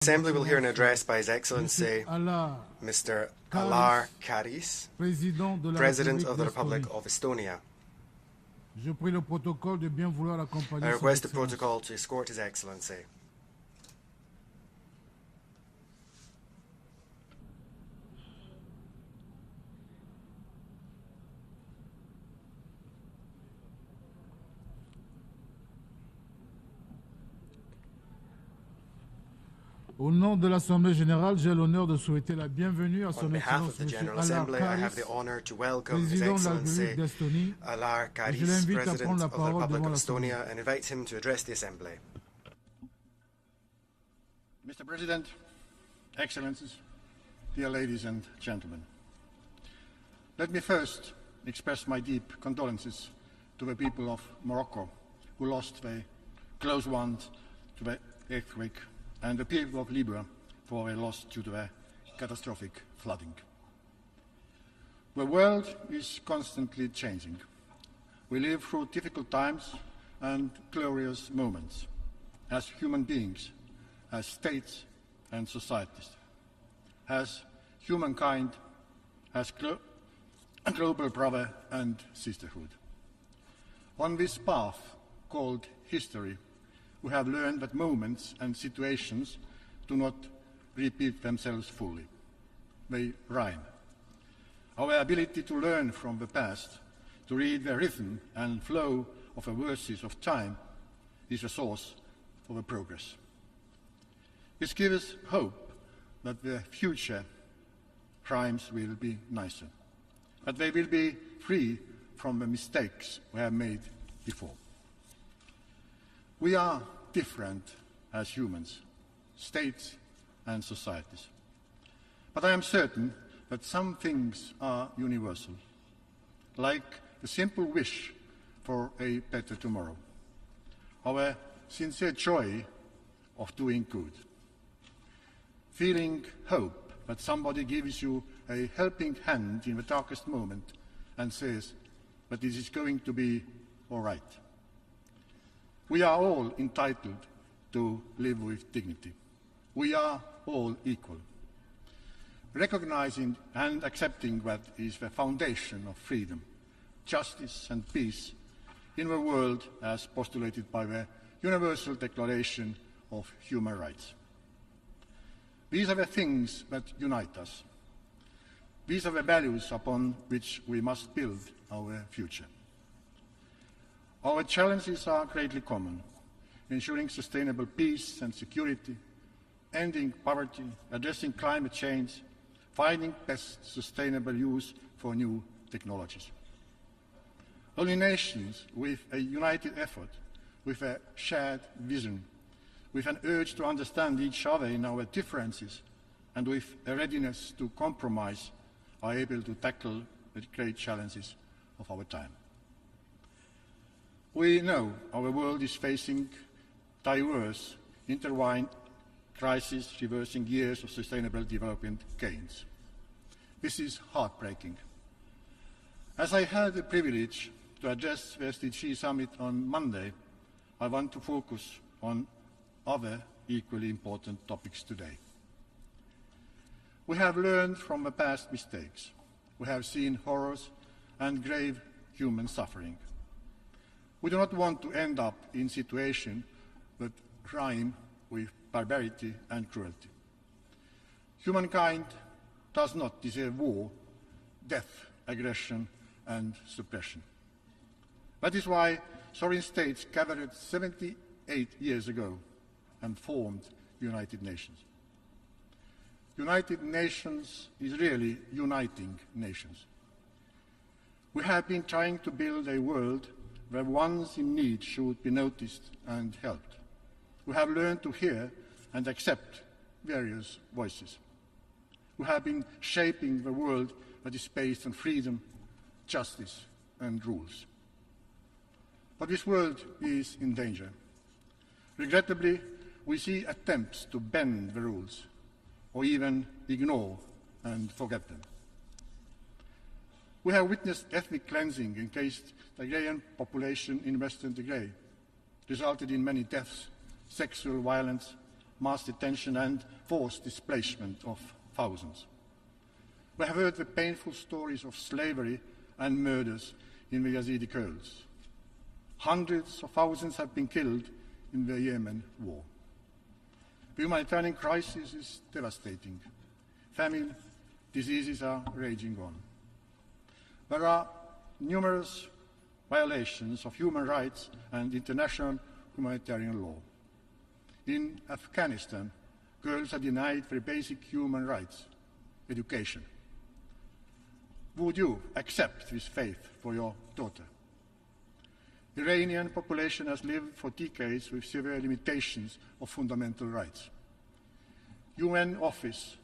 The Assembly will hear an address by His Excellency Mr. Alar Karis, President of the Republic of Estonia. I request the protocol to escort His Excellency. Au nom de l'Assemblée Générale, j'ai l'honneur de souhaiter la bienvenue à son Excellence M. Alar Karis, Président de la République d'Estonie. Je l'invite à prendre la parole devant l'Assemblée. Mr. President, Excellencies, dear ladies and gentlemen, let me first express my deep condolences to the people of Morocco who lost their close ones to the earthquake, and the people of Libya for their loss due to the catastrophic flooding. The world is constantly changing. We live through difficult times and glorious moments as human beings, as states and societies, as humankind, as global brother and sisterhood. On this path called history, we have learned that moments and situations do not repeat themselves fully. They rhyme. Our ability to learn from the past, to read the rhythm and flow of the verses of time, is a source for the progress. This gives us hope that the future rhymes will be nicer, that they will be free from the mistakes we have made before. We are different as humans, states and societies. But I am certain that some things are universal, like the simple wish for a better tomorrow, our sincere joy of doing good, feeling hope that somebody gives you a helping hand in the darkest moment and says that this is going to be all right. We are all entitled to live with dignity. We are all equal. Recognizing and accepting that is the foundation of freedom, justice and peace in the world as postulated by the Universal Declaration of Human Rights. These are the things that unite us. These are the values upon which we must build our future. Our challenges are greatly common: ensuring sustainable peace and security, ending poverty, addressing climate change, finding best sustainable use for new technologies. Only nations with a united effort, with a shared vision, with an urge to understand each other in our differences, and with a readiness to compromise, are able to tackle the great challenges of our time. We know our world is facing diverse, intertwined crises, reversing years of sustainable development gains. This is heartbreaking. As I had the privilege to address the SDG Summit on Monday, I want to focus on other equally important topics today. We have learned from the past mistakes. We have seen horrors and grave human suffering. We do not want to end up in situations that rhyme with barbarity and cruelty. Humankind does not deserve war, death, aggression, and suppression. That is why sovereign states gathered 78 years ago and formed the United Nations. United Nations is really uniting nations. We have been trying to build a world where ones in need should be noticed and helped. We have learned to hear and accept various voices. We have been shaping the world that is based on freedom, justice, and rules. But this world is in danger. Regrettably, we see attempts to bend the rules, or even ignore and forget them. We have witnessed ethnic cleansing against the Tigrayan population in Western Tigray, resulted in many deaths, sexual violence, mass detention and forced displacement of thousands. We have heard the painful stories of slavery and murders in the Yazidi Kurds. Hundreds of thousands have been killed in the Yemen war. The humanitarian crisis is devastating. Famine, diseases are raging on. There are numerous violations of human rights and international humanitarian law. In Afghanistan, girls are denied their basic human rights, education. Would you accept this fate for your daughter? The Iranian population has lived for decades with severe limitations of fundamental rights. UN Office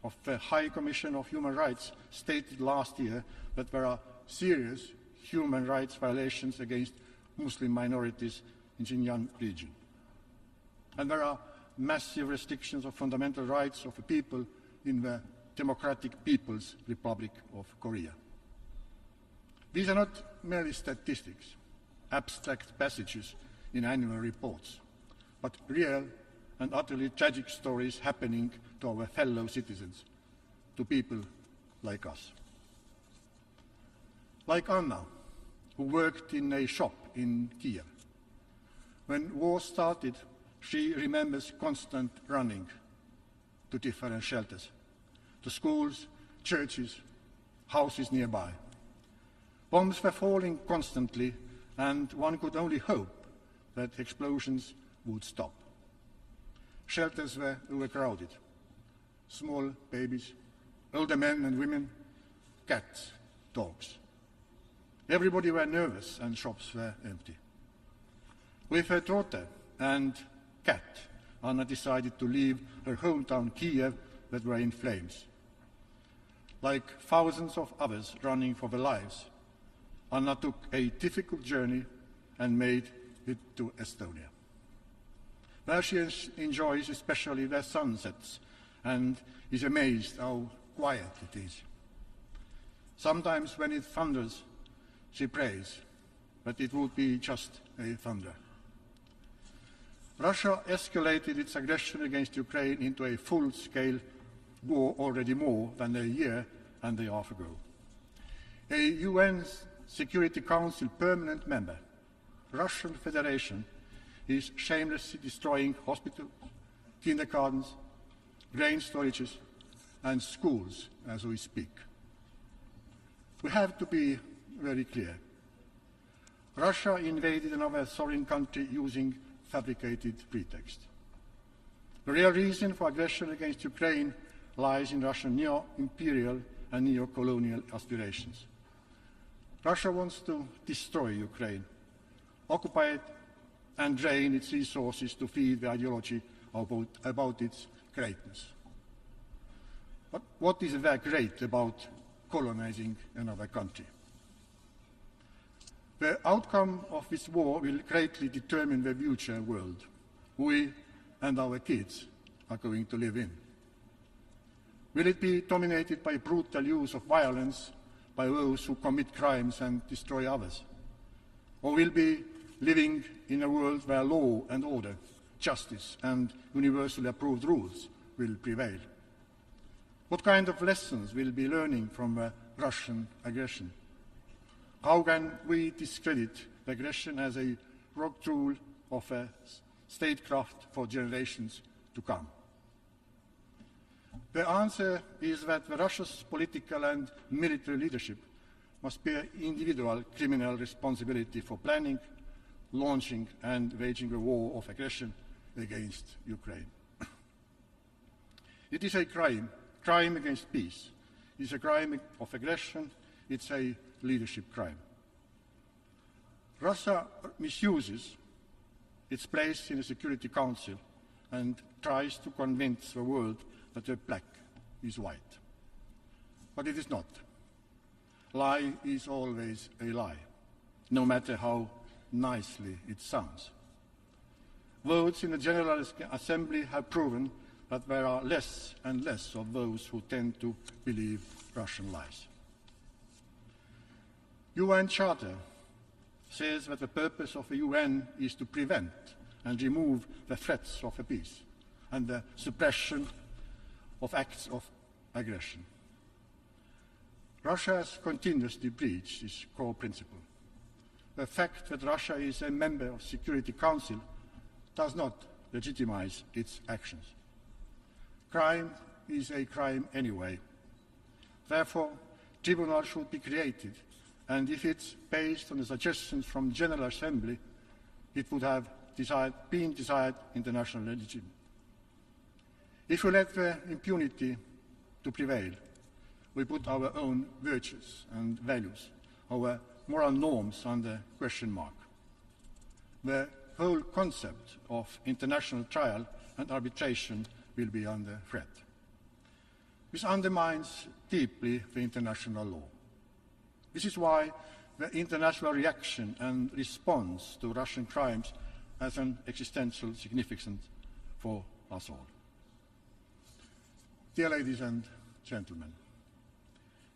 of the High Commission of Human Rights stated last year that there are serious human rights violations against Muslim minorities in Xinjiang region. And there are massive restrictions of fundamental rights of the people in the Democratic People's Republic of Korea. These are not merely statistics, abstract passages in annual reports, but real and utterly tragic stories happening to our fellow citizens, to people like us. Like Anna, who worked in a shop in Kiev. When war started, she remembers constant running to different shelters, to schools, churches, houses nearby. Bombs were falling constantly, and one could only hope that explosions would stop. Shelters were overcrowded. Small babies, older men and women, cats, dogs. Everybody were nervous and shops were empty. With her daughter and cat, Anna decided to leave her hometown Kiev that were in flames. Like thousands of others running for their lives, Anna took a difficult journey and made it to Estonia. There she enjoys especially the sunsets and is amazed how quiet it is. Sometimes when it thunders, she prays, but it would be just a thunder. Russia escalated its aggression against Ukraine into a full-scale war already more than a year and a half ago. A UN Security Council permanent member, Russian Federation, is shamelessly destroying hospitals, kindergartens, grain storages, and schools as we speak. We have to be very clear. Russia invaded another sovereign country using fabricated pretext. The real reason for aggression against Ukraine lies in Russian neo-imperial and neo-colonial aspirations. Russia wants to destroy Ukraine, occupy it, and drain its resources to feed the ideology about its greatness. But what is there great about colonizing another country? The outcome of this war will greatly determine the future world we and our kids are going to live in. Will it be dominated by brutal use of violence by those who commit crimes and destroy others? Or will be living in a world where law and order, justice and universally approved rules will prevail? What kind of lessons will be learning from Russian aggression? How can we discredit the aggression as a rogue tool of statecraft for generations to come? The answer is that Russia's political and military leadership must bear individual criminal responsibility for planning, launching and waging a war of aggression against Ukraine. It is a crime against peace. It is a crime of aggression. It's a leadership crime. Russia misuses its place in the Security Council and tries to convince the world that the black is white. But it is not. Lie is always a lie, no matter how nicely it sounds. Votes in the General Assembly have proven that there are less and less of those who tend to believe Russian lies. UN Charter says that the purpose of the UN is to prevent and remove the threats of a peace, and the suppression of acts of aggression. Russia has continuously breached this core principle. The fact that Russia is a member of the Security Council does not legitimize its actions. Crime is a crime anyway. Therefore, tribunals should be created, and if it's based on the suggestions from the General Assembly, it would have been desired international legitimacy. If we let the impunity to prevail, we put our own virtues and values, our moral norms under question mark. The whole concept of international trial and arbitration will be under threat. This undermines deeply the international law. This is why the international reaction and response to Russian crimes has an existential significance for us all. Dear ladies and gentlemen,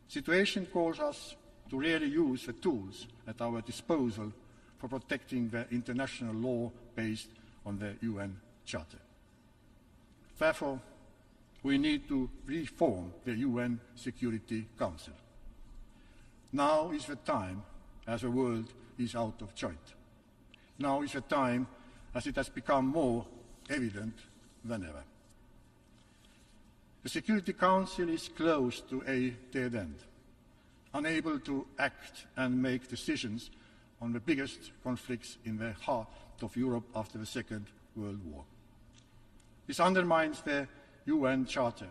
the situation calls us to really use the tools at our disposal for protecting the international law based on the UN Charter. Therefore, we need to reform the UN Security Council. Now is the time, as the world is out of joint. Now is the time, as it has become more evident than ever. The Security Council is close to a dead end, unable to act and make decisions on the biggest conflicts in the heart of Europe after the Second World War. This undermines the UN Charter.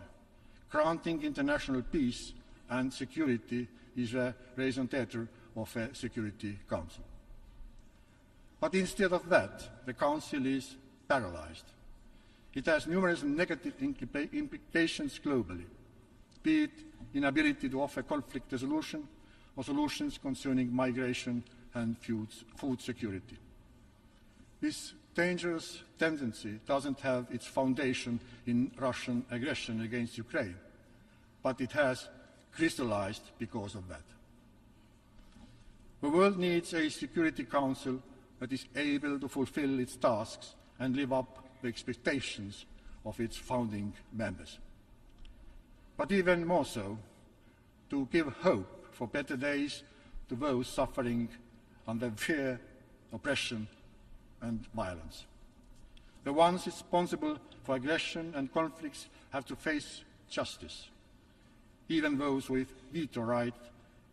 Granting international peace and security is the raison d'etre of a Security Council. But instead of that, the Council is paralyzed. It has numerous negative implications globally, be it inability to offer conflict resolution or solutions concerning migration and food security. This dangerous tendency doesn't have its foundation in Russian aggression against Ukraine, but it has crystallized because of that. The world needs a Security Council that is able to fulfill its tasks and live up to the expectations of its founding members. But even more so, to give hope for better days to those suffering under fear, oppression, and violence. The ones responsible for aggression and conflicts have to face justice, even those with veto right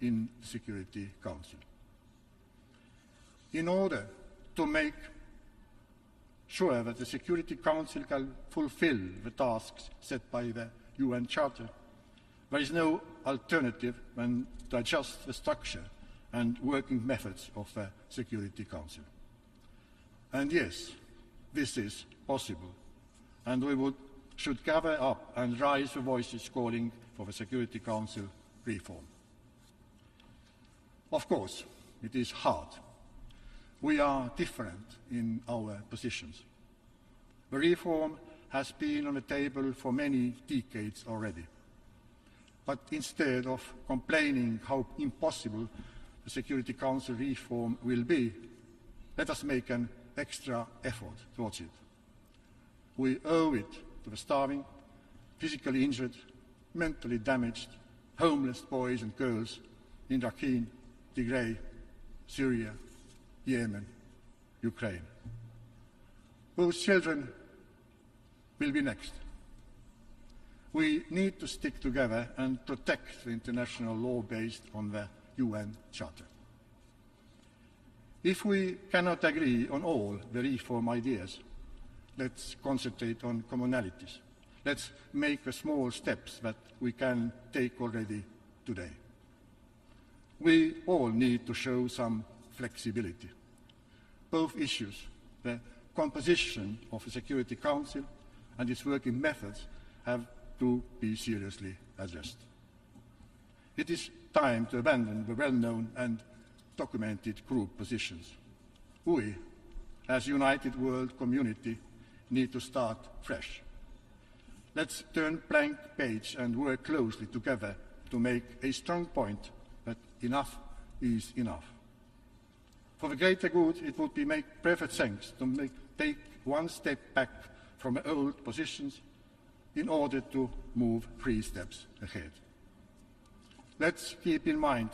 in the Security Council. In order to make sure that the Security Council can fulfill the tasks set by the UN Charter, there is no alternative than to adjust the structure and working methods of the Security Council. And yes, this is possible, and we should gather up and raise the voices calling for the Security Council reform. Of course, it is hard. We are different in our positions. The reform has been on the table for many decades already. But instead of complaining how impossible the Security Council reform will be, let us make an extra effort towards it. We owe it to the starving, physically injured, mentally damaged, homeless boys and girls in Rakhine, Tigray, Syria, Yemen, Ukraine. Those children will be next. We need to stick together and protect the international law based on the UN Charter. If we cannot agree on all the reform ideas, let's concentrate on commonalities. Let's make the small steps that we can take already today. We all need to show some flexibility. Both issues, the composition of the Security Council and its working methods, have to be seriously addressed. It is time to abandon the well-known and documented group positions. We, as a united world community, need to start fresh. Let's turn blank page and work closely together to make a strong point that enough is enough. For the greater good, it would make perfect sense to take one step back from old positions in order to move 3 steps ahead. Let's keep in mind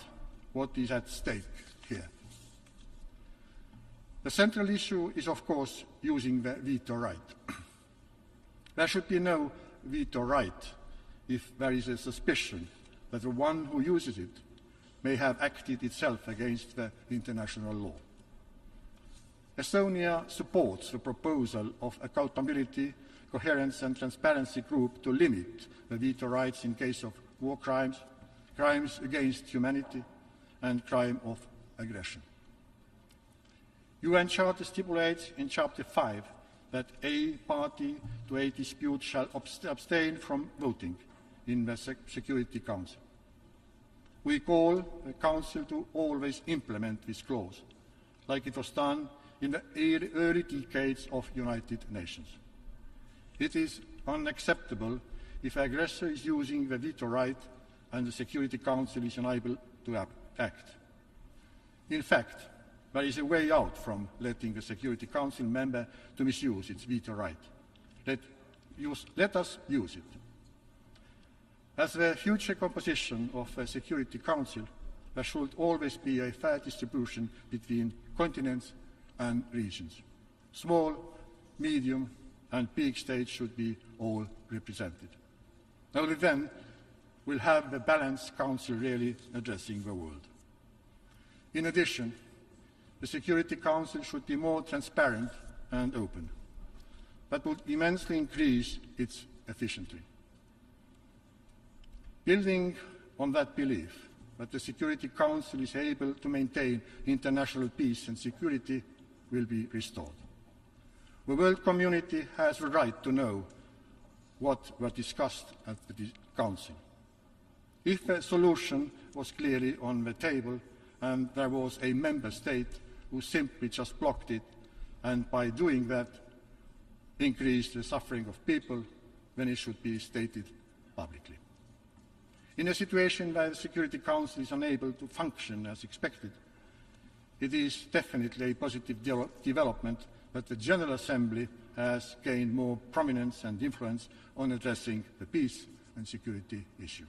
what is at stake here. The central issue is, of course, using the veto right. There should be no veto right if there is a suspicion that the one who uses it may have acted itself against the international law. Estonia supports the proposal of Accountability, Coherence and Transparency Group to limit the veto rights in case of war crimes, crimes against humanity, and crime of aggression. UN Charter stipulates in Chapter 5 that a party to a dispute shall abstain from voting in the Security Council. We call the Council to always implement this clause, like it was done in the early decades of United Nations. It is unacceptable if the aggressor is using the veto right and the Security Council is unable to act. In fact, there is a way out from letting the Security Council member to misuse its veto right. Let us use it. As the future composition of the Security Council, there should always be a fair distribution between continents and regions. Small, medium, and big states should be all represented. Only then will have the balanced council really addressing the world. In addition, the Security Council should be more transparent and open. That would immensely increase its efficiency. Building on that belief that the Security Council is able to maintain international peace and security will be restored. The world community has the right to know what was discussed at the Council. If a solution was clearly on the table and there was a member state who simply just blocked it and by doing that increased the suffering of people, then it should be stated publicly. In a situation where the Security Council is unable to function as expected, it is definitely a positive development that the General Assembly has gained more prominence and influence on addressing the peace and security issue.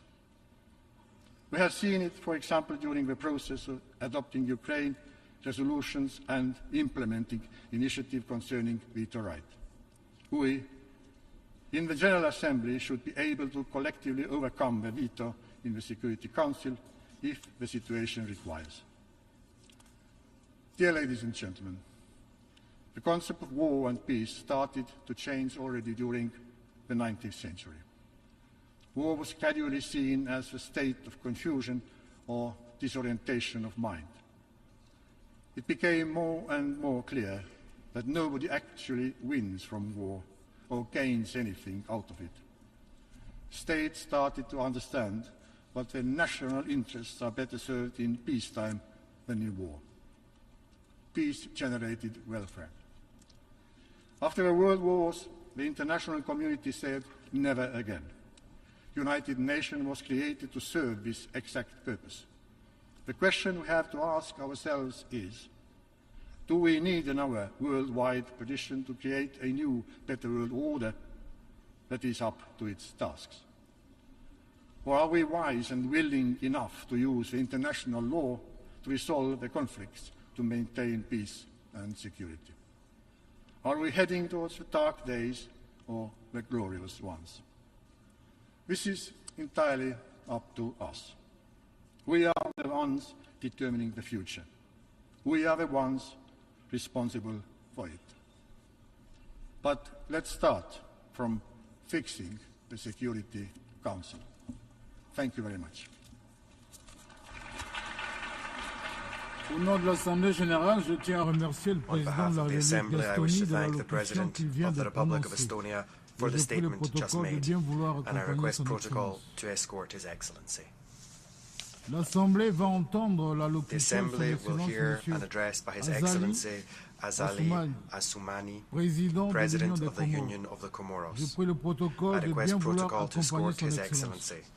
We have seen it, for example, during the process of adopting Ukraine resolutions and implementing initiatives concerning veto right. We, in the General Assembly, should be able to collectively overcome the veto in the Security Council if the situation requires. Dear ladies and gentlemen, the concept of war and peace started to change already during the 19th century. War was gradually seen as a state of confusion or disorientation of mind. It became more and more clear that nobody actually wins from war or gains anything out of it. States started to understand that their national interests are better served in peacetime than in war. Peace generated welfare. After the World Wars, the international community said, never again. United Nations was created to serve this exact purpose. The question we have to ask ourselves is, do we need another worldwide petition to create a new, better world order that is up to its tasks? Or are we wise and willing enough to use the international law to resolve the conflicts to maintain peace and security? Are we heading towards the dark days or the glorious ones? This is entirely up to us. We are the ones determining the future. We are the ones responsible for it. But let's start from fixing the Security Council. Thank you very much. Au nom de l'Assemblée Générale, je tiens à remercier le président de la République d'Estonie de l'allocution qu'il vient de prononcer. For the statement just made, and I request son protocol Excellence. to escort His Excellency. L'Assemblée va entendre The l'allocution de son Assembly will Excellence hear Monsieur an address by His Azali, Excellency Azali Assoumani, Assoumani, président President de of the l'Union Union des of the Comores. Je Comoros. prie le I protocole de request bien vouloir protocol to accompagner escort son His Excellence. Excellency.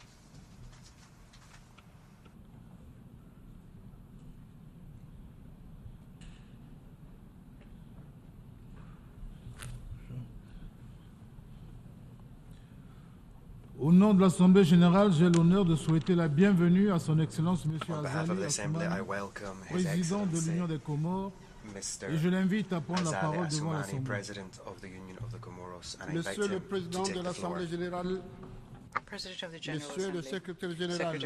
Au nom de l'Assemblée Générale, j'ai l'honneur de souhaiter la bienvenue à son Excellence M. Azali, Président de l'Union des Comores, et je l'invite à prendre la parole devant l'Assemblée. Monsieur le Président de l'Assemblée Générale, President of the General Monsieur le Assembly, Secrétaire Général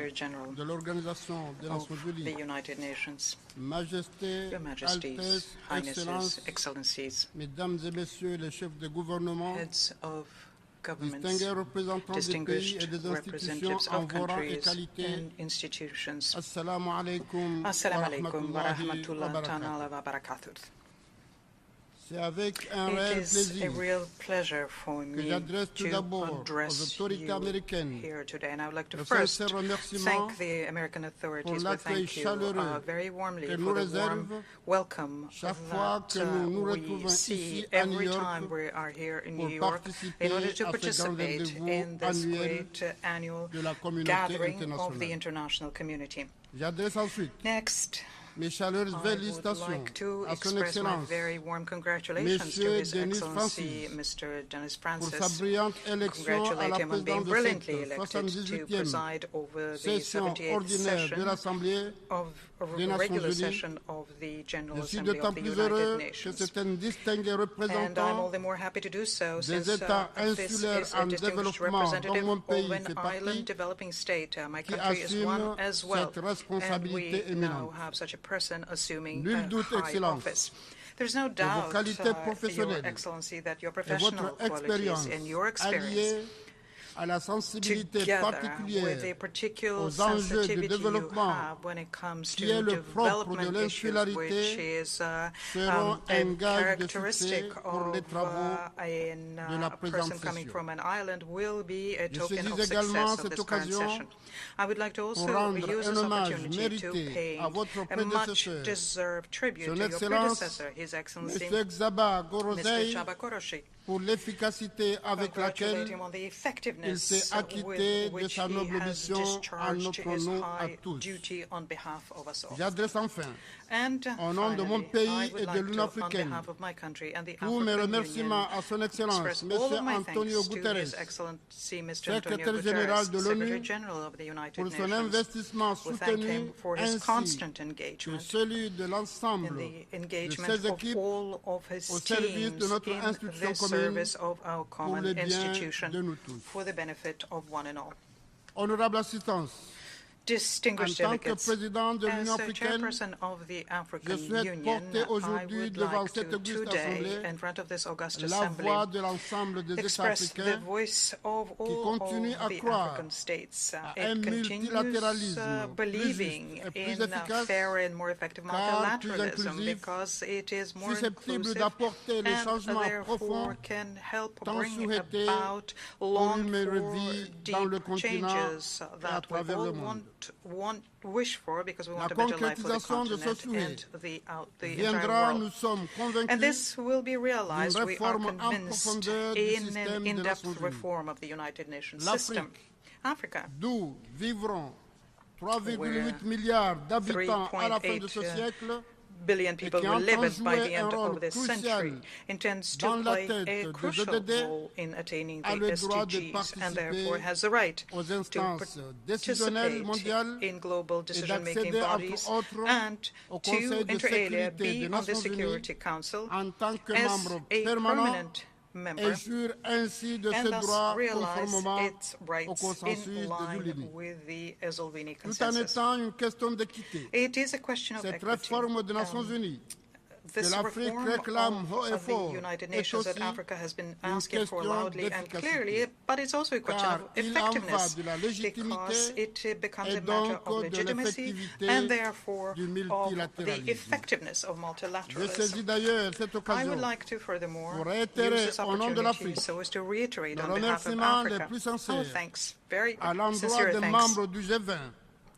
de l'Organisation des Nations of Unies, the United Nations, Majesté, Your Majesties, Altesse, Highnesses, Excellences, Excellencies, Mesdames et Messieurs les chefs de gouvernement, heads of governments, distingués représentants des pays distinguished et des institutions representatives en of vos rangs et countries qualités. and institutions. Assalamu alaikum wa Assalamu alaikum wa rahmatullahi wa rahmatullahi barakatuh. ta'ala wa barakatuh. C'est avec un It réel is a plaisir real pleasure for que me j'adresse tout to d'abord aux address autorités you américaines here today. And I would like to le first sincère remerciement thank the American authorities. pour We l'accueil thank you chaleureux very warmly que nous for the réserve warm welcome chaque fois that que nous nous we retrouvons see ici à New every York time we are here in pour New York participer in order to à ce grand participate rendez-vous in this annuel great annual de la communauté gathering of the internationale. international community. J'adresse ensuite Next, mes chaleureuses I would félicitations like to à son express my Excellence very warm congratulations to Monsieur His Denis Excellency, Francis, Mr. Dennis pour sa Francis. brillante élection à la Congratulate him on being présidence de brilliantly cette elected to 78e preside over the session 78th ordinaire de session l'Assemblée of des a Nations regular Unies. session of the General Je suis Assembly d'autant of the plus United heureux que Nations. c'est un distingué And I'm représentant all the more happy to do so des since États this insulaires is a en distinguished développement dont representative mon of pays an fait partie island developing state. My qui country is one assume as well, cette and responsabilité we now éminente. have such a person assuming Nul a doute, high Excellence, office. There's no vos doubt, qualités Your professionnelles Excellency, that your et professional votre expérience qualities and your experience alliée à la sensibilité together particulière with the particular aux enjeux du sensitivity you développement have when it comes qui to est le propre de development issues, which l'insularité is seront a un gage de succès characteristic pour les of travaux de la a présente person coming session. from an island will be a Je token saisis of également success of cette this current occasion session. I would like to pour also rendre use un this hommage opportunity to mérité pay à votre a prédécesseur, much-deserved tribute Son to your Excellence, predecessor, His Excellency, M. Xaba Mr. Gorosei, Chaba Koroshi. pour l'efficacité avec Congratulate laquelle him on the il effectiveness s'est acquitté with de which sa he noble has mission en discharged notre his nom à high tous. duty on behalf of us all. J'adresse enfin And au nom de mon finally, pays I would et de like l'Union to, on africaine, behalf of my country and the tous mes African remerciements Union, à son Excellence, express M. all of my Antonio thanks to His Guterres, Excellency Mr. Antonio Secrétaire général Guterres, de Secretary l'ONU, General of the United pour son Nations. investissement We thank soutenu him for his ainsi constant que engagement celui de in l'ensemble the de engagement ses of équipes all of his au service teams de notre in institution the commune service of our pour common le bien institution de nous tous. for the benefit of one and all. Honorable assistance, en Distinguished tant que delegates, président de l'Union as a africaine, chairperson of the African je souhaite Union, porter I aujourd'hui would devant like cette to auguste today, assemblée in front of this august la assembly, voix de l'ensemble des États express the africains voice of all continue à of the croire African states. à It un continues multilatéralisme believing plus juste et plus in efficace, fairer and more effective car plus multilateralism inclusif, because it is more susceptible inclusive d'apporter les and changements therefore profonds can help tant bring souhaités about pour long l'humaine for vie dans le deep continent changes et à that we travers all le monde. wish for because we La want a better life for the concrétisation de ce continent and the entire viendra, nous world. sommes And convaincus, this will be realized, d'une we are réforme en convinced, profondeur du in système an des in-depth Nations Unies. reform of the United Nations system. Africa, d'où vivront 3,8 Where milliards d'habitants à la fin de 3.8 ce siècle, billion people qui will live entend it by jouer the un end rôle of this crucial century, intends dans to la play tête a des crucial ODD, role in attaining a the le droit de SDGs and participer therefore has the right aux to instances décisionnelles participate mondiales in global et decision-making d'accéder, bodies entre autres, and au to, Conseil de inter alia, sécurité des be on the Nations Security Unies Council en tant que as membre a permanent permanent member et jure ainsi de and ses thus droits realize conformément its au rights consensus in de line Julius. with the Azali Tout en consensus. étant une question d'équité, It is a question of cette equity. réforme des Nations Unies This que l'Afrique reform réclame haut et of the fort United est Nations that aussi Africa has been une asking for question loudly and d'efficacité. clearly, but it's also a question Car of il en va effectiveness de la légitimité because it becomes et a matter donc of de legitimacy l'effectivité and therefore du of the multilatéralisme. effectiveness of Je multilateralism. saisis d'ailleurs cette I occasion would like to furthermore pour use réitérer this au nom de opportunity l'Afrique so as to reiterate les on behalf of remerciements les Africa plus our sincères thanks, very à l'endroit sincere des thanks membres du G20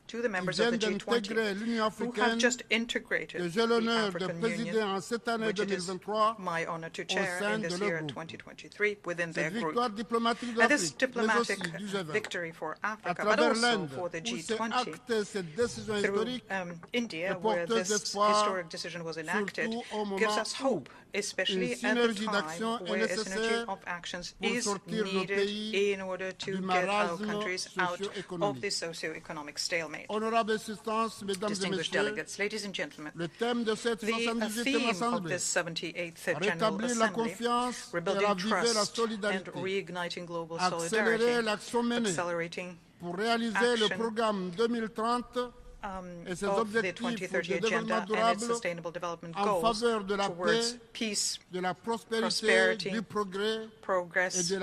to the members qui of the viennent d'intégrer G20 l'Union who have africaine just integrated que j'ai the l'honneur de African présider Union, en cette année which it is 2023 my honor to au chair sein in de this leur year groupe. 2023 within their Cette group. victoire diplomatique de And this l'Afrique, mais aussi diplomatic du G20, victory for à Africa, but travers also l'Inde, for the où s'est G20, actée cette décision through historique, India, est where porteuse this d'espoir, historic decision was enacted, surtout au moment gives us où hope, especially at the time where a synergy of actions is needed in order to get our countries out of this socio-economic stalemate. Distinguished delegates, ladies and gentlemen, the theme of this 78th General Assembly, rebuilding trust and reigniting global solidarity, accelerating action of the 2030 Agenda and its sustainable development goals towards peace, prosperity, progress, and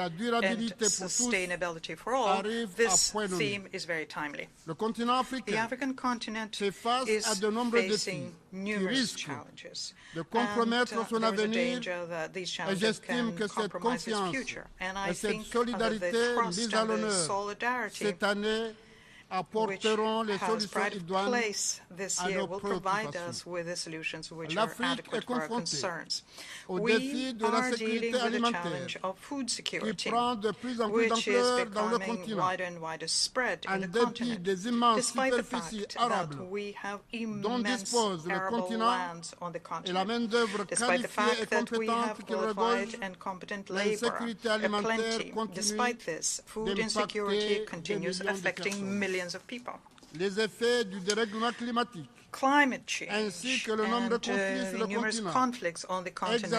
sustainability for all. This theme is very timely. The African continent is facing numerous challenges, and there is a danger that these challenges can compromise its future. And I think that the trust and the solidarity which has pride place this year will provide us with the solutions which are adequate for our concerns. We are dealing with the challenge of food security, which is becoming wider and wider spread in the continent, despite the fact that we have immense arable lands on the continent, despite the fact that we have qualified and competent labor aplenty. Despite this, food insecurity continues affecting millions of people. Climate change and the numerous conflicts on the continent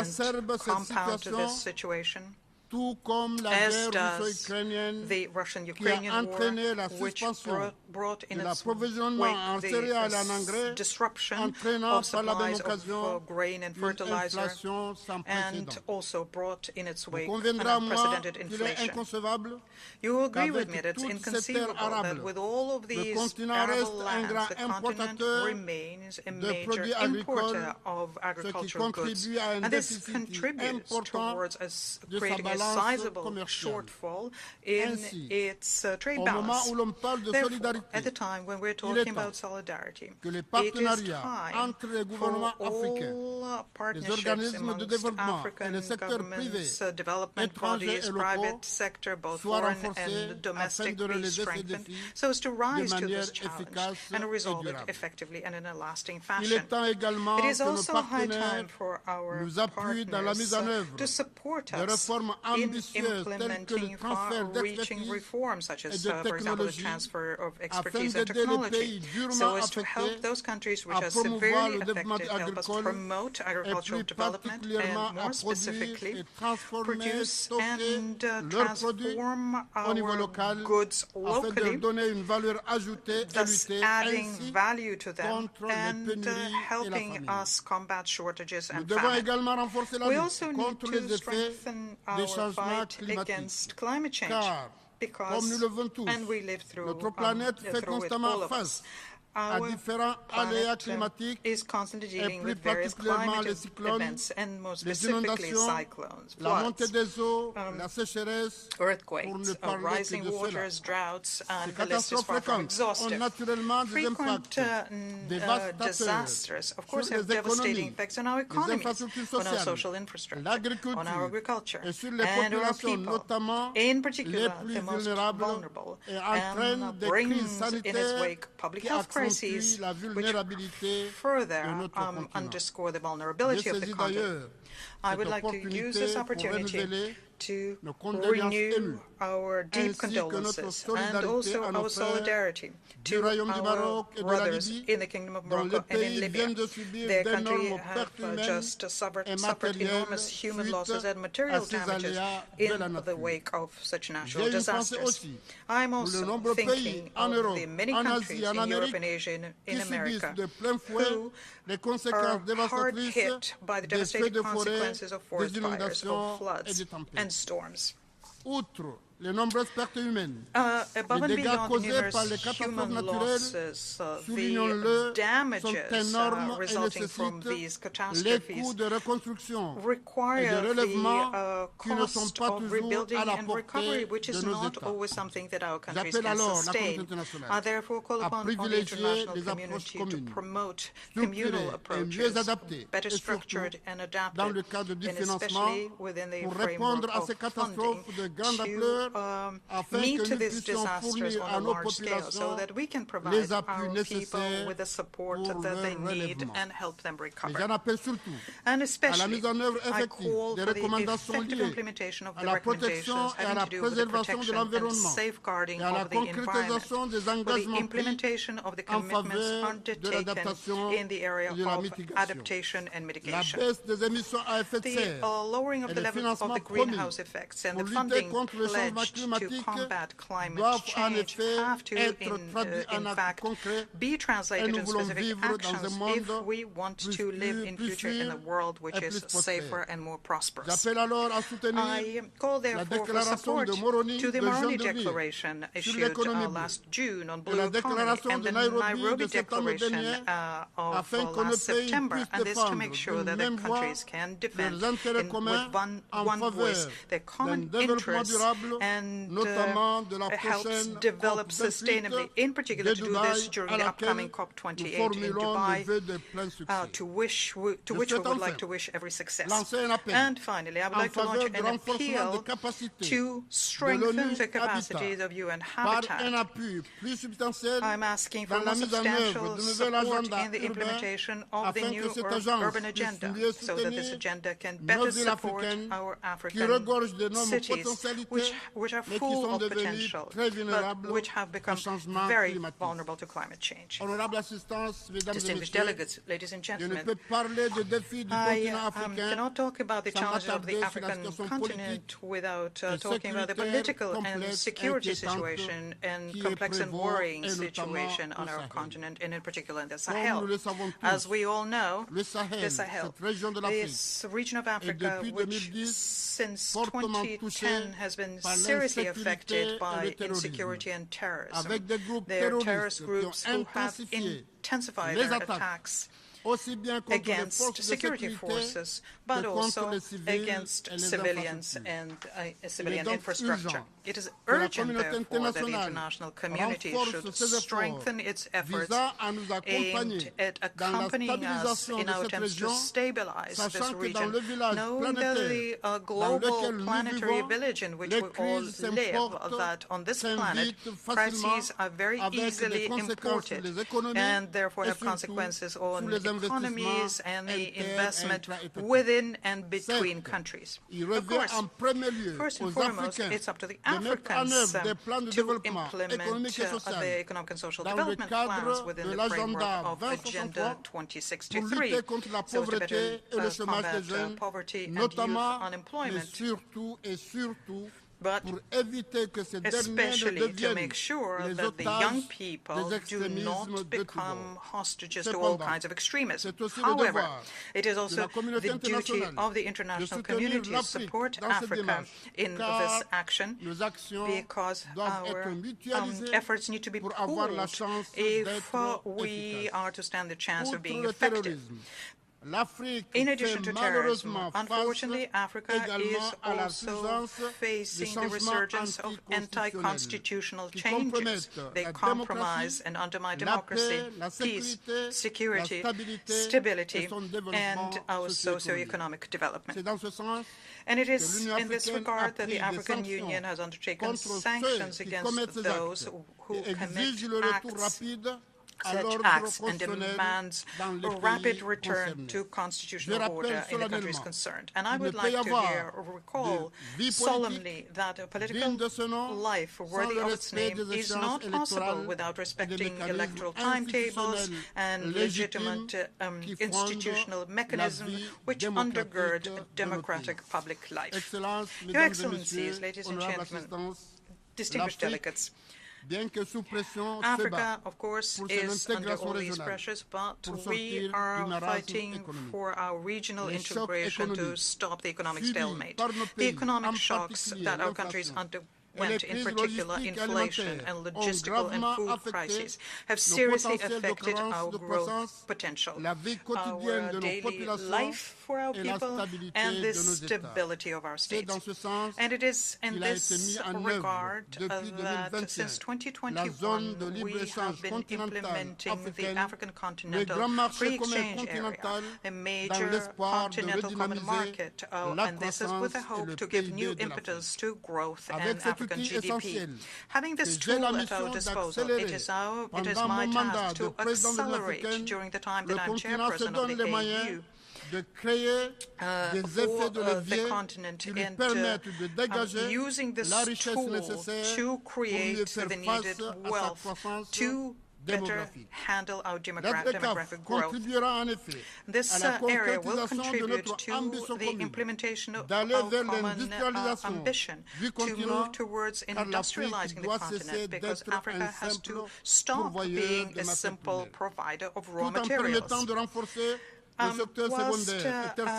compound this situation, as does the Russian-Ukrainian war, which brought in its wake the disruption of supplies of grain and fertilizer, and also brought in its wake unprecedented inflation. You will agree with me that it's inconceivable that with all of these arable lands, the continent remains a major importer of agricultural goods, and this contributes towards us creating a sizable shortfall in its trade balance. Therefore, at the time when we're talking about solidarity, it is time for all partnerships amongst African governments, development bodies, private sector, both foreign and domestic, be strengthened so as to rise to this challenge and resolve it effectively and in a lasting fashion. It is also high time for our partners to support us in implementing far-reaching reforms, such as, for example, the transfer of expertise and technology, so as to help those countries which are severely affected, help us promote agricultural development, and more specifically, produce and transform our goods locally, thus adding value to them and helping us combat shortages and famine. We also need to strengthen our fight against climate change, because, and we live through it, all of us. Our planet is constantly dealing with various climate events, and more specifically cyclones, floods, earthquakes, rising waters, droughts, and the list is far from exhaustive. Frequent disasters, of course, have devastating effects on our economies, on our social infrastructure, on our agriculture, and on our people, in particular the most vulnerable, and brings in its wake public health crises, which further underscore the vulnerability of the continent. I would like to use this opportunity to renew our deep condolences and also our solidarity to our brothers in the Kingdom of Morocco and in Libya. Their country have just suffered enormous human losses and material damages in the wake of such natural disasters. I'm also thinking of the many countries in Europe and Asia and in America who are hard hit by the devastating consequences of forest fires, of floods and storms. Above and beyond the numerous human losses, the damages resulting from these catastrophes require the cost of rebuilding and recovery, which is not always something that our countries can sustain. I therefore call upon the international community to promote communal approaches, better structured and adapted, and especially within the framework of funding, to meet these disasters on a large scale so that we can provide our people with the support that they need and help them recover. And especially, I call for the effective implementation of the recommendations having to do with the protection and safeguarding of the environment, for the implementation of the commitments undertaken in the area of adaptation and mitigation. The lowering of the level of the greenhouse effects and the funding pledged to combat climate change have to, in fact, be translated in specific actions if we want to live in future in a world which is safer and more prosperous. I call therefore for support to the Moroni Declaration issued last June on blue economy and the Nairobi Declaration of last September, and this to make sure that the countries can defend with one voice their common interests and helps develop sustainably, in particular to do this during the upcoming COP28 in Dubai, to which we would like to wish every success. And finally, I would like to launch an appeal to strengthen the capacities of UN Habitat. I'm asking for more substantial support in the implementation of the new urban agenda so that this agenda can better support our African cities, which are full of potential, but which have become very vulnerable to climate change. Distinguished delegates, ladies and gentlemen, I cannot talk about the challenges of the African continent without talking about the political and security situation and complex and worrying situation on our continent, and in particular in the Sahel. As we all know, the Sahel, this region of Africa, which since 2010 has been seriously affected by insecurity and terrorism. There are terrorist groups who have intensified their attacks against security forces, but also against civilians and civilian infrastructure. It is urgent, therefore, that the international community should strengthen its efforts aimed at accompanying us in our attempts to stabilize this region, knowing that the global planetary village in which we all live, that on this planet, crises are very easily imported and therefore have consequences on economies and the investment within and between countries. Of course, first and foremost, it's up to the Africans to implement the economic and social development plans within the framework of Agenda 2063, so to better combat poverty and youth unemployment, but especially to make sure that the young people do not become hostages to all kinds of extremism. However, it is also the duty of the international community to support Africa in this action, because our efforts need to be pooled if we are to stand the chance of being effective. In addition to terrorism, unfortunately, Africa is also facing the resurgence of anti-constitutional changes. They compromise and undermine democracy, peace, security, stability, and our socio-economic development. And it is in this regard that the African Union has undertaken sanctions against those who commit such acts and demands a rapid return to constitutional order in the countries concerned. And I would like to here recall solemnly that a political life worthy of its name is not possible without respecting electoral timetables and legitimate institutional mechanisms which undergird a democratic public life. Your Excellencies, ladies and gentlemen, distinguished delegates, Africa, of course, is under all these pressures, but we are fighting for our regional integration to stop the economic stalemate. The economic shocks that our countries underwent, in particular inflation and logistical and food crises, have seriously affected our growth potential, our daily life for our people, and the stability of our states. And it is in this regard that since 2021 we have been implementing the African Continental Free Exchange Area, a major continental common market, and this is with a hope to give new impetus to growth and African African GDP. Having this tool at our disposal, it is my task to accelerate during the time that I'm chairperson of the AU for the continent and using this tool to create the needed wealth to better handle our demographic growth. This area will contribute to the implementation of our common ambition to move towards industrializing the continent, because Africa has to stop being a simple provider of raw materials. Whilst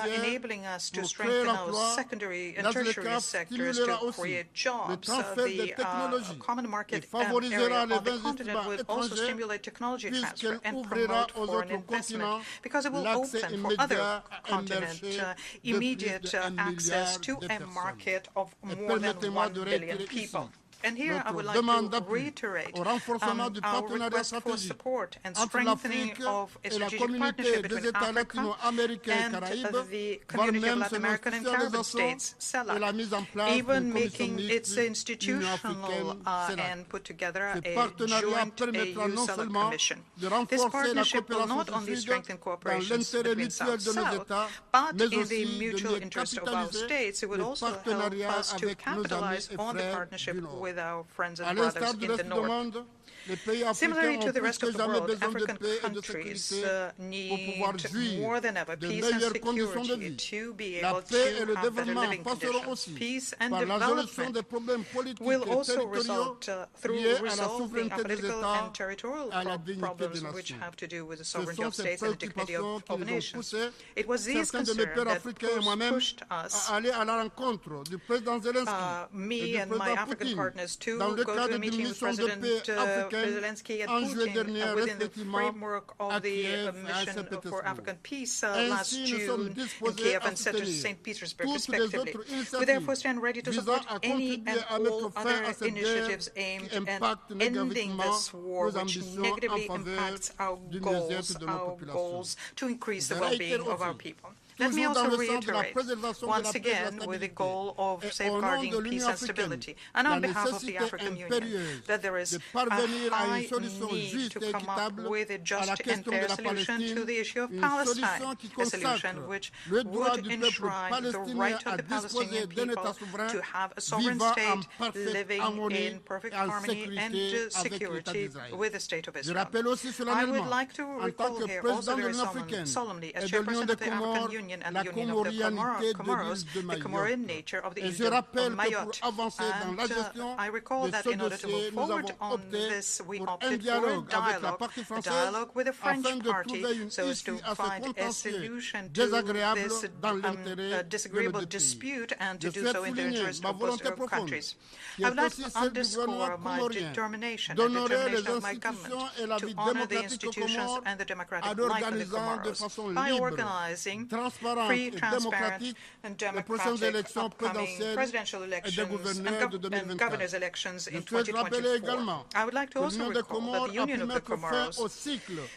enabling us to strengthen our secondary and tertiary sectors to create jobs, the common market area of the continent will also stimulate technology transfer and promote foreign investment, because it will open for other continents immediate access to a market of more than 1 billion people. And here I would like to reiterate our request for support and strengthening of a strategic partnership between Africa and the Community of Latin American and Caribbean States, CELAC, even making its institutional and put together a joint AU-CELAC commission. This partnership will not only strengthen cooperation between South-South, but in the mutual interest of our states, it would also help us to capitalize on the partnership with our friends and brothers in the north. Similarly to the rest of the world, African countries need more than ever peace and security to be able to have better living conditions. Peace and development will also result through resolving political and territorial problems which have to do with the sovereignty of states and the dignity of nations. It was these concerns that pushed us, me and my African partners, to go to the meeting with President Zelensky and Putin within the framework of the mission for African peace last June in Kiev and St. Petersburg, respectively. We therefore stand ready to support any and all other initiatives aimed at ending this war, which negatively impacts our goals to increase the well-being of our people. Let me also reiterate, once again, with the goal of safeguarding peace and stability, and on behalf of the African Union, that there is a high need to come up with a just and fair solution to the issue of Palestine, a solution which would enshrine the right of the Palestinian people to have a sovereign state living in perfect harmony and security with the State of Israel. I would like to recall here also very solemnly, as chairperson of the African Union and the Union of the Comoras, the Comorian nature of the issue of Mayotte. And I recall that in order to move forward on this, we opted for a dialogue with the French party, so as to find a solution to this disagreeable dispute, and to do so in the interest of both countries. I would like to underscore my determination and determination of my government to honor the institutions and the democratic life of the Comoros by organizing free, transparent, and democratic upcoming presidential elections and governor's elections in 2024. I would like to also recall that the Union of the Comoros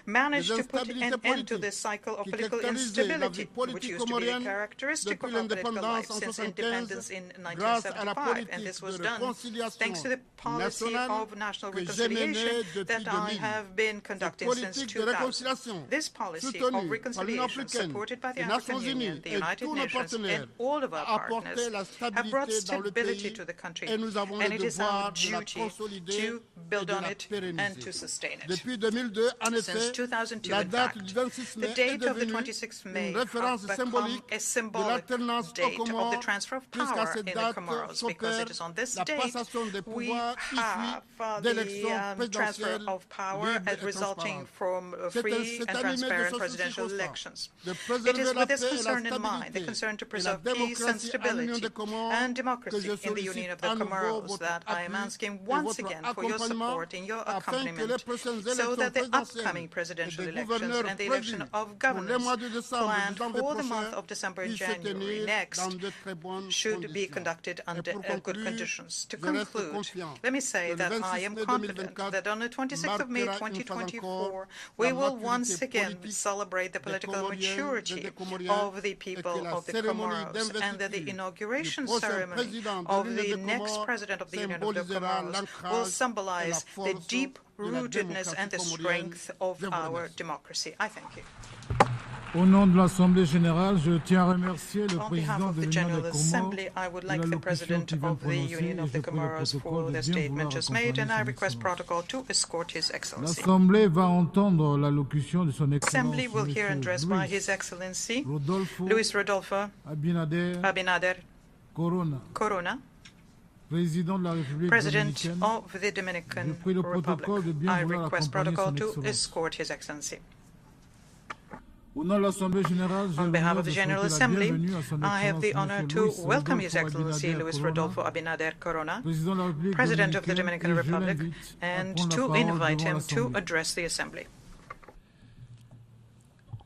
managed to put an end to this cycle of political instability, which used to be a characteristic of our political life since independence in 1975, and this was done thanks to the policy of national reconciliation that I have been conducting since 2000. This policy of reconciliation, supported by the African Union, the United Nations, and all of our partners, have brought stability to the country, and it is our duty to build on it and to sustain it. Since 2002, in fact, the date of the 26th May has become a symbolic date of the transfer of power in the Comoros, because it is on this date we have the transfer of power as resulting from free and transparent presidential elections. It is with this concern in mind, the concern to preserve peace and stability and democracy in the Union of the Comoros, that I am asking once again for your support in your accompaniment, so that the upcoming presidential elections and the election of governors planned for the month of December and January next should be conducted under good conditions. To conclude, let me say that I am confident that on the 26th of May 2024, we will once again celebrate the political maturity of the people of the Comoras, and that the inauguration ceremony of the next President of the Union of the Comoras will symbolize the deep-rootedness and the strength of our democracy. I thank you. Au nom de l'Assemblée Générale, je tiens à remercier le On behalf président of de the l'Union General des Assembly, Comores I would de like la the locution President qu'il vient of the prononcer Union et of je the prie le Comoras protocole for de the bien statement vouloir just made, and I accompagner request son Excellence. protocol to escort His Excellency. L'Assemblée va entendre la locution de son The Excellence Assembly will hear and address by His Luis Excellency Rodolfo Luis Rodolfo Abinader Corona, Président de la République President dominicaine. of the Dominican Je prie le protocole de Republic. bien I vouloir request accompagner protocol son to Excellence. escort His Excellency. Au nom de l'Assemblée Générale, j'ai On behalf l'honneur of the de General souhaiter la Assembly, bienvenue à son I have the Excellence honor Monsieur to Luis welcome His Rodolfo Excellency Abinader Luis Corona, Rodolfo Abinader Corona, Président de la République President of the dominicaine, Dominican et je Republic, l'invite à and prendre la to parole invite devant him to l'Assemblée. address the Assembly.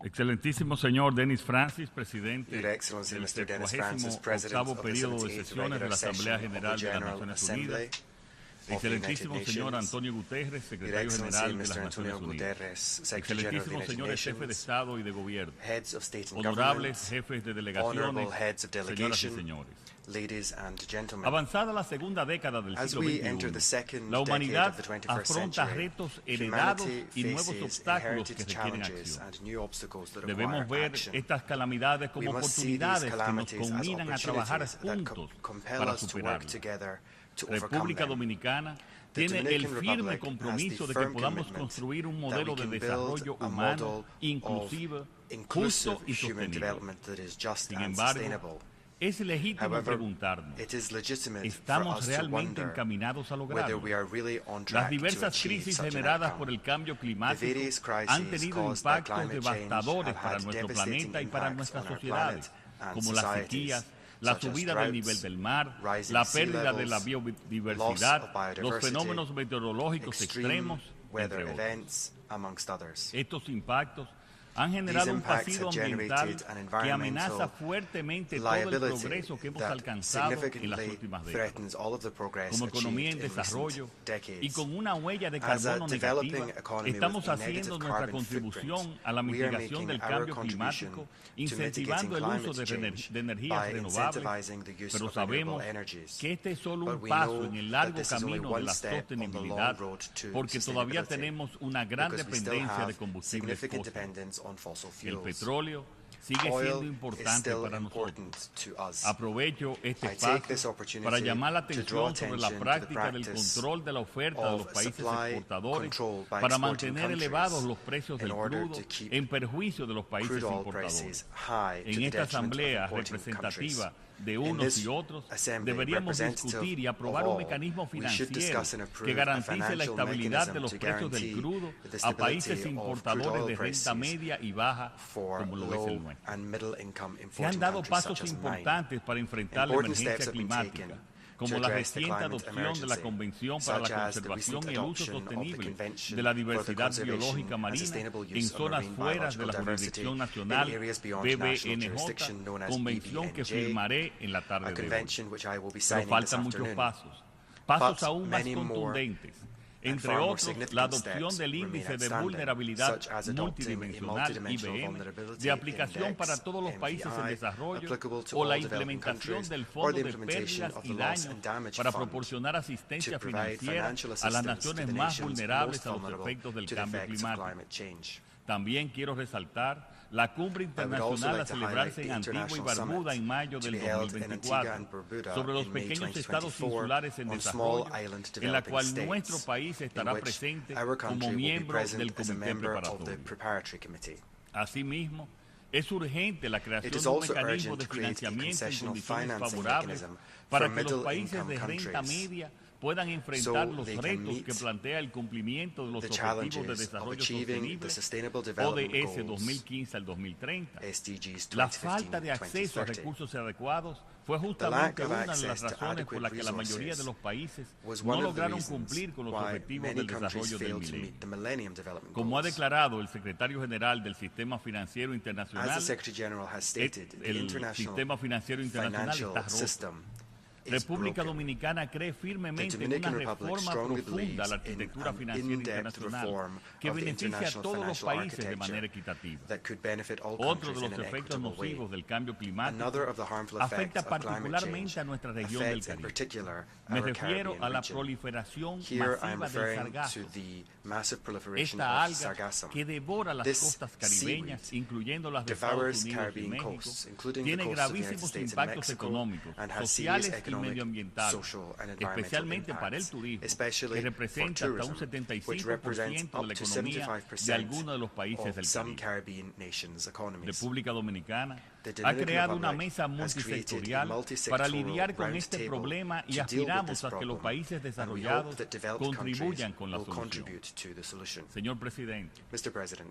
Excelentísimo señor Denis Francis, presidente Your Excellency, del Mr. Dennis Francis, 78º President of the periodo de 78th sesiones de regular la session Asamblea of the General de las General Naciones Assembly Unidas, of the United excelentísimo señor Nations, Antonio Guterres, Your secretario Excellency, general de las Mr. Antonio Naciones Unidas, Guterres, Secretary General of the excelentísimos United señores jefes de Nations, Estado y de Gobierno, heads of state and honorables government, jefes de delegaciones, honorable heads of señoras y delegation, señores. ladies and gentlemen. Avanzada la segunda década del As siglo we enter the XXI, second la decade humanidad of the 21st afronta century, retos heredados humanity y nuevos faces obstáculos que inherited requieren challenges acción. and new obstacles that Debemos require ver action. estas calamidades como We must see these oportunidades que nos calamities as combinan a trabajar opportunities that juntos compel para us to work superarlas. together to overcome República them. Dominicana The tiene el Dominican firme Republic has the compromiso de que firm podamos commitment construir un that modelo we de can build desarrollo a humano, model inclusive, of justo inclusive y human sostenible. development that is just Sin and embargo, sustainable. es legítimo However, preguntarnos, it is legitimate for ¿estamos us to realmente wonder encaminados a whether lograrlo? we are really on Las track to diversas achieve crisis such an generadas por outcome. el cambio The climático various han crises tenido caused by impactos climate change devastadores have para had nuestro devastating planeta y para impacts nuestras on our sociedades, planet and como las societies, sequías, la such as subida del droughts, nivel del mar, rising la sea pérdida de la levels, biodiversidad, loss of los biodiversity, fenómenos meteorológicos extreme extremos, weather entre otros. events, amongst others. Estos impactos han generado un impacts pasivo have ambiental generated an que amenaza environmental fuertemente todo el liability progreso que hemos that alcanzado en las significantly últimas décadas. threatens all of the progress Como economía en achieved in desarrollo recent decades. y con una huella de As a carbono developing negativa, economy estamos with a haciendo negative nuestra carbon contribución footprint, a la we are mitigación making del our cambio contribution climático, to incentivando el mitigating uso climate change de energías by renovables, incentivizing the use pero of renewable sabemos energies. que este es solo But un we paso know en el that largo this is only camino de one la step on the long sostenibilidad, road to porque todavía sustainability, tenemos una gran because we still dependencia de have combustibles significant fósiles. dependence on fossil El fuels. petróleo sigue siendo Oil is importante still para important nosotros. to us. Aprovecho este I take this espacio opportunity para llamar la to draw atención sobre la attention to the práctica del practice control de la oferta de of los países supply exportadores control by para exporting mantener countries elevados los precios in del order crudo to keep en perjuicio de los países crude oil importadores. prices high to En the esta detriment of asamblea importing representativa countries. de In unos this y otros, assembly, deberíamos representative discutir y aprobar of un all, mecanismo we should financiero discuss and approve que a garantice la financial estabilidad de mechanism los to precios del guarantee crudo the a países stability of importadores crude oil de renta prices media y baja, for como lo es el low nuestro. and middle income Se han importing dado countries pasos such as mine. importantes para enfrentar la Important steps emergencia have been climática, taken como to la address the reciente climate adopción de la emergency, Convención para such la as the Conservación recent y el Uso adoption of the Sostenible Convention de la for the Diversidad Conservation Biológica and Marina Sustainable en Use of zonas Marine fuera de Biological la Diversity jurisdicción in nacional areas beyond national jurisdiction, BBNJ, known as convención que BBNJ, firmaré en la a tarde de hoy. convention which I will be Pero signing this faltan muchos afternoon. pasos But aún más many more contundentes. and Entre far more otros, la significant adopción steps del remain índice de outstanding, vulnerabilidad such as adopting a multidimensional multidimensional IBM vulnerability de aplicación index, para todos los países en MVI, desarrollo applicable to o la all developing implementación countries, del or Fondo the de implementation Pérdidas of y the Loss Daños and Damage para Fund proporcionar asistencia to provide financiera financial a las assistance to naciones the más nations vulnerables most a los vulnerable efectos del to the cambio effects of climático. climate change. También quiero resaltar la cumbre internacional a celebrarse en Antigua y Barbuda en mayo del 2024 sobre los pequeños estados insulares en desarrollo, en la cual nuestro país estará presente como miembro del Comité Preparatorio. Asimismo, es urgente la creación de un mecanismo de financiamiento en condiciones favorables para que los países de renta media puedan enfrentar los retos que plantea el cumplimiento de los Objetivos de Desarrollo Sostenible ODS 2015 al 2030. La falta de acceso a recursos adecuados fue justamente una de las razones por las que la mayoría de los países no lograron cumplir con los Objetivos del Desarrollo del Milenio. Como ha declarado el secretario general del Sistema Financiero Internacional, el Sistema Financiero Internacional está roto. República Dominicana cree firmemente en una reforma profunda a la arquitectura financiera internacional que beneficia a todos los países de manera equitativa. Otro de los efectos nocivos del cambio climático afecta particularmente a nuestra región del Caribe. Me refiero a la proliferación masiva del sargazo, esta alga que devora las costas caribeñas, incluyendo las de Estados Unidos y México, tiene gravísimos impactos económicos, sociales y medioambientales, especialmente para el turismo, que representa hasta un 75% de la economía de algunos de los países del Caribe. República Dominicana ha creado una mesa multisectorial para lidiar con este problema y aspiramos a que los países desarrollados contribuyan con la solución. Señor Presidente,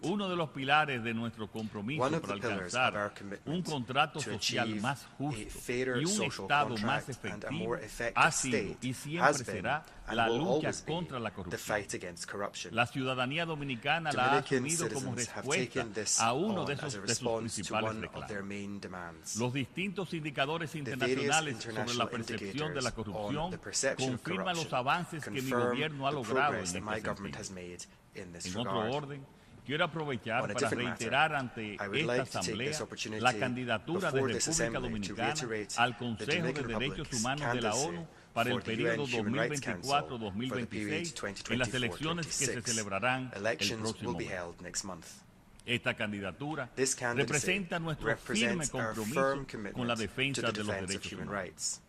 uno de los pilares de nuestro compromiso para alcanzar un contrato social más justo y un Estado más efectivo ha sido y siempre será la lucha contra la corrupción. La ciudadanía dominicana la ha asumido como respuesta a uno de sus principales reclamos. Los distintos indicadores internacionales sobre la percepción de la corrupción confirman los avances que mi gobierno ha logrado en este sentido. En otro orden, quiero aprovechar para reiterar ante esta Asamblea la candidatura de República Dominicana al Consejo de Derechos Humanos de la ONU para el periodo 2024-2026 en las elecciones que se celebrarán el próximo mes. Esta candidatura representa nuestro firme compromiso con la defensa de los derechos humanos.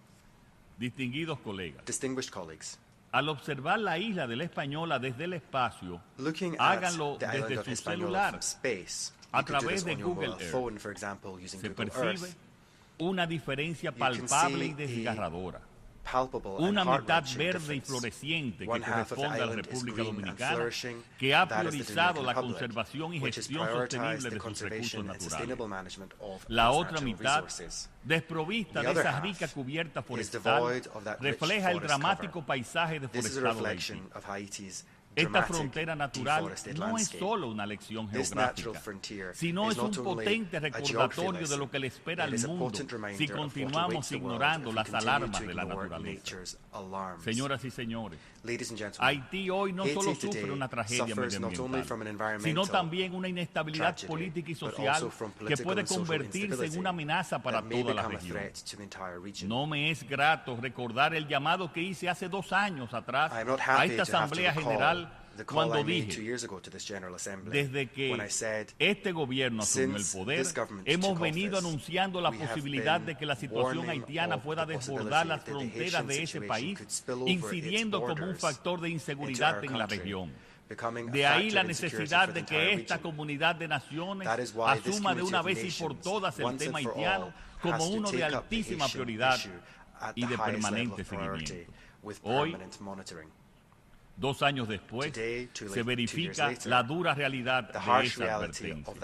Distinguidos colegas, al observar la isla de la Española desde el espacio, háganlo desde su celular a través de Google Earth. Se percibe una diferencia palpable y desgarradora. Una mitad verde y floreciente que corresponde a la República Dominicana, que ha priorizado la conservación y gestión sostenible de sus recursos naturales. La otra mitad, desprovista de esa rica cubierta forestal, refleja el dramático paisaje deforestado de Haití. Esta frontera natural no es solo una lección geográfica, sino es un potente recordatorio de lo que le espera al mundo si continuamos ignorando las alarmas de la naturaleza. Señoras y señores, Haití hoy no solo sufre una tragedia medioambiental, sino también una inestabilidad política y social que puede convertirse en una amenaza para toda la región. No me es grato recordar el llamado que hice hace 2 años atrás a esta Asamblea General cuando dije, desde que este gobierno asumió el poder, hemos venido anunciando la posibilidad de que la situación haitiana pueda desbordar las fronteras de ese país, incidiendo como un factor de inseguridad en la región. De ahí la necesidad de que esta comunidad de naciones asuma de una vez y por todas el tema haitiano como uno de altísima prioridad y de permanente seguimiento. Hoy, 2 años después, se verifica la dura realidad de esa advertencia.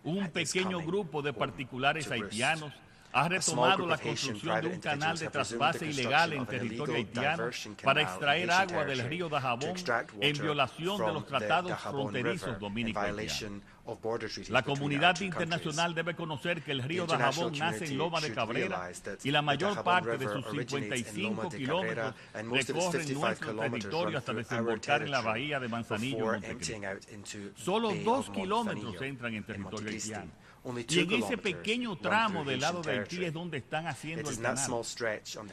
Un pequeño grupo de particulares haitianos ha retomado la construcción de un canal de trasvase ilegal en territorio haitiano para extraer agua del río Dajabón en violación de los tratados fronterizos dominico-haitianos. La comunidad internacional debe conocer que el río Dajabón nace en Loma de Cabrera y la mayor parte de sus 55 kilómetros recorren nuestro territorio hasta desembocar en la bahía de Manzanillo y Montecristo. Solo 2 kilómetros entran en territorio haitiano. Y en ese pequeño tramo del lado de Haití es donde están haciendo el canal.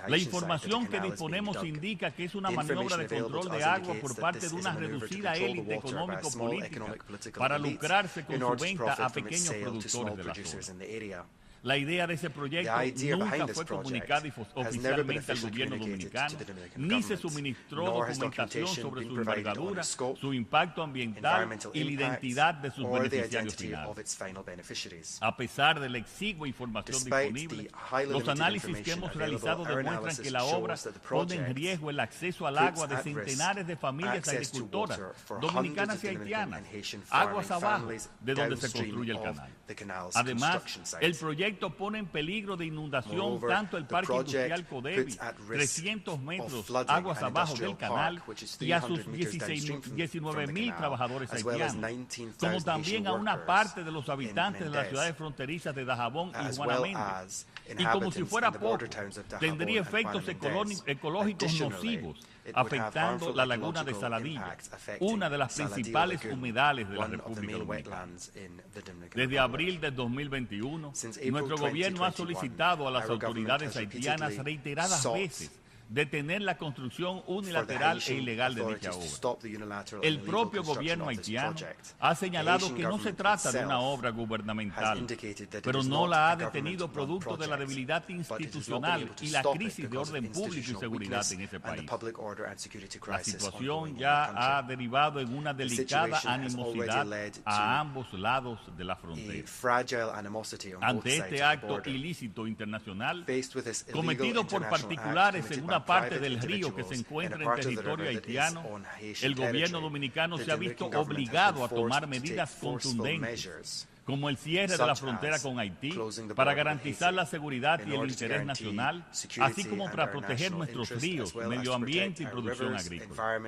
La información que disponemos indica que es una maniobra de control de agua por parte de una reducida élite económico-política para lucrarse con su venta a pequeños productores de la zona. La idea de ese proyecto nunca fue comunicada oficialmente al gobierno dominicano, ni se suministró documentación sobre su envergadura, su impacto ambiental y la identidad de sus beneficiarios finales. A pesar de la exigua información disponible, los análisis que hemos realizado demuestran que la obra pone en riesgo el acceso al agua de centenares de familias agricultoras dominicanas y haitianas, aguas abajo de donde se construye el canal. Además, el proyecto proyecto pone en peligro de inundación tanto el parque industrial Codevi, 300 metros aguas abajo del canal, y a sus 19.000 trabajadores haitianos, como también a una parte de los habitantes de las ciudades fronterizas de Dajabón y Juana Méndez. Y como si fuera poco, tendría efectos ecológicos nocivos, afectando la laguna de Saladilla, una de las principales humedales de la República Dominicana. Desde abril de 2021, nuestro gobierno ha solicitado a las autoridades haitianas reiteradas veces detener la construcción unilateral e ilegal de dicha obra. El propio gobierno haitiano ha señalado que no se trata de una obra gubernamental, pero no la ha detenido producto de la debilidad institucional y la crisis de orden público y seguridad en ese país. La situación ya ha derivado en una delicada animosidad a ambos lados de la frontera. Ante este acto ilícito internacional, cometido por particulares en una parte del río que se encuentra en territorio haitiano, el gobierno dominicano se ha visto obligado a tomar medidas contundentes, como el cierre de la frontera con Haití, para garantizar la seguridad y el interés nacional, así como para proteger nuestros ríos, medio ambiente y producción agrícola.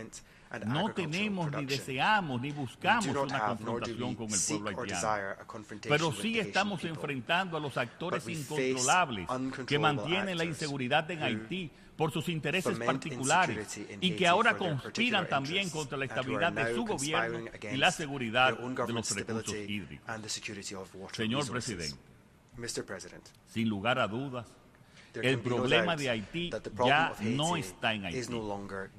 No tenemos, ni deseamos, ni buscamos una confrontación con el pueblo haitiano, pero sí estamos enfrentando a los actores incontrolables que mantienen la inseguridad en Haití por sus intereses particulares y que ahora conspiran también contra la estabilidad de su gobierno y la seguridad de los recursos hídricos. Señor Presidente, sin lugar a dudas, el problema de Haití ya no está en Haití,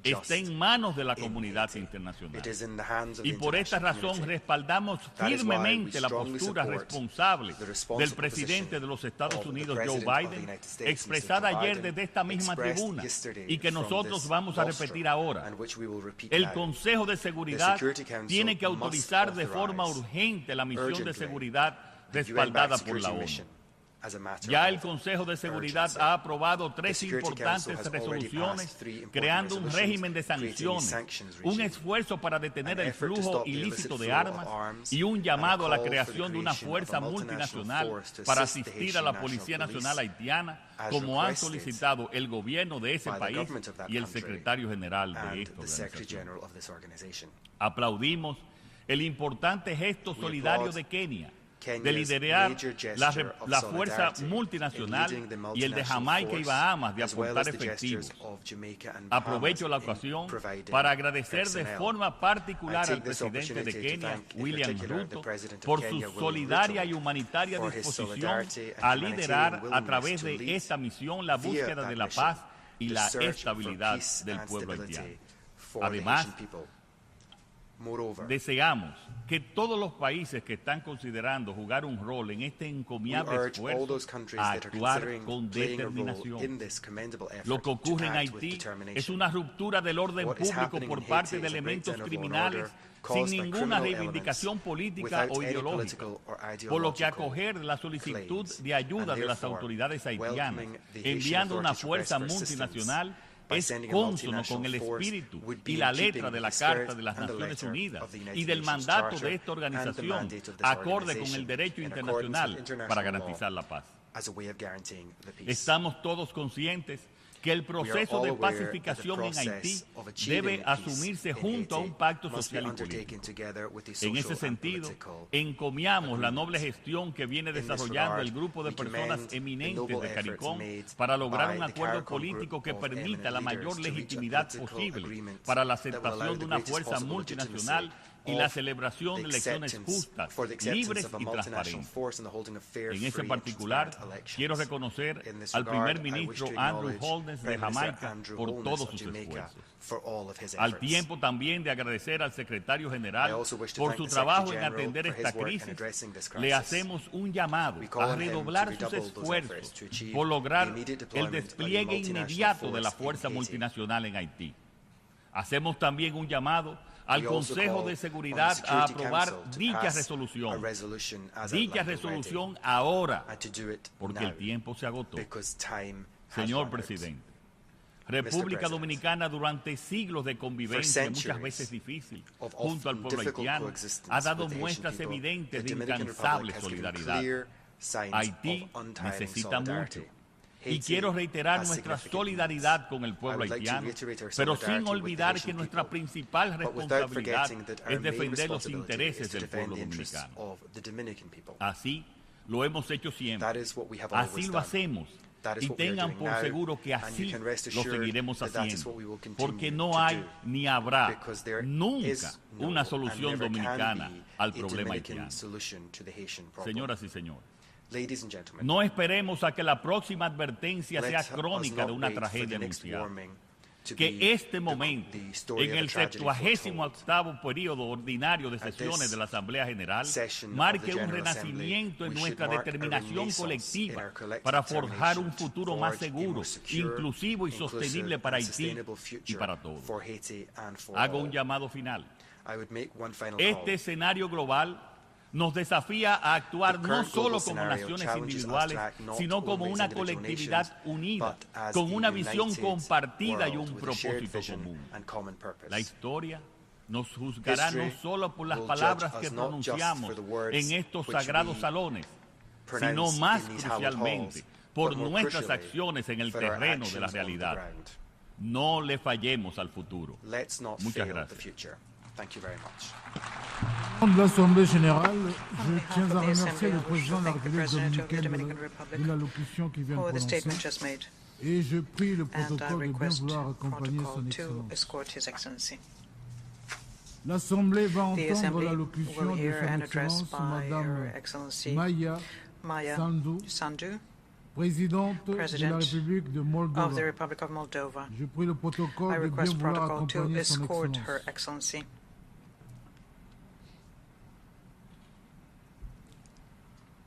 está en manos de la comunidad internacional. Y por esta razón respaldamos firmemente la postura responsable del presidente de los Estados Unidos, Joe Biden, expresada ayer desde esta misma tribuna y que nosotros vamos a repetir ahora. El Consejo de Seguridad tiene que autorizar de forma urgente la misión de seguridad respaldada por la ONU. Ya el Consejo de Seguridad ha aprobado 3 importantes resoluciones creando un régimen de sanciones, un esfuerzo para detener el flujo ilícito de armas y un llamado a la creación de una fuerza multinacional para asistir a la Policía Nacional Haitiana, como han solicitado el gobierno de ese país y el secretario general de esta organización. Aplaudimos el importante gesto solidario de Kenia de liderar la fuerza multinacional y el de Jamaica y Bahamas de aportar efectivos. Aprovecho la ocasión para agradecer de forma particular al presidente de Kenia, William Ruto, por su solidaria y humanitaria disposición a liderar a través de esta misión la búsqueda de la paz y la estabilidad del pueblo haitiano. Además, deseamos que todos los países que están considerando jugar un rol en este encomiable esfuerzo a actuar con determinación. Lo que ocurre en Haití es una ruptura del orden público por parte de elementos criminales sin ninguna reivindicación política o ideológica, por lo que acoger la solicitud de ayuda de las autoridades haitianas enviando una fuerza multinacional es cónsono con el espíritu y la letra de la Carta de las Naciones Unidas y del mandato de esta organización, acorde con el derecho internacional para garantizar la paz. Estamos todos conscientes que el proceso de pacificación en Haití debe asumirse junto a un pacto social y político. En ese sentido, encomiamos la noble gestión que viene desarrollando el grupo de personas eminentes de CARICOM para lograr un acuerdo político que permita la mayor legitimidad posible para la aceptación de una fuerza multinacional y la celebración de elecciones justas, libres y transparentes. En ese particular, quiero reconocer al primer ministro Andrew Holness de Jamaica por todos sus esfuerzos. Al tiempo también de agradecer al secretario general por su trabajo en atender esta crisis, le hacemos un llamado a redoblar sus esfuerzos por lograr el despliegue inmediato de la fuerza multinacional en Haití. Hacemos también un llamado al Consejo de Seguridad a aprobar dicha resolución ahora, porque el tiempo se agotó. Señor Presidente, República Dominicana durante siglos de convivencia, muchas veces difícil, junto al pueblo haitiano, ha dado muestras evidentes de incansable solidaridad. Haití necesita mucho. Y quiero reiterar nuestra solidaridad con el pueblo haitiano, pero sin olvidar que nuestra principal responsabilidad es defender los intereses del pueblo dominicano. Así lo hemos hecho siempre, así lo hacemos, y tengan por seguro que así lo seguiremos haciendo, porque no hay ni habrá nunca una solución dominicana al problema haitiano. Señoras y señores, no esperemos a que la próxima advertencia sea crónica de una tragedia anunciada. Que este momento, en el 78º periodo ordinario de sesiones de la Asamblea General, marque un renacimiento en nuestra determinación colectiva para forjar un futuro más seguro, inclusivo y sostenible para Haití y para todos. Hago un llamado final. Este escenario global nos desafía a actuar no solo como naciones individuales, sino como una colectividad unida, con una visión compartida y un propósito común. La historia nos juzgará no solo por las palabras que pronunciamos en estos sagrados salones, sino más crucialmente por nuestras acciones en el terreno de la realidad. No le fallemos al futuro. Muchas gracias. Au nom de l'Assemblée Générale, je tiens à remercier le président de la République dominicaine de l'allocution qu'il vient de prononcer et je prie le protocole de bien vouloir accompagner son Excellence. L'Assemblée va entendre l'allocution de son Excellence Madame Maia Sandu, Présidente de la République de Moldova. Je prie le protocole de bien vouloir accompagner son Excellence.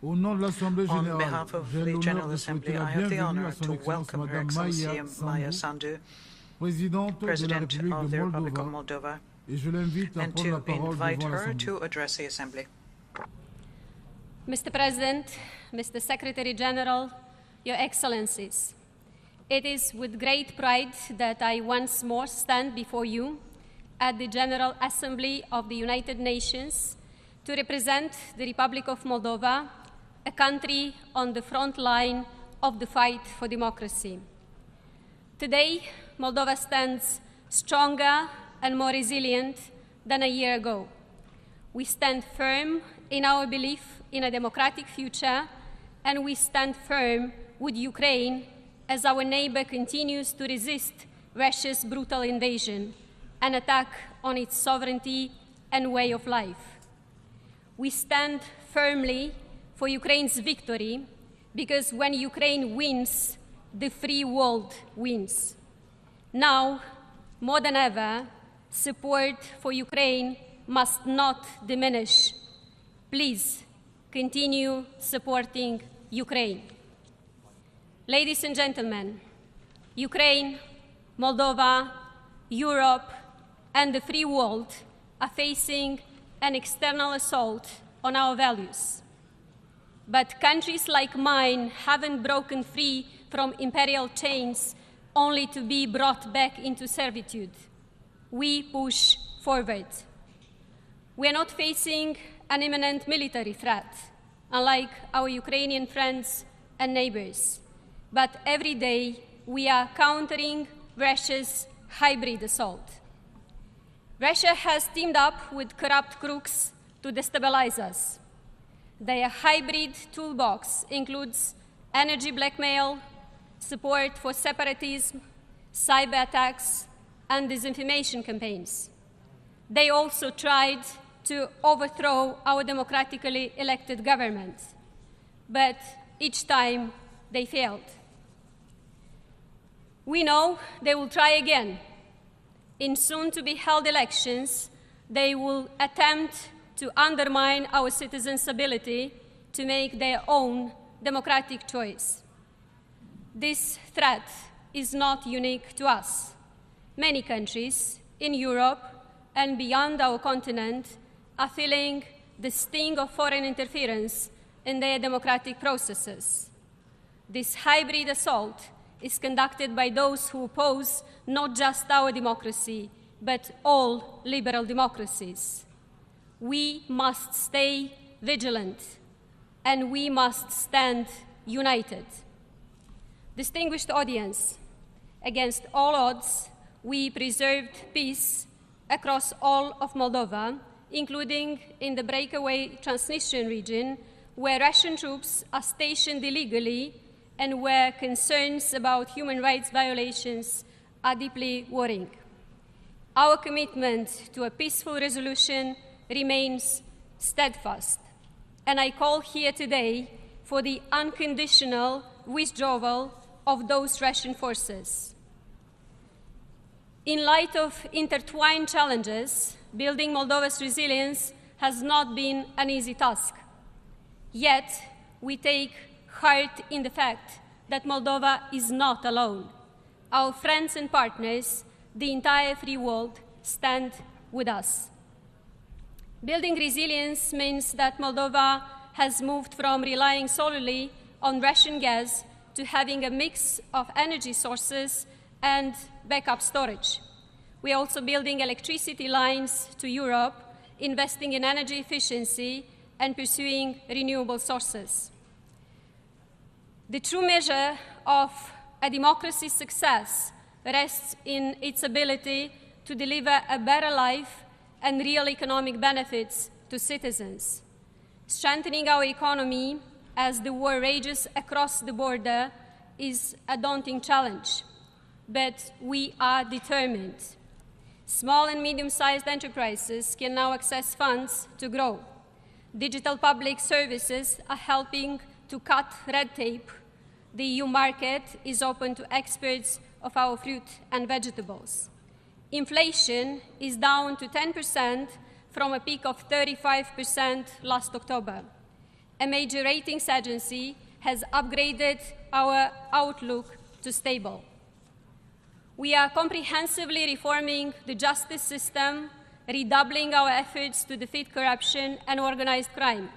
On behalf of the General Assembly, I have the honor to welcome Her Excellency Maia Sandu, President of the Republic of Moldova, and to invite her to address the Assembly. Mr. President, Mr. Secretary General, Your Excellencies, it is with great pride that I once more stand before you at the General Assembly of the United Nations to represent the Republic of Moldova, a country on the front line of the fight for democracy. Today, Moldova stands stronger and more resilient than a year ago. We stand firm in our belief in a democratic future, and we stand firm with Ukraine as our neighbor continues to resist Russia's brutal invasion, an attack on its sovereignty and way of life. We stand firmly for Ukraine's victory, because when Ukraine wins, the free world wins. Now, more than ever, support for Ukraine must not diminish. Please continue supporting Ukraine. Ladies and gentlemen, Ukraine, Moldova, Europe, and the free world are facing an external assault on our values. But countries like mine haven't broken free from imperial chains only to be brought back into servitude. We push forward. We are not facing an imminent military threat, unlike our Ukrainian friends and neighbors. But every day we are countering Russia's hybrid assault. Russia has teamed up with corrupt crooks to destabilize us. Their hybrid toolbox includes energy blackmail, support for separatism, cyber attacks, and disinformation campaigns. They also tried to overthrow our democratically elected government, but each time they failed. We know they will try again. In soon-to-be-held elections, they will attempt to undermine our citizens' ability to make their own democratic choice. This threat is not unique to us. Many countries in Europe and beyond our continent are feeling the sting of foreign interference in their democratic processes. This hybrid assault is conducted by those who oppose not just our democracy, but all liberal democracies. We must stay vigilant. and we must stand united. Distinguished audience, against all odds, we preserved peace across all of Moldova, including in the breakaway Transnistrian region, where Russian troops are stationed illegally and where concerns about human rights violations are deeply worrying. Our commitment to a peaceful resolution remains steadfast, and I call here today for the unconditional withdrawal of those Russian forces. In light of intertwined challenges, building Moldova's resilience has not been an easy task. Yet, we take heart in the fact that Moldova is not alone. Our friends and partners, the entire free world, stand with us. Building resilience means that Moldova has moved from relying solely on Russian gas to having a mix of energy sources and backup storage. We are also building electricity lines to Europe, investing in energy efficiency, and pursuing renewable sources. The true measure of a democracy's success rests in its ability to deliver a better life and real economic benefits to citizens. Strengthening our economy as the war rages across the border is a daunting challenge, but we are determined. Small and medium-sized enterprises can now access funds to grow. Digital public services are helping to cut red tape. The EU market is open to exports of our fruit and vegetables. Inflation is down to 10% from a peak of 35% last October. A major ratings agency has upgraded our outlook to stable. We are comprehensively reforming the justice system, redoubling our efforts to defeat corruption and organized crime.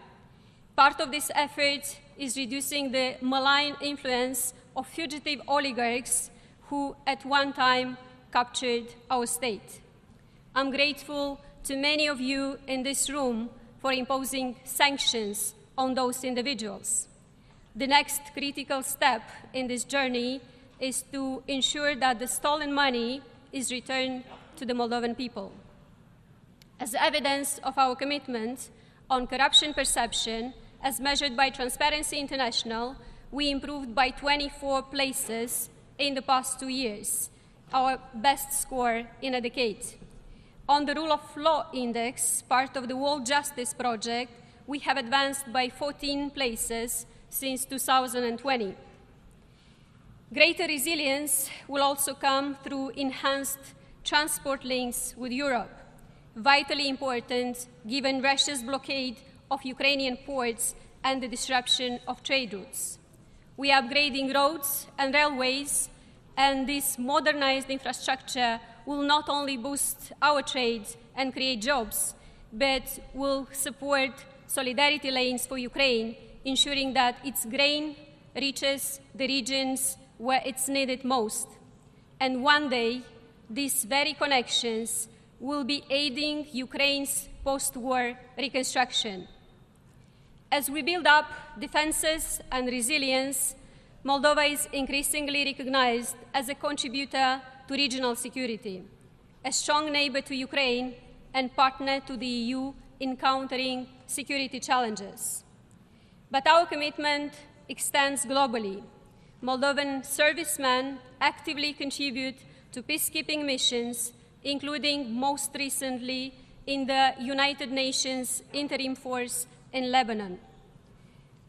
Part of this effort is reducing the malign influence of fugitive oligarchs who at one time captured our state. I'm grateful to many of you in this room for imposing sanctions on those individuals. The next critical step in this journey is to ensure that the stolen money is returned to the Moldovan people. As evidence of our commitment on corruption perception, as measured by Transparency International, we improved by 24 places in the past 2 years, our best score in a decade. On the Rule of Law Index, part of the World Justice Project, we have advanced by 14 places since 2020. Greater resilience will also come through enhanced transport links with Europe, vitally important given Russia's blockade of Ukrainian ports and the disruption of trade routes. We are upgrading roads and railways, and this modernized infrastructure will not only boost our trade and create jobs, but will support solidarity lanes for Ukraine, ensuring that its grain reaches the regions where it's needed most. And one day, these very connections will be aiding Ukraine's post-war reconstruction. As we build up defenses and resilience, Moldova is increasingly recognized as a contributor to regional security, a strong neighbor to Ukraine and partner to the EU in countering security challenges. But our commitment extends globally. Moldovan servicemen actively contribute to peacekeeping missions, including most recently in the United Nations Interim Force in Lebanon.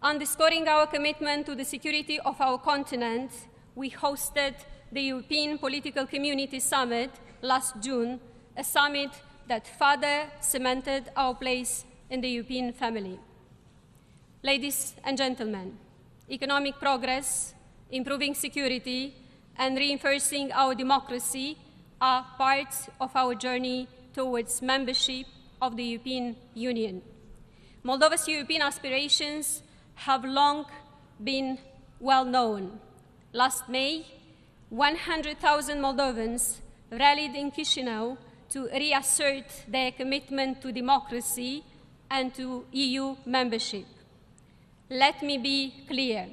Underscoring our commitment to the security of our continent, we hosted the European Political Community Summit last June, a summit that further cemented our place in the European family. Ladies and gentlemen, economic progress, improving security, and reinforcing our democracy are part of our journey towards membership of the European Union. Moldova's European aspirations have long been well known. Last May, 100,000 Moldovans rallied in Chișinău to reassert their commitment to democracy and to EU membership. let me be clear.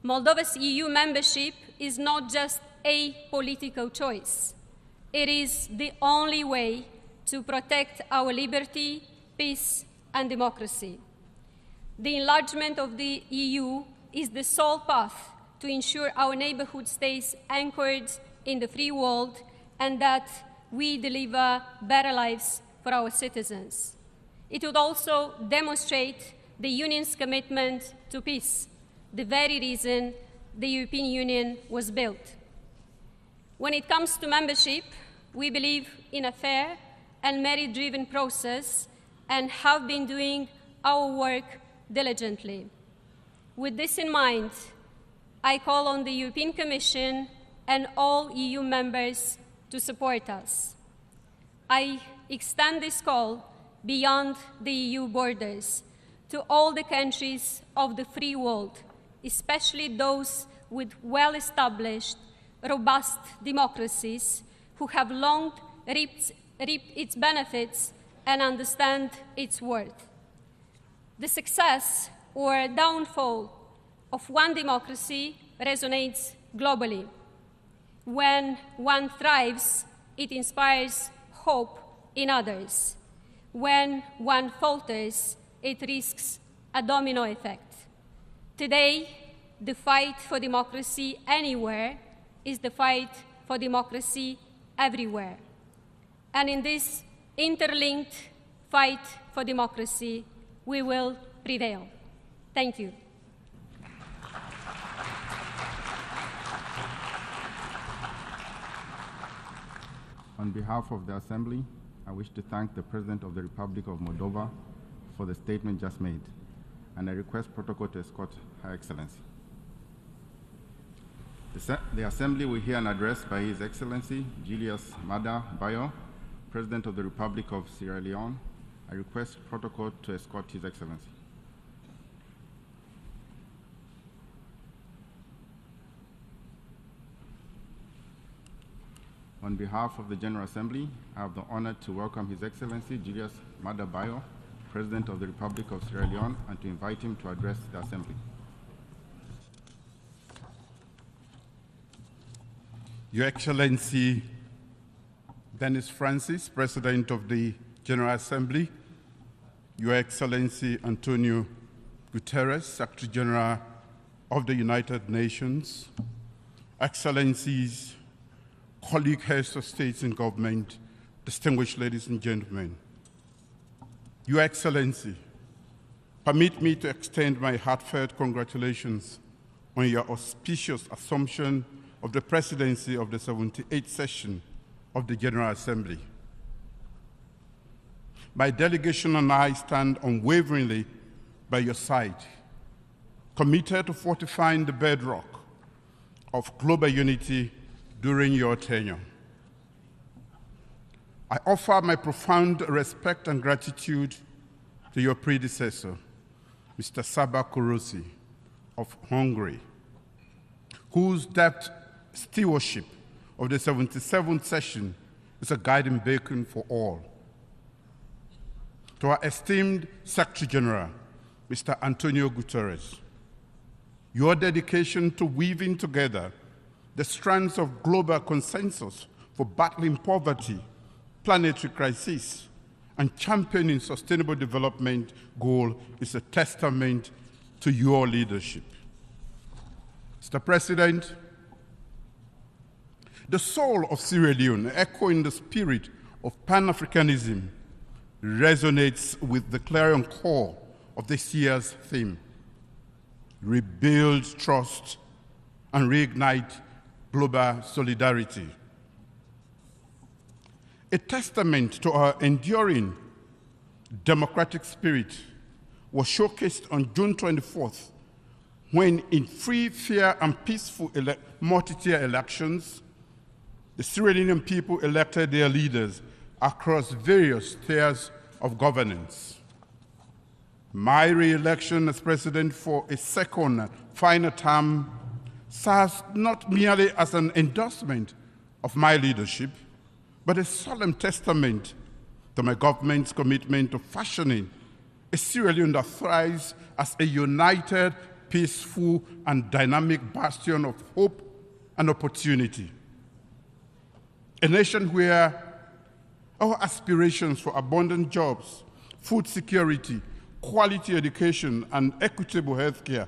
Moldova's EU membership is not just a political choice. It is the only way to protect our liberty, peace, and democracy. The enlargement of the EU is the sole path to ensure our neighborhood stays anchored in the free world and that we deliver better lives for our citizens. It would also demonstrate the Union's commitment to peace, the very reason the European Union was built. When it comes to membership, we believe in a fair and merit-driven process and have been doing our work diligently. With this in mind, I call on the European Commission and all EU members to support us. I extend this call beyond the EU borders to all the countries of the free world, especially those with well-established, robust democracies who have long reaped its benefits and understand its worth. The success or downfall of one democracy resonates globally. When one thrives, it inspires hope in others. When one falters, it risks a domino effect. Today, the fight for democracy anywhere is the fight for democracy everywhere. And in this interlinked fight for democracy, we will prevail. Thank you. On behalf of the Assembly, I wish to thank the President of the Republic of Moldova for the statement just made, and I request protocol to escort Her Excellency. The Assembly will hear an address by His Excellency Julius Maada Bio, President of the Republic of Sierra Leone. I request protocol to escort His Excellency. On behalf of the General Assembly, I have the honor to welcome His Excellency Julius Maada Bio, President of the Republic of Sierra Leone, and to invite him to address the Assembly. Your Excellency Dennis Francis, President of the General Assembly, Your Excellency Antonio Guterres, Secretary General of the United Nations, Excellencies, colleague heads of states and government, distinguished ladies and gentlemen. Your Excellency, permit me to extend my heartfelt congratulations on your auspicious assumption of the presidency of the 78th session of the General Assembly. My delegation and I stand unwaveringly by your side, committed to fortifying the bedrock of global unity during your tenure. I offer my profound respect and gratitude to your predecessor, Mr. Saba Kurusi of Hungary, whose deft stewardship of the 77th session is a guiding beacon for all. To our esteemed Secretary General, Mr. Antonio Guterres, your dedication to weaving together the strands of global consensus for battling poverty, planetary crisis, and championing sustainable development goal is a testament to your leadership. Mr. President, the soul of Sierra Leone, echoing the spirit of Pan-Africanism, resonates with the clarion call of this year's theme: rebuild trust and reignite global solidarity. A testament to our enduring democratic spirit was showcased on June 24th, when in free, fair, and peaceful multi-tier elections, the Sierra Leonean people elected their leaders across various tiers of governance. My re-election as president for a second final term serves not merely as an endorsement of my leadership, but a solemn testament to my government's commitment to fashioning a Sierra Leone that thrives as a united, peaceful, and dynamic bastion of hope and opportunity. A nation where our aspirations for abundant jobs, food security, quality education, and equitable healthcare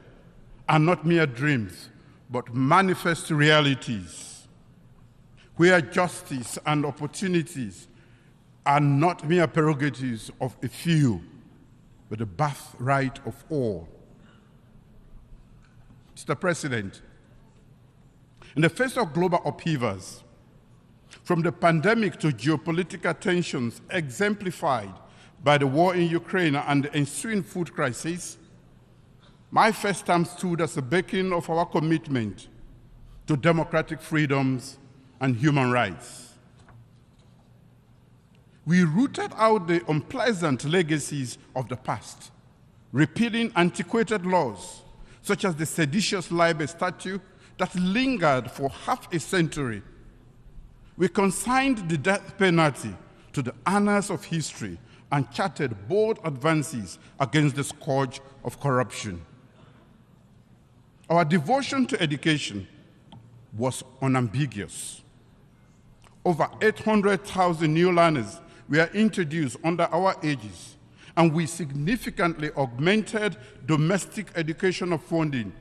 are not mere dreams, but manifest realities, where justice and opportunities are not mere prerogatives of a few, but the birthright of all. Mr. President, in the face of global upheavals, from the pandemic to geopolitical tensions exemplified by the war in Ukraine and the ensuing food crisis, my first term stood as a beacon of our commitment to democratic freedoms and human rights. We rooted out the unpleasant legacies of the past, repealing antiquated laws such as the seditious libel statute that lingered for half a century. We consigned the death penalty to the annals of history and charted bold advances against the scourge of corruption. Our devotion to education was unambiguous. Over 800,000 new learners were introduced under our aegis, and we significantly augmented domestic educational funding,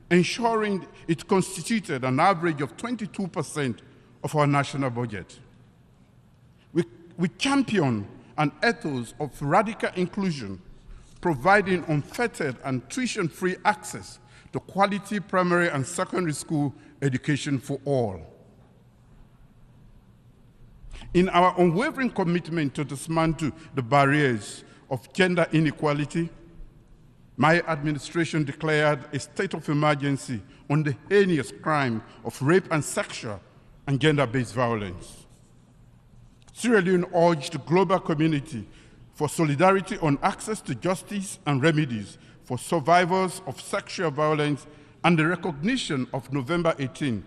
ensuring it constituted an average of 22% of our national budget. We championed an ethos of radical inclusion, providing unfettered and tuition-free access to quality primary and secondary school education for all. In our unwavering commitment to dismantle the barriers of gender inequality, my administration declared a state of emergency on the heinous crime of rape and sexual and gender-based violence. Sierra Leone urged the global community for solidarity on access to justice and remedies for survivors of sexual violence and the recognition of November 18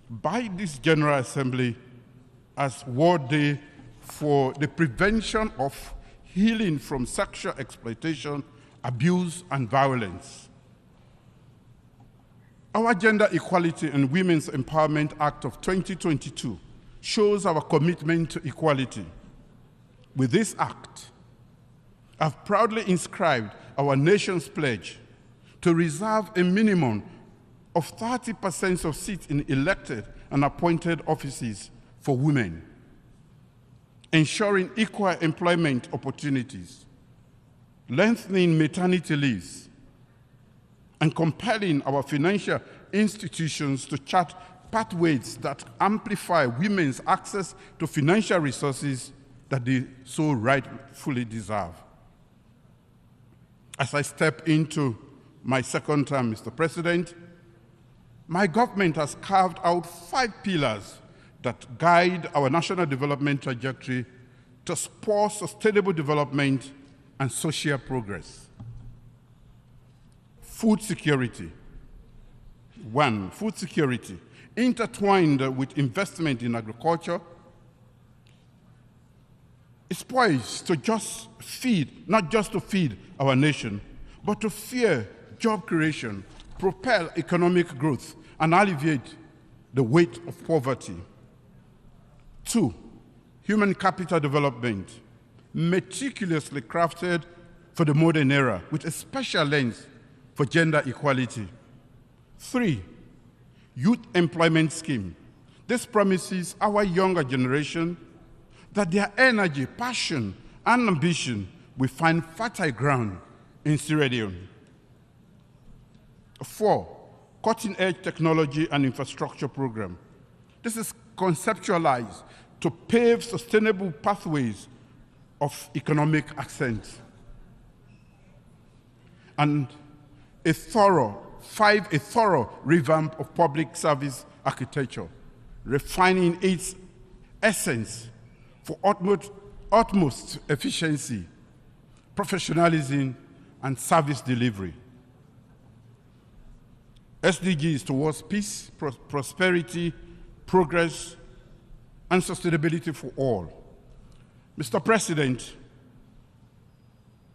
by this General Assembly as World Day for the prevention of healing from sexual exploitation, abuse, and violence. Our Gender Equality and Women's Empowerment Act of 2022 shows our commitment to equality. With this act, I've proudly inscribed our nation's pledge to reserve a minimum of 30% of seats in elected and appointed offices for women, ensuring equal employment opportunities, lengthening maternity leaves, and compelling our financial institutions to chart pathways that amplify women's access to financial resources that they so rightfully deserve. As I step into my second term, Mr. President, my government has carved out 5 pillars that guide our national development trajectory to spur sustainable development and social progress. Food security. 1, food security, intertwined with investment in agriculture, is poised to not just to feed our nation, but to fuel job creation, propel economic growth, and alleviate the weight of poverty. 2, human capital development, meticulously crafted for the modern era with a special lens for gender equality. 3, youth employment scheme. This promises our younger generation that their energy, passion, and ambition will find fertile ground in Sierra Leone. 4, cutting-edge technology and infrastructure program. This is conceptualized to pave sustainable pathways of economic ascent. And a thorough revamp of public service architecture, refining its essence for utmost efficiency, professionalism, and service delivery. SDGs towards peace, prosperity, progress, and sustainability for all. Mr. President,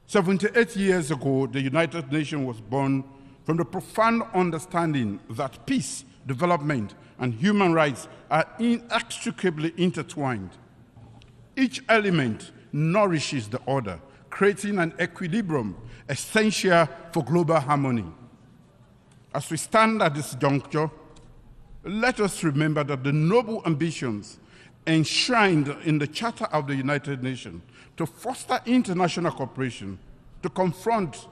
78 years ago, the United Nations was born from the profound understanding that peace, development, and human rights are inextricably intertwined. Each element nourishes the other, creating an equilibrium essential for global harmony. As we stand at this juncture, let us remember that the noble ambitions enshrined in the Charter of the United Nations to foster international cooperation, to confront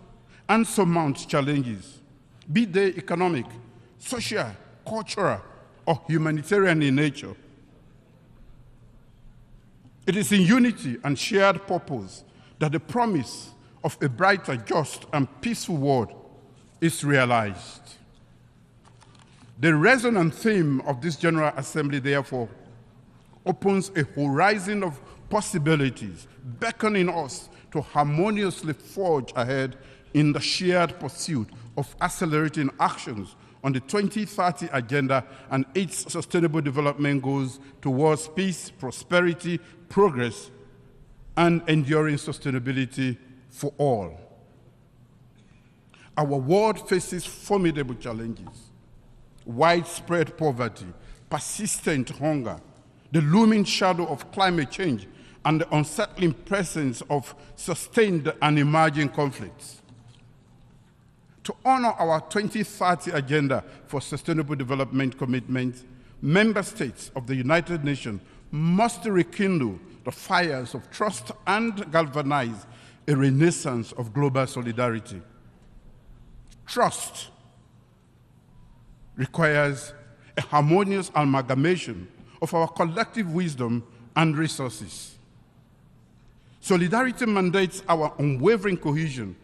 and surmount challenges, be they economic, social, cultural, or humanitarian in nature. It is in unity and shared purpose that the promise of a brighter, just, and peaceful world is realized. The resonant theme of this General Assembly, therefore, opens a horizon of possibilities, beckoning us to harmoniously forge ahead in the shared pursuit of accelerating actions on the 2030 Agenda and its sustainable development goals towards peace, prosperity, progress, and enduring sustainability for all. Our world faces formidable challenges: widespread poverty, persistent hunger, the looming shadow of climate change, and the unsettling presence of sustained and emerging conflicts. To honor our 2030 Agenda for Sustainable Development commitments, member states of the United Nations must rekindle the fires of trust and galvanize a renaissance of global solidarity. Trust requires a harmonious amalgamation of our collective wisdom and resources. Solidarity mandates our unwavering cohesion,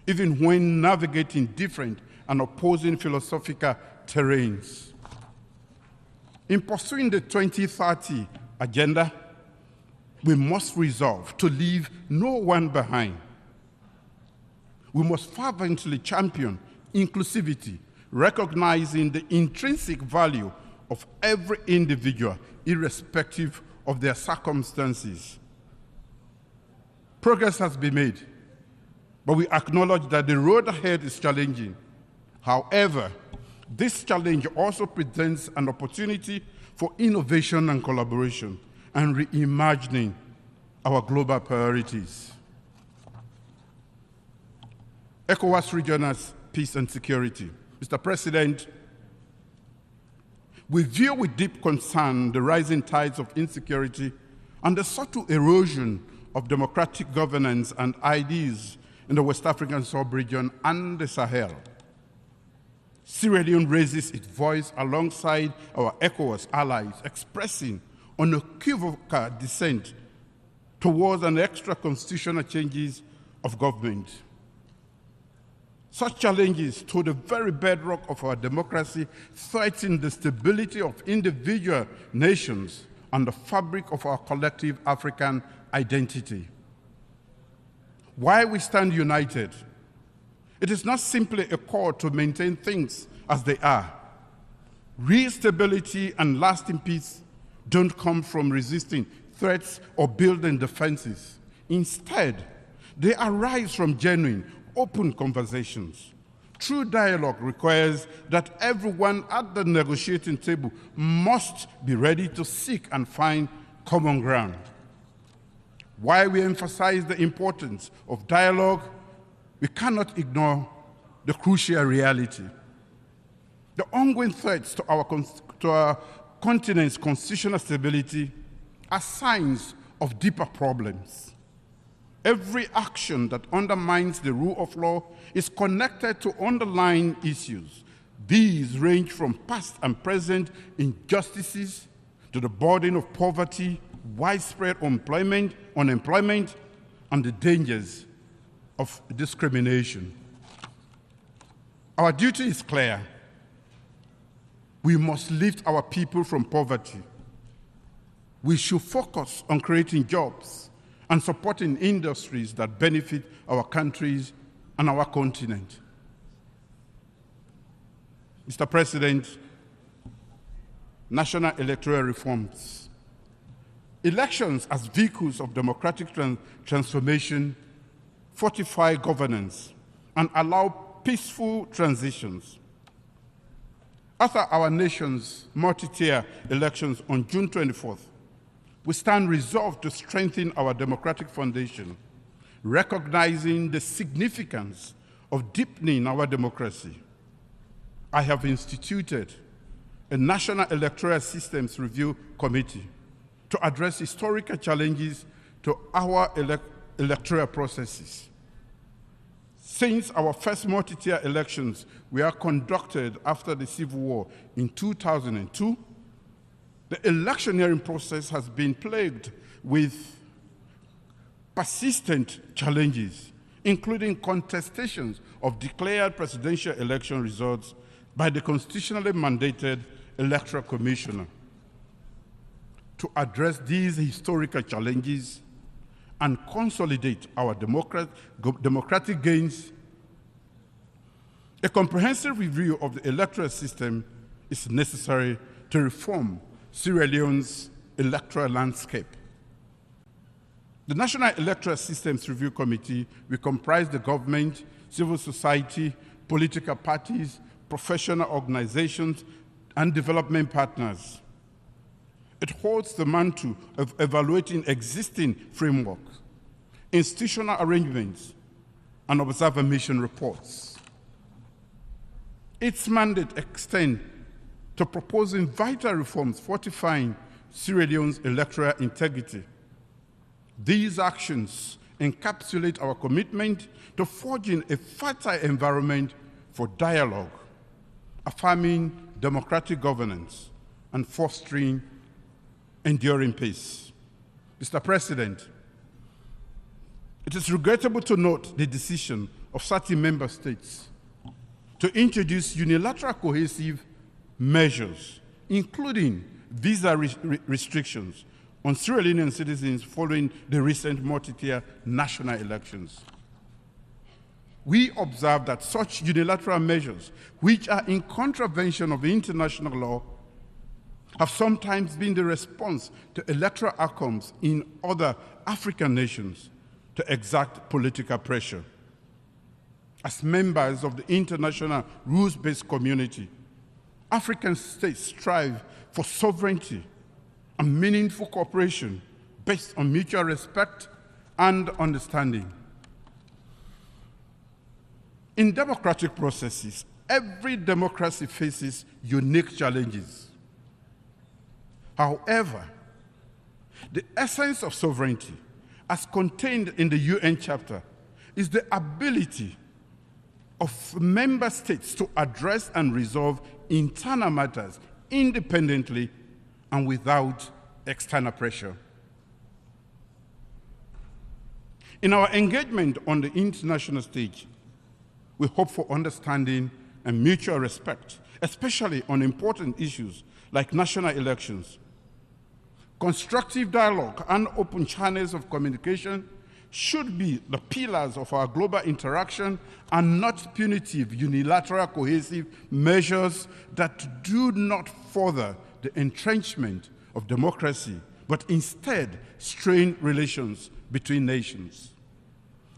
even when navigating different and opposing philosophical terrains. In pursuing the 2030 Agenda, we must resolve to leave no one behind. We must fervently champion inclusivity, recognizing the intrinsic value of every individual, irrespective of their circumstances. Progress has been made, but we acknowledge that the road ahead is challenging. However, this challenge also presents an opportunity for innovation and collaboration and reimagining our global priorities. ECOWAS regional peace and security. Mr. President, we view with deep concern the rising tides of insecurity and the subtle erosion of democratic governance and ideas in the West African sub-region and the Sahel. Sierra Leone raises its voice alongside our ECOWAS allies, expressing unequivocal dissent towards an extra-constitutional changes of government. Such challenges to the very bedrock of our democracy threaten the stability of individual nations and the fabric of our collective African identity. While we stand united, it is not simply a call to maintain things as they are. Real stability and lasting peace don't come from resisting threats or building defenses. Instead, they arise from genuine, open conversations. True dialogue requires that everyone at the negotiating table must be ready to seek and find common ground. While we emphasize the importance of dialogue, we cannot ignore the crucial reality. The ongoing threats to our continent's constitutional stability are signs of deeper problems. Every action that undermines the rule of law is connected to underlying issues. These range from past and present injustices to the burden of poverty, widespread unemployment, and the dangers of discrimination. Our duty is clear. We must lift our people from poverty. We should focus on creating jobs and supporting industries that benefit our countries and our continent. Mr. President, national electoral reforms. Elections as vehicles of democratic transformation fortify governance, and allow peaceful transitions. After our nation's multi-tier elections on June 24th, we stand resolved to strengthen our democratic foundation, recognizing the significance of deepening our democracy. I have instituted a National Electoral Systems Review Committee to address historical challenges to our electoral processes. Since our first multi-tier elections were conducted after the Civil War in 2002, the electioneering process has been plagued with persistent challenges, including contestations of declared presidential election results by the constitutionally mandated Electoral Commissioner. To address these historical challenges and consolidate our democratic gains, a comprehensive review of the electoral system is necessary to reform Sierra Leone's electoral landscape. The National Electoral Systems Review Committee will comprise the government, civil society, political parties, professional organizations, and development partners. It holds the mantle of evaluating existing frameworks, institutional arrangements, and observer mission reports. Its mandate extends to proposing vital reforms fortifying Sierra Leone's electoral integrity. These actions encapsulate our commitment to forging a fertile environment for dialogue, affirming democratic governance, and fostering enduring peace. Mr. President, it is regrettable to note the decision of certain member states to introduce unilateral cohesive measures, including visa restrictions on Sierra Leonean citizens following the recent multi-tier national elections. We observe that such unilateral measures, which are in contravention of international law, have sometimes been the response to electoral outcomes in other African nations to exert political pressure. As members of the international rules-based community, African states strive for sovereignty and meaningful cooperation based on mutual respect and understanding. In democratic processes, every democracy faces unique challenges. However, the essence of sovereignty, as contained in the UN Charter, is the ability of member states to address and resolve internal matters independently and without external pressure. In our engagement on the international stage, we hope for understanding and mutual respect, especially on important issues like national elections. Constructive dialogue and open channels of communication should be the pillars of our global interaction and not punitive, unilateral, cohesive measures that do not further the entrenchment of democracy, but instead strain relations between nations.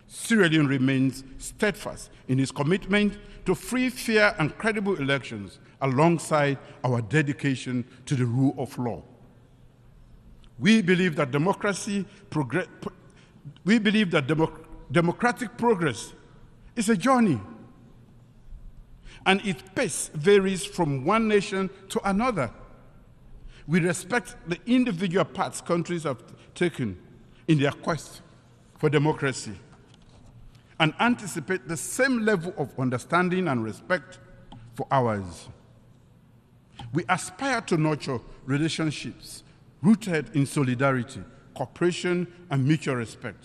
Sierra Leone remains steadfast in its commitment to free, fair, and credible elections alongside our dedication to the rule of law. We believe that democratic progress is a journey, and its pace varies from one nation to another. We respect the individual paths countries have taken in their quest for democracy and anticipate the same level of understanding and respect for ours. We aspire to nurture relationships rooted in solidarity, cooperation, and mutual respect,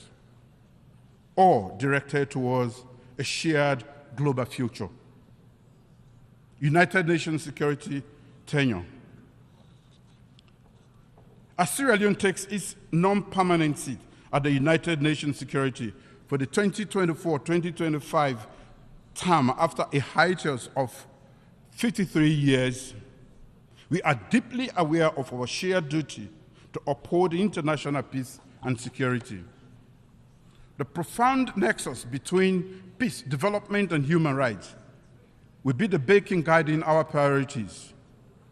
all directed towards a shared global future. United Nations Security Tenure. As Sierra Leone takes its non-permanent seat at the United Nations Security for the 2024-2025 term after a hiatus of 53 years, we are deeply aware of our shared duty to uphold international peace and security. The profound nexus between peace, development, and human rights will be the beacon guiding our priorities.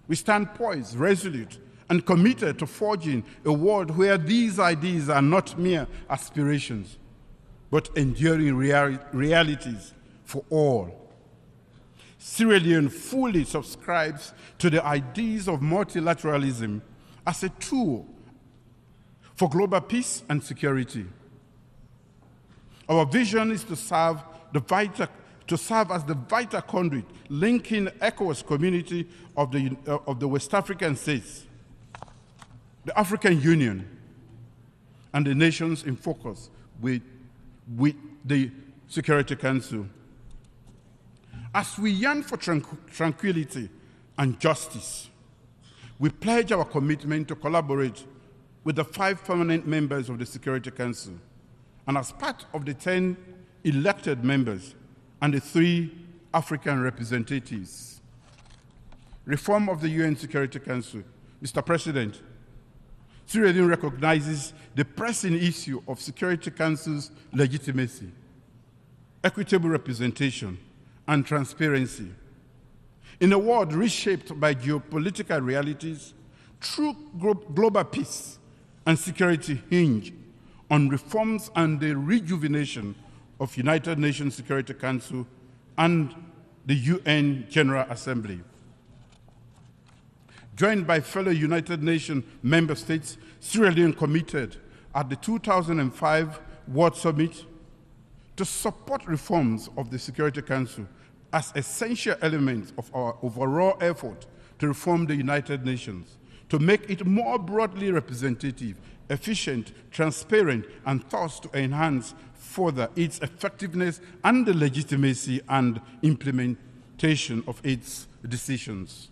We stand poised, resolute, and committed to forging a world where these ideas are not mere aspirations, but enduring realities for all. Sierra Leone fully subscribes to the ideas of multilateralism as a tool for global peace and security. Our vision is to serve as the vital conduit linking the ECOWAS community of the West African states, the African Union, and the nations in focus with the Security Council. As we yearn for tranquility and justice, we pledge our commitment to collaborate with the 5 permanent members of the Security Council, and as part of the 10 elected members and the 3 African representatives. Reform of the UN Security Council. Mr. President, Sierra Leone recognizes the pressing issue of Security Council's legitimacy, equitable representation, and transparency. In a world reshaped by geopolitical realities, true global peace and security hinge on reforms and the rejuvenation of United Nations Security Council and the UN General Assembly. Joined by fellow United Nations member states, Sierra Leone committed at the 2005 World Summit to support reforms of the Security Council as essential elements of our overall effort to reform the United Nations, to make it more broadly representative, efficient, transparent, and thus to enhance further its effectiveness and the legitimacy and implementation of its decisions.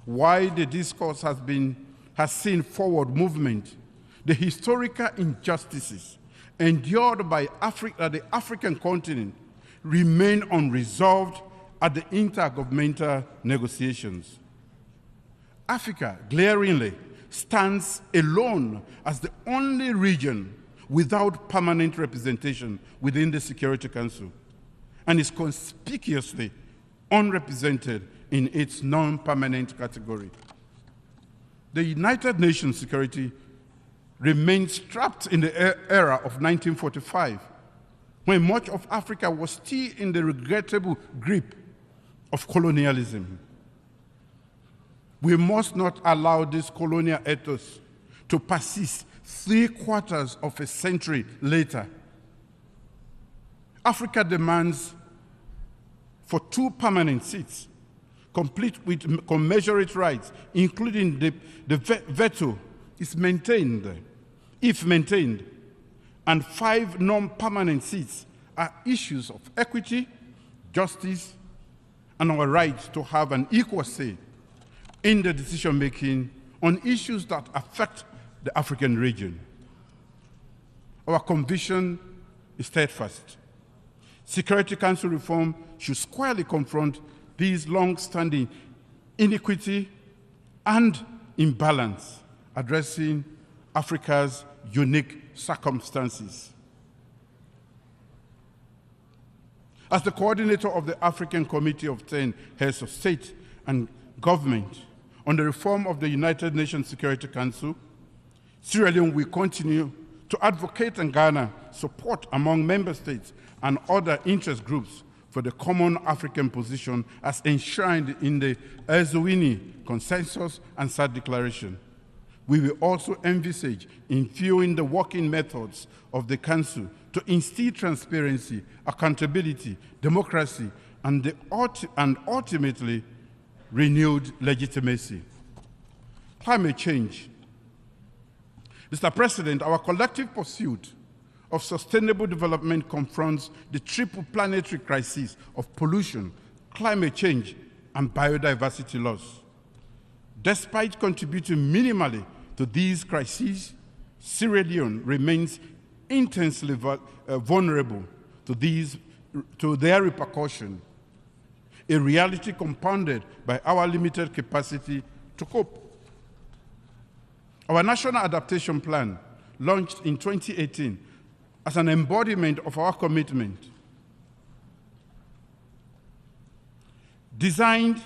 While the discourse has seen forward movement, the historical injustices endured by the African continent remain unresolved at the intergovernmental negotiations. Africa glaringly stands alone as the only region without permanent representation within the Security Council and is conspicuously unrepresented in its non-permanent category. The United Nations security remains trapped in the era of 1945, when much of Africa was still in the regrettable grip of colonialism. We must not allow this colonial ethos to persist 3/4 of a century later. Africa demands for 2 permanent seats, complete with commensurate rights, including the veto, is maintained, if maintained, and 5 non-permanent seats are issues of equity, justice, and our right to have an equal say in the decision-making on issues that affect the African region. Our conviction is steadfast. Security Council reform should squarely confront these long-standing inequity and imbalance, addressing Africa's unique circumstances. As the coordinator of the African Committee of 10 Heads of State and Government on the reform of the United Nations Security Council, Sierra Leone will continue to advocate and garner support among member states and other interest groups for the common African position as enshrined in the Assoumani Consensus and SAD Declaration. We will also envisage infusing the working methods of the Council to instill transparency, accountability, democracy, and ultimately renewed legitimacy. Climate change. Mr. President, our collective pursuit of sustainable development confronts the triple planetary crises of pollution, climate change, and biodiversity loss. Despite contributing minimally to these crises, Sierra Leone remains intensely vulnerable to their repercussion, a reality compounded by our limited capacity to cope. Our National Adaptation Plan, launched in 2018, as an embodiment of our commitment, designed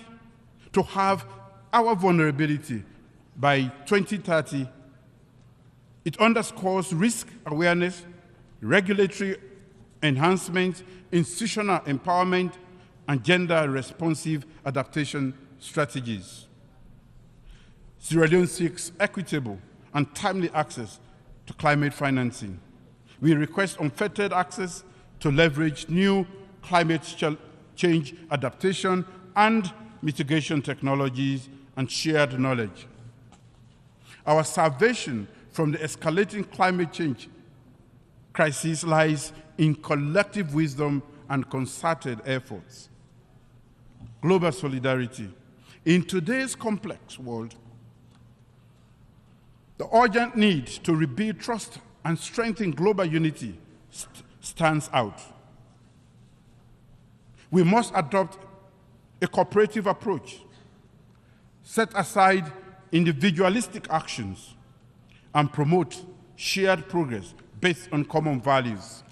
to have our vulnerability by 2030. It underscores risk awareness, regulatory enhancement, institutional empowerment, and gender-responsive adaptation strategies. Sierra Leone seeks equitable and timely access to climate financing. We request unfettered access to leverage new climate change adaptation and mitigation technologies and shared knowledge. Our salvation from the escalating climate change crisis lies in collective wisdom and concerted efforts. Global solidarity. In today's complex world, the urgent need to rebuild trust and strengthen global unity stands out. We must adopt a cooperative approach, set aside individualistic actions, and promote shared progress based on common values.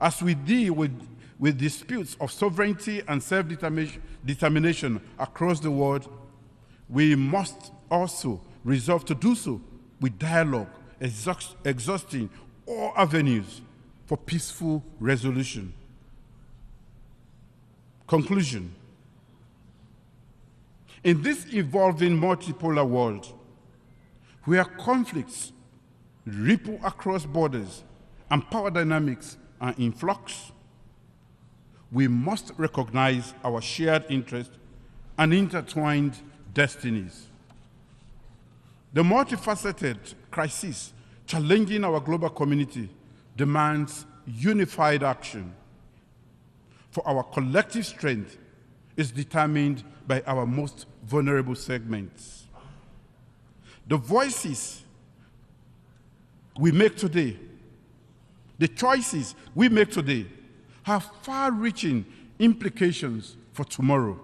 As we deal with disputes of sovereignty and self-determination across the world, we must also resolve to do so with dialogue, exhausting all avenues for peaceful resolution. Conclusion. In this evolving multipolar world, where conflicts ripple across borders and power dynamics are in flux, we must recognize our shared interest and intertwined destinies. The multifaceted crisis challenging our global community demands unified action. For our collective strength is determined by our most vulnerable segments. The voices we make today, the choices we make today, have far-reaching implications for tomorrow.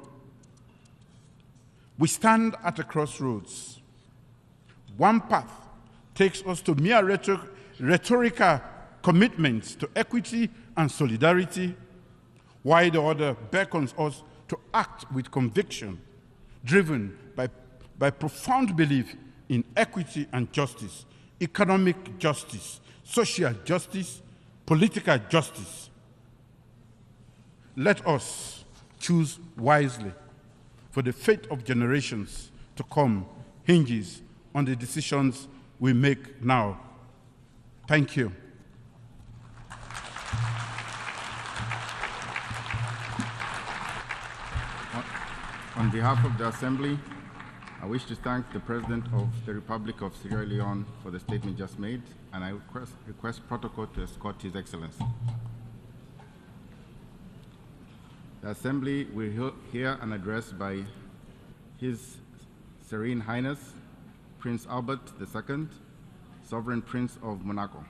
We stand at a crossroads. One path takes us to mere rhetorical commitments to equity and solidarity, while the other beckons us to act with conviction, driven by profound belief in equity and justice, economic justice, social justice, political justice. Let us choose wisely, for the fate of generations to come hinges on the decisions we make now. Thank you. On behalf of the Assembly, I wish to thank the President of the Republic of Sierra Leone for the statement just made, and I request protocol to escort His Excellency. The Assembly will hear an address by His Serene Highness, Prince Albert II, Sovereign Prince of Monaco.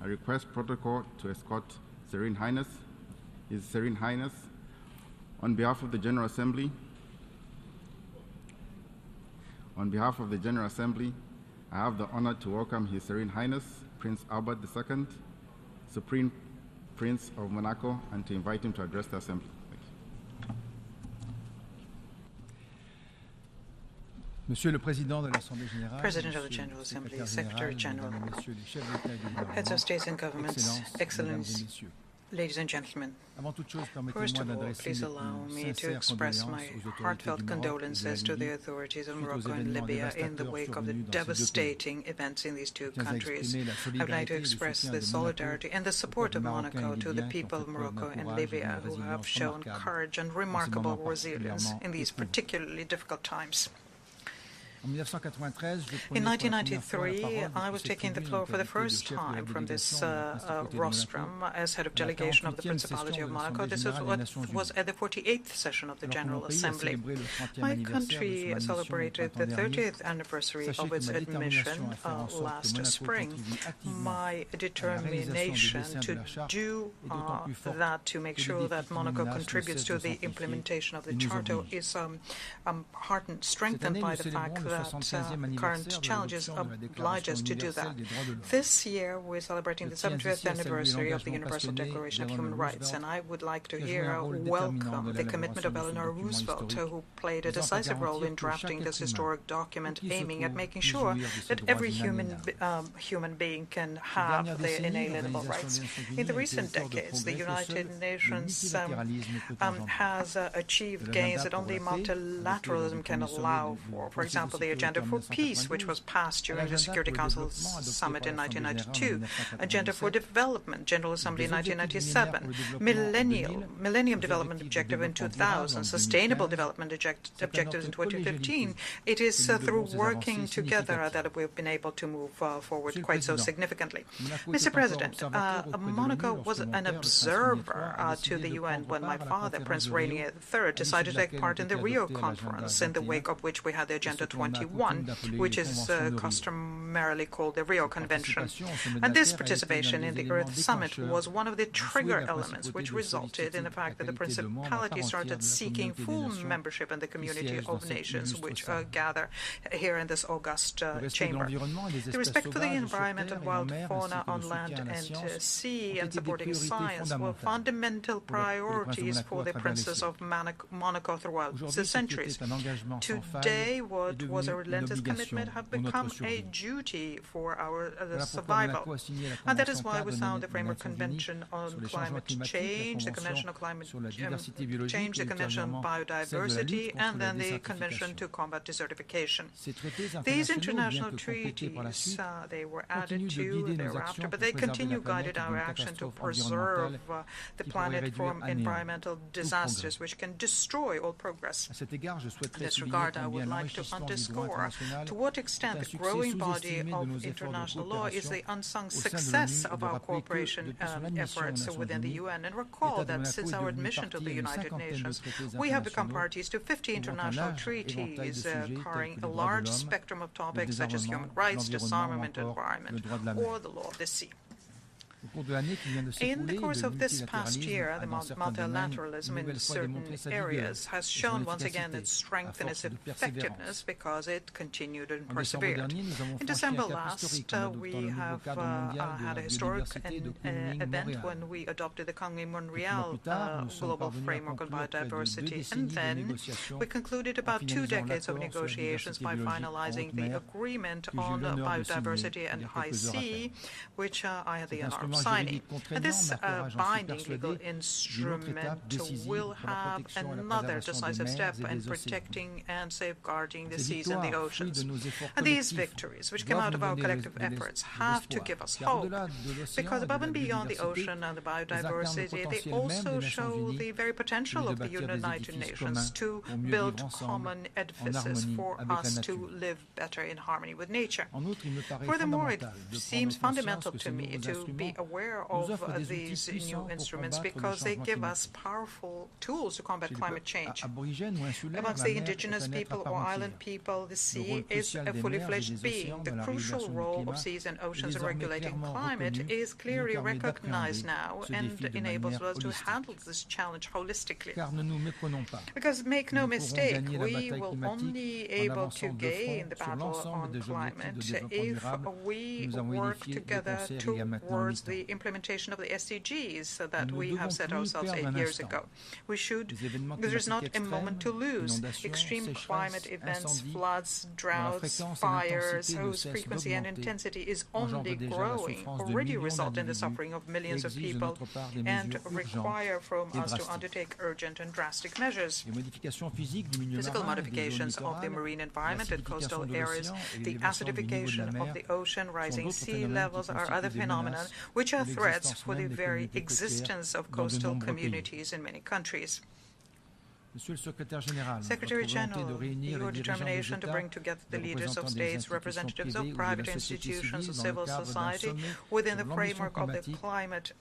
I request protocol to escort Serene Highness, His Serene Highness. On behalf of the General Assembly, I have the honor to welcome His Serene Highness, Prince Albert II, Supreme Prince of Monaco, and to invite him to address the Assembly. Monsieur le Président de l'Assemblée Générale, President of the General Assembly, Secretary General, Heads of States and Governments, Excellencies, ladies and gentlemen. First of all, please allow me to express my heartfelt condolences to the authorities of Morocco and Libya in the wake of the devastating events in these two countries. I would like to express the solidarity and the support of Monaco to the people of Morocco and Libya who have shown courage and remarkable resilience in these particularly difficult times. In 1993, I was taking the floor for the first time from this rostrum as head of delegation of the Principality of Monaco. This is what was at the 48th session of the General Assembly. My country celebrated the 30th anniversary of its admission last spring. My determination to do that, to make sure that Monaco contributes to the implementation of the Charter, is strengthened by the fact that current challenges oblige us to do that. This year, we're celebrating the 75th anniversary of the Universal Declaration of Human Rights, and I would like to welcome the commitment of Eleanor Roosevelt, who played a decisive role in drafting this historic document, aiming at making sure that every human being can have their inalienable rights. In the recent decades, the United Nations has achieved gains that only multilateralism can allow for. For example, the Agenda for Peace, which was passed during the Security Council Summit in 1992, Agenda for Development, General Assembly in 1997, Millennium Development Objective in 2000, Sustainable Development Objectives in 2015. It is through working together that we've been able to move forward quite so significantly. Mr. President, Monaco was an observer to the UN when my father, Prince Rainier III, decided to take part in the Rio Conference, in the wake of which we had the Agenda 21, which is customarily called the Rio Convention. And this participation in the Earth Summit was one of the trigger elements which resulted in the fact that the Principality started seeking full membership in the community of nations which gather here in this august chamber. The respect for the environment and wild fauna on land and sea and supporting science were fundamental priorities for the Princes of Monaco throughout the centuries. Today, what was a relentless commitment have become a duty for our survival. And that is why we signed the Framework Convention on Climate Change, the Convention on Climate Change, the Convention on Biodiversity, and then the Convention to Combat Desertification. These international treaties, they were added to thereafter, but they continue guided our action to preserve the planet from environmental disasters which can destroy all progress. In this regard, I would like to underscore to what extent the growing body of international law is the unsung success of our cooperation efforts within the UN, and recall that since our admission to the United Nations, we have become parties to 50 international treaties covering a large spectrum of topics such as human rights, disarmament, environment, or the law of the sea. In the course of this past year, the multilateralism in certain areas has shown once again its strength and its effectiveness because it continued and persevered. In December last, we have had a historic event when we adopted the Montreal Global Framework on Biodiversity, and then we concluded about 2 decades of negotiations by finalizing the agreement on biodiversity and high sea, which I had the honor of signing. And this binding legal instrument will have another decisive step in protecting and safeguarding the seas and the oceans. And these victories, which come out of our collective efforts, have to give us hope, because above and beyond the ocean and the biodiversity, they also show the very potential of the United Nations to build common edifices for us to live better in harmony with nature. Furthermore, it seems fundamental to me to be aware of these new instruments because they give us powerful tools to combat climate change. Amongst the indigenous people or island people, the sea is a fully fledged being. The crucial role of seas and oceans in regulating climate is clearly recognized now and enables us to handle this challenge holistically. Because make no mistake, we will only be able to gain the battle on climate if we work together towards the implementation of the SDGs that we have set ourselves 8 years ago. We should, there is not a moment to lose. Extreme climate events, floods, droughts, fires, whose frequency and intensity is only growing, already result in the suffering of millions of people and require from us to undertake urgent and drastic measures. Physical modifications of the marine environment and coastal areas, the acidification of the ocean, rising sea levels are other phenomena which are threats for the very existence of coastal communities in many countries. Secretary General, your determination to bring together the leaders of states, representatives of private institutions and civil society within the framework of the Climate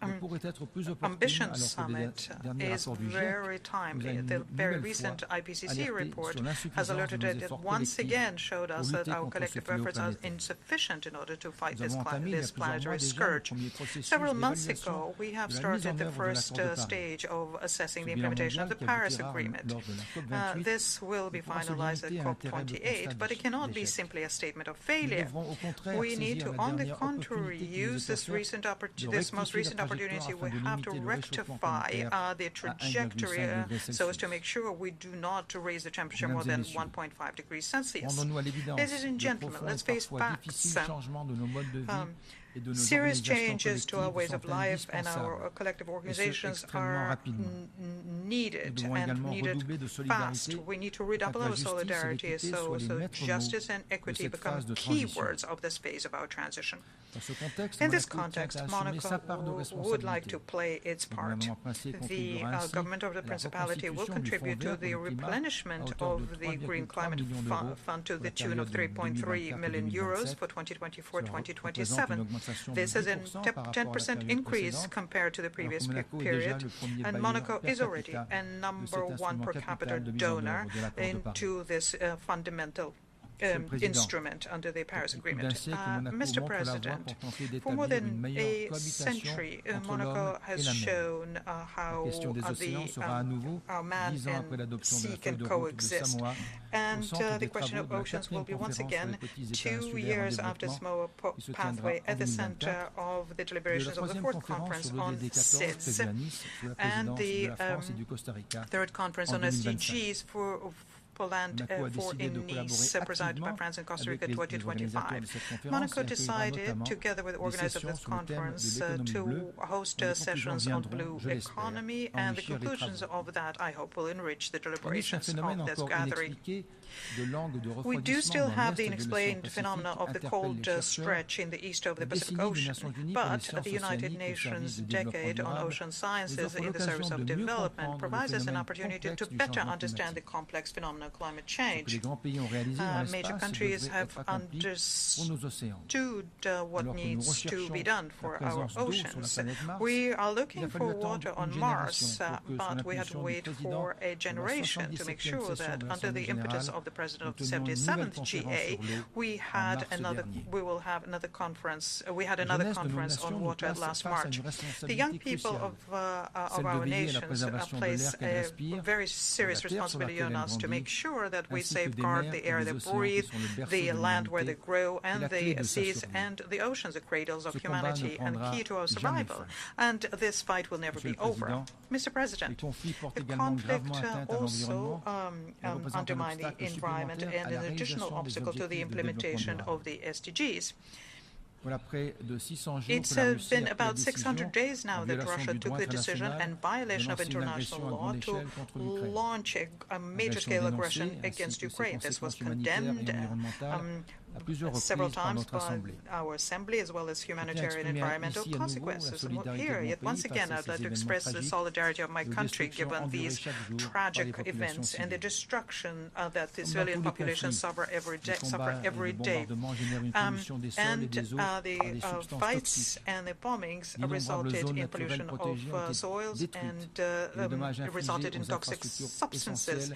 Ambition Summit is very timely. The very recent IPCC report has alerted that it once again showed us that our collective efforts are insufficient in order to fight this planetary scourge. Several months ago, we have started the first stage of assessing the implementation of the Paris Agreement. summit. This will be finalized at COP28, but it cannot be simply a statement of failure. We need to, on the contrary, use this most recent opportunity we have to rectify the trajectory so as to make sure we do not raise the temperature more than 1.5 degrees Celsius. Ladies and gentlemen, let's face facts. Serious changes to our ways of life and our collective organizations are needed and needed fast. We need to redouble our solidarity so justice and equity become keywords of this phase of our transition. In this context, Monaco would like to play its part. The government of the Principality will contribute to the replenishment of the Green Climate Fund to the tune of 3.3 million euros for 2024-2027. This is a 10% increase compared to the previous period, and Monaco is already a #1 per capita donor into this fundamental instrument under the Paris Agreement. Mr. President, for more than a century, Monaco has shown how our man and sea can coexist. And the question of oceans will be once again, 2 years after Samoa pathway, at the center of the deliberations of the fourth conference on SIDS and the third conference on SDGs for land in Nice, presided by France and Costa Rica 2025. Monaco decided, together with the organizers of this conference, to host sessions on blue economy, and the conclusions of that, I hope, will enrich the deliberations of this gathering. We do still have the unexplained phenomena of the cold stretch in the east of the Pacific Ocean, but the United Nations Decade on Ocean Sciences in the service of development provides us an opportunity to better understand the complex phenomena of climate change. Major countries have understood what needs to be done for our oceans. We are looking for water on Mars, but we have to wait for a generation to make sure that under the impetus of the President of the 77th GA, we had another conference on water last March. The young people of our nations place a very serious responsibility on us to make sure that we safeguard the air they breathe, the land where they grow, and the seas and the oceans, the cradles of humanity and key to our survival. And this fight will never be over. Mr. President, the conflict also undermines the environment and an additional obstacle to the implementation of the SDGs. It's been about 600 days now that Russia took the decision in violation of international law to launch a major-scale aggression against Ukraine. This was condemned several times by our Assembly, as well as humanitarian and environmental consequences. Here, yet once again, I'd like to express the solidarity of my country given these tragic events and the destruction that the civilian population suffer every day. And the fights and the bombings resulted in pollution of soils and resulted in toxic substances.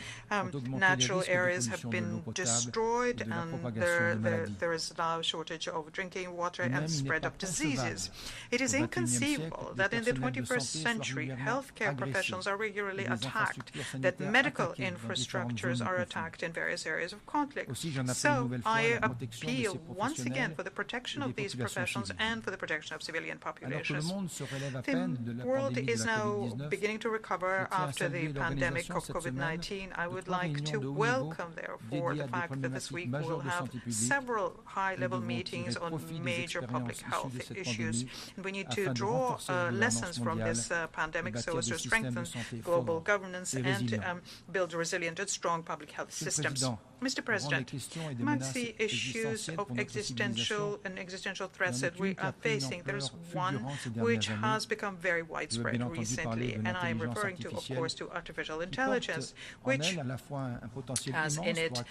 Natural areas have been destroyed, and there is now a shortage of drinking water and spread of diseases. It is inconceivable that in the 21st century, healthcare professionals are regularly attacked, that medical infrastructures are attacked in various areas of conflict. So I appeal once again for the protection of these professions and for the protection of civilian populations. The world is now beginning to recover after the pandemic of COVID-19. I would like to welcome, therefore, the fact that this week we'll have several high-level meetings on major public health issues. And we need to draw lessons from this pandemic so as to strengthen global governance and build resilient and strong public health systems. Mr. President, amongst the issues of existential threats that we are facing, there is one which has become very widespread recently, and I am referring to, of course, to artificial intelligence, which has in it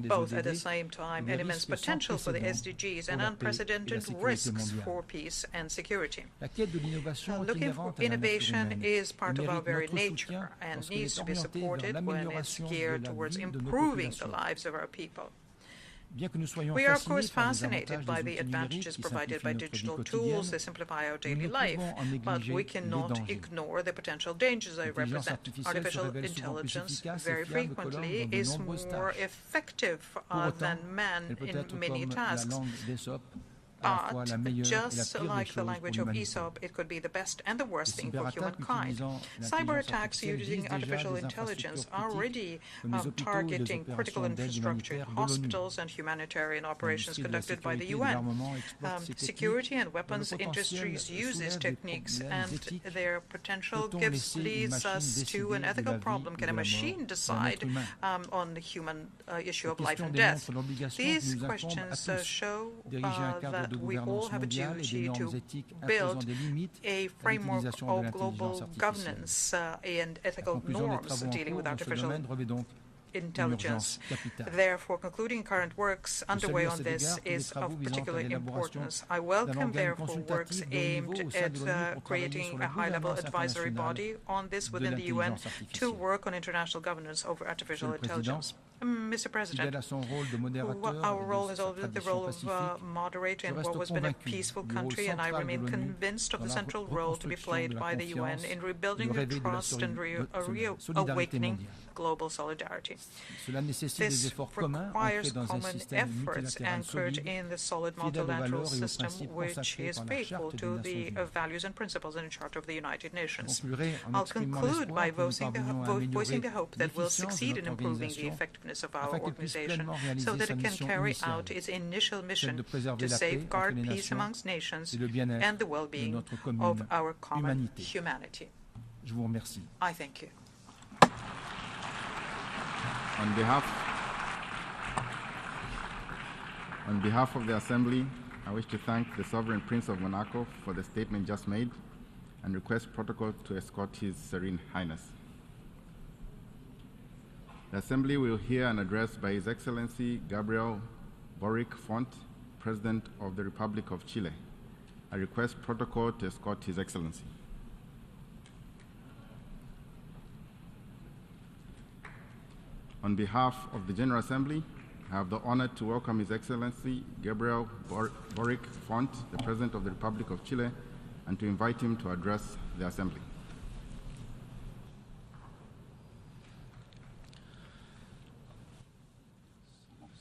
both at the same time an immense potential for the SDGs and unprecedented risks for peace and security. Looking for innovation is part of our very nature and needs to be supported when it's geared towards improving the lives of our people. We are, of course, fascinated by the advantages provided by digital tools. They simplify our daily life, but we cannot ignore the potential dangers they represent. Artificial intelligence very frequently is more effective than man in many tasks. But just like the language of Aesop, it could be the best and the worst thing for humankind. Cyber attacks using artificial intelligence are already targeting critical infrastructure, hospitals, and humanitarian operations conducted by the UN. Security and weapons industries use these techniques, and their potential leads us to an ethical problem. Can a machine decide on the human issue of life and death? These questions show that we all have a duty to build a framework of global governance and ethical norms dealing with artificial intelligence. Therefore, concluding current works underway on this is of particular importance. I welcome, therefore, works aimed at creating a high-level advisory body on this within the UN to work on international governance over artificial intelligence. Mr. President, our role has always been the role of moderator in what has been a peaceful country, and I remain convinced of the central role to be played by the UN in rebuilding the trust and reawakening global solidarity. This requires common efforts anchored in the solid multilateral system, which is faithful to the values and principles in the Charter of the United Nations. I'll conclude by voicing the hope that we'll succeed in improving the effectiveness of our organization so that it can carry out its initial mission to safeguard peace amongst nations and the well-being of our common humanity. I thank you. On behalf of the Assembly, I wish to thank the Sovereign Prince of Monaco for the statement just made and request protocol to escort His Serene Highness. The Assembly will hear an address by His Excellency Gabriel Boric Font, President of the Republic of Chile. I request protocol to escort His Excellency. On behalf of the General Assembly, I have the honor to welcome His Excellency Gabriel Boric Font, the President of the Republic of Chile, and to invite him to address the Assembly.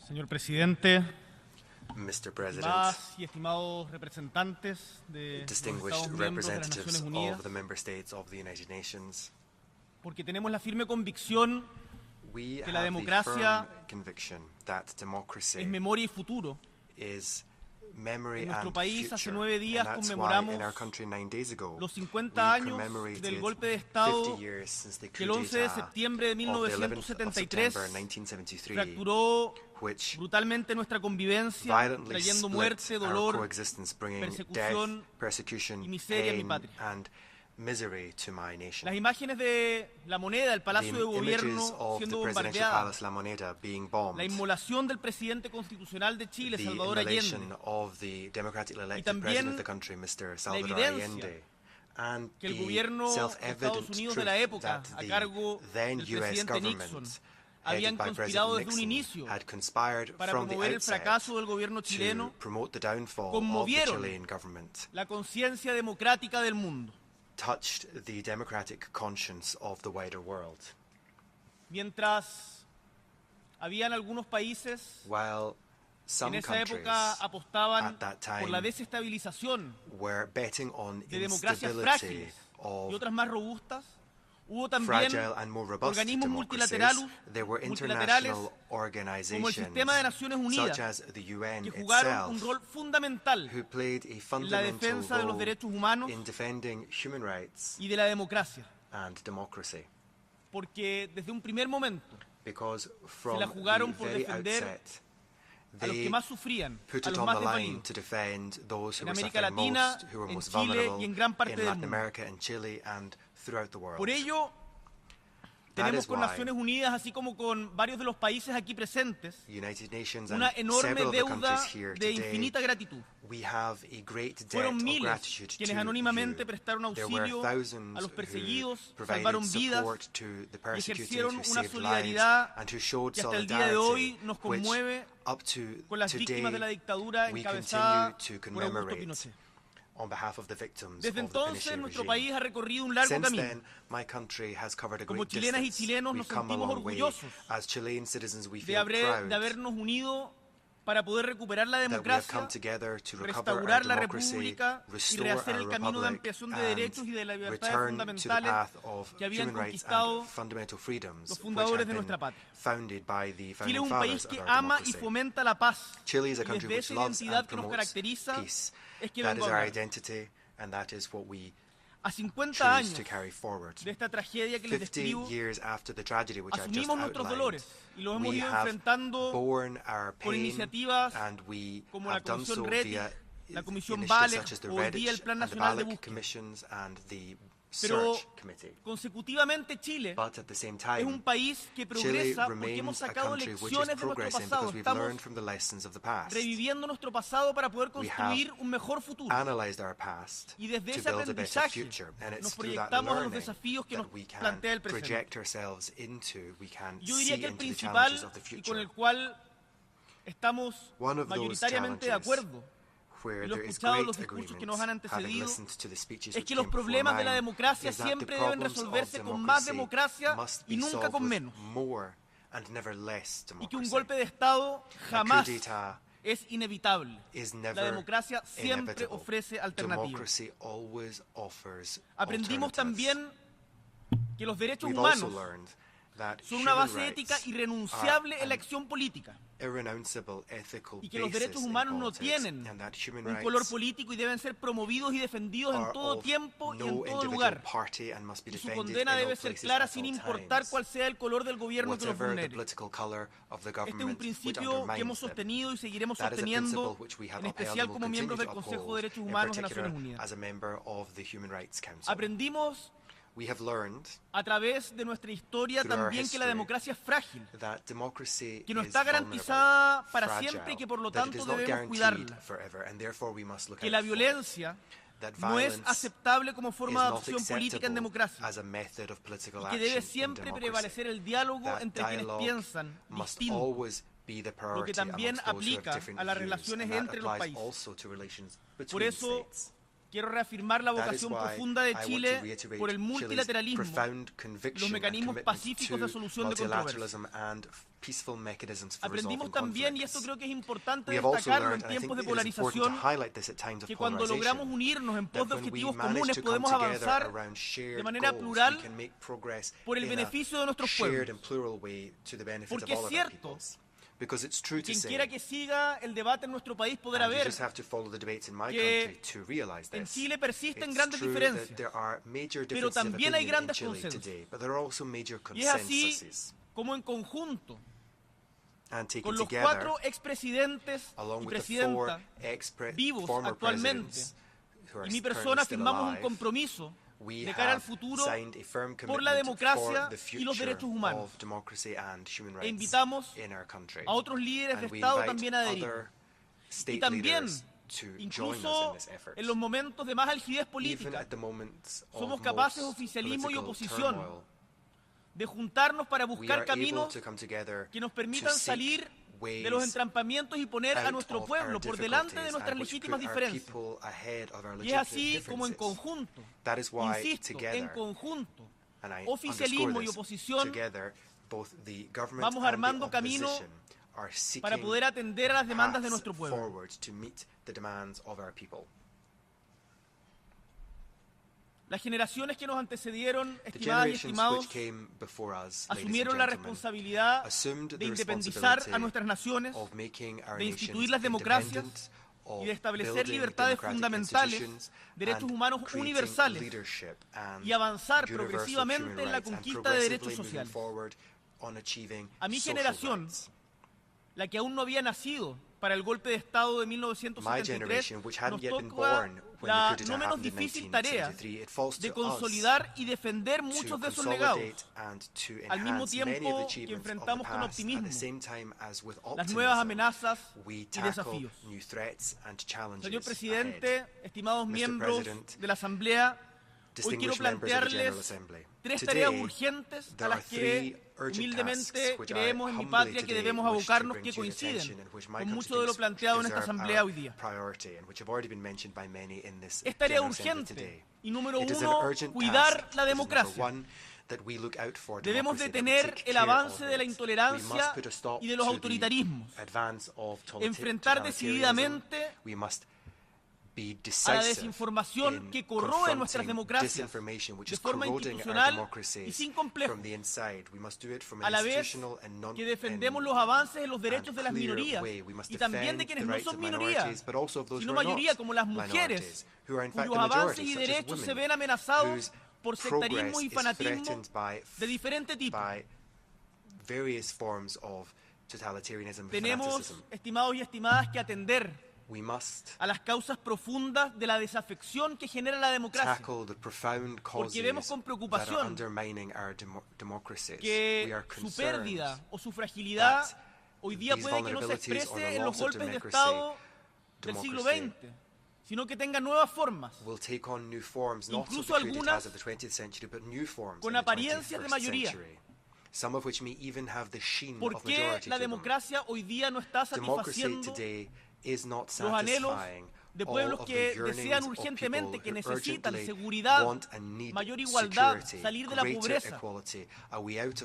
Señor Presidente, Mr. President, más y estimados representantes de distinguished los miembros de las representatives Naciones Unidas, of the member states of the United Nations, porque tenemos la firme convicción we que la have the democracia firm conviction that democracy es memoria y futuro. is memory En nuestro and país future, hace 9 días and that's why conmemoramos in our country 9 days ago los 50 we años commemorated del golpe de Estado 50 years since the que coup el 11 de d'etat septiembre de of the 11th of 1973 September 1973, fracturó which brutalmente nuestra convivencia, violently trayendo split muerte, our dolor, coexistence, bringing death, persecución persecution, y miseria a mi pain, patria. and misery to my nation. Las imágenes de la moneda, del The Palacio de images Gobierno of siendo the presidential bombardeadas, palace La Moneda being bombed, la inmolación del presidente constitucional de Chile, the Salvador immolation Allende, of the democratically elected también president of the country, Mr. Salvador evidencia Allende, and que el the gobierno de Estados self-evident Unidos truth de la época, that a the cargo then del U.S. presidente government, Nixon, headed habían by conspirado President desde un Nixon, inicio had conspired para from the promover el outset fracaso del gobierno chileno, to promote the downfall of the conmovieron Chilean government, la conciencia democrática del mundo. touched the democratic conscience of the wider world. Mientras habían algunos países While some en esa countries época apostaban at that por la time desestabilización were betting on de democracias instability frágiles y of otras más robustas, hubo también fragile and more robust organismos democracies. There were multilaterales international como el organizations Sistema de Naciones Unidas, such as the UN que jugaron un itself, rol fundamental who played a en la fundamental defensa de los role derechos humanos in defending human rights y de la democracia, and democracy. porque desde un primer momento Because se from la jugaron the por very defender outset, a los que they más sufrían, put a it los on más the line desvalidos, to defend those who en were América suffering Latina, most, who were en most Chile vulnerable y en gran parte in del Latin mundo. America and Chile and throughout the world. Por ello, Tenemos con Naciones Unidas, así como con varios de los países aquí presentes, una enorme deuda de infinita gratitud. Fueron miles quienes anónimamente prestaron auxilio a los perseguidos, salvaron vidas y ejercieron una solidaridad que hasta el día de hoy nos conmueve con las víctimas de la dictadura encabezada por Augusto Pinochet. Desde entonces, nuestro país ha recorrido un largo camino. Como chilenas y chilenos nos sentimos orgullosos de habernos unido para poder recuperar la democracia, restaurar la República y rehacer el camino de ampliación de derechos y de las libertades fundamentales que habían conquistado los fundadores de nuestra patria. Chile es un país que ama y fomenta la paz, y desde esa identidad que nos caracteriza es que vengo a hablar. A 50 años de esta tragedia que les describo, asumimos nuestros dolores y los hemos ido enfrentando por iniciativas como la Comisión RETI, la Comisión VALE o hoy día el Plan Nacional de Búsqueda. Pero consecutivamente Chile es un país que progresa porque hemos sacado lecciones de nuestro pasado. Estamos reviviendo nuestro pasado para poder construir un mejor futuro. Y desde ese aprendizaje nos proyectamos a los desafíos que nos plantea el presente. Yo diría que el principal y con el cual estamos mayoritariamente de acuerdo, y lo he escuchado en los discursos que nos han antecedido, es que los problemas de la democracia siempre deben resolverse con más democracia y nunca con menos. Y que un golpe de Estado jamás es inevitable. La democracia siempre ofrece alternativas. Aprendimos también que los derechos humanos son una base ética irrenunciable en la acción política, y que los derechos humanos no tienen un color político y deben ser promovidos y defendidos en todo tiempo y en todo lugar, y su condena debe ser clara sin importar cuál sea el color del gobierno que los vulnere. Este es un principio que hemos sostenido y seguiremos sosteniendo, en especial como miembros del Consejo de Derechos Humanos de Naciones Unidas. Aprendimos a través de nuestra historia también que la democracia es frágil, que no está garantizada para siempre y que por lo tanto debemos cuidarla, que la violencia no es aceptable como forma de acción política en democracia, y que debe siempre prevalecer el diálogo entre quienes piensan distinto, lo que también aplica a las relaciones entre los países. Por eso, quiero reafirmar la vocación profunda de Chile por el multilateralismo, los mecanismos pacíficos de solución de controversias. Aprendimos también, y esto creo que es importante destacarlo en tiempos de polarización, que cuando logramos unirnos en pos de objetivos comunes podemos avanzar de manera plural por el beneficio de nuestros pueblos. Porque es cierto, quien quiera que siga el debate en nuestro país podrá ver que en Chile persisten grandes diferencias, pero también hay grandes consensos. Y es así como en conjunto, con los 4 expresidentes y presidentas vivos actualmente, y mi persona firmamos un compromiso de cara al futuro por la democracia y los derechos humanos, e invitamos a otros líderes de Estado también a adherir. Y también, incluso en los momentos de más algidez política, somos capaces, oficialismo y oposición, de juntarnos para buscar caminos que nos permitan salir de los entrampamientos y poner a nuestro pueblo por delante de nuestras legítimas diferencias. Y es así como en conjunto, insisto, en conjunto, oficialismo y oposición, vamos armando camino para poder atender a las demandas de nuestro pueblo. Las generaciones que nos antecedieron, estimadas y estimados, asumieron la responsabilidad de independizar a nuestras naciones, de instituir las democracias y de establecer libertades fundamentales, derechos humanos universales y avanzar progresivamente en la conquista de derechos sociales. A mi generación, la que aún no había nacido para el golpe de Estado de 1973, nos toca la no menos difícil tarea de consolidar y defender muchos de esos legados, al mismo tiempo que enfrentamos con optimismo las nuevas amenazas y desafíos. Señor Presidente, estimados miembros de la Asamblea, hoy quiero plantearles 3 tareas urgentes a las que humildemente creemos en mi patria que debemos abocarnos, que coinciden con mucho de lo planteado en esta Asamblea hoy día. Es tarea urgente y número 1, cuidar la democracia. Debemos detener el avance de la intolerancia y de los autoritarismos, enfrentar decididamente a la desinformación que corroe nuestras democracias de forma institucional y sin complejos, a la vez que defendemos los avances de los derechos de las minorías y también de quienes no son minorías, sino mayoría, como las mujeres, cuyos avances y derechos se ven amenazados por sectarismo y fanatismo de diferente tipo. Tenemos, estimados y estimadas, que atender a las causas profundas de la desafección que genera la democracia, porque vemos con preocupación que su pérdida o su fragilidad hoy día puede que no se exprese en los golpes de Estado del siglo XX, sino que tengan nuevas formas, incluso algunas con apariencias de mayoría. ¿Por qué la democracia hoy día no está satisfaciendo los anhelos de pueblos que desean urgentemente, que necesitan seguridad, mayor igualdad, salir de la pobreza?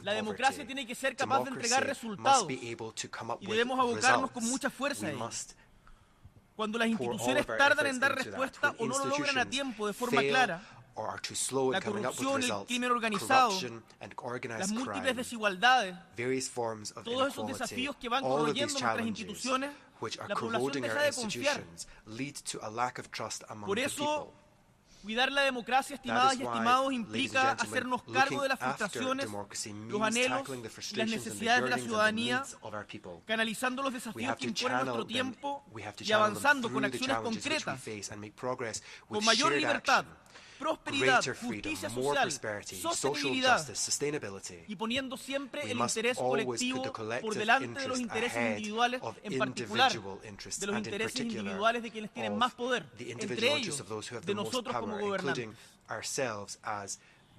La democracia tiene que ser capaz de entregar resultados y debemos abocarnos con mucha fuerza a ello. Cuando las instituciones tardan en dar respuesta o no lo logran a tiempo de forma clara, la corrupción, el crimen organizado, las múltiples desigualdades, todos esos desafíos que van corroyendo nuestras instituciones, la población deja de confiar. Por eso, cuidar la democracia, estimadas y estimados, implica hacernos cargo de las frustraciones, los anhelos y las necesidades de la ciudadanía, canalizando los desafíos que imponen nuestro tiempo y avanzando con acciones concretas, con mayor libertad, prosperidad, justicia social, sostenibilidad, y poniendo siempre el interés colectivo por delante de los intereses individuales, en particular de los intereses individuales de quienes tienen más poder, entre ellos de nosotros como gobernantes.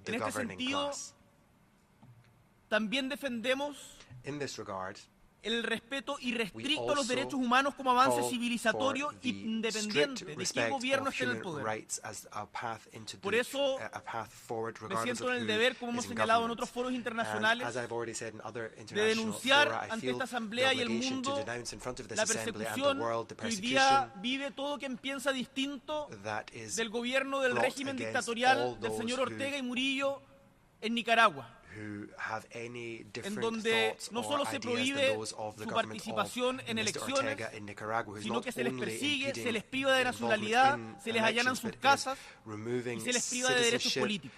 En este sentido, también defendemos el respeto irrestricto a los derechos humanos como avance civilizatorio independiente de qué gobierno esté en el poder. Por eso me siento en el deber, como hemos señalado en otros foros internacionales, de denunciar ante esta Asamblea y el mundo la persecución que hoy día vive todo quien piensa distinto del gobierno del régimen dictatorial del señor Ortega y Murillo en Nicaragua, en donde no solo se prohíbe su participación en elecciones, sino que se les persigue, se les priva de nacionalidad, se les allanan sus casas y se les priva de derechos políticos.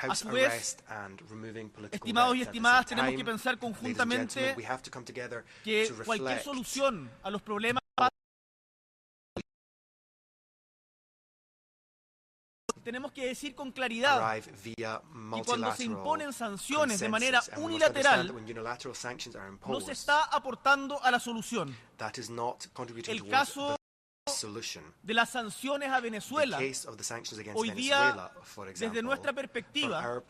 A su vez, estimados y estimadas, tenemos que pensar conjuntamente que cualquier solución a los problemas tenemos que decir con claridad, y cuando se imponen sanciones de manera unilateral, no se está aportando a la solución. El caso de las sanciones a Venezuela, hoy día, desde nuestra perspectiva,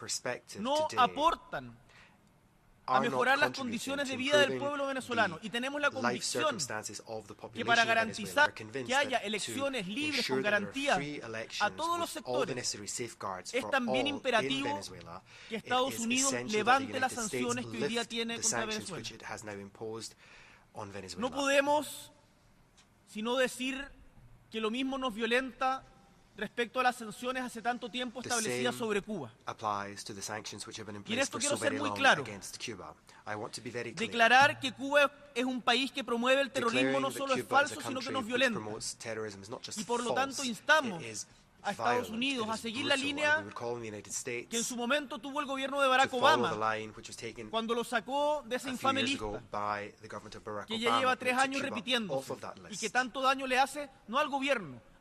no aportan a mejorar las condiciones de vida del pueblo venezolano, y tenemos la convicción que para garantizar que haya elecciones libres con garantías a todos los sectores, es también imperativo que Estados Unidos levante las sanciones que hoy día tiene contra Venezuela. No podemos sino decir que lo mismo nos violenta respecto a las sanciones hace tanto tiempo establecidas sobre Cuba. Y en esto quiero ser muy claro. Declarar que Cuba es un país que promueve el terrorismo no solo es falso, sino que nos violenta. Y por lo tanto instamos a Estados Unidos a seguir la línea que en su momento tuvo el gobierno de Barack Obama, cuando lo sacó de esa infame lista, que ya lleva 3 años repitiendo, y que tanto daño le hace no al gobierno,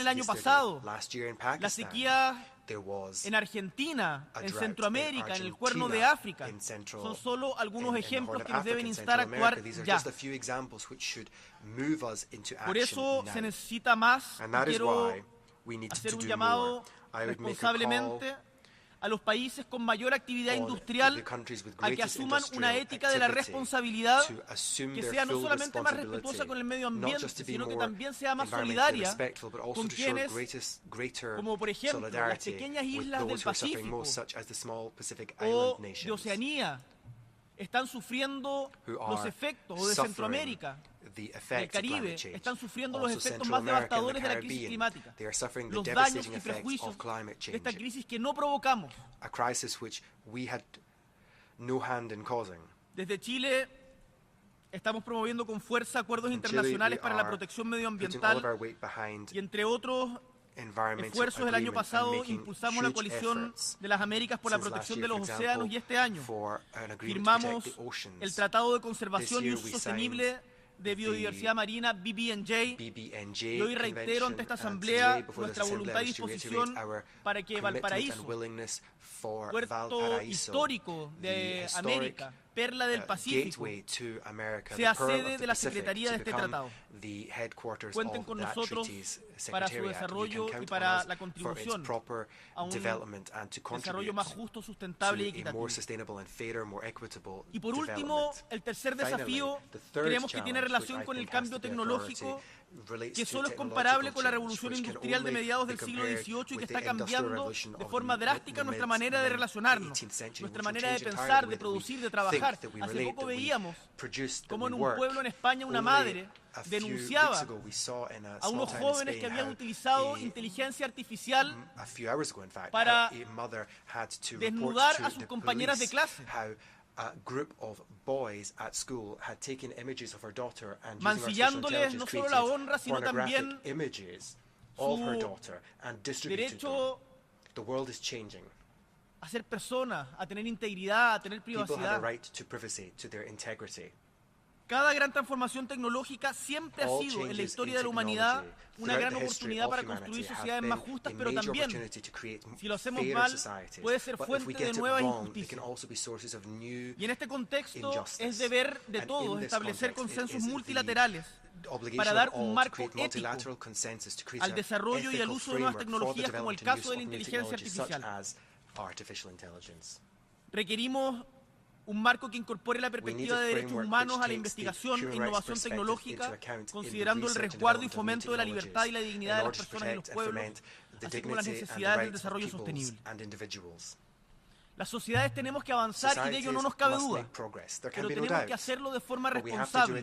el año pasado, la sequía en Argentina, en Centroamérica, en el Cuerno de África, son solo algunos ejemplos que nos deben instar a actuar ya. Por eso se necesita más, quiero hacer un llamado responsablemente a los países con mayor actividad industrial a que asuman una ética de la responsabilidad que sea no solamente más respetuosa con el medio ambiente, sino que también sea más solidaria con quienes, como por ejemplo las pequeñas islas del Pacífico o de Oceanía, están sufriendo los efectos, o de Centroamérica, del Caribe, están sufriendo los efectos más devastadores de la crisis climática, los daños y prejuicios de esta crisis que no provocamos. Desde Chile estamos promoviendo con fuerza acuerdos internacionales para la protección medioambiental y, entre otros esfuerzos, el año pasado impulsamos la coalición de las Américas por la protección de los océanos y este año firmamos el Tratado de Conservación y Uso Sostenible de Biodiversidad Marina, BBNJ, y hoy reitero ante esta Asamblea nuestra voluntad y disposición para que Valparaíso, puerto histórico de América, perla del Pacífico, sea sede de la Secretaría de este tratado. Cuenten con nosotros para su desarrollo y para la contribución a un desarrollo más justo, sustentable y equitativo. Y por último, el tercer desafío creemos que tiene relación con el cambio tecnológico, que solo es comparable con la revolución industrial de mediados del siglo XVIII y que está cambiando de forma drástica nuestra manera de relacionarnos, nuestra manera de pensar, de producir, de trabajar. Hace poco veíamos cómo en un pueblo en España una madre denunciaba a unos jóvenes que habían utilizado inteligencia artificial para desnudar a sus compañeras de clase, mancillándoles no solo la honra, sino también su derecho a ser persona, a tener integridad, a tener privacidad. Cada gran transformación tecnológica siempre ha sido en la historia de la humanidad una gran oportunidad para construir sociedades más justas, pero también, si lo hacemos mal, puede ser fuente de nuevas injusticias. Y en este contexto es deber de todos establecer consensos multilaterales para dar un marco ético al desarrollo y al uso de nuevas tecnologías, como el caso de la inteligencia artificial. Requerimos un marco que incorpore la perspectiva de derechos humanos a la investigación e innovación tecnológica, considerando el resguardo y fomento de la libertad y la dignidad de las personas y los pueblos, así como las necesidades del desarrollo sostenible. Las sociedades tenemos que avanzar y de ello no nos cabe duda, pero tenemos que hacerlo de forma responsable.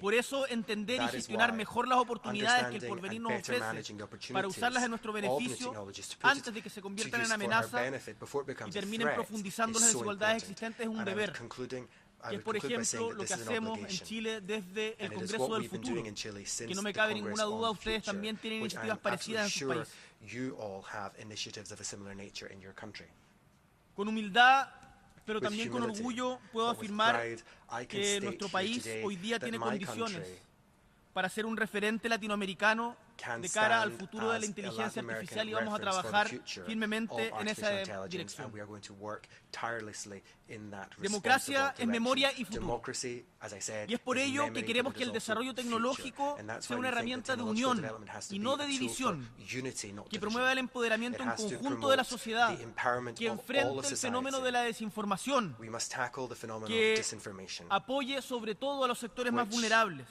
Por eso, entender y gestionar mejor las oportunidades que el porvenir nos ofrece para usarlas en nuestro beneficio antes de que se conviertan en amenaza y terminen profundizando las desigualdades existentes es un deber. Que es, por ejemplo, lo que hacemos en Chile desde el Congreso del Futuro, que no me cabe ninguna duda, ustedes también tienen iniciativas parecidas en sus países. Con humildad, pero también con orgullo, puedo afirmar que nuestro país hoy día tiene condiciones para ser un referente latinoamericano de cara al futuro de la inteligencia artificial, y vamos a trabajar firmemente en esa dirección. Democracia es memoria y futuro. Y es por ello que queremos que el desarrollo tecnológico sea una herramienta de unión y no de división, que promueva el empoderamiento en conjunto de la sociedad, que enfrente el fenómeno de la desinformación, que apoye sobre todo a los sectores más vulnerables,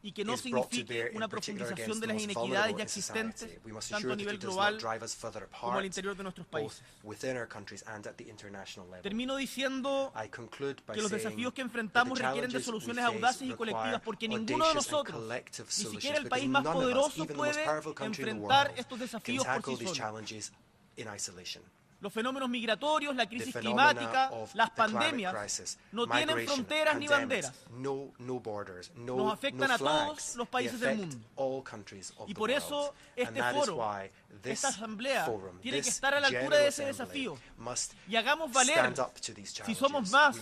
y que no signifique una profundización de las inequidades ya existentes, tanto a nivel global como al interior de nuestros países. Termino diciendo que los desafíos que enfrentamos requieren de soluciones audaces y colectivas, porque ninguno de nosotros, ni siquiera el país más poderoso, puede enfrentar estos desafíos por sí solo. Los fenómenos migratorios, la crisis climática, las pandemias no tienen fronteras ni banderas. Nos afectan a todos los países del mundo. Y por eso este foro, esta asamblea, tiene que estar a la altura de ese desafío. Y hagamos valer, si somos más,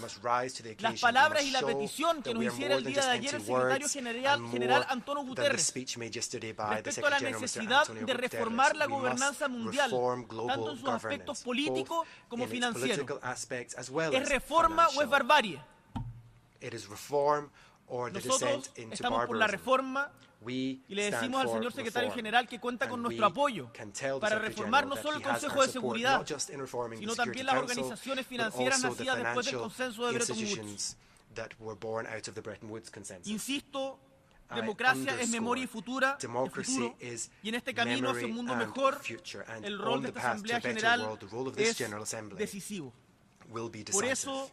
las palabras y la petición que nos hiciera el día de ayer el secretario general Antonio Guterres respecto a la necesidad de reformar la gobernanza mundial, tanto en sus aspectos político como financiero. ¿Es reforma o es barbarie? or the descent into estamos por la barbarism. reforma We y le stand decimos al for señor secretario reform, general que cuenta con and nuestro we apoyo can tell the para Secretary reformar General no that solo he el has Consejo our de support, Seguridad, not just in reforming the sino Security también las Council, organizaciones but financieras also the nacidas después del financial consenso de Bretton Woods. institutions that were born out of the Bretton Woods consensus. Insisto, I democracia es memoria y futuro, democracy is y en este camino hacia un mundo memory mejor, and future, and el rol on de the esta path to a Asamblea better General world, the role of this es General Assembly decisivo. will be Por decisive. eso,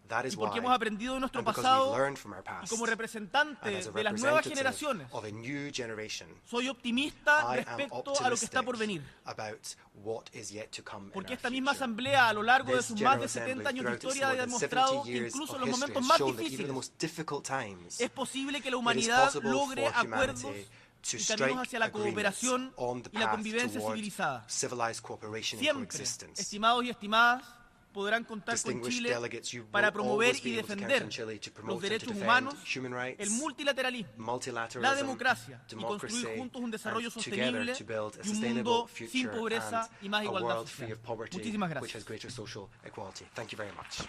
That is y porque why, hemos aprendido de nuestro and because pasado, we've learned from our y past, como and representante as a de las nuevas representative generaciones, of a new generation, soy optimista I am respecto a lo que está por venir. about what is yet to come in Porque our esta misma future. Asamblea, a lo largo de This sus más General de Assembly, 70 años de throughout its historia, ha more than demostrado 70 que years incluso of en los history, momentos has más shown that even in the difíciles most difficult times, es posible que la it is humanidad possible logre for acuerdos humanity to y strike caminos hacia la agreements cooperación on the y la path convivencia toward civilizada. civilized cooperation and Siempre, coexistence. estimados y estimadas, podrán contar con Distinguished Chile delegates, you para will promover always y be able to count defender on Chile to los promote and to derechos defend humanos, human rights, el multilateralismo, multilateralism, la democracia y democracy, construir juntos un desarrollo and together sostenible to build a y un sustainable mundo future sin pobreza and y más a igualdad world free social. of poverty, Muchísimas which has gracias. greater social equality. Thank you very much.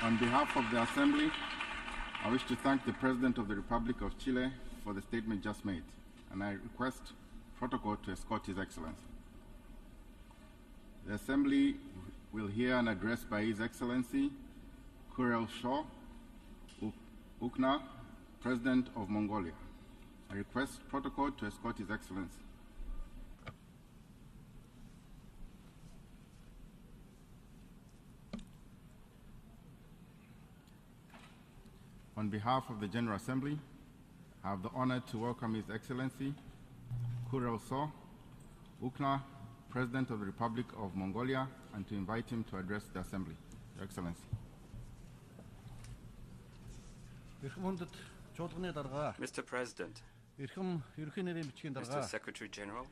On behalf of the Assembly, I wish to thank the President of the Republic of Chile for the statement just made, and I request protocol to escort His Excellency. The Assembly will hear an address by His Excellency Kurel Shaw Ukna, President of Mongolia. I request protocol to escort His Excellency. On behalf of the General Assembly, I have the honor to welcome His Excellency Kurel Shaw Ukna, President of the Republic of Mongolia, and to invite him to address the Assembly. Your Excellency. Mr. President, Mr. Secretary General,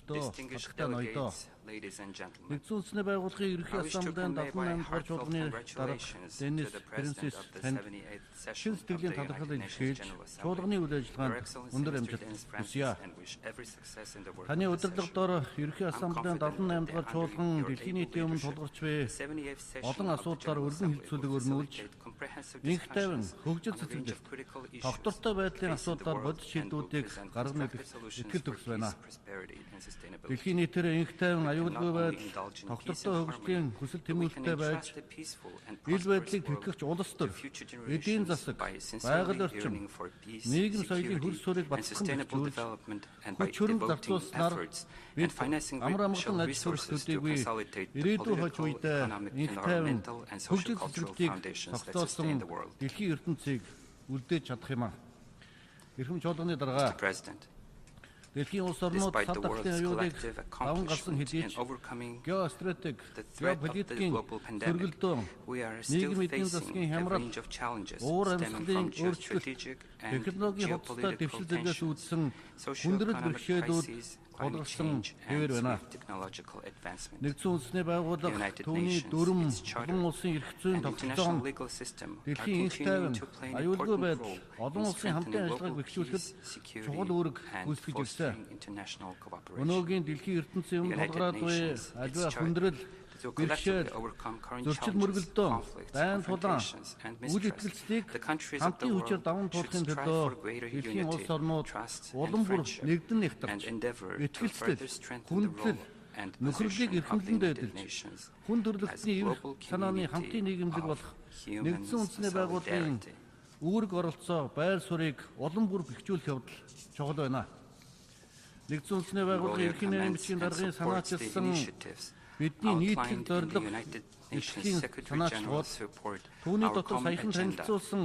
distinguished delegates, ladies and gentlemen, I wish to convey my heartfelt congratulations to the President of the 78th session of the United Nations General Assembly, Your Excellency Mr. Denis Francis, and wish every success in the work of the session. I'm confident that under your able leadership, the 78th session of the General Assembly will facilitate comprehensive discussions on a range of critical issues facing the world and will present constructive solutions for peace, prosperity, and sustainability. We can not only indulge in peace and harmony, but we can entrust a peaceful and prosperous world to future generations by sincerely yearning for peace, security, and sustainable development, and by devoting efforts and financing resources to consolidate the political, economic, environmental, and socio-cultural foundations that sustain the world. Mr. President, despite the world's collective accomplishment in overcoming the threat of the global pandemic, we are still facing a range of challenges stemming from geostrategic and geopolitical tensions, socio-economic crises, climate change, and swift technological advancement. The United Nations, its charter, and international legal system are continuing to play an important role in strengthening global peace, security, and fostering international cooperation. The United Nations, its charter, to collectively overcome current challenges, conflicts, confrontations, and mistrust, the countries of the world should strive for greater unity, trust, and friendship, and endeavor to further strengthen the role and position of the United Nations as a global community of human solidarity. Mongolia commends and supports the initiatives outlined in the United Nations Secretary General's report, Our Common Agenda,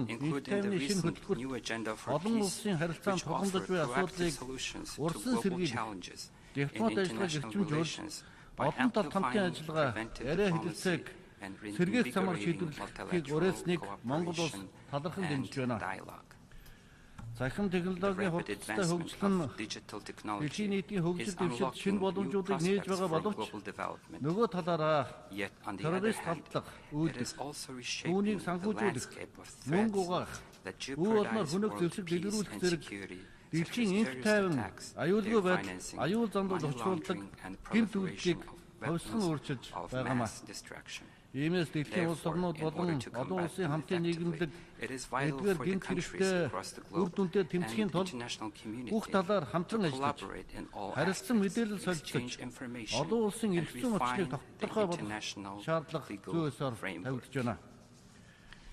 including the recent new agenda for peace, which offer proactive solutions to global challenges in international relations by amplifying preventive diplomacy and reinvigorating multilateral cooperation and dialogue. The rapid advancement of digital technology is unlocking new prospects for global development. Yet, on the other hand, it is also reshaping the landscape of threats that jeopardize world peace and security, such as terrorist attacks, their financing, money laundering, and proliferation of weapons of mass destruction. Therefore, in order to combat them effectively, it is vital for the countries across the globe and the international community to collaborate in all aspects, exchange information, and refine the international legal framework.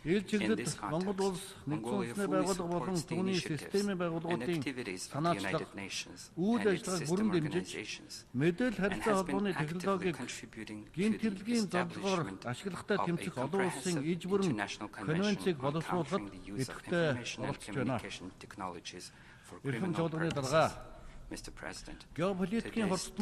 In this context, Mongolia fully supports the initiatives and activities of the United Nations and its system organizations, and has been actively contributing to the establishment of a comprehensive international convention on countering the use of information and communication technologies for criminal purposes. Mr. President, today's tense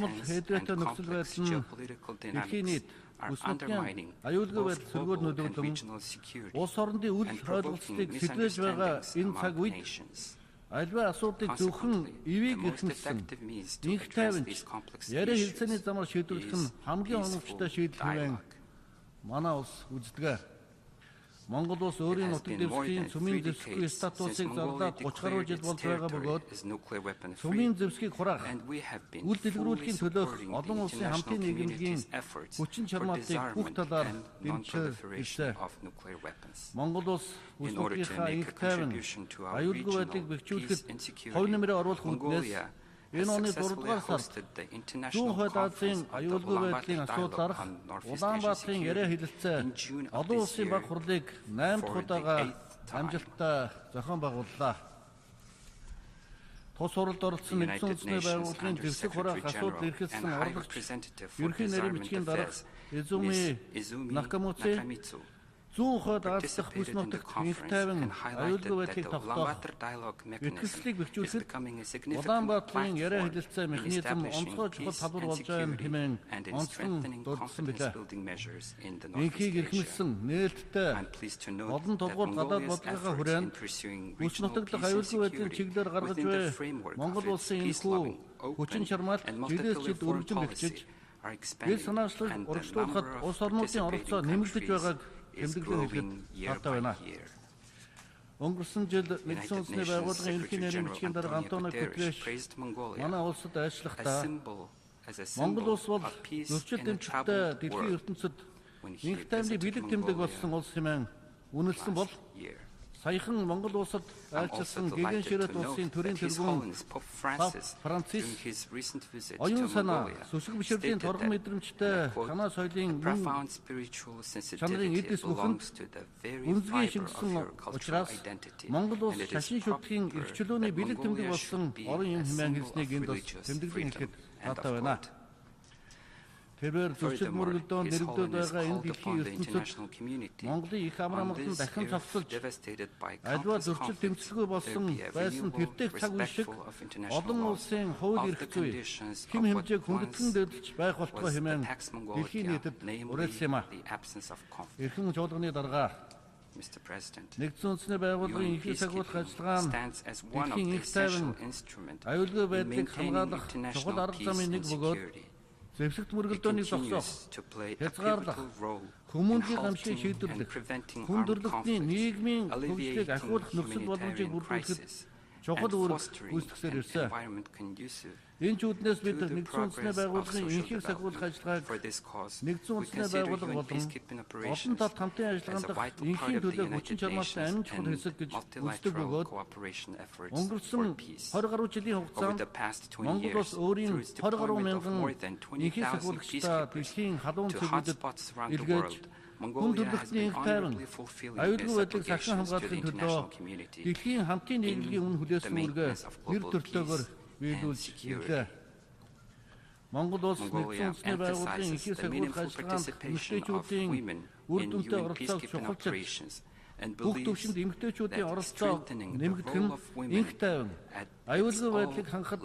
and complex geopolitical dynamics are undermining both global and regional security and provoking misunderstandings among nations. Consequently, the most effective means to address these complex issues is peaceful dialogue. It has been more than 3 decades since Mongolia declared its territory as nuclear weapon-free, and we have been fully supporting the international community's efforts for disarmament and non-proliferation of nuclear weapons. In order to make a contribution to our regional peace and security, Mongolia has successfully hosted the International Conference of the Ulaanbaatar Dialogue on Northeast Asian Security in June of this year for the 8th time. The United Nations Under Secretary General and High Representative for Disarmament Affairs, Ms. Izumi Nakamitsu, participated in the conference and highlighted that the Ulaanbaatar dialogue mechanism is becoming a significant platform in establishing peace and security and in strengthening confidence-building measures in the Northeast Asia. I'm pleased to note that Mongolia's efforts in pursuing regional peace and security within the framework of its peace-loving, open, and multipolar foreign policy are expanding, and the number of participating countries is growing year by year. United Nations Secretary General Antonio Guterres praised Mongolia as a symbol of peace in a troubled world when he visited Mongolia last year. I'm also delighted to note that His Holiness Pope Francis, during his recent visit to Mongolia, stated that, and I quote, "The profound spiritual sensitivity belongs to the very fiber of your cultural identity, and it is proper that Mongolia should be a symbol of religious freedom." End of quote. Furthermore, His Holiness called upon the international community on this earth devastated by countless conflicts there be a renewal, respectful of international laws, of the conditions of what once was the Pax Mongolia, namely the absence of conflict. Mr. President, UN peacekeeping stands as one of the essential instruments in maintaining international peace and security. It continues to play a pivotal role in halting and preventing armed conflicts, alleviating humanitarian crisis, and fostering an environment conducive to the progress of social development. For this cause, we consider UN peacekeeping operations as a vital part of the United Nations and multilateral cooperation efforts for peace. Over the past 20 years, through its deployment of more than 20,000 peacekeepers to hotspots around the world, Mongolia has been honorably fulfilling its obligations to the international community in the maintenance of global peace and security. Mongolia emphasizes the meaningful participation of women in UN peacekeeping operations and believes that strengthening the role of women at its all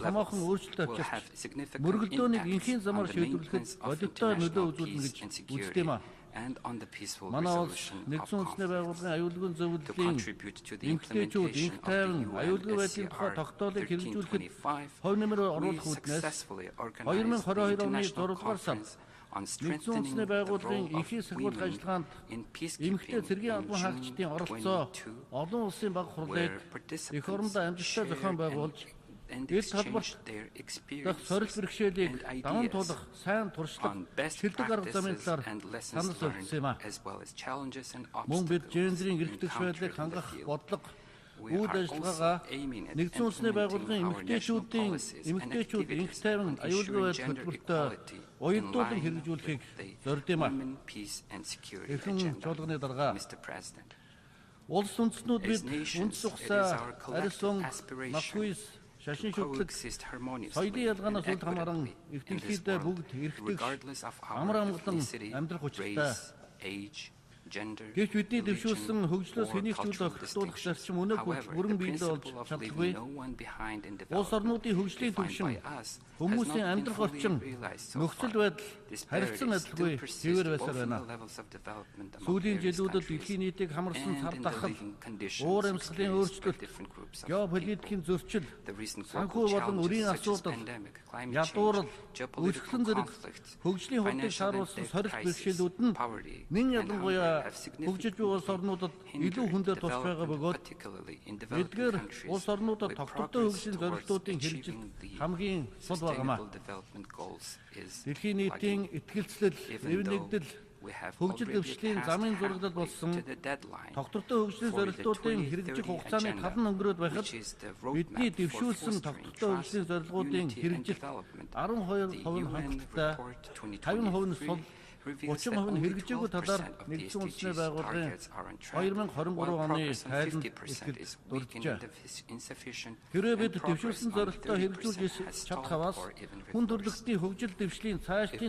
levels will have significant impact on the maintenance of international peace and security and on the peaceful resolution of conflicts. To contribute to the implementation of the UN SCR 1325, we successfully organized the International Conference on Strengthening the Role of Women in Peacekeeping in June 2022, where participants shared and and exchange their experiences and ideas on best practices and lessons learned, as well as challenges and obstacles encountered in the field. We are also aiming at implementing our national policies and activities on ensuring gender equality in line with the Women, Peace and Security Agenda. Mr. President, as nations, it is our collective aspiration to coexist harmoniously and equitably in this world, regardless of our ethnicity, race, age, gender, religion, or cultural distinctions. However, the principle of leaving no one behind in development, defined by us, has not been fully realized so far. Disparities still persist both in the levels of development among various countries and in the living conditions experienced by different groups of people. The recent global challenges such as pandemic, climate change, geopolitical conflicts, financial and debt crisis, poverty, and hunger have significantly hindered development, particularly in developing countries, with progress towards achieving the Sustainable Development Goals is lagging. Even though we have already passed halfway to the deadline for the 2030 Agenda, which is the roadmap for fostering trust, unity and development. The UN Report 2023 reveals that only 12% of the SDGs targets are on track, while progress on 50% is weak and insufficient, and progress on 30% has stalled or even reversed. If we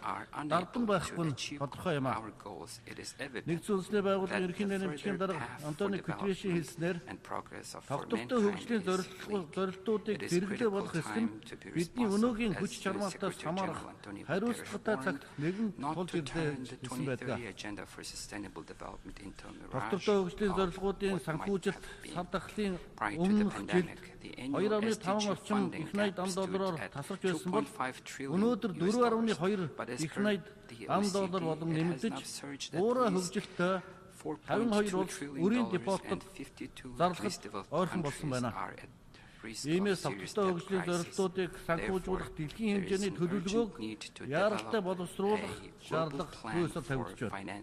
are unable to achieve our goals, it is evident that the further path for development and progress for mankind is weak. It is critical time to be responsible, as the Secretary General Antonio Guterres warned, not to turn the 2030 Agenda for Sustainable Development into a mirage of what might have been. Prior to the pandemic, the annual SDG funding gap stood at $2.5 trillion, but as per the OECD, it has now surged at least $4.2 trillion, and 52 least developed countries are at Иймээс тогтвортой хөгжлийн зорилтуудыг санхүүжүүлэх дэлхийн хэмжээний төлөвлөгөөг яаралтай боловсруулах шаардлага үүсэл тавьж байна.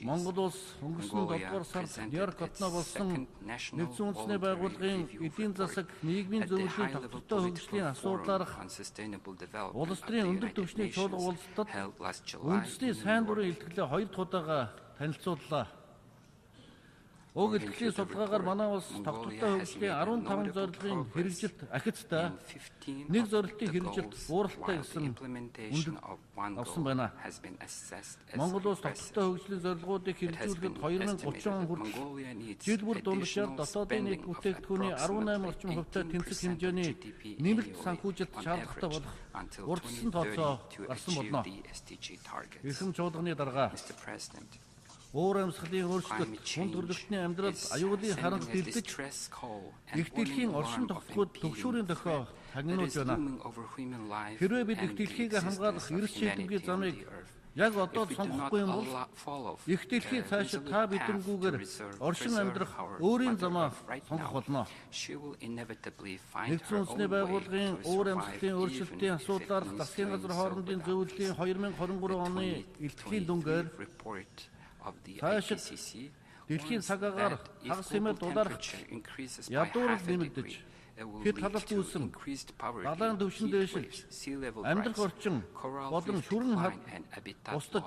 Монгол улс өнгөрсөн 7 дугаар сард Нью-Йорк хотноо болсон Нэгдсэн үндэсний байгууллагын эдийн засаг нийгмийн зөвлөлийн тогтвортой хөгжлийн асуудлаарх улс төрийн өндөр түвшний чуулга уулзалтад үндэсний сайн дурын илтгэлээ 2 удаага танилцууллаа. Уг илтгэлийн судалгаагаар манай улс тогтвортой хөгжлийн 15 зорилгын хэрэгжилт ахицтай нэг зорилтын хэрэгжилт ууралтай гэсэн үндэс авсан байна. Монгол улс тогтвортой хөгжлийн зорилгоодыг хэрэгжүүлэхэд 2030 он хүртэл жил бүр дундчаар дотоодын нийт бүтээгдэхүүний 18 орчим хувьтай тэнцэх хэмжээний нэмэлт санхүүжилт шаардлагатай болох урьдчилан тооцоо гарсан болно. Эхэм чуулганы дарга Өөр амьсгалын өөрчлөлт, хүнд төрөлхтний амьдралд аюулын харант бэлдэж, их дэлхийн оршин тогтход төгшүүрийн дохио хагнуулж байна. Хэрвээ бид их дэлхийг хамгаалах эрс шийдвэрийн замыг яг одоо сонгохгүй юм бол их дэлхий цаашид та бидэнгүүгээр оршин амьдрах өөрийн замаа сонгох болно. Нэгдсэн үндэсний байгууллагын өөр амьсгалын өөрчлөлтийн асуудлаар засгийн газар хоорондын зөвлөлийн 2023 оны илтгэлийн дүнгээр цаашид дэлхийн цагаагаар хагас хэмээн дулаарч ядуурл нэмэгдэж хэд халалт үүсэн далайн түвшин дээшилж амьдрах орчин болон шүрэн хад устж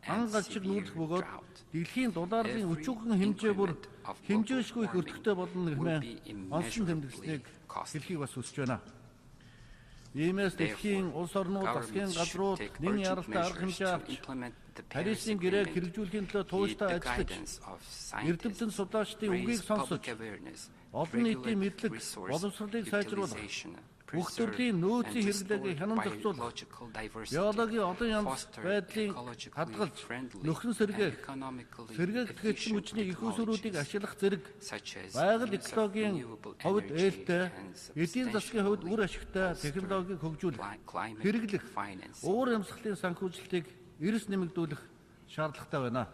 ангалчиг нүүлэх бөгөөд дэлхийн дулаарлын өчүүхэн хэмжээ бүр хэмжээшгүй их өртөгтэй болно нэрмээ онцлон тэмдэглэснийг хэлхийг бас хүсэж байна. Иймээс дэлхийн улс орнууд засгийн газрууд нэн яралтай арга хэмжээ авч Карисийн гэрээг хэрэгжүүлэхийн төлөө тууштай ажиллаж эрдэмтэн судлаачдын үгийг сонсож олон нийтийн мэдлэг боловсролыг сайжруулах бүх төрлийн нөөцийн хэрэглээг хянан зохицуулах биологийн олон янз байдлын хадгалж нөхөн сэргээх сэргээгдэх хүчний их усруудыг ашиглах зэрэг байгаль экологийн хувьд ээлтэй эдийн засгийн хувьд үр ашигтай технологиг хөгжүүлэх хэрэглэх өөр амьсгалын санхүүжилтийг эрс нэмэгдүүлэх шаардлагатай байна.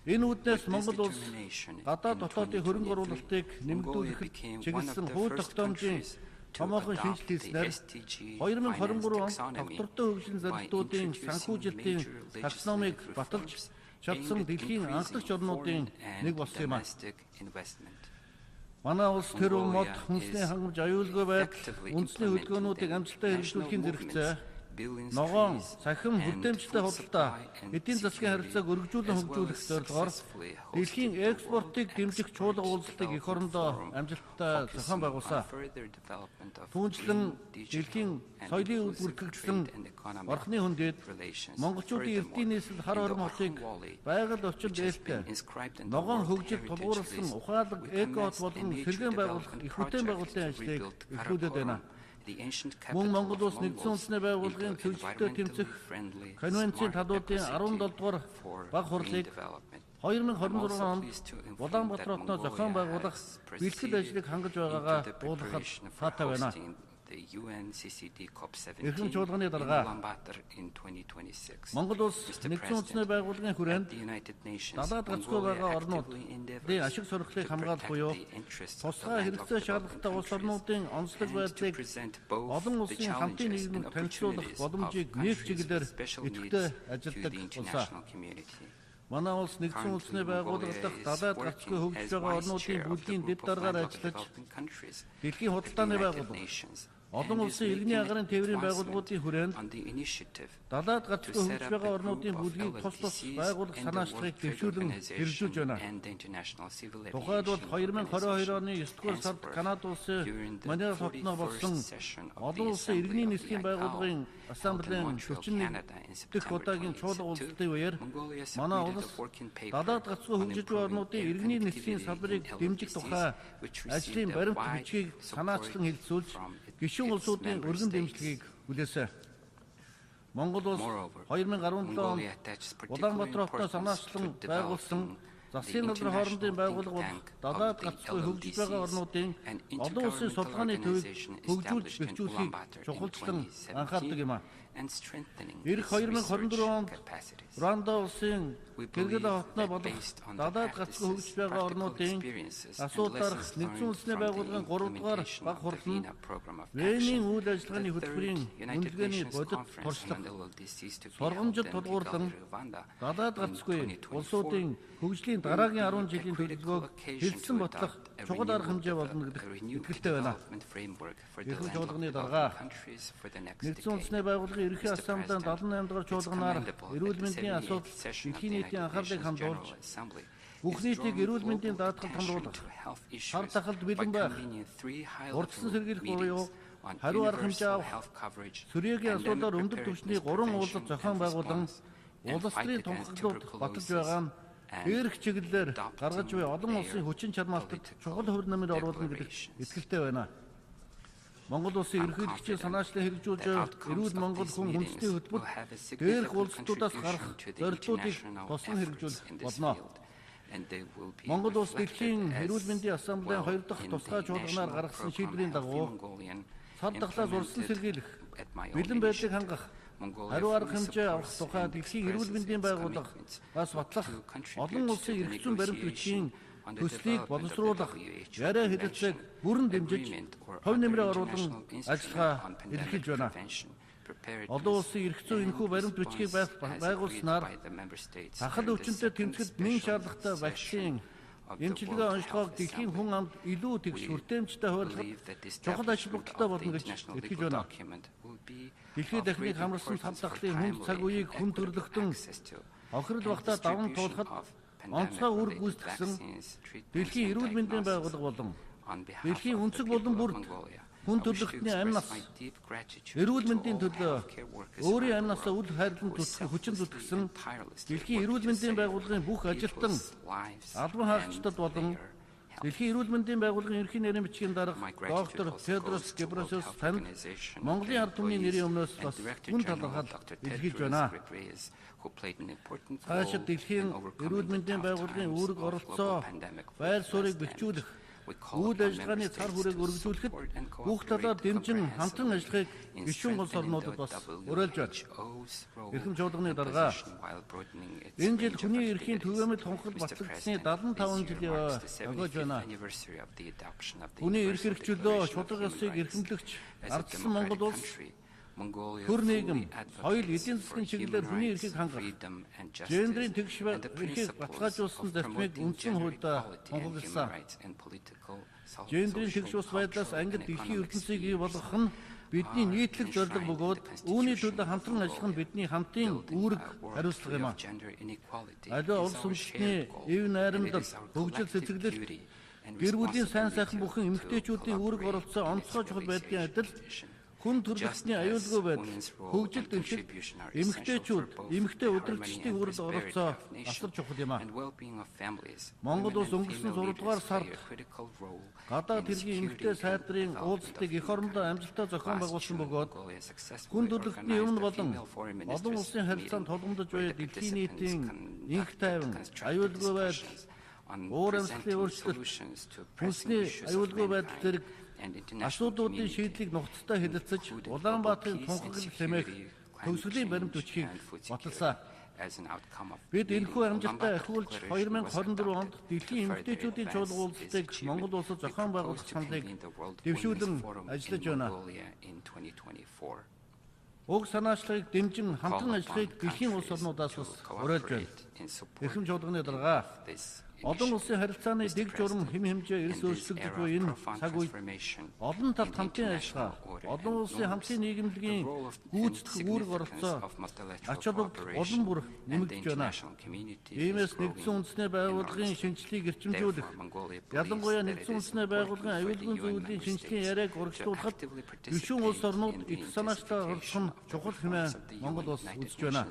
Энэ үүднээс Монгол улс гадаад дотоодын хөрөнгө оруулалтыг нэмэгдүүлэхэд чиглэсэн хууль тогтоомжийн томоохон шинжилт хийснээр 2023 онд доктортой хөгжлийн зорилтуудын санхүүжилтийн таксономыг баталж чадсан дэлхийн анхдагч орнуудын нэг болсон юм а. Манай улс тэр мод хүнсний хангамж аюулгүй байдал үндэсний хөдөлгөөнүүдийг амжилттай хэрэгжүүлэхийн зэрэгцээ ногоон, сахим, хүртээмжтэй худалдаа, эдийн засгийн харилцааг өргөжүүлэн хөгжүүлэх зорилгоор дэлхийн экспортыг дэмжих чуулга уулзалтыг эх орондоо амжилттай зохион байгуулсан. Түүнчлэн дэлхийн соёлын бүртгэгдсэн орхны хүндэд монголчуудын эрдийн нийслэл хар хором хотыг байгаль орчинд ээлтэй ногоон хөгжил тулгуурласан ухаалаг эко-хот болон сэргээн байгуулах их хөтөн байгуулалтын ажлыг эхлүүлээд байна. Мөн Монгол улс нэгдсэн үндэсний байгууллагын зөвшөлтөд тэмцэх конвенцийн талуудын 17 дугаар баг хурлыг 2026 онд Улаанбаатар хотноо зохион байгуулах бэлтгэл ажлыг хангаж байгаагаа уулгахад таатай байна. Эрхэм чуулганы дарга Монгол улс нэгдсэн үндэсний байгууллагын хүрээнд далаад гацгүй байгаа орнуудын ашиг сонирхлыг хамгаалах буюу тусгай хэрэгцээ шаардлагатай улс орнуудын онцлог байдлыг олон улсын хамтын нийгэмд танилцуулах боломжийг нэг чиглэлээр идэвхтэй ажилладаг улсаа. Манай улс нэгдсэн үндэсний байгууллага дахь далаад гацгүй хөгжиж байгаа орнуудын бүлгийн дэд дараагаар ажиллаж дэлхийн худалдааны байгууллага олон улсын иргэний агарын тээврийн байгууллагуудын хүрээнд далаад гацгүй хөгжиж байгаа орнуудын бүлгийг тус байгуулах санаачлагыг дэвшүүлэн хэрэгжүүлж байна. Тухайлбал 2022 оны 9 дугаар сард Канада улсын Манила хотноо болсон олон улсын иргэний нислэгийн байгууллагын Ассамблея General дэх удаагийн чуулга уулзалтын үеэр манай улс далаад гацгүй хөгжиж байгаа орнуудын иргэний нислэгийн салбарыг дэмжих тухай ажлын баримт бичгийг санаачлан хэлэлцүүлж гишүүн улсуудын өргөн дэмжлэгийг хүлээсэн. Монгол улс 2017 онд Улаанбаатар хотноо санаачлан байгуулсан засгийн газрын хоорондын байгууллага болох далаад гацгүй хөгжиж байгаа орнуудын олон улсын судалгааны төвийг хөгжүүлж бэхжүүлэхийг чухалчлан анхаардаг юм а. Ирэх 2024 онд Руанда улсын Гэргэлэ хотноо болох далаад гацгүй хөгжиж байгаа орнуудын асуудлаар нэгдсэн үндэсний байгууллагын 3 дугаар баг хурал нь Венийн үйл ажиллагааны хөтөлбөрийн үнэлгээний бодит туршлага сургамжид тулгуурлан далаад гацгүй улсуудын хөгжлийн дараагийн 10 жилийн төлөвлөгөөг хэлсэн батлах чухал арга хэмжээ болно гэдэг итгэлтэй байна. Эрхэм чуулганы дарга нэгдсэн үндэсний байгууллагын ерөнхий ассамблеийн 78 дугаар чуулганаар эрүүл мэндийн асуудал дэлхийн нийтийн анхаарлыг хандуулж бүх нийтийг эрүүл мэндийн даатгалд хандуулах, хар тахалд бэлэн байх, урдсан сэргийлэх буюу хариу арга хэмжээ авах, сүрьегийн асуудлаар өндөр түвшний 3 уулзалт зохион байгуулан улс төрийн тунхаглалууд баталж байгаа нь дээрх чиглэлээр гаргаж буй олон улсын хүчин чармаалтад чухал хувь нэмэр оруулна гэдэг итгэлтэй байна. Монгол улсын ерөнхийлөгчийн санаачлан хэрэгжүүлж эрүүл Монгол хүн хүнсний хөтөлбөр дээрх улсуудаас гарах зорилтуудыг тослон хэрэгжүүлэх болно. Монгол улс дэлхийн эрүүл мэндийн ассамблеийн 2 дахь тусгай чуулганаар гаргасан шийдвэрийн дагуу цар тахлаас урьдсан сэргийлэх, бэлэн байдлыг хангах, хариу арга хэмжээ авах тухай дэлхийн эрүүл мэндийн байгууллага бас батлах олон улсын эрх зүйн баримт бичгийн төслийг боловсруулах, яриа хэлэлцээг бүрэн дэмжиж, хувь нэмрээ оруулан ажиллагаа илэрхийлж байна. Олон улсын эрх зүйн энэхүү баримт бичгийг байгуулснаар хахад өвчнөд тэмцэхэд нэн шаардлагатай вакцин, эмчилгээ онцлогоог дэлхийн хүн амд илүү тэгш хүртээмжтэй хуваарлахад чухал ач холбогдолтой болно гэж итгэж байна. Дэлхийн дахныг хамарсан цав тахлын хүнд цаг үеийг хүн төрлөختөн охирол багтаа даван туулахад онцгой үр гүйцэтгсэн дэлхийн эрүүл мэндийн байгууллага болон дэлхийн өнцөг болон бүрд хүн төрлөختний амь нас эрүүл мэндийн төлөө өөрийн амь насаа үл хайрлан хүчин зүтгэсэн дэлхийн эрүүл мэндийн байгууллагын бүх ажилтан албан хаагчдад болон дэлхийн эрүүл мэндийн байгууллагын ерөнхий нарийн бичгийн дарга доктор Тедрос Гебресус танд Монголын ард түмний нэрийн өмнөөс бас хүн талархал илэрхийлж байна. Хаашид дэлхийн эрүүл мэндийн байгууллагын үүрэг оролцоо байр суурийг бэхжүүлэх, үйл ажиллагааны цар хүрээг өргөжүүлэхэд бүх талаар дэмжин хамтран ажиллахыг гишүүн улс орнуудад бас уриалж байна. Эрхэм чуулганы дарга энэ жил хүний эрхийн түгээмэл тунхаг батлагдсны 75 жилийн огоож байна. Хүний эрх хэрэгчлөө шударга ёсыг эрхэмлэгч ардсан Монгол улс хөр нийгэм, соёл, эдийн засгийн чиглэлээр хүний эрхийг хангах, гендрийн тэгш эрхийг баталгаажуулсан зарчмыг үндсэн хуульдаа тунхагласан. Гендрийн тэгш ус байдлаас ангид дэлхийн ертөнцийг бий болгох нь бидний нийтлэг зорилго бөгөөд үүний төлөө хамтран ажиллах нь бидний хамтын үүрэг хариуцлага юм а. Аливаа улс үндэстний эв найрамдал, хөгжил цэцэглэлт, гэр бүлийн сайн сайхан бүхэн эмэгтэйчүүдийн үүрэг оролцоо онцгой чухал байдлын адил хүн төрөлхтний аюулгүй байдал, хөгжил дэмжих, эмэгтэйчүүд, эмэгтэй удирдчдын үүрэг оролцоо асар чухал юм а. Монгол улс өнгөрсөн 6 дугаар сард гадаад хэргийн эмэгтэй сайдрын уулзалтыг эх орондоо амжилттай зохион байгуулсан бөгөөд хүн төрөлхтний өмнө болон олон улсын харилцаанд толгомдож буй дэлхийн нийтийн инх тайван, аюулгүй байдал, уур амьсгалын өөрчлөлт, хүнсний аюулгүй байдал зэрэг асуудлуудын шийдлийг нухацтай хэлэлцэж Улаанбаатарын тунхаглал хэмээх төгсгөлийн баримт бичгийг баталсан. Бид энэхүү амжилтаа ахиулж 2024 онд дэлхийн эмэгтэйчүүдийн чуулга уулзалтыг Монгол улсад зохион байгуулах саналыг дэвшүүлэн ажиллаж байна. Уг санаачлагыг дэмжин хамтран ажиллахыг дэлхийн улс орнуудаас бас уриалж байна. Эрхэм чуулганы дарга олон улсын харилцааны дэг журам хэм хэмжээ эрс өөрчлөгдөж буй энэ цаг үед олон талд хамтын ажиллагаа, олон улсын хамтын нийгэмлэгийн гүйцэтгэх үүрэг оролцоо ач холбогдол улам бүр нэмэгдэж байна. Иймээс нэгдсэн үндэсний байгууллагын шинжилгээг эрчимжүүлэх, ялангуяа нэгдсэн үндэсний байгууллагын аюулгүй зүйлийн шинжилгээний яриаг урагшлуулахад гишүүн улс орнууд их санаачлаа оролцох нь чухал хэмээн Монгол улс үзэж байна.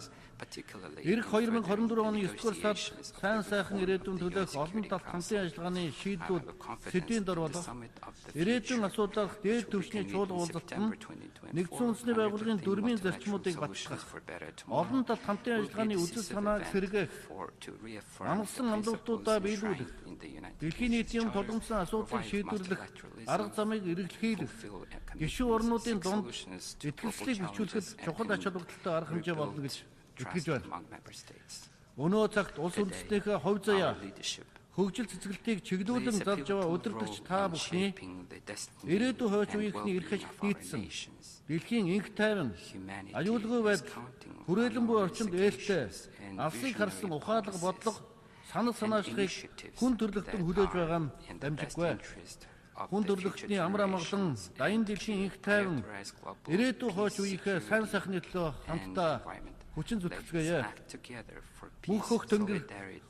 Ирэх 2024 оны 9 дугаар сард сайн сайхан ирээдүйн төлөөх олон талт хамтын ажиллагааны шийдлүүд сэдвийн дор болох ирээдүйн асуудлаар дээд түвшний чуулга уулзалт нь нэгдсэн үндэсний байгууллагын дөрмийн зарчмуудыг баталгах, олон талт хамтын ажиллагааны үзэл санааг сэргээх, амгалсан амлалтуудаа биелүүлэх, дэлхийн нийтийн тулгымсан асуудлыг шийдвэрлэх арга замыг эргэлхийлэх, гишүүн орнуудын дунд итгэлцлийг бэхжүүлэхэд чухал ач холбогдолтой арга хэмжээ болно гэж итгэж байна. Өнөө цагт улс үндэстнийхээ хувь заяа, хөгжил цэцгэлтийг чиглүүлэн залж яваа удирдагч та бүхний ирээдүйн хойч үеийнхний эрх ашиг нийцсэн дэлхийн инх тайван, аюулгүй байдал, хүрээлэн буй орчинд ээлтэй, алсыг харсан ухаалаг бодлого, санал санаачлагыг хүн төрлөختөн хүлээж байгаа нь дамжиггүй. Хүн төрлөختний амар амгалан, дайны дэлхийн инх тайван, ирээдүйн хойч үеийнхээ сайн сайхны төлөө хамтдаа хүчин зүтгэцгээе. Мөнх хөх төнгөр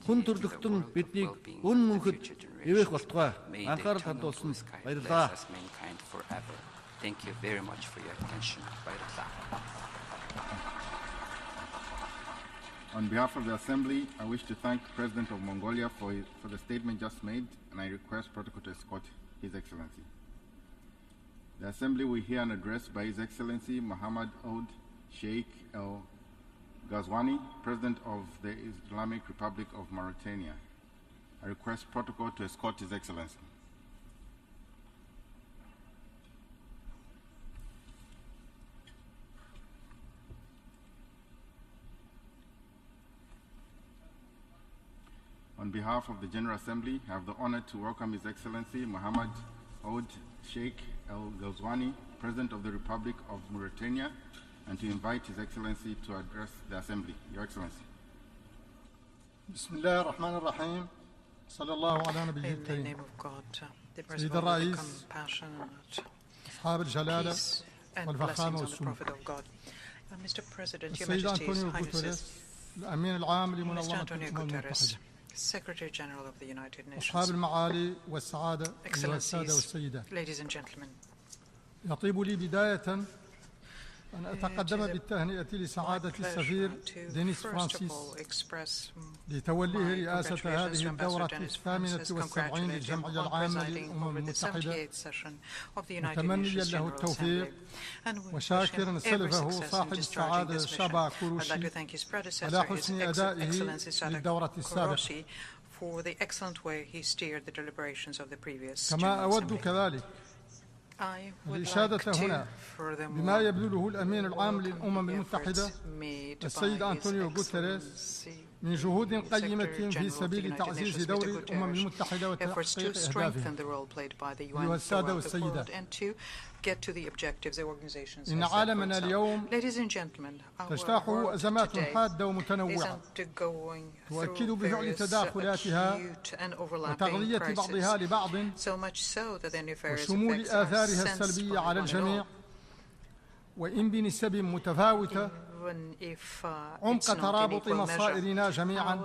хүн төрлөختөн биднийг өн мөнхөд ивэх болтугай. Анхаарал хандуулсан баярлалаа. Thank you very much for your attention. Баярлалаа. On behalf of the Assembly, I wish to thank the President of Mongolia for the statement just made, and I request protocol to escort His Excellency. The Assembly will hear an address by His Excellency Muhammad Oud Sheikh El Ghazwani, President of the Islamic Republic of Mauritania. I request protocol to escort His Excellency. On behalf of the General Assembly, I have the honor to welcome His Excellency Muhammad Oud Sheikh El Ghazwani, President of the Republic of Mauritania, and to invite His Excellency to address the Assembly. Your Excellency. Bismillah ar-Rahman ar-Rahim. Sallallahu ala nabiyyi In the name of God, the Sayyid merciful, the al-Rais, compassionate, أصحاب الجلالة peace and والفخامة blessings on the والسمو. Prophet of God. Mr. President, Your السيد Majesties, أنطونيو Highnesses, غوتيريس الأمين العام Mr. لمنظمة Antonio الأمم Guterres, المتحدة. Secretary General of the United أصحاب Nations, المعالي والسعادة أيها السادة Excellencies, والسيدات. ladies and gentlemen, يطيب لي بداية أن أتقدم بالتهنئة لسعادة السفير دينيس فرانسيس لتوليه رئاسة هذه الدورة الثامنة والسبعين للجمعية العامة للأمم المتحدة، متمنيا له التوفيق وشاكرا سلفه صاحب السعادة شابا كوروشي على حسن أدائه للدورة السابقة. for the excellent way he steered the deliberations of the previous كما General أود Assembly. كذلك I would الإشادة like هنا to furthermore بما يبذله الأمين العام للأمم welcome the المتحدة efforts made by السيد His أنطونيو غوتيريس Excellency من جهود قيمة Secretary في General of the سبيل United تعزيز Nations, دور Mr. الأمم Guterres, المتحدة efforts to وتحقيق strengthen أهدافها. the role played by the أيها UN السادة throughout the world والسيدات، and to get to the objectives the organizations إن have set for عالمنا itself. اليوم Ladies and gentlemen, our تجتاحه world أزمات today حادة is ومتنوعة undergoing تؤكد through بفعل various تداخلاتها acute and overlapping وتغذية بعضها crises, لبعض so much so that the nefarious وشمول effects are آثارها sensed السلبية by على one and الجميع، all. وإن بنسب متفاوتة، Even if عمق it's not in equal measure, مصائرنا جميعا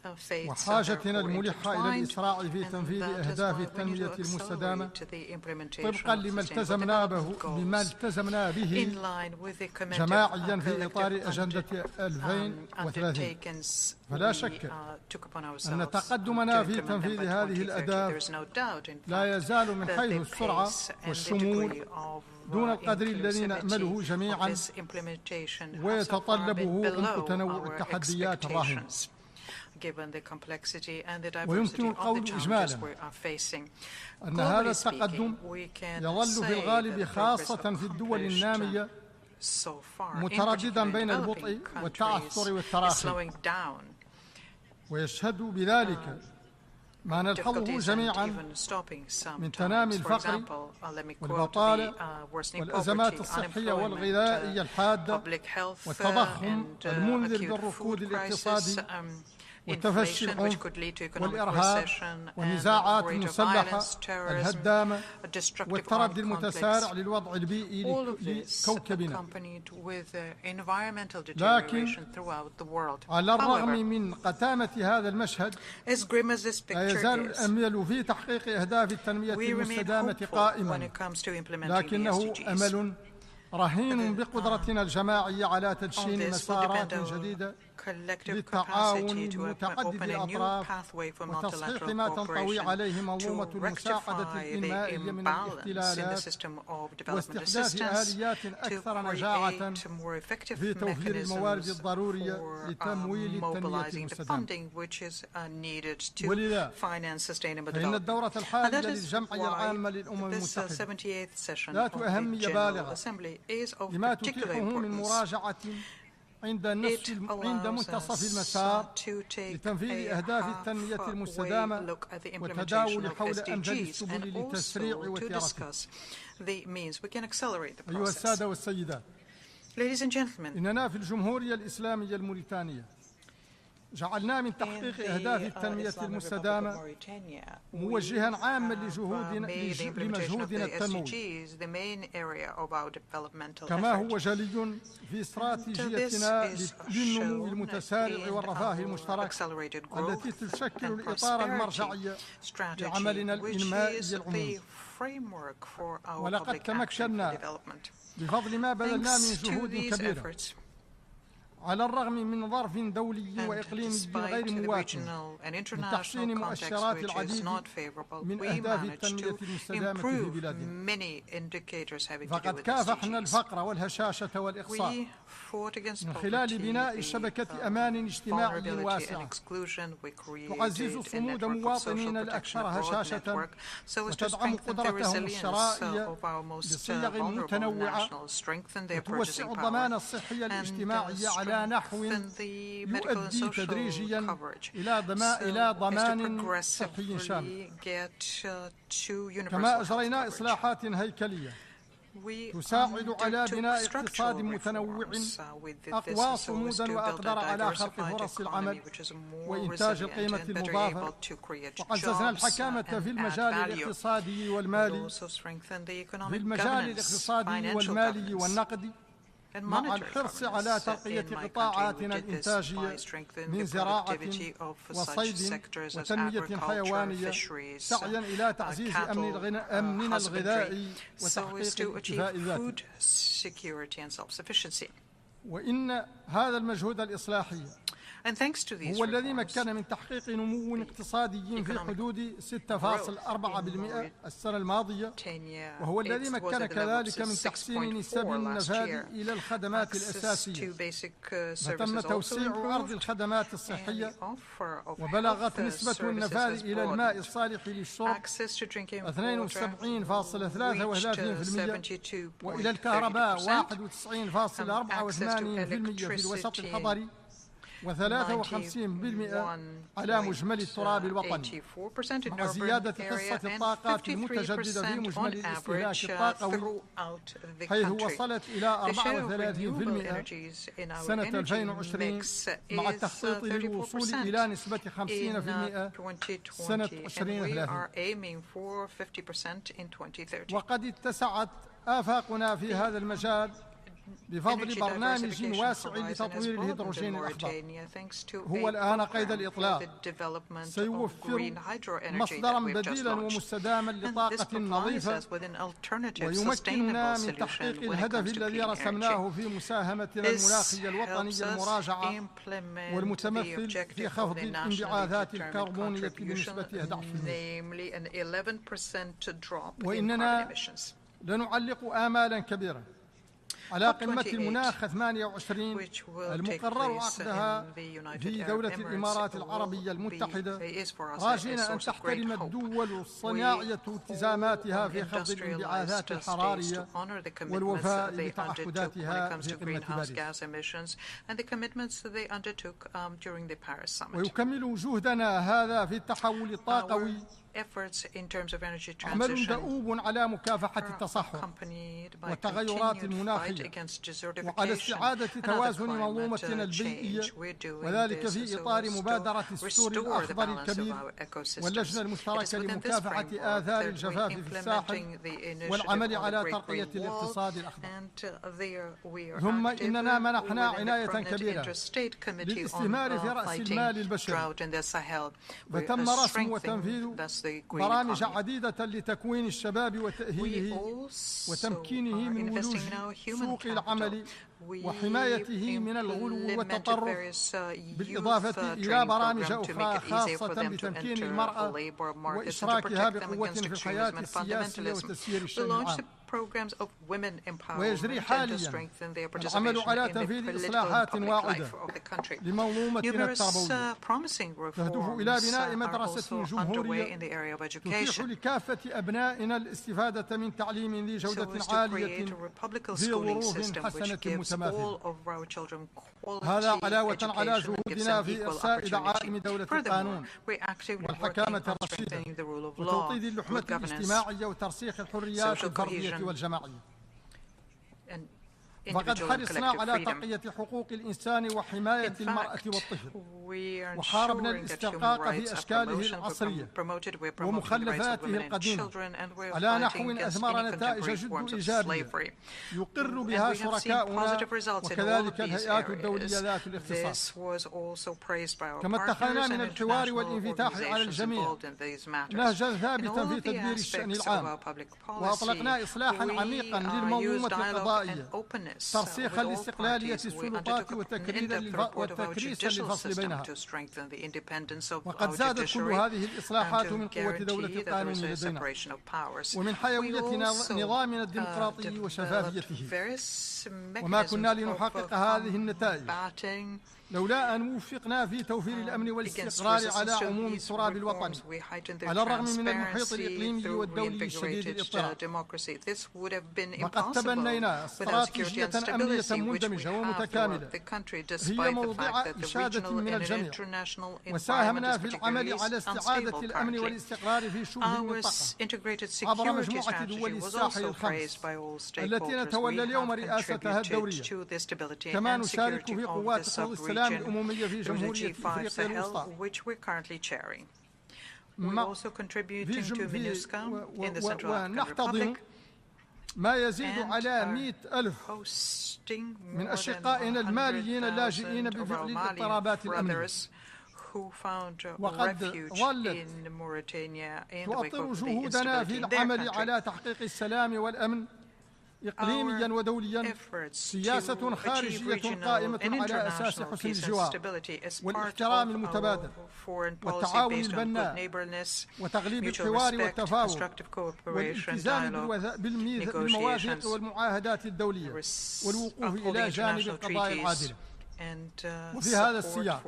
our fates are وحاجتنا therefore الملحة إلى intertwined, الإسراع في and تنفيذ that is أهداف why we need التنمية to المستدامة accelerate the implementation طبقا of بما sustainable بما development goals التزمنا به in line with the جماعيا في collective إطار أجندة 2030. undertakings فلا we شك took upon أن ourselves تقدمنا to في implement them تنفيذ by هذه 2030. There الأهداف is no doubt, in لا fact, يزال من that حيث the السرعة pace and the والشمول degree of دون القدر الذي نأمله inclusivity of جميعا، this implementation have so far been ويتطلبه عمق below تنوع our التحديات الراهنة. expectations, given the complexity and the ويمكن diversity of the القول challenges إجمالا we are facing. أن هذا Globally التقدم speaking, we can يظل في say الغالب that progress خاصة في الدول accomplished النامية so far, in مترددا particular in بين developing البطء countries, والتعثر is والتراخي، slowing down. ويشهد بذلك ما نلحظه Difficulties and جميعا even stopping من sometimes. تنامي For الفقر example, let me quote والبطالة the worsening والأزمات poverty, الصحية unemployment, والغذائية الحادة public health, والتضخم and المنذر acute بالركود food crisis, الاقتصادي وتفشي inflation, which العنف could lead to economic والإرهاب recession and والنزاعات greater المسلحة violence, terrorism, الهدامة destructive والتردي armed المتسارع conflicts. للوضع البيئي All of this لكوكبنا. accompanied with environmental deterioration throughout the world. على الرغم However, من قتامة هذا المشهد as grim as this لا picture يزال is, الأمل في تحقيق أهداف التنمية we remain المستدامة hopeful when قائما، it comes to implementing the لكنه SDGs. أمل رهين بقدرتنا الجماعية على On تدشين this will مسارات depend our جديدة collective للتعاون capacity to متعدد open a new الأطراف pathway for وتصحيح multilateral ما تنطوي cooperation عليه منظومة to المساعدة rectify the الإنمائية من imbalance in the الاختلالات system of development واستحداث assistance, آليات to أكثر نجاعة create more effective في توفير الموارد mechanisms الضرورية for لتمويل التنمية mobilizing the المستدامة. funding which is needed to ولذا finance sustainable فإن development. الدورة And الحالية that is للجمعية why العامة للأمم this المتحدة 78th session ذات of the أهمية General بالغة Assembly is of لما particular تتيحه من importance. مراجعة عند منتصف المسار لتنفيذ أهداف التنمية المستدامة وتداول حول أمثل السبل لتسريع وتيرته. أيها السادة والسيدات، إننا في الجمهورية الإسلامية الموريتانية جعلنا من تحقيق أهداف التنمية المستدامة موجها عاما لمجهودنا التنموي، كما هو جلي في استراتيجيتنا للنمو المتسارع والرفاه المشترك التي تشكل الإطار المرجعي لعملنا الإنمائي العمومي. ولقد تمكنا بفضل ما بذلنا من جهود كبيرة على الرغم من ظرف دولي وإقليمي غير مواكب من تحسين مؤشرات العديد من أهداف التنمية المستدامة في بلادنا. فقد كافحنا الفقر والهشاشة والإقصاء من خلال بناء شبكة أمان اجتماعي واسعة تعزز صمود مواطنينا الأكثر هشاشة وتدعم قدرتهم الشرائية بصيغ متنوعة وتوسع الضمان الصحي الاجتماعي على نحو يؤدي تدريجيا إلى ضمان صحي شامل. كما أجرينا إصلاحات هيكلية تساعد على بناء اقتصاد متنوع أقوى صمودا وأقدر على خلق فرص العمل وإنتاج القيمة المضافة، وعززنا الحكامة في المجال الاقتصادي والمالي والنقدي مع الحرص على ترقية قطاعاتنا الإنتاجية من زراعة وصيد وتنمية حيوانية، سعيا إلى تعزيز أمننا الغذائي وتحقيق الاكتفاء الذاتي. وإن هذا المجهود الإصلاحي And thanks to these هو الذي مكن من تحقيق نمو اقتصادي في حدود 6.4% السنة الماضية، وهو الذي مكن كذلك من تحسين نسب النفاذ إلى الخدمات الأساسية، وتم توسيع عرض الخدمات الصحية، وبلغت نسبة النفاذ إلى الماء الصالح للشرب 72.33%، وإلى الكهرباء 91.84% في الوسط الحضري، و53% على مجمل التراب الوطني، مع زيادة حصة الطاقات المتجددة في مجمل الاستهلاك الطاقوي، حيث وصلت إلى 34% سنة 2020، مع التخطيط للوصول إلى نسبة 50% سنة 2030. وقد اتسعت آفاقنا في هذا المجال بفضل برنامج واسع لتطوير الهيدروجين الأخضر. هو الآن قيد الإطلاق، سيوفر مصدرا بديلا ومستداما لطاقة نظيفة، ويمكننا من تحقيق الهدف الذي رسمناه في مساهمتنا المناخية الوطنية المراجعة، والمتمثل في خفض الانبعاثات الكربونية بنسبة 11%. وإننا لنعلق آمالا كبيرة على قمة المناخ 28 المقرر عقدها في دولة الإمارات العربية المتحدة، راجين أن تحترم الدول الصناعية التزاماتها في خفض الانبعاثات الحرارية والوفاء بتعهداتها في قمة باريس. ويكمل جهدنا هذا في التحول الطاقوي عمل دؤوب على مكافحة التصحر والتغيرات المناخية، وعلى استعادة توازن منظومتنا البيئية، وذلك في إطار مبادرة السور الأخضر الكبير واللجنة المشتركة لمكافحة آثار الجفاف في الساحل والعمل على ترقية الاقتصاد الأخضر. ثم إننا منحنا عناية كبيرة للاستثمار في رأس المال البشري، فتم رسم وتنفيذ برامج عديدة لتكوين الشباب وتأهيله وتمكينه من ولوج سوق العمل وحمايته من الغلو والتطرف، بالإضافة إلى برامج أخرى خاصة بتمكين المرأة وإشراكها بقوة في الحياة السياسية وتسيير الشريعة. ويجري حاليا العمل على تنفيذ إصلاحات واعدة لمنظومتنا التربوية تهدف إلى بناء مدرسة جمهورية تتيح لكافة أبنائنا الاستفادة من تعليم ذي جودة عالية في ظروف حسنة متماثلة. هذا علاوة على جهودنا في إرساء دعائم دولة القانون والحكامة الرشيدة وتوطيد اللحمة الاجتماعية وترسيخ الحريات الفردية والجماعية. فقد حرصنا على تقوية حقوق الإنسان وحماية المرأة والطفل، وحاربنا الاسترقاق في أشكاله العصرية ومخلفاته القديمة على نحو أثمر نتائج جد إيجابية يقر بها شركاؤنا وكذلك الهيئات الدولية ذات الاختصاص. كما اتخذنا من الحوار والانفتاح على الجميع نهجا ثابتا في تدبير الشأن العام، وأطلقنا إصلاحا عميقا للمنظومة القضائية، ترسيخا لاستقلالية السلطات وتكريسا للفصل بينها. وقد زادت كل هذه الإصلاحات من قوة دولة القانون لدينا ومن حيوية نظامنا الديمقراطي وشفافيته، وما كنا لنحقق هذه النتائج لولا أن وفقنا في توفير الأمن والاستقرار على عموم التراب الوطني، على الرغم من المحيط الإقليمي والدولي الشديد الاضطراب. وقد تبنينا استراتيجية أمنية مندمجة ومتكاملة هي موضع إشادة من الجميع، وساهمنا في العمل على استعادة الأمن والاستقرار في شبه المنطقة عبر مجموعة دول الساحل الخمس التي نتولى اليوم رئاستها الدورية. كما نشارك في قوات حفظ السلام الأممية في جمهورية أفريقيا الوسطى، ونحتضن ما يزيد على 100,000 من أشقائنا الماليين اللاجئين بفعل الاضطرابات الأمنية. وقد ظلت تؤطر جهودنا في العمل على تحقيق السلام والأمن إقليميا ودوليا سياسة خارجية قائمة على أساس حسن الجوار والاحترام المتبادل والتعاون البناء وتغليب الحوار والتفاهم والالتزام بالمواثيق والمعاهدات الدولية والوقوف إلى جانب القضايا العادلة. وفي هذا السياق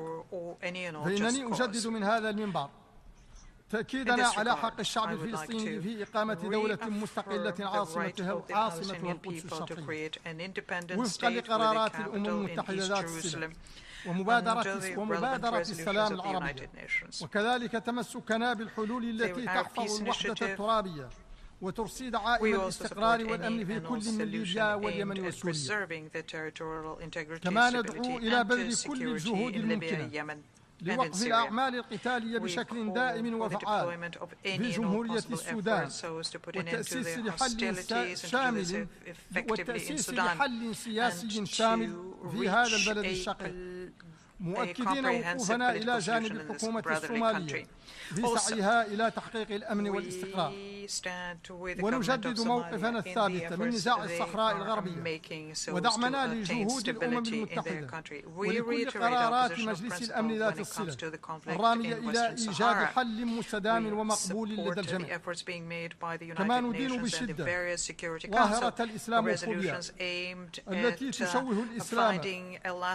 فإنني أجدد من هذا المنبر تأكيدنا على حق الشعب الفلسطيني في إقامة دولة مستقلة عاصمتها القدس الشرقية وفقا لقرارات الأمم المتحدة ذات الصلة ومبادرة السلام العربية، وكذلك تمسكنا بالحلول التي تحفظ الوحدة الترابية وترصي دعائم الاستقرار والأمن في كل من ليبيا واليمن وسوريا. كما ندعو إلى بذل كل الجهود الممكنة لوقف الأعمال القتالية بشكل دائم وفعال في جمهورية السودان والتأسيس لحل سياسي شامل في هذا البلد الشقيق، مؤكدين وقوفنا إلى جانب الحكومة الصومالية في سعيها إلى تحقيق الأمن والاستقرار. ونجدد موقفنا الثابت من نزاع الصحراء الغربية ودعمنا لجهود الأمم المتحدة ولكل قرارات مجلس الأمن ذات الصلة الرامية إلى إيجاد حل مستدام ومقبول لدى الجميع. كما ندين بشدة ظاهرة الإسلاموفوبيا التي تشوه الإسلام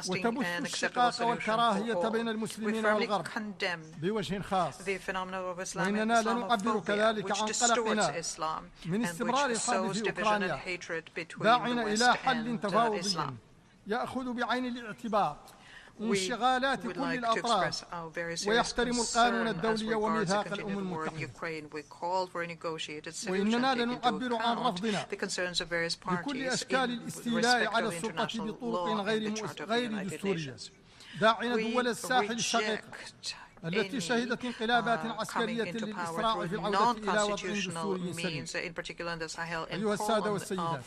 وتبث الشقاق والكراهية بين المسلمين والغرب بوجه خاص. وإننا لنعبر كذلك عن قلقنا من استمرار الحرب في أوكرانيا، داعنا إلى حل تفاوضي يأخذ بعين الاعتبار انشغالات كل الأطراف ويحترم القانون الدولي وميثاق الأمم المتحدة. وإننا لنعبر عن رفضنا لكل أشكال الاستيلاء على السلطة بطرق غير دستورية، داعنا دول الساحل الشقيق التي شهدت انقلابات عسكرية للإسراع في العودة إلى وضع دستوري سليم. أيها السادة والسيدات،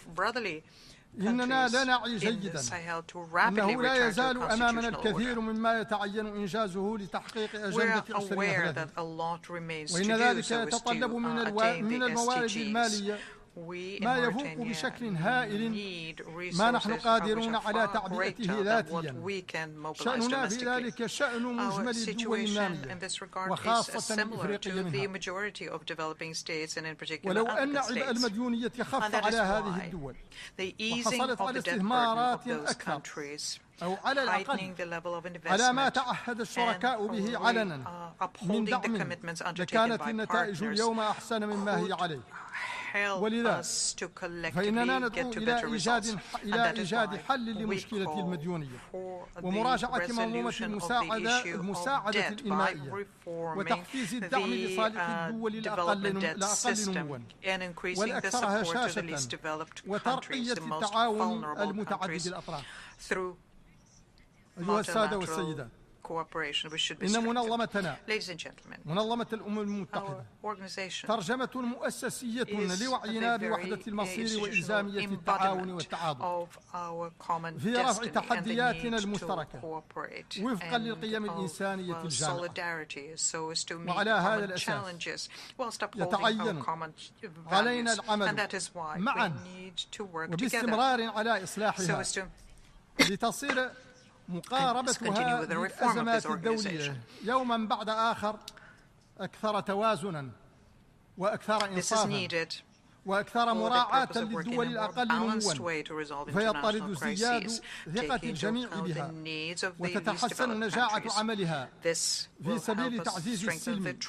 إننا لا نعي جيدا أنه لا يزال أمامنا الكثير مما يتعين إنجازه لتحقيق أجندة 2030، وإن ذلك يتطلب من الموارد المالية ما يفوق بشكل هائل ما نحن قادرون على تعبئته ذاتيا. شأننا في ذلك شأن مجمل الدول النامية وخاصة إفريقيا منها. ولو أن عبء المديونية خف على هذه الدول وحصلت على استثمارات أكثر أو على الأقل على ما تعهد الشركاء به علنا من دعم، لكانت النتائج اليوم أحسن مما هي عليه. ولذا فإننا ندعو إلى إيجاد حل لمشكلة المديونية ومراجعة منظومة المساعدة الإنمائية وتحفيز الدعم لصالح الدول الأقل نموا والأكثر هشاشة وترقية التعاون المتعدد الأطراف. أيها السادة والسيدات، إن منظمتنا منظمة الأمم المتحدة ترجمة مؤسسية لوعينا بوحدة المصير وإلزامية التعاون والتعاضد في رفع تحدياتنا المشتركة وفقا للقيم الإنسانية الجامعة. وعلى هذا الأساس يتعين علينا العمل معا وباستمرار على إصلاحها لتصير مقاربتها للأزمات الدولية يوما بعد آخر أكثر توازنا وأكثر إنصافا وأكثر مراعاة للدول الأقل نموا، فيطرد ازدياد ثقة الجميع بها وتتحسن نجاعة عملها في سبيل تعزيز السلم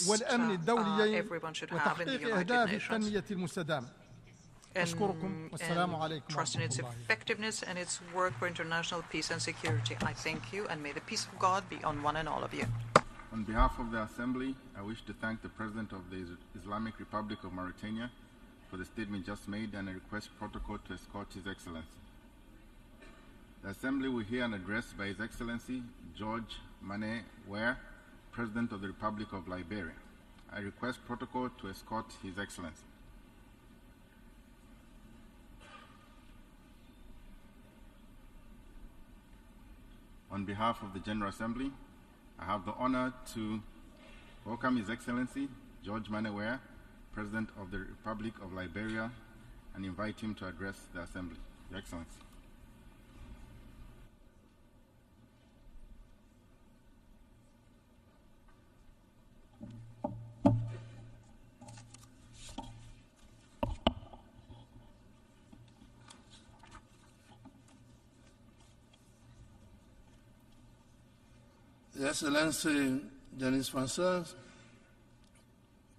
والأمن الدوليين وتحقيق أهداف التنمية المستدامة. أشكركم والسلام عليكم ورحمة الله. Effectiveness and its work for international peace and security. I thank you, and may the peace of God be on one and all of you. On behalf of the Assembly, I wish to thank the President of the Islamic Republic of Mauritania for the statement just made, and I request protocol to escort His Excellency. The Assembly will hear an address by His Excellency George Mane Ware, President of the Republic of Liberia. I request protocol to escort His Excellency. On behalf of the General Assembly, I have the honor to welcome His Excellency George Mane Ware, President of the Republic of Liberia, and invite him to address the Assembly. Your Excellency. Your Excellency Denis Francois,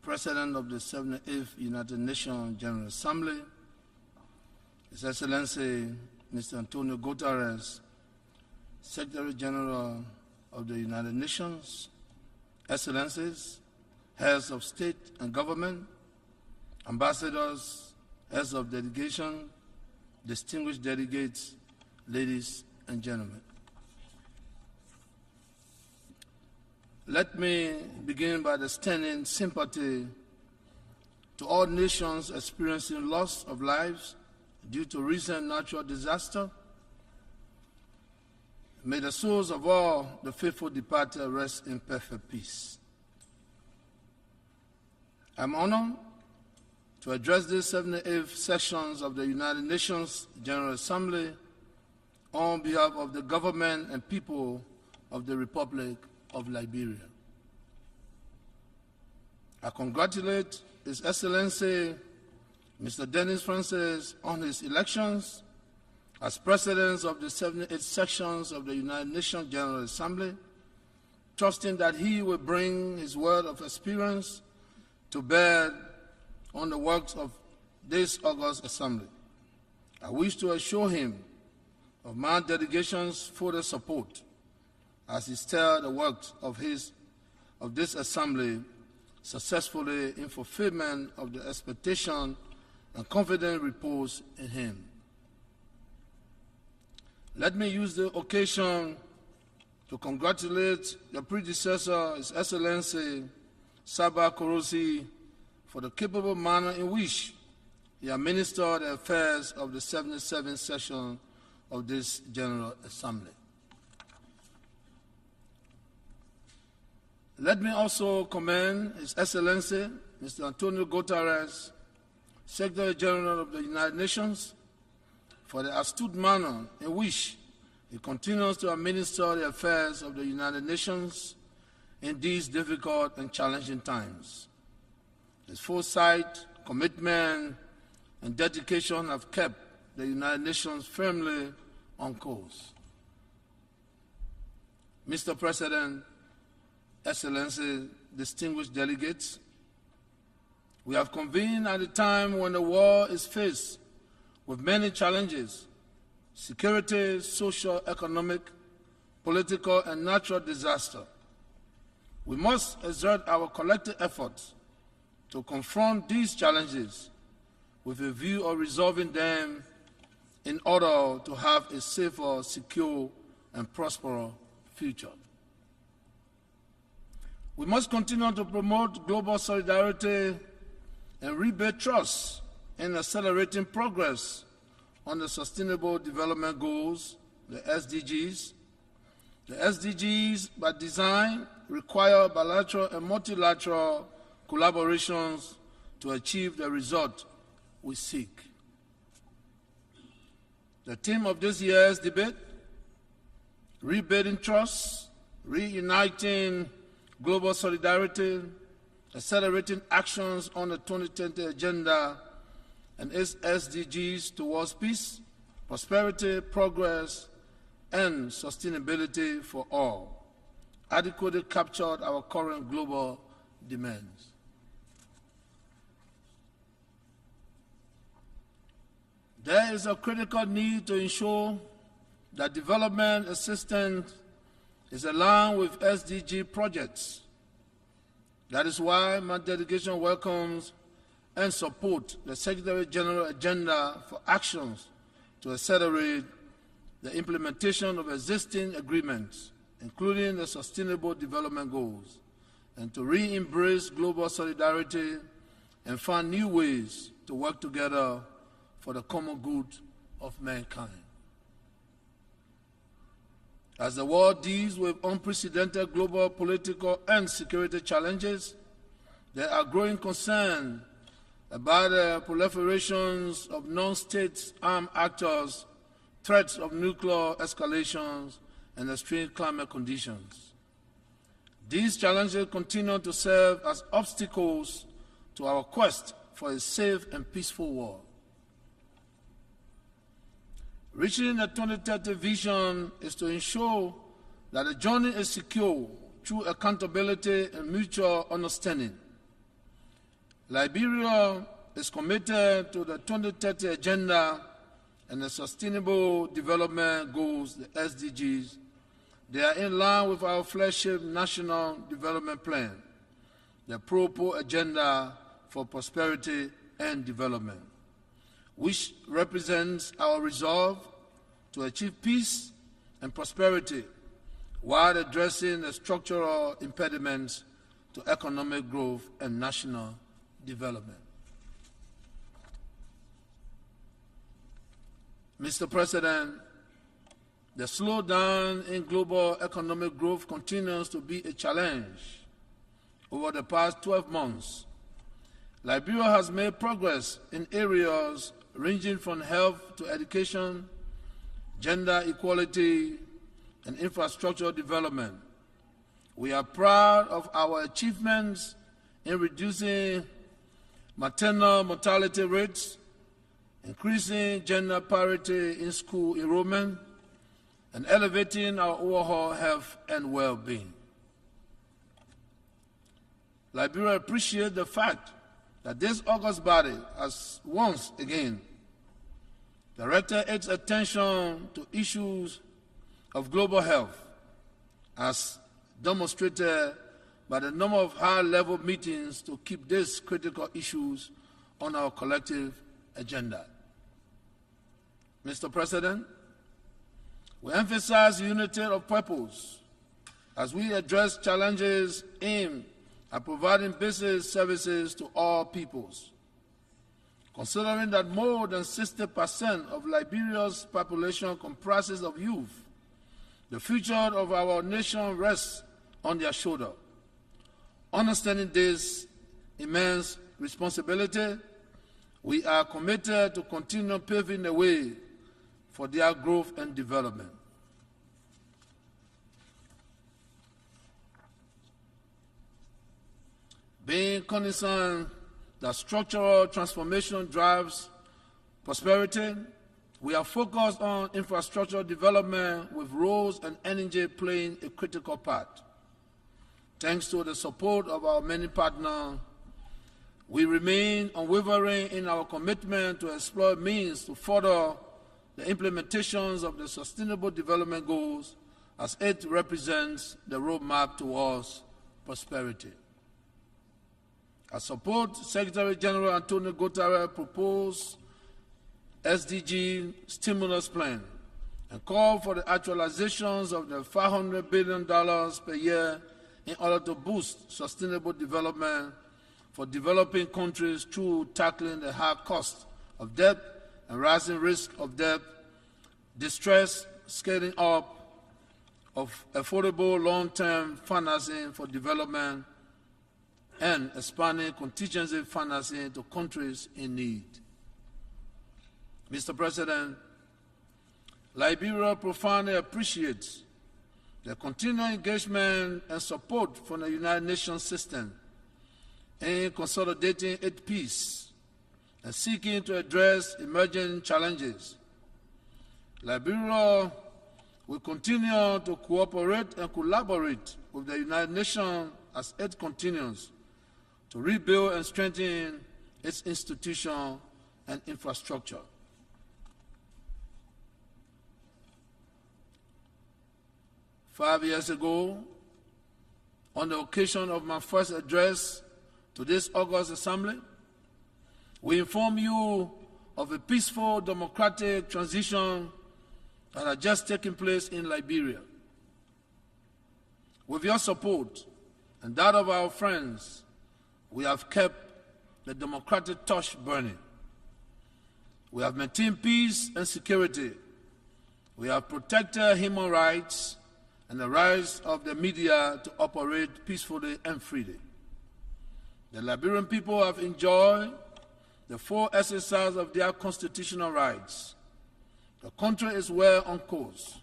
President of the 78th United Nations General Assembly, His Excellency Mr. Antonio Guterres, Secretary General of the United Nations, Excellencies, Heads of State and Government, Ambassadors, Heads of Delegation, distinguished delegates, ladies and gentlemen. Let me begin by extending sympathy to all nations experiencing loss of lives due to recent natural disaster. May the souls of all the faithful departed rest in perfect peace. I'm honored to address the 78th sessions of the United Nations General Assembly on behalf of the government and people of the Republic of Liberia. I congratulate His Excellency Mr. Denis Francois on his elections as President of the 78th sections of the United Nations General Assembly, trusting that he will bring his word of experience to bear on the works of this august assembly. I wish to assure him of my delegation's further support as he steers the works of this assembly successfully in fulfillment of the expectation and confident repose in him. Let me use the occasion to congratulate your predecessor, His Excellency Saba Korosi, for the capable manner in which he administered the affairs of the 77th session of this General Assembly. Let me also commend His Excellency Mr. Antonio Guterres, Secretary General of the United Nations, for the astute manner in which he continues to administer the affairs of the United Nations in these difficult and challenging times. His foresight, commitment, and dedication have kept the United Nations firmly on course. Mr. President, Excellency, distinguished delegates, we have convened at a time when the world is faced with many challenges: security, social, economic, political, and natural disaster. We must exert our collective efforts to confront these challenges with a view of resolving them in order to have a safer, secure, and prosperous future. We must continue to promote global solidarity and rebuild trust in accelerating progress on the Sustainable Development Goals, the SDGs. The SDGs, by design, require bilateral and multilateral collaborations to achieve the result we seek. The theme of this year's debate, rebuilding trust, reuniting global solidarity, accelerating actions on the 2030 Agenda and its SDGs towards peace, prosperity, progress, and sustainability for all, adequately captured our current global demands. There is a critical need to ensure that development assistance is aligned with SDG projects. That is why my delegation welcomes and supports the Secretary General agenda for actions to accelerate the implementation of existing agreements, including the Sustainable Development Goals, and to re-embrace global solidarity and find new ways to work together for the common good of mankind. As the world deals with unprecedented global political and security challenges, there are growing concerns about the proliferations of non-state armed actors, threats of nuclear escalations, and extreme climate conditions. These challenges continue to serve as obstacles to our quest for a safe and peaceful world. Reaching the 2030 vision is to ensure that the journey is secure through accountability and mutual understanding. Liberia is committed to the 2030 Agenda and the Sustainable Development Goals, the SDGs. They are in line with our flagship National Development Plan, the Propo Agenda for Prosperity and Development, which represents our resolve to achieve peace and prosperity while addressing the structural impediments to economic growth and national development. Mr. President, the slowdown in global economic growth continues to be a challenge. Over the past 12 months, Liberia has made progress in areas ranging from health to education, gender equality, and infrastructure development. We are proud of our achievements in reducing maternal mortality rates, increasing gender parity in school enrollment, and elevating our overall health and well-being. Liberia appreciates the fact that this august body has once again directed its attention to issues of global health, as demonstrated by the number of high-level meetings to keep these critical issues on our collective agenda. Mr. President, we emphasize unity of purpose as we address challenges aimed at providing basic services to all peoples. Considering that more than 60% of Liberia's population comprises of youth, the future of our nation rests on their shoulder. Understanding this immense responsibility, we are committed to continue paving the way for their growth and development. Being cognizant that structural transformation drives prosperity, we are focused on infrastructure development with roads and energy playing a critical part. Thanks to the support of our many partners, we remain unwavering in our commitment to explore means to further the implementations of the Sustainable Development Goals as it represents the roadmap towards prosperity. I support Secretary General Antonio Guterres' proposed SDG stimulus plan and call for the actualizations of the $500 billion per year in order to boost sustainable development for developing countries through tackling the high cost of debt and rising risk of debt, distress, scaling up of affordable long-term financing for development, and expanding contingency financing to countries in need. Mr. President, Liberia profoundly appreciates the continued engagement and support from the United Nations system in consolidating its peace and seeking to address emerging challenges. Liberia will continue to cooperate and collaborate with the United Nations as it continues to rebuild and strengthen its institutions and infrastructure. Five years ago, on the occasion of my first address to this August Assembly, we informed you of a peaceful democratic transition that had just taken place in Liberia. With your support and that of our friends, we have kept the democratic torch burning. We have maintained peace and security. We have protected human rights and the rights of the media to operate peacefully and freely. The Liberian people have enjoyed the full exercise of their constitutional rights, the country is well on course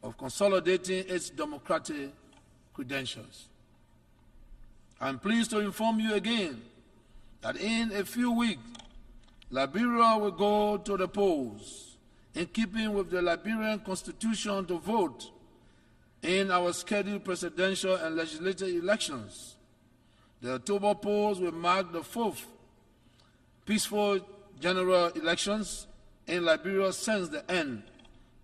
of consolidating its democratic credentials. I'm pleased to inform you again that in a few weeks, Liberia will go to the polls in keeping with the Liberian Constitution to vote in our scheduled presidential and legislative elections. The October polls will mark the fourth peaceful general elections in Liberia since the end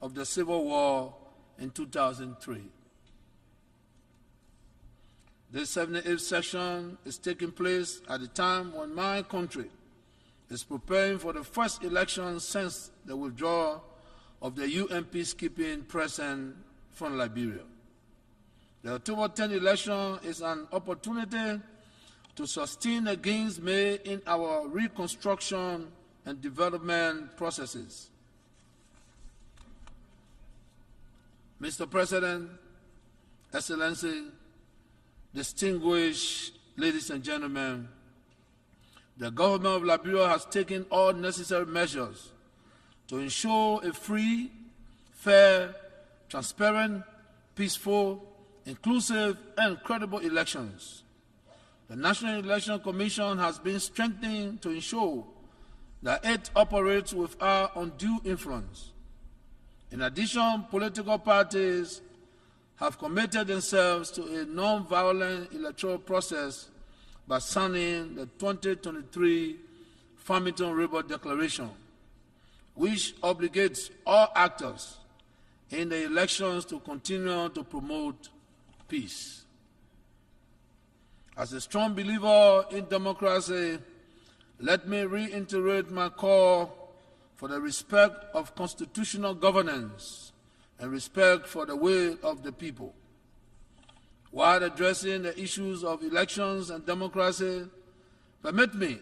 of the Civil War in 2003. This 78th session is taking place at a time when my country is preparing for the first election since the withdrawal of the UN peacekeeping presence from Liberia. The October 10 election is an opportunity to sustain the gains made in our reconstruction and development processes. Mr. President, Excellency, distinguished ladies and gentlemen, the government of Liberia has taken all necessary measures to ensure a free, fair, transparent, peaceful, inclusive, and credible elections. The National Election Commission has been strengthened to ensure that it operates without undue influence. In addition, political parties have committed themselves to a non-violent electoral process by signing the 2023 Farmington River Declaration, which obligates all actors in the elections to continue to promote peace. As a strong believer in democracy, let me reiterate my call for the respect of constitutional governance and respect for the will of the people. While addressing the issues of elections and democracy, permit me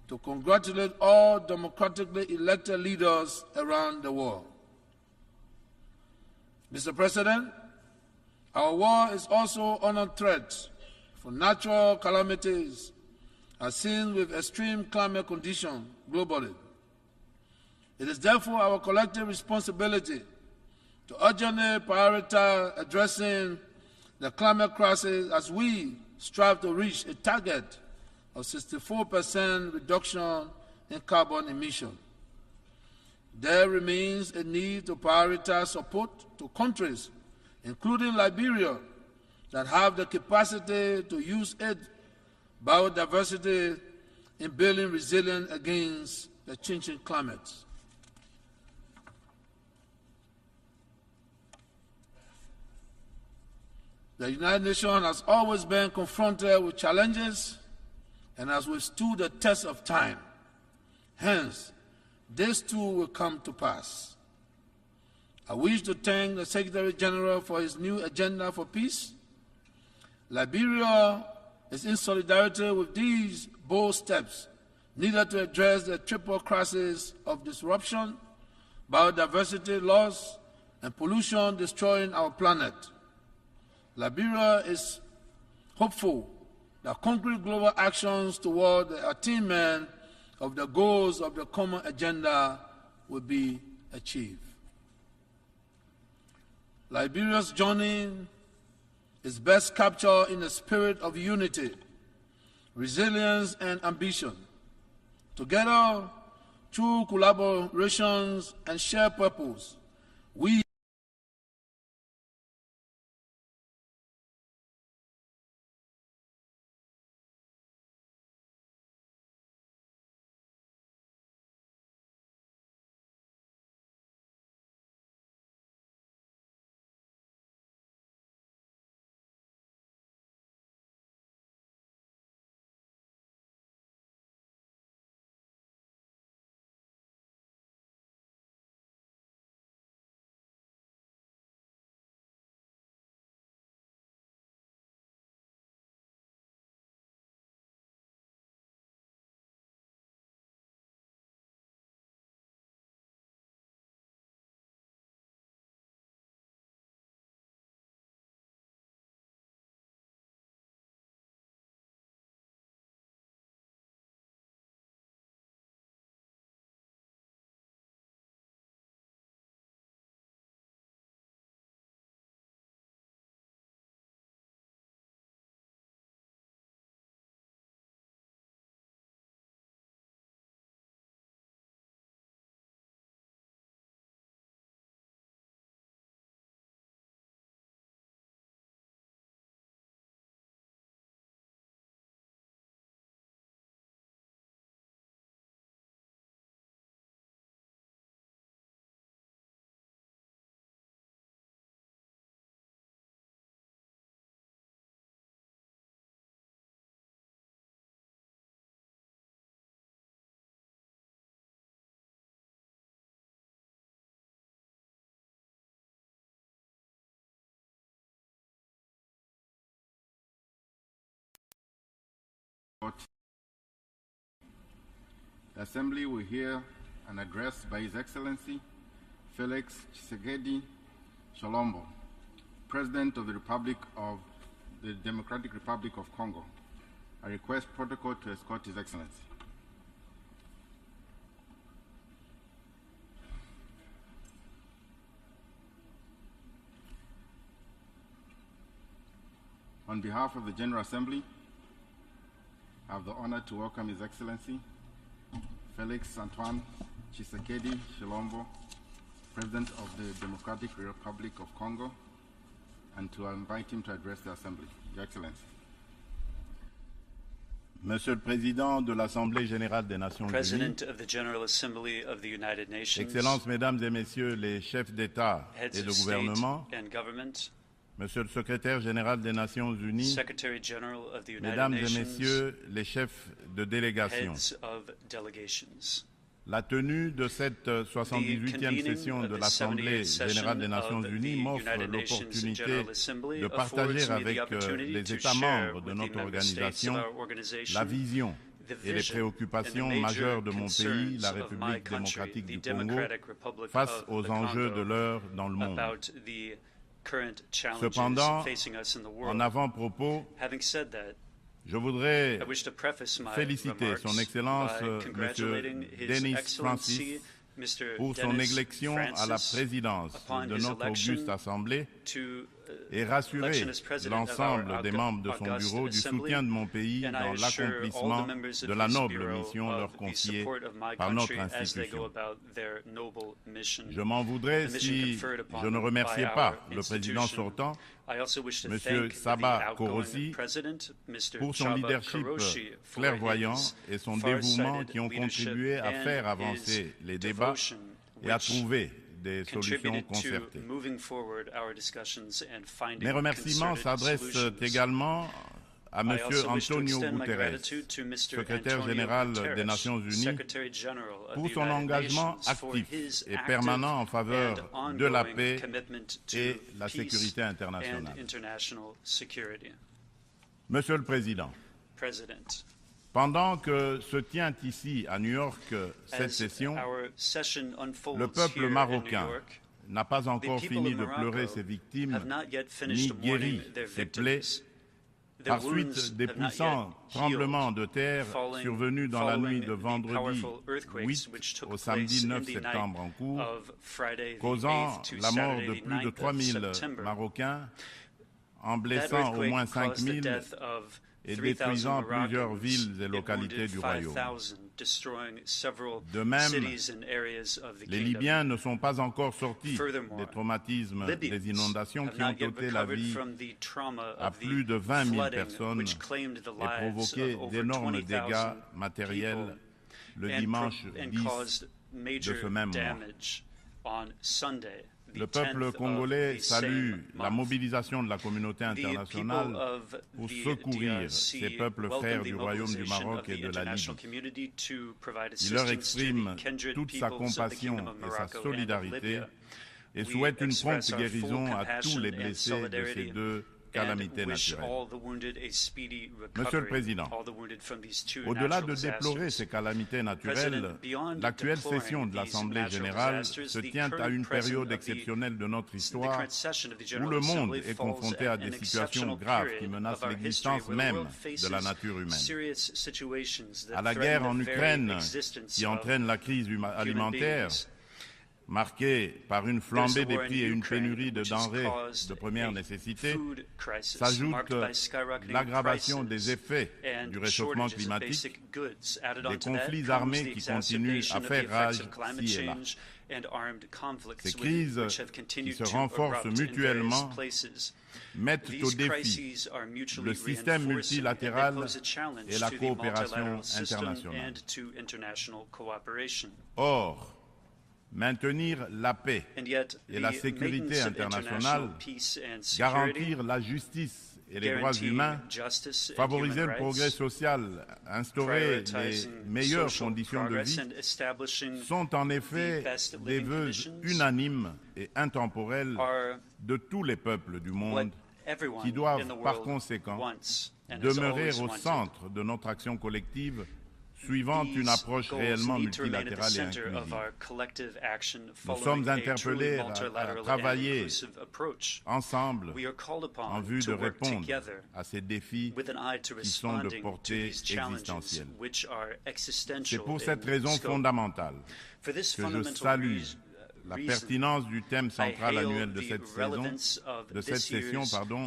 to congratulate all democratically elected leaders around the world. Mr. President, our world is also under threat from natural calamities as seen with extreme climate conditions globally. It is therefore our collective responsibility to urgently prioritize addressing the climate crisis as we strive to reach a target of 64% reduction in carbon emission. There remains a need to prioritize support to countries, including Liberia, that have the capacity to use its biodiversity in building resilience against the changing climate. The United Nations has always been confronted with challenges and has withstood the test of time. Hence, this too will come to pass. I wish to thank the Secretary General for his new agenda for peace. Liberia is in solidarity with these bold steps needed to address the triple crisis of disruption, biodiversity loss, and pollution destroying our planet. Liberia is hopeful that concrete global actions toward the attainment of the goals of the common agenda will be achieved. Liberia's journey is best captured in the spirit of unity, resilience, and ambition. Together, through collaborations and shared purpose, we escort. The Assembly will hear an address by His Excellency Felix-Antoine Tshilombo, President of the Democratic Republic of Congo. I request protocol to escort His Excellency. On behalf of the General Assembly, I have the honor to welcome His Excellency Felix-Antoine Tshilombo, President of the Democratic Republic of Congo, and to invite him to address the Assembly. Your Excellency. Monsieur le Président de l'Assemblée Générale des Nations Unies, President of the General Assembly of the United Nations, Excellences, Mesdames et Messieurs les chefs d'État et de gouvernement, Monsieur le Secrétaire général des Nations Unies, Mesdames et Messieurs les chefs de délégation, la tenue de cette 78e session de l'Assemblée Générale des Nations Unies m'offre l'opportunité de partager avec les États membres de notre organisation la vision et les préoccupations majeures de mon pays, la République démocratique du Congo, face aux enjeux de l'heure dans le monde. Cependant, en avant-propos, je voudrais féliciter son Excellence M. Denis Francis pour son élection à la présidence de notre auguste Assemblée et rassurer l'ensemble des membres de son bureau du soutien de mon pays dans l'accomplissement de la noble mission leur confiée par notre institution. Je m'en voudrais si je ne remerciais pas le président sortant, M. Saba Korosi, pour son leadership clairvoyant et son dévouement qui ont contribué à faire avancer les débats et à trouver des solutions concertées. Mes remerciements s'adressent également à M. Antonio Guterres, secrétaire général des Nations Unies, pour son engagement actif et permanent en faveur de la paix et la sécurité internationale. Monsieur le Président, pendant que se tient ici à New York cette session, le peuple marocain n'a pas encore fini de pleurer ses victimes, ni guéri ses plaies, par suite des puissants tremblements de terre survenus dans la nuit de vendredi 8 au samedi 9 septembre en cours, causant la mort de plus de 3000 Marocains, en blessant au moins 5000 et détruisant plusieurs villes et localités du royaume. De même, les Libyens ne sont pas encore sortis des traumatismes des inondations qui ont ôté la vie à plus de 20 000 personnes et provoqué d'énormes dégâts matériels le dimanche 10 de ce même mois. Le peuple congolais salue la mobilisation de la communauté internationale pour secourir ces peuples frères du Royaume du Maroc et de la Libye. Il leur exprime toute sa compassion et sa solidarité et souhaite une prompte guérison à tous les blessés de ces deux calamités naturelles. Monsieur le Président, au-delà de déplorer ces calamités naturelles, l'actuelle session de l'Assemblée générale se tient à une période exceptionnelle de notre histoire où le monde est confronté à des situations graves qui menacent l'existence même de la nature humaine. À la guerre en Ukraine qui entraîne la crise alimentaire, marquée par une flambée des prix et une pénurie de denrées de première nécessité, s'ajoute l'aggravation des effets du réchauffement climatique, des conflits armés qui continuent à faire rage ci et là. Ces crises, qui se renforcent mutuellement, mettent au défi le système multilatéral et la coopération internationale. Or, maintenir la paix et la sécurité internationale, garantir la justice et les droits humains, favoriser le progrès social, instaurer les meilleures conditions de vie, sont en effet des vœux unanimes et intemporels de tous les peuples du monde qui doivent par conséquent demeurer au centre de notre action collective, suivant une approche réellement multilatérale et inclusive. Nous sommes interpellés à travailler ensemble en vue de répondre à ces défis qui sont de portée existentielle. C'est pour cette raison fondamentale que je salue la pertinence du thème central annuel de cette session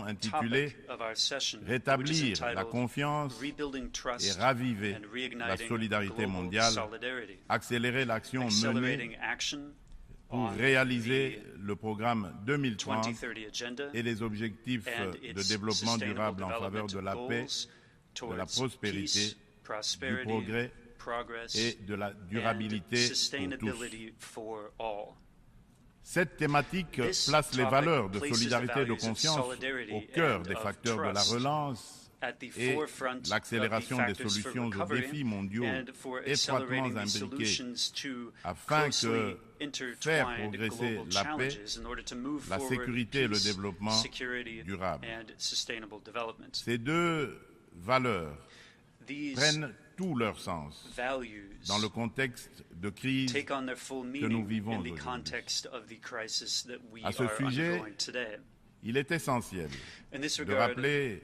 intitulée « Rétablir la confiance et raviver la solidarité mondiale, accélérer l'action menée pour réaliser le programme 2030 et les objectifs de développement durable en faveur de la paix, de la prospérité, du progrès et de la durabilité pour tous ». Cette thématique place les valeurs de solidarité et de confiance au cœur des facteurs de la relance et l'accélération des solutions aux défis mondiaux étroitement imbriqués afin que faire progresser la paix, la sécurité et le développement durable. Ces deux valeurs prennent tout leur sens dans le contexte de crise que nous vivons aujourd'hui. À ce sujet, il est essentiel de rappeler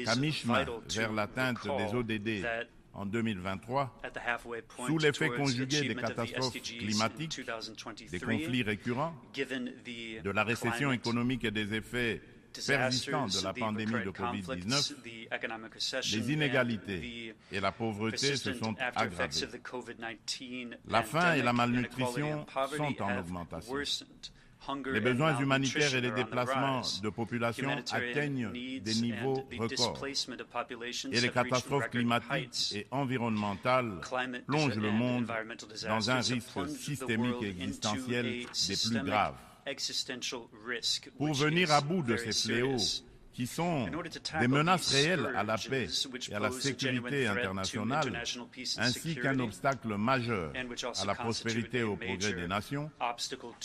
qu'à mi-chemin vers l'atteinte des ODD en 2023, sous l'effet conjugué des catastrophes climatiques, des conflits récurrents, de la récession économique et des effets persistants de la pandémie de Covid-19, les inégalités et la pauvreté se sont aggravées. La faim et la malnutrition sont en augmentation. Les besoins humanitaires et les déplacements de population atteignent des niveaux records. Et les catastrophes climatiques et environnementales plongent le monde dans un risque systémique et existentiel des plus graves. Pour venir à bout de ces fléaux, qui sont des menaces réelles à la paix et à la sécurité internationale, ainsi qu'un obstacle majeur à la prospérité et au progrès des nations,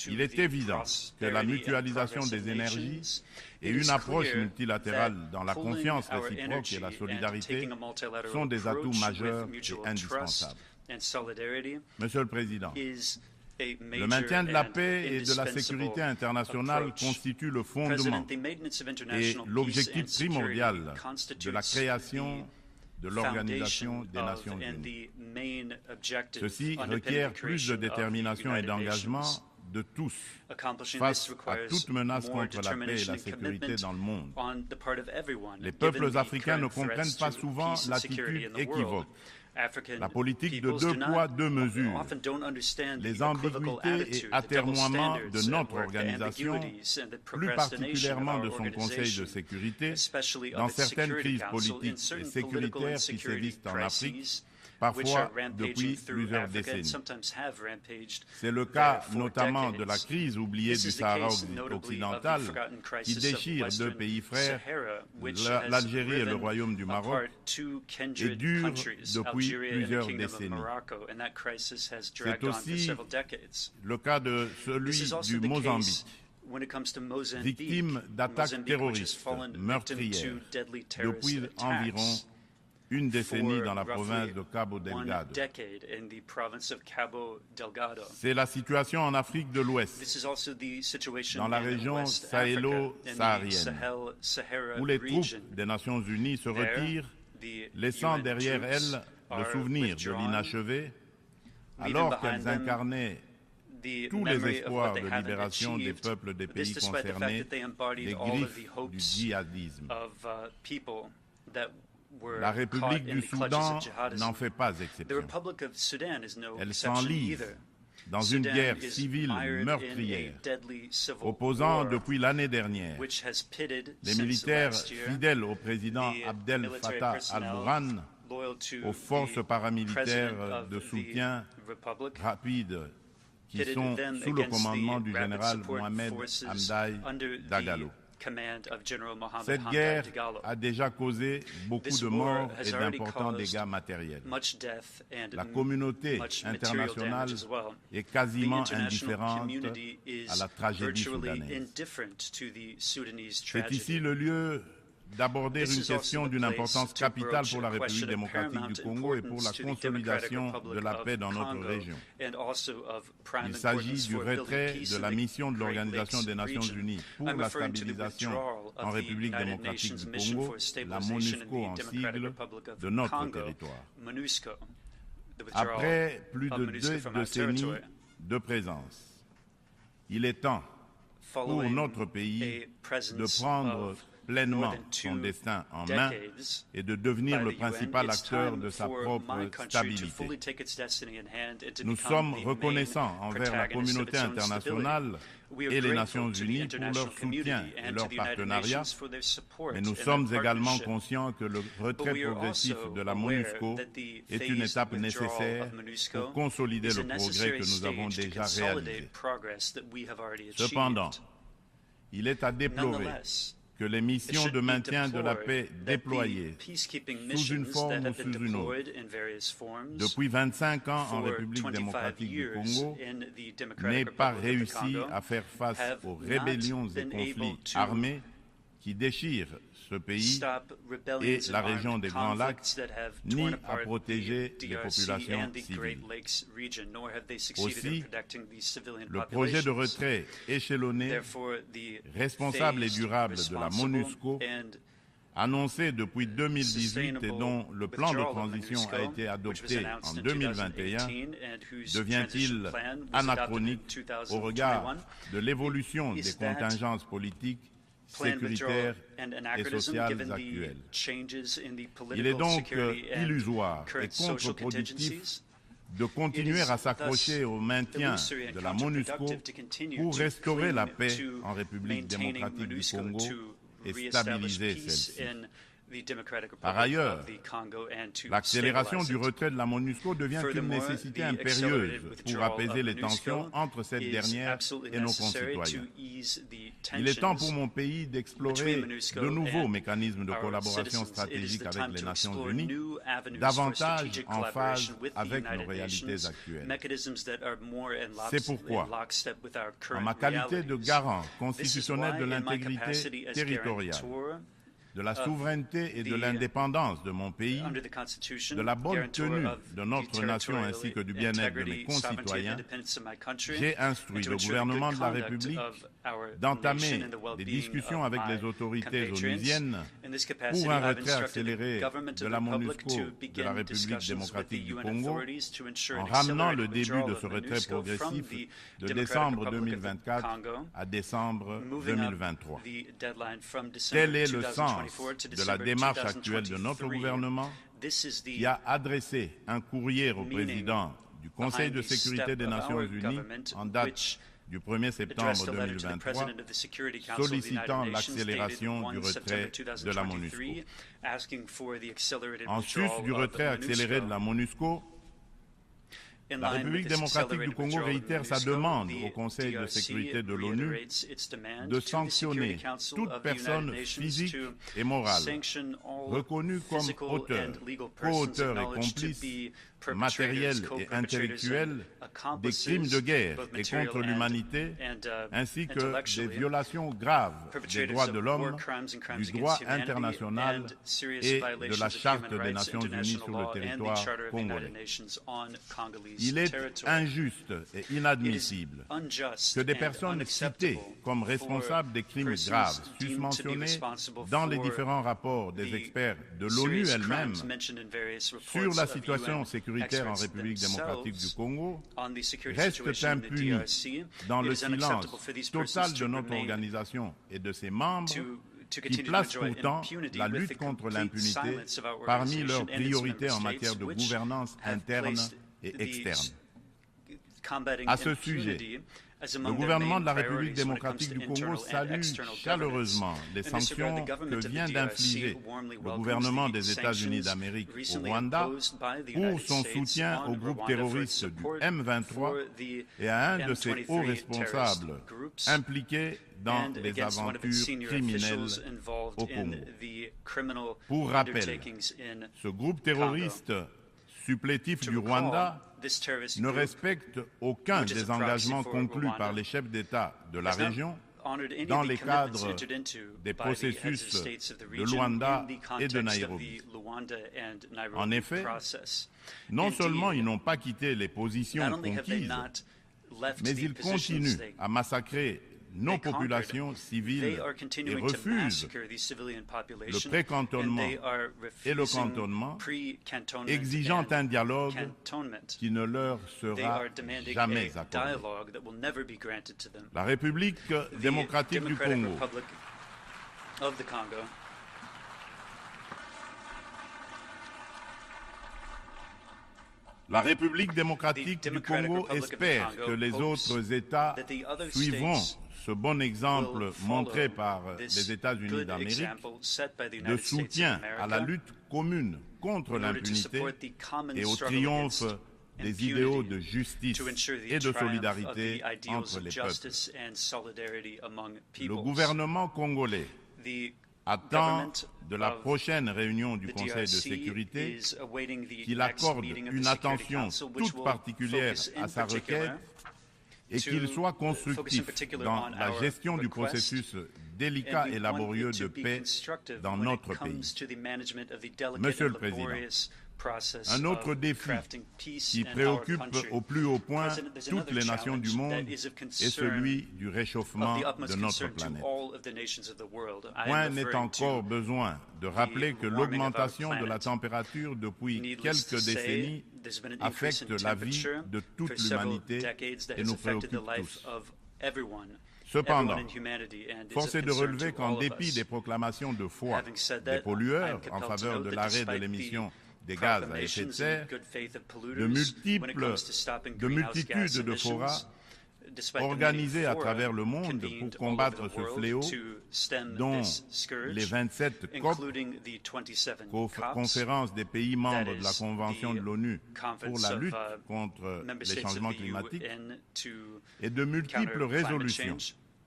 il est évident que la mutualisation des énergies et une approche multilatérale dans la confiance réciproque et la solidarité sont des atouts majeurs et indispensables. Monsieur le Président, le maintien de la paix et de la sécurité internationale constitue le fondement et l'objectif primordial de la création de l'Organisation des Nations Unies. Ceci requiert plus de détermination et d'engagement de tous face à toute menace contre la paix et la sécurité dans le monde. Les peuples africains ne comprennent pas souvent l'attitude équivoque, la politique de deux poids, deux mesures, les ambiguïtés et atermoiements de notre organisation, plus particulièrement de son Conseil de sécurité, dans certaines crises politiques et sécuritaires qui sévissent en Afrique, parfois depuis plusieurs décennies. C'est le cas notamment de la crise oubliée du Sahara occidental qui déchire deux pays frères, l'Algérie et le Royaume du Maroc, et dure depuis plusieurs décennies. C'est aussi le cas de celui du Mozambique, victime d'attaques terroristes meurtrières depuis environ une décennie dans la province de Cabo Delgado. C'est la situation en Afrique de l'Ouest, dans la région sahélo-saharienne, où les troupes des Nations Unies se retirent, laissant derrière elles le souvenir de l'inachevé, alors qu'elles incarnaient tous les espoirs de libération des peuples des pays concernés des griffes du djihadisme. La République du Soudan n'en fait pas exception. Elle s'enlise dans une guerre civile meurtrière, opposant depuis l'année dernière les militaires fidèles au président Abdel Fattah al-Burhan aux forces paramilitaires de soutien rapide qui sont sous le commandement du général Mohamed Hamdai Dagalo. Cette guerre a déjà causé beaucoup de morts et d'importants dégâts matériels. La communauté internationale est quasiment indifférente à la tragédie soudanaise. C'est ici le lieu d'aborder une question d'une importance capitale pour la République démocratique du Congo et pour la consolidation de la paix dans notre région. Il s'agit du retrait de la mission de l'Organisation des Nations Unies pour la stabilisation en République démocratique du Congo, la MONUSCO en sigle, de notre territoire. Après plus de 2 décennies de présence, il est temps pour notre pays de prendre pleinement son destin en main et de devenir le principal acteur de sa propre stabilité. Nous sommes reconnaissants envers la communauté internationale et les Nations Unies pour leur soutien et leur partenariat, mais nous sommes également conscients que le retrait progressif de la MONUSCO est une étape nécessaire pour consolider le progrès que nous avons déjà réalisé. Cependant, il est à déplorer que les missions de maintien de la paix déployées sous une forme ou sous une autre depuis 25 ans en République démocratique du Congo n'aient pas réussi à faire face aux rébellions et conflits armés qui déchirent ce pays et la région des Grands Lacs, ni à protéger les populations civiles. Aussi, le projet de retrait échelonné, responsable et durable de la MONUSCO, annoncé depuis 2018 et dont le plan de transition a été adopté en 2021, devient-il anachronique au regard de l'évolution des contingences politiques, sécuritaires et sociales actuelles. Il est donc illusoire et contre-productif de continuer à s'accrocher au maintien de la MONUSCO pour restaurer la paix en République démocratique du Congo et stabiliser celle-ci. Par ailleurs, l'accélération du retrait de la MONUSCO devient une nécessité impérieuse pour apaiser les tensions entre cette dernière et nos concitoyens. Il est temps pour mon pays d'explorer de nouveaux mécanismes de collaboration stratégique avec les Nations Unies, davantage en phase avec nos réalités actuelles. C'est pourquoi, en ma qualité de garant constitutionnel de l'intégrité territoriale, de la souveraineté et de l'indépendance de mon pays, de la bonne tenue de notre nation ainsi que du bien-être de mes concitoyens, j'ai instruit le gouvernement de la République d'entamer des discussions avec les autorités onusiennes pour un retrait accéléré de la MONUSCO de la République démocratique du Congo, en ramenant le début de ce retrait progressif de décembre 2024 à décembre 2023. Tel est le sens de la démarche actuelle de notre gouvernement, qui a adressé un courrier au président du Conseil de sécurité des Nations Unies en date du 1er septembre 2023, sollicitant l'accélération du retrait de la MONUSCO. En sus du retrait accéléré de la MONUSCO, la République démocratique du Congo réitère sa demande au Conseil de sécurité de l'ONU de sanctionner toute personne physique et morale reconnue comme auteur, co-auteur et complice matériel et intellectuel des crimes de guerre et contre l'humanité, ainsi que des violations graves des droits de l'homme, du droit international et de la Charte des Nations Unies sur le territoire congolais. Il est injuste et inadmissible que des personnes citées comme responsables des crimes graves susmentionnés dans les différents rapports des experts de l'ONU elle-même sur la situation sécuritaire en République démocratique du Congo restent impunis dans le silence total de notre organisation et de ses membres, qui placent pourtant la lutte contre l'impunité parmi leurs priorités en matière de gouvernance interne et externe. À ce sujet, le gouvernement de la République démocratique du Congo salue chaleureusement les sanctions que vient d'infliger le gouvernement des États-Unis d'Amérique au Rwanda pour son soutien au groupe terroriste du M23 et à un de ses hauts responsables impliqués dans les aventures criminelles au Congo. Pour rappel, ce groupe terroriste supplétif du Rwanda ne respecte aucun des engagements conclus par les chefs d'État de la région dans les cadres des processus de Luanda et de Nairobi. En effet, non seulement ils n'ont pas quitté les positions conquises, mais ils continuent à massacrer nos populations civiles et refusent le pré-cantonnement et le cantonnement, exigeant un dialogue qui ne leur sera jamais accordé. La République démocratique du Congo La République démocratique du Congo espère que les autres États suivront ce bon exemple montré par les États-Unis d'Amérique de soutien à la lutte commune contre l'impunité et au triomphe des idéaux de justice et de solidarité entre les peuples. Le gouvernement congolais attend de la prochaine réunion du Conseil de sécurité qu'il accorde une attention toute particulière à sa requête et qu'il soit constructif dans la gestion du processus délicat et laborieux de paix dans notre pays. Monsieur le Président, un autre défi qui préoccupe au plus haut point toutes les nations du monde est celui du réchauffement de notre planète. Point n'est encore besoin de rappeler que l'augmentation de la température depuis quelques décennies affecte la vie de toute l'humanité et nous préoccupe tous. Cependant, force est de relever qu'en dépit des proclamations de foi des pollueurs en faveur de l'arrêt de l'émission des gaz à effet de serre, de multitudes de forats organisés à travers le monde pour combattre ce fléau, dont les 27 COP, conférence des pays membres de la Convention de l'ONU pour la lutte contre les changements climatiques, et de multiples résolutions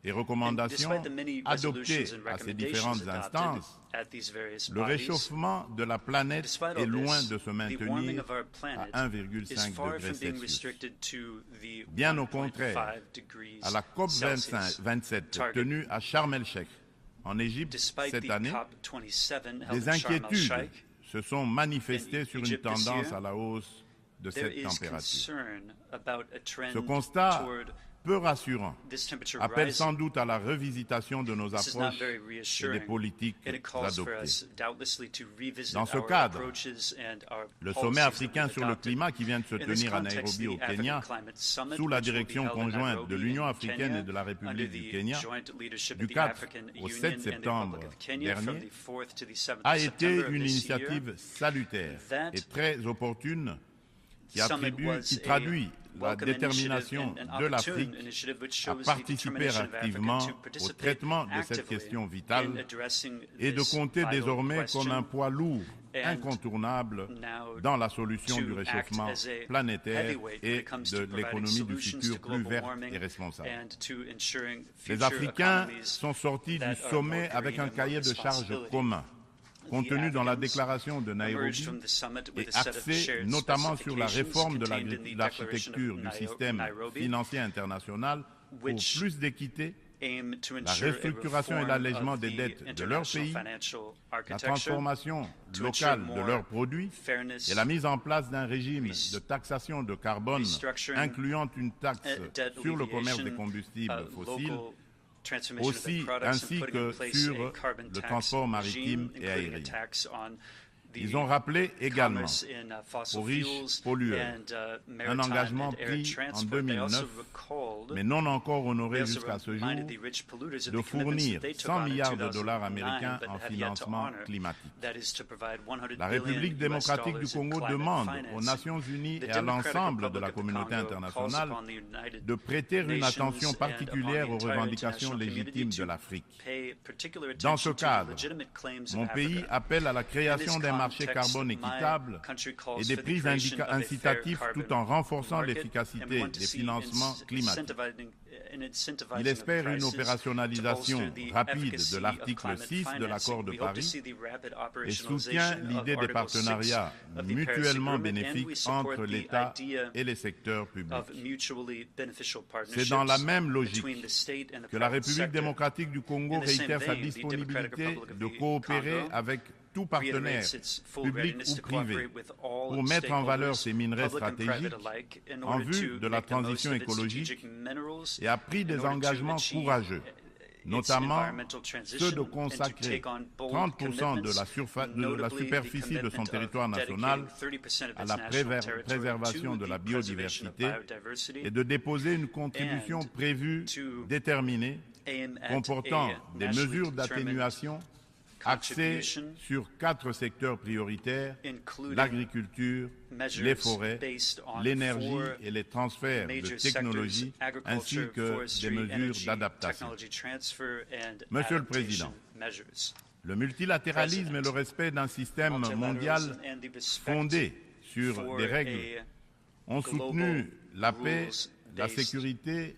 et recommandations adoptées à ces différentes instances, le réchauffement de la planète est loin de se maintenir à 1,5 degré Celsius. Bien au contraire, à la COP 27 tenue à Sharm el-Sheikh, en Égypte, cette année, des inquiétudes se sont manifestées sur une tendance à la hausse de cette température. Ce constat peu rassurant appelle sans doute à la revisitation de nos approches et des politiques adoptées. Dans ce cadre, le sommet africain sur le climat qui vient de se tenir à Nairobi au Kenya, sous la direction conjointe de l'Union africaine et de la République du Kenya, du 4 au 7 septembre dernier, a été une initiative salutaire et très opportune qui traduit la détermination de l'Afrique à participer activement au traitement de cette question vitale et de compter désormais comme un poids lourd incontournable dans la solution du réchauffement planétaire et de l'économie du futur plus verte et responsable. Les Africains sont sortis du sommet avec un cahier de charges commun, contenu dans la déclaration de Nairobi et axé notamment sur la réforme de l'architecture du système financier international pour plus d'équité, la restructuration et l'allègement des dettes de leur pays, la transformation locale de leurs produits et la mise en place d'un régime de taxation de carbone incluant une taxe sur le commerce des combustibles fossiles, ainsi que sur le transport maritime et aérien. Ils ont rappelé également aux riches pollueurs un engagement pris en 2009, mais non encore honoré jusqu'à ce jour, de fournir 100 milliards de dollars américains en financement climatique. La République démocratique du Congo demande aux Nations unies et à l'ensemble de la communauté internationale de prêter une attention particulière aux revendications légitimes de l'Afrique. Dans ce cadre, mon pays appelle à la création d'un marché carbone équitable et des prises incitatives tout en renforçant l'efficacité des financements climatiques. Il espère une opérationnalisation rapide de l'article 6 de l'accord de Paris et soutient l'idée des partenariats mutuellement bénéfiques entre l'État et les secteurs publics. C'est dans la même logique que la République démocratique du Congo réitère sa disponibilité de coopérer avec tout partenaire, public ou privé, pour mettre en valeur ces minerais stratégiques en vue de la transition écologique et a pris des engagements courageux, notamment ceux de consacrer 30% de la superficie de son territoire national à la préservation de la biodiversité et de déposer une contribution prévue déterminée comportant des mesures d'atténuation axé sur 4 secteurs prioritaires, l'agriculture, les forêts, l'énergie et les transferts de technologies, ainsi que des mesures d'adaptation. Monsieur le Président, le multilatéralisme et le respect d'un système mondial fondé sur des règles ont soutenu la paix, la sécurité,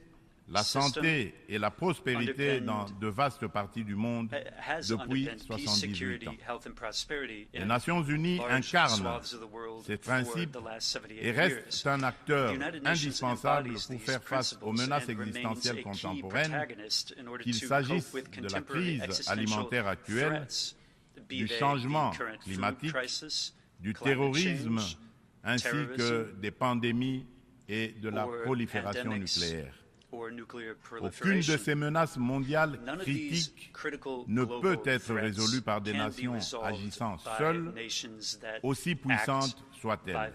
la santé et la prospérité dans de vastes parties du monde depuis 78 ans. Les Nations Unies incarnent ces principes et restent un acteur indispensable pour faire face aux menaces existentielles contemporaines, qu'il s'agisse de la crise alimentaire actuelle, du changement climatique, du terrorisme, ainsi que des pandémies et de la prolifération nucléaire. Aucune de ces menaces mondiales critiques ne peut être résolue par des nations agissant seules, aussi puissantes soient-elles.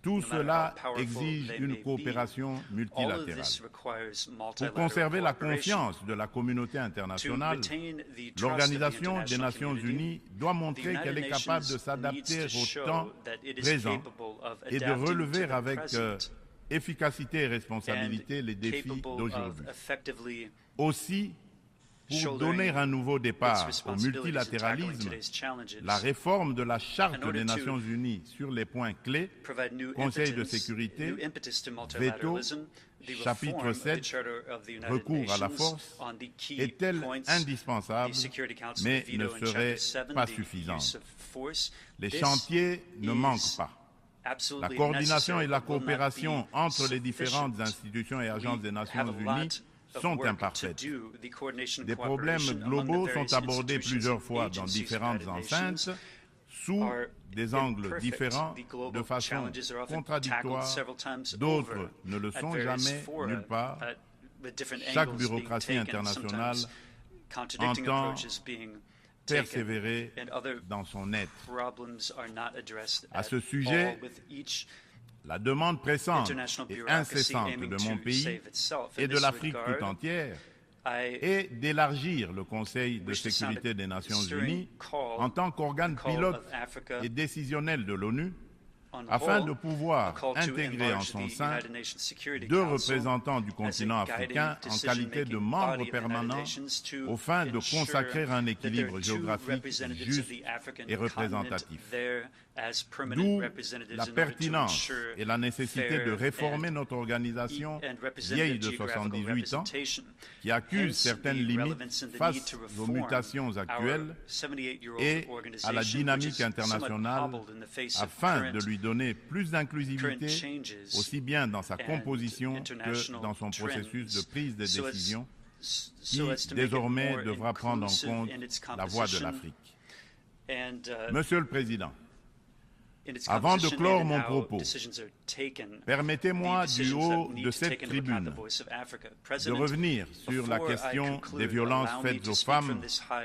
Tout cela exige une coopération multilatérale. Pour conserver la confiance de la communauté internationale, l'Organisation des Nations Unies doit montrer qu'elle est capable de s'adapter au temps présent et de relever avec efficacité et responsabilité les défis d'aujourd'hui. Aussi, pour donner un nouveau départ au multilatéralisme, la réforme de la Charte des Nations Unies sur les points clés, Conseil de sécurité, veto, chapitre 7, recours à la force, est-elle indispensable, mais ne serait pas suffisante. Les chantiers ne manquent pas. La coordination et la coopération entre les différentes institutions et agences des Nations Unies sont imparfaites. Des problèmes globaux sont abordés plusieurs fois dans différentes enceintes, sous des angles différents, de façon contradictoire. D'autres ne le sont jamais, nulle part. Chaque bureaucratie internationale entend persévérer dans son être. À ce sujet, la demande pressante et incessante de mon pays et de l'Afrique tout entière est d'élargir le Conseil de sécurité des Nations Unies en tant qu'organe pilote et décisionnel de l'ONU, afin de pouvoir intégrer en son sein 2 représentants du continent africain en qualité de membres permanents aux fins de consacrer un équilibre géographique juste et représentatif. D'où la pertinence et la nécessité de réformer notre organisation vieille de 78 ans, qui accuse certaines limites face aux mutations actuelles et à la dynamique internationale, afin de lui donner plus d'inclusivité, aussi bien dans sa composition que dans son processus de prise de décision, qui désormais devra prendre en compte la voix de l'Afrique. Monsieur le Président, avant de clore mon propos, permettez-moi du haut de cette tribune de revenir sur la question des violences faites aux femmes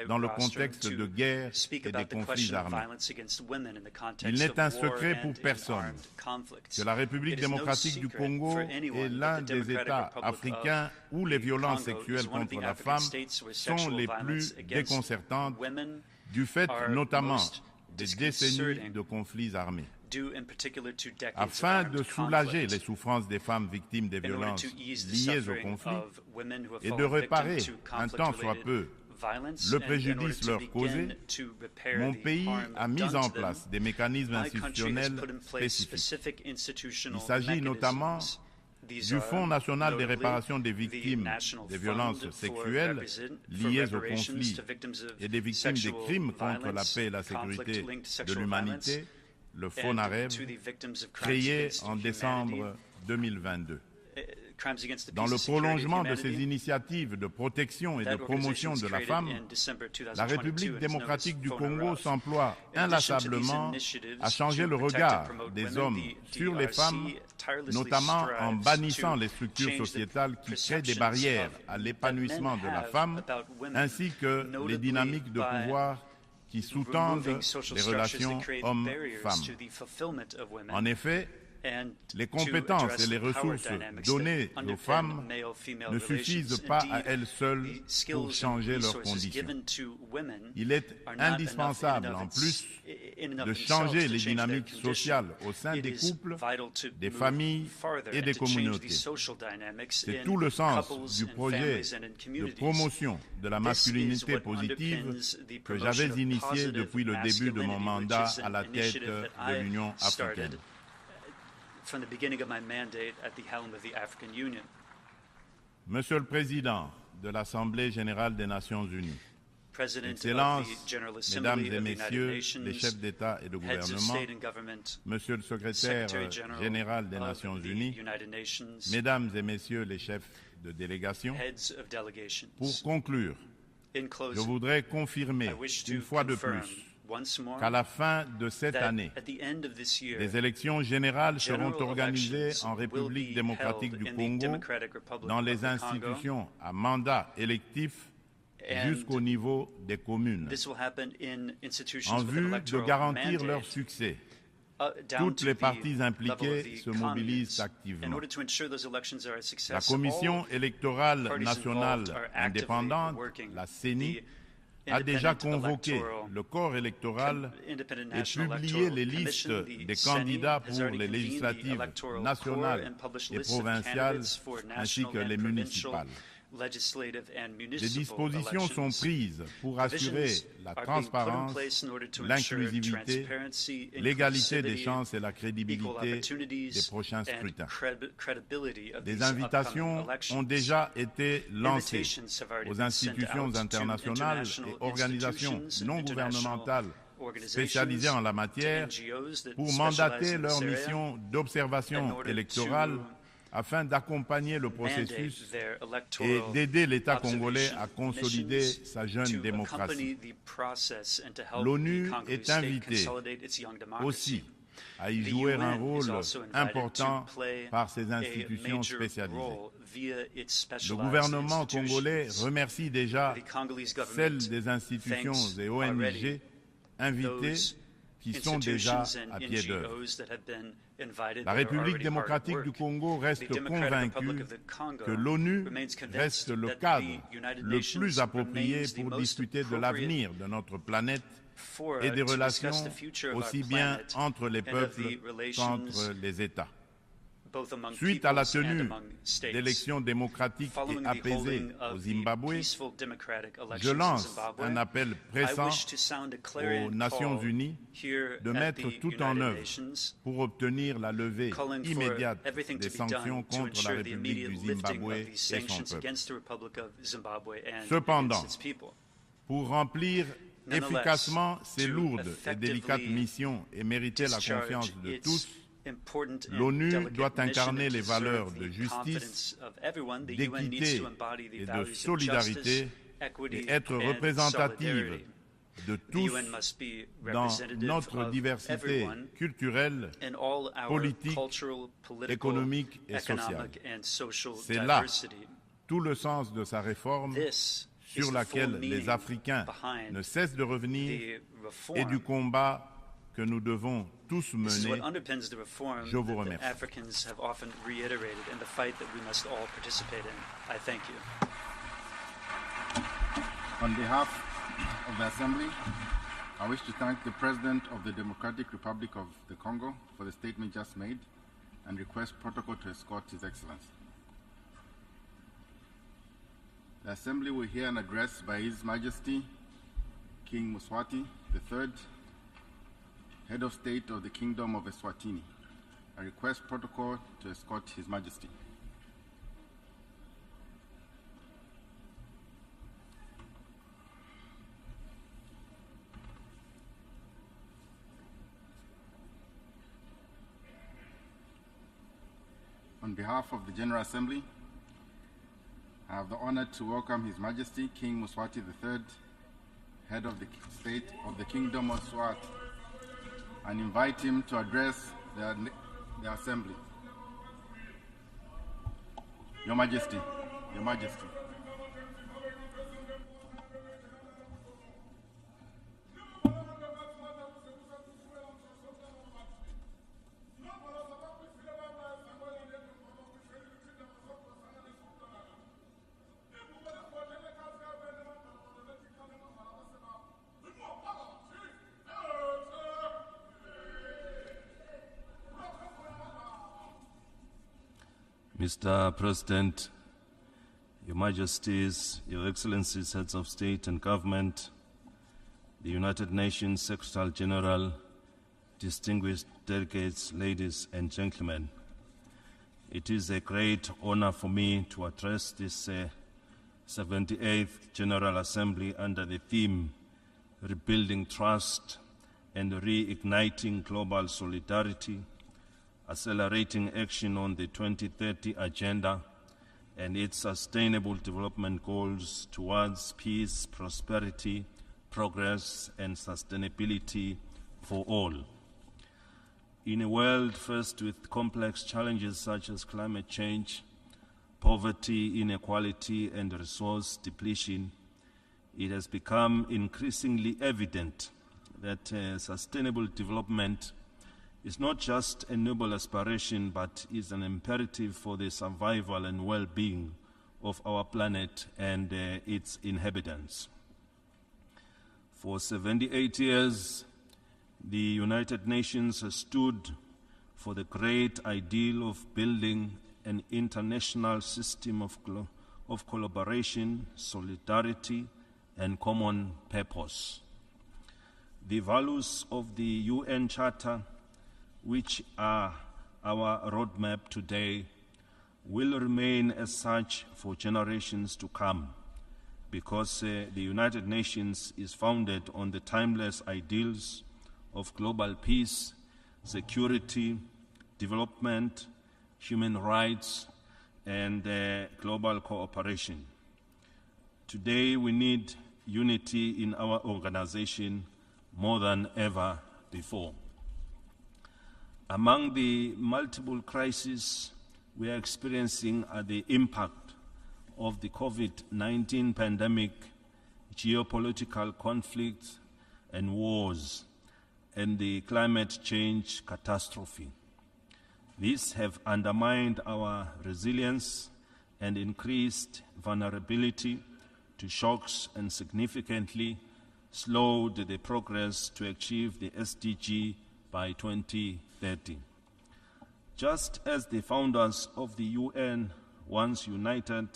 dans le contexte de guerre et des conflits armés. Il n'est un secret pour personne que la République démocratique du Congo est l'un des États africains où les violences sexuelles contre la femme sont les plus déconcertantes, du fait notamment des décennies de conflits armés. Afin de soulager les souffrances des femmes victimes des violences liées au conflit et de réparer un tant soit peu le préjudice leur causé, mon pays a mis en place des mécanismes institutionnels spécifiques. Il s'agit notamment du Fonds national de réparation des victimes des violences sexuelles liées au conflit et des victimes des crimes contre la paix et la sécurité de l'humanité, le FONAREV, créé en décembre 2022. Dans le prolongement de ces initiatives de protection et de promotion de la femme, la République démocratique du Congo s'emploie inlassablement à changer le regard des hommes sur les femmes, notamment en bannissant les structures sociétales qui créent des barrières à l'épanouissement de la femme, ainsi que les dynamiques de pouvoir qui sous-tendent les relations hommes-femmes. En effet, les compétences et les ressources données aux femmes ne suffisent pas à elles seules pour changer leurs conditions. Il est indispensable, en plus, de changer les dynamiques sociales au sein des couples, des familles et des communautés. C'est tout le sens du projet de promotion de la masculinité positive que j'avais initié depuis le début de mon mandat à la tête de l'Union africaine. From the beginning of my mandate at the helm of the African Union. Monsieur le Président de l'Assemblée Générale des Nations Unies, Excellences, Mesdames et Messieurs les chefs d'État et de gouvernement, Monsieur le Secrétaire général des Nations Unies, Mesdames et Messieurs les chefs de délégation, pour conclure, je voudrais confirmer une fois de plus qu'à la fin de cette année, des élections générales seront organisées en République démocratique du Congo dans les institutions à mandat électif jusqu'au niveau des communes. En vue de garantir leur succès, toutes les parties impliquées se mobilisent activement. La Commission électorale nationale indépendante, la CENI, a déjà convoqué le corps électoral et publié les listes des candidats pour les législatives nationales et provinciales ainsi que les municipales. Des dispositions sont prises pour assurer la transparence, l'inclusivité, l'égalité des chances et la crédibilité des prochains scrutins. Des invitations ont déjà été lancées aux institutions internationales et organisations non gouvernementales spécialisées en la matière pour mandater leur mission d'observation électorale afin d'accompagner le processus et d'aider l'État congolais à consolider sa jeune démocratie. L'ONU est invitée aussi à y jouer un rôle important par ses institutions spécialisées. Le gouvernement congolais remercie déjà celles des institutions et ONG invitées qui sont déjà à pied d'œuvre. La République démocratique du Congo reste convaincue que l'ONU reste le cadre le plus approprié pour discuter de l'avenir de notre planète et des relations aussi bien entre les peuples qu'entre les États. Suite à la tenue d'élections démocratiques et apaisées au Zimbabwe, je lance un appel pressant aux Nations Unies de mettre tout en œuvre pour obtenir la levée immédiate des sanctions contre la République du Zimbabwe et son peuple. Cependant, pour remplir efficacement ces lourdes et délicates missions et mériter la confiance de tous, l'ONU doit incarner les valeurs de justice, d'équité et de solidarité et être représentative de tous dans notre diversité culturelle, politique, économique et sociale. C'est là tout le sens de sa réforme sur laquelle les Africains ne cessent de revenir et du combat que nous devons tous mener. Je vous remercie. On behalf of the Assembly, I wish to thank the President of the Democratic Republic of the Congo for the statement just made and request protocol to escort His Excellency. The Assembly will hear an address by His Majesty King Mswati III, Head of State of the Kingdom of Eswatini. I request protocol to escort His Majesty. On behalf of the General Assembly, I have the honor to welcome His Majesty King Mswati III, Head of the State of the Kingdom of Swat, and invite him to address the Assembly. Your Majesty, Your Majesty. Mr. President, Your Majesties, Your Excellencies, Heads of State and Government, the United Nations Secretary General, distinguished delegates, ladies and gentlemen, it is a great honor for me to address this 78th General Assembly under the theme Rebuilding Trust and Reigniting Global Solidarity, accelerating action on the 2030 Agenda and its sustainable development goals towards peace, prosperity, progress, and sustainability for all. In a world faced with complex challenges such as climate change, poverty, inequality, and resource depletion, it has become increasingly evident that sustainable development is not just a noble aspiration, but is an imperative for the survival and well-being of our planet and its inhabitants. For 78 years, the United Nations has stood for the great ideal of building an international system of collaboration, solidarity, and common purpose. The values of the UN Charter, which are our roadmap today, will remain as such for generations to come, because the United Nations is founded on the timeless ideals of global peace, security, development, human rights, and global cooperation. Today we need unity in our organization more than ever before. Among the multiple crises we are experiencing are the impact of the COVID-19 pandemic, geopolitical conflicts and wars, and the climate change catastrophe. These have undermined our resilience and increased vulnerability to shocks and significantly slowed the progress to achieve the SDG by 2030. Just as the founders of the UN once united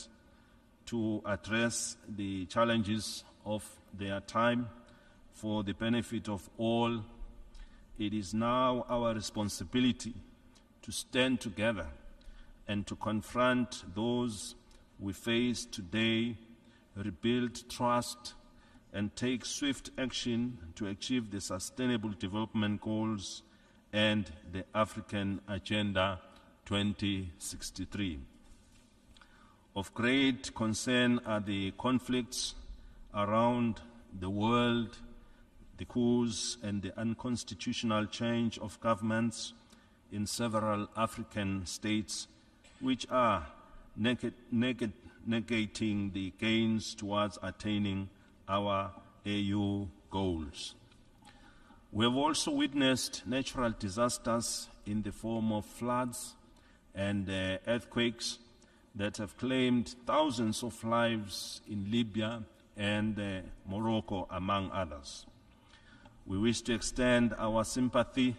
to address the challenges of their time for the benefit of all, it is now our responsibility to stand together and to confront those we face today, rebuild trust, and take swift action to achieve the Sustainable Development Goals and the African Agenda 2063. Of great concern are the conflicts around the world, the coups and the unconstitutional change of governments in several African states, which are negating the gains towards attaining our AU goals. We have also witnessed natural disasters in the form of floods and earthquakes that have claimed thousands of lives in Libya and Morocco, among others. We wish to extend our sympathies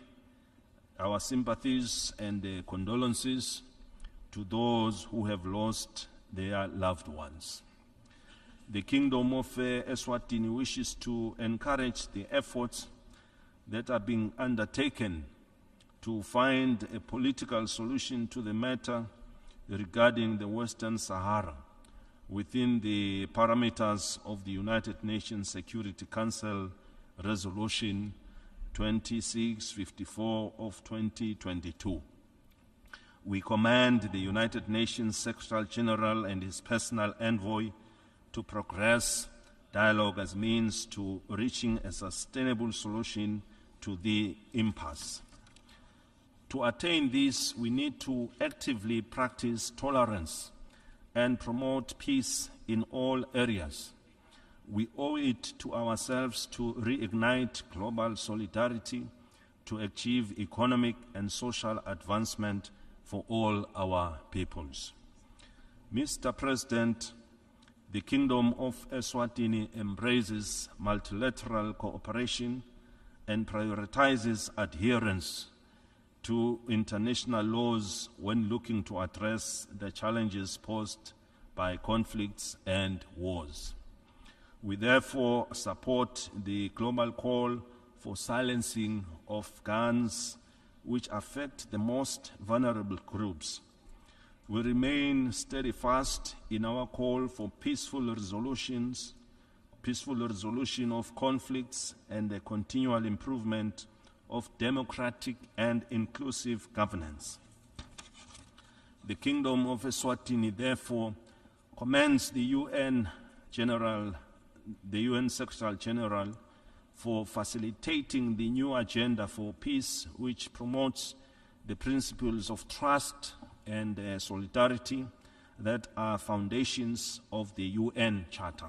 and condolences to those who have lost their loved ones. The Kingdom of Eswatini wishes to encourage the efforts that are being undertaken to find a political solution to the matter regarding the Western Sahara within the parameters of the United Nations Security Council Resolution 2654 of 2022. We commend the United Nations Secretary General and his personal envoy to progress dialogue as means to reaching a sustainable solution to the impasse. To attain this, we need to actively practice tolerance and promote peace in all areas. We owe it to ourselves to reignite global solidarity to achieve economic and social advancement for all our peoples. Mr. President, the Kingdom of Eswatini embraces multilateral cooperation and prioritizes adherence to international laws when looking to address the challenges posed by conflicts and wars. We therefore support the global call for silencing of guns which affect the most vulnerable groups. We remain steadfast in our call for peaceful resolution of conflicts and the continual improvement of democratic and inclusive governance. The Kingdom of Eswatini therefore commends the UN Secretary General for facilitating the new agenda for peace, which promotes the principles of trust and solidarity that are foundations of the UN Charter.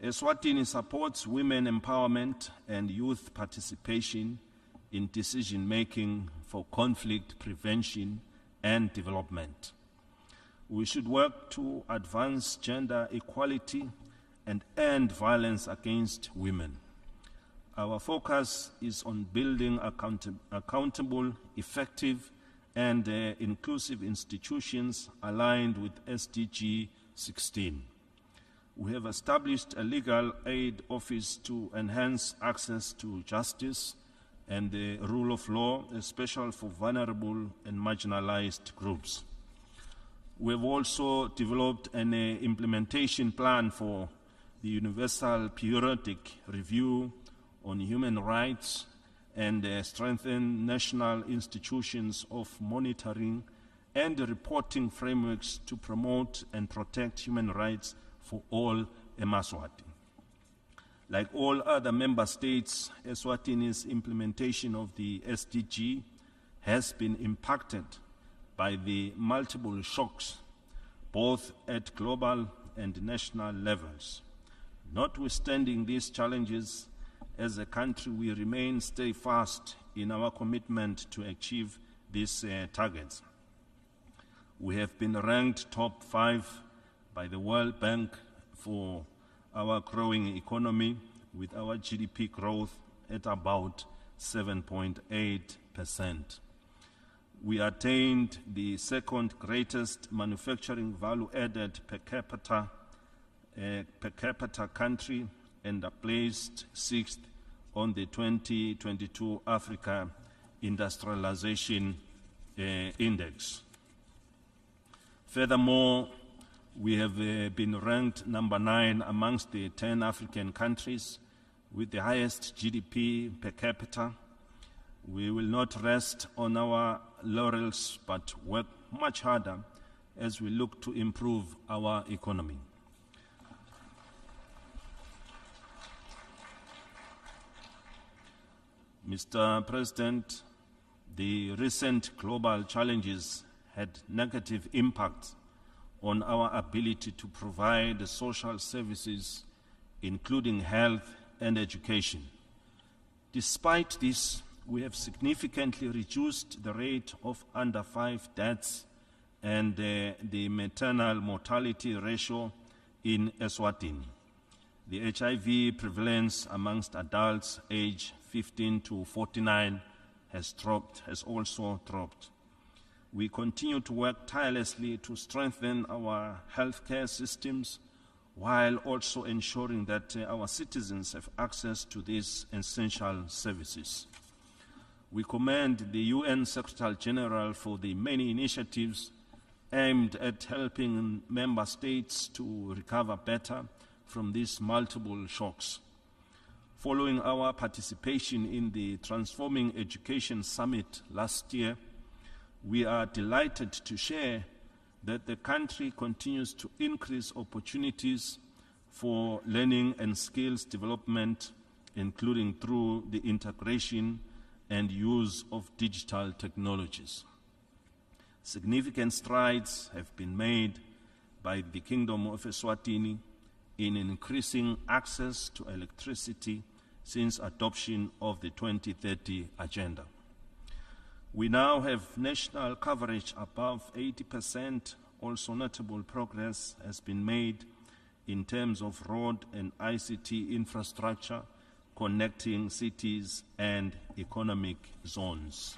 Eswatini supports women empowerment and youth participation in decision-making for conflict prevention and development. We should work to advance gender equality and end violence against women. Our focus is on building accountable, effective, and inclusive institutions aligned with SDG 16. We have established a legal aid office to enhance access to justice and the rule of law, especially for vulnerable and marginalized groups. We have also developed an implementation plan for the Universal Periodic Review on Human Rights and strengthen national institutions of monitoring and reporting frameworks to promote and protect human rights for all Eswatini. Like all other member states, Eswatini's implementation of the SDG has been impacted by the multiple shocks, both at global and national levels. Notwithstanding these challenges, as a country, we remain steadfast in our commitment to achieve these targets. We have been ranked top 5 by the World Bank for our growing economy, with our GDP growth at about 7.8%. We attained the second greatest manufacturing value added per capita country and are placed 6th on the 2022 Africa Industrialization Index. Furthermore, we have been ranked number 9 amongst the 10 African countries with the highest GDP per capita. We will not rest on our laurels, but work much harder as we look to improve our economy. Mr. President, the recent global challenges had negative impacts on our ability to provide social services, including health and education. Despite this, we have significantly reduced the rate of under 5 deaths and the maternal mortality ratio in Eswatini. The HIV prevalence amongst adults aged 15 to 49 has also dropped. We continue to work tirelessly to strengthen our healthcare systems while also ensuring that our citizens have access to these essential services. We commend the UN Secretary General for the many initiatives aimed at helping member states to recover better from these multiple shocks. Following our participation in the Transforming Education Summit last year, we are delighted to share that the country continues to increase opportunities for learning and skills development, including through the integration and use of digital technologies. Significant strides have been made by the Kingdom of Eswatini in increasing access to electricity since adoption of the 2030 agenda. We now have national coverage above 80%. Also notable progress has been made in terms of road and ICT infrastructure connecting cities and economic zones.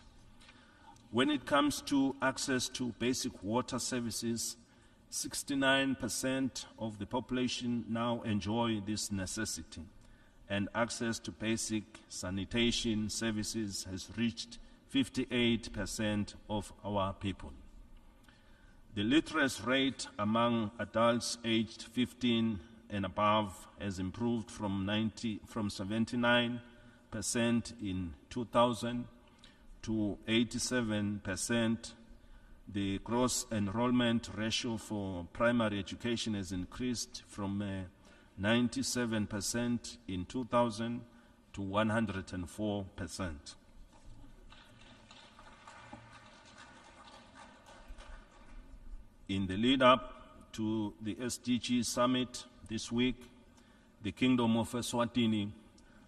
When it comes to access to basic water services, 69% of the population now enjoy this necessity, and access to basic sanitation services has reached 58% of our people. The literacy rate among adults aged 15 and above has improved from 79% in 2000 to 87%. The gross enrollment ratio for primary education has increased from 97% in 2000 to 104%. In the lead-up to the SDG summit this week, the Kingdom of Eswatini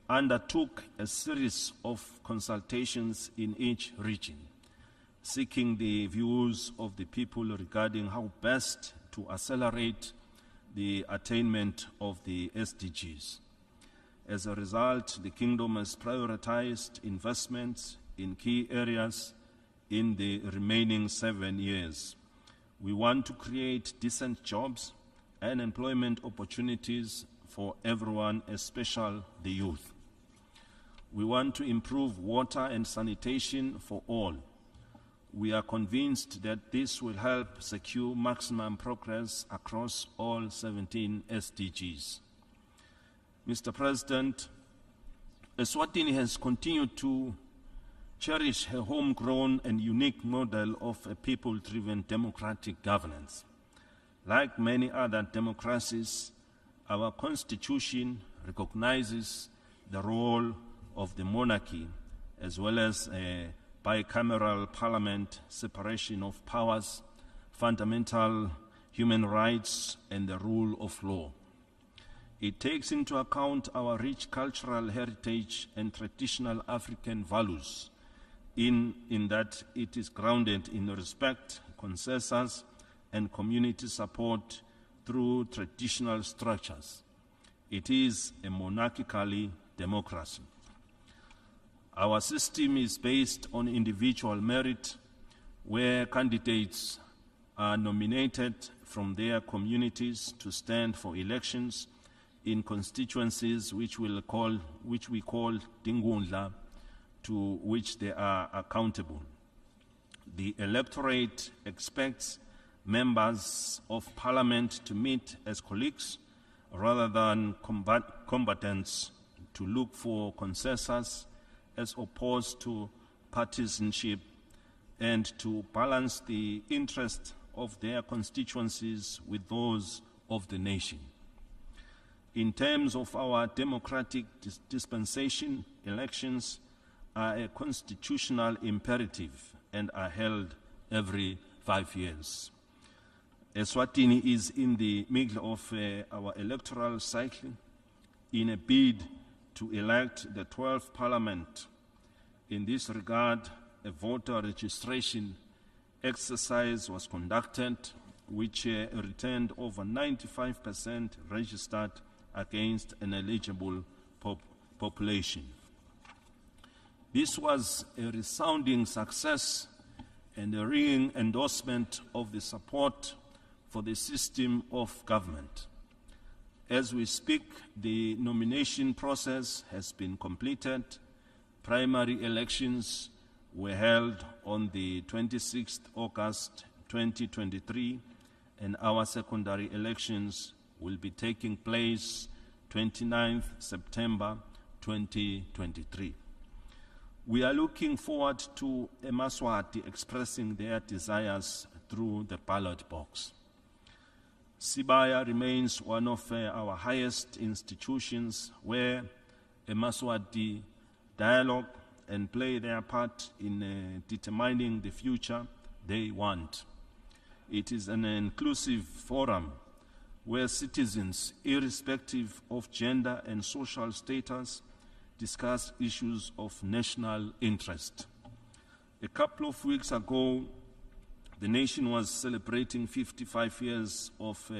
undertook a series of consultations in each region, seeking the views of the people regarding how best to accelerate the attainment of the SDGs. As a result, the Kingdom has prioritized investments in key areas in the remaining 7 years. We want to create decent jobs and employment opportunities for everyone, especially the youth. We want to improve water and sanitation for all. We are convinced that this will help secure maximum progress across all 17 SDGs. Mr. President, Eswatini has continued to cherish a homegrown and unique model of a people-driven democratic governance. Like many other democracies, our constitution recognizes the role of the monarchy as well as a bicameral parliament, separation of powers, fundamental human rights, and the rule of law. It takes into account our rich cultural heritage and traditional African values, in that it is grounded in respect, consensus, and community support through traditional structures. It is a monarchical democracy. Our system is based on individual merit, where candidates are nominated from their communities to stand for elections in constituencies which we call Dingundla, to which they are accountable. The electorate expects members of parliament to meet as colleagues rather than combatants, to look for consensus as opposed to partisanship, and to balance the interests of their constituencies with those of the nation. In terms of our democratic dispensation, elections are a constitutional imperative and are held every 5 years. Eswatini is in the middle of our electoral cycle in a bid to elect the 12th parliament. In this regard, a voter registration exercise was conducted, which returned over 95% registered against an eligible population. This was a resounding success and a ringing endorsement of the support for the system of government. As we speak, the nomination process has been completed. Primary elections were held on the 26th August 2023, and our secondary elections will be taking place 29th September 2023. We are looking forward to Emaswati expressing their desires through the ballot box. Sibaya remains one of our highest institutions where Emaswati dialogue and play their part in determining the future they want. It is an inclusive forum where citizens, irrespective of gender and social status, discuss issues of national interest. A couple of weeks ago, the nation was celebrating 55 years of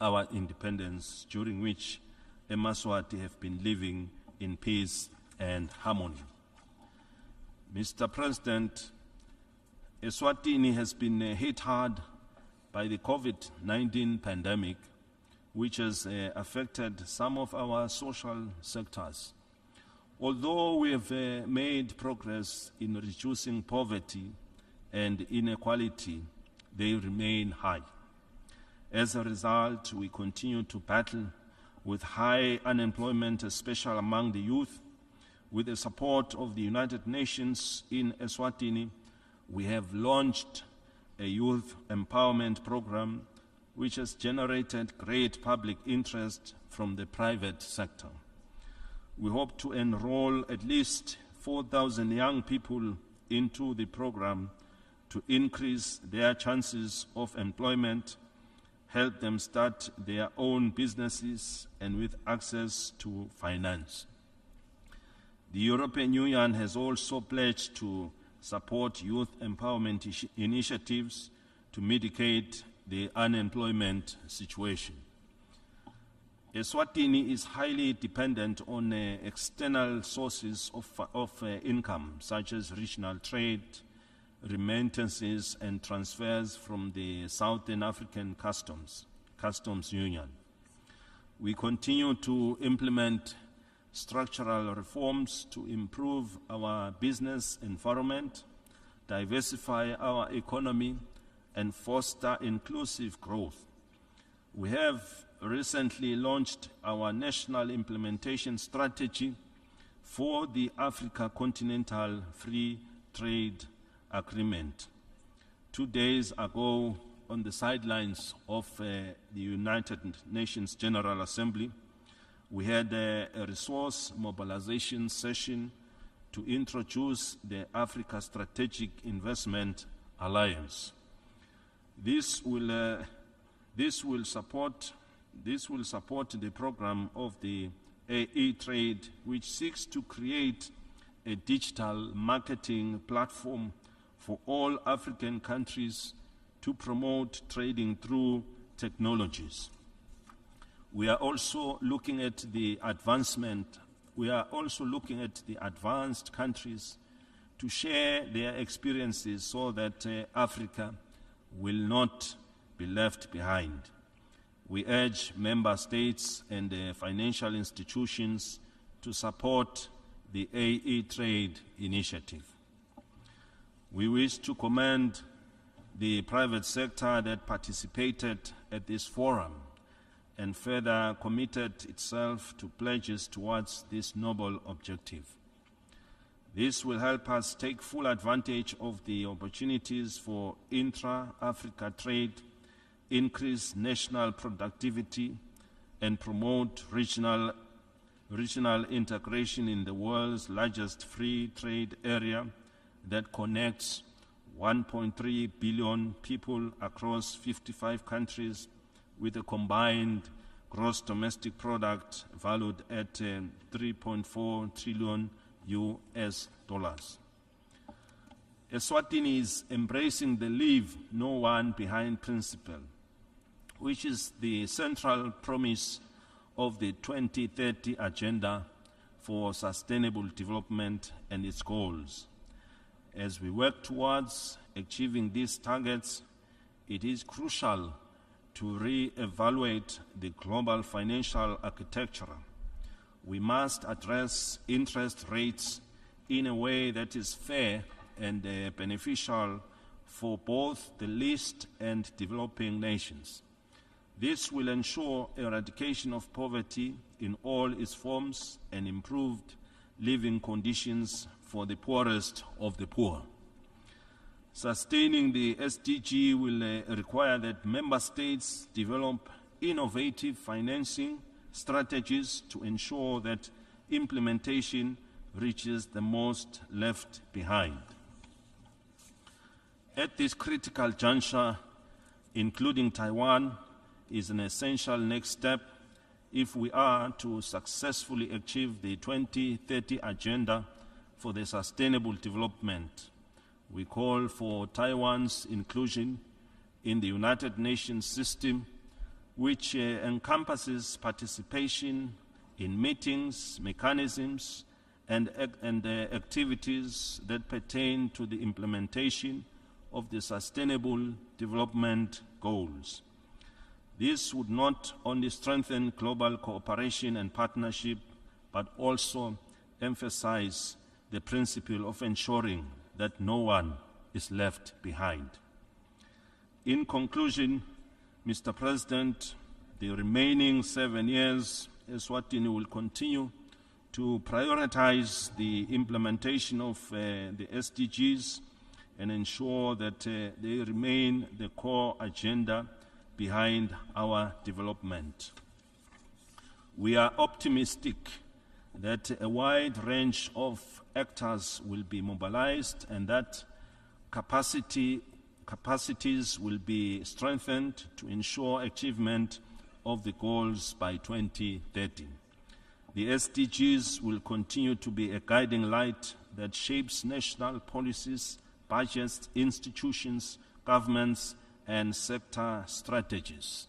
our independence, during which Emaswati have been living in peace and harmony. Mr. President, Eswatini has been hit hard by the COVID-19 pandemic, which has affected some of our social sectors. Although we have made progress in reducing poverty and inequality, they remain high. As a result, we continue to battle with high unemployment, especially among the youth. With the support of the United Nations in Eswatini, we have launched a youth empowerment program which has generated great public interest from the private sector. We hope to enroll at least 4,000 young people into the program to increase their chances of employment, help them start their own businesses, and with access to finance. The European Union has also pledged to support youth empowerment initiatives to mitigate the unemployment situation. Eswatini is highly dependent on external sources of income, such as regional trade, remittances, and transfers from the Southern African Customs Union. We continue to implement structural reforms to improve our business environment, diversify our economy, and foster inclusive growth. We have recently launched our national implementation strategy for the Africa Continental Free Trade Agreement. 2 days ago, on the sidelines of the United Nations General Assembly, we had a resource mobilization session to introduce the Africa Strategic Investment Alliance. This will support the program of the E-Trade, which seeks to create a digital marketing platform for all African countries to promote trading through technologies. We are also looking at the advanced countries to share their experiences so that Africa will not be left behind. We urge member states and financial institutions to support the E-Trade initiative. We wish to commend the private sector that participated at this forum and further committed itself to pledges towards this noble objective. This will help us take full advantage of the opportunities for intra-Africa trade, increase national productivity, and promote regional integration in the world's largest free trade area that connects 1.3 billion people across 55 countries with a combined gross domestic product valued at $3.4 trillion. Eswatini is embracing the leave no one behind principle, which is the central promise of the 2030 Agenda for Sustainable Development and its goals. As we work towards achieving these targets, it is crucial to re-evaluate the global financial architecture, we must address interest rates in a way that is fair and beneficial for both the least and developing nations. This will ensure eradication of poverty in all its forms and improved living conditions for the poorest of the poor. Sustaining the SDG will require that member states develop innovative financing strategies to ensure that implementation reaches the most left behind. At this critical juncture, including Taiwan is an essential next step if we are to successfully achieve the 2030 Agenda for the Sustainable Development. We call for Taiwan's inclusion in the United Nations system, which encompasses participation in meetings, mechanisms, and activities that pertain to the implementation of the Sustainable Development Goals. This would not only strengthen global cooperation and partnership, but also emphasize the principle of ensuring that no one is left behind. In conclusion, Mr. President, the remaining 7 years, Eswatini will continue to prioritize the implementation of the SDGs and ensure that they remain the core agenda behind our development. We are optimistic that a wide range of actors will be mobilized and that capacities will be strengthened to ensure achievement of the goals by 2030. The SDGs will continue to be a guiding light that shapes national policies, budgets, institutions, governments, and sector strategies.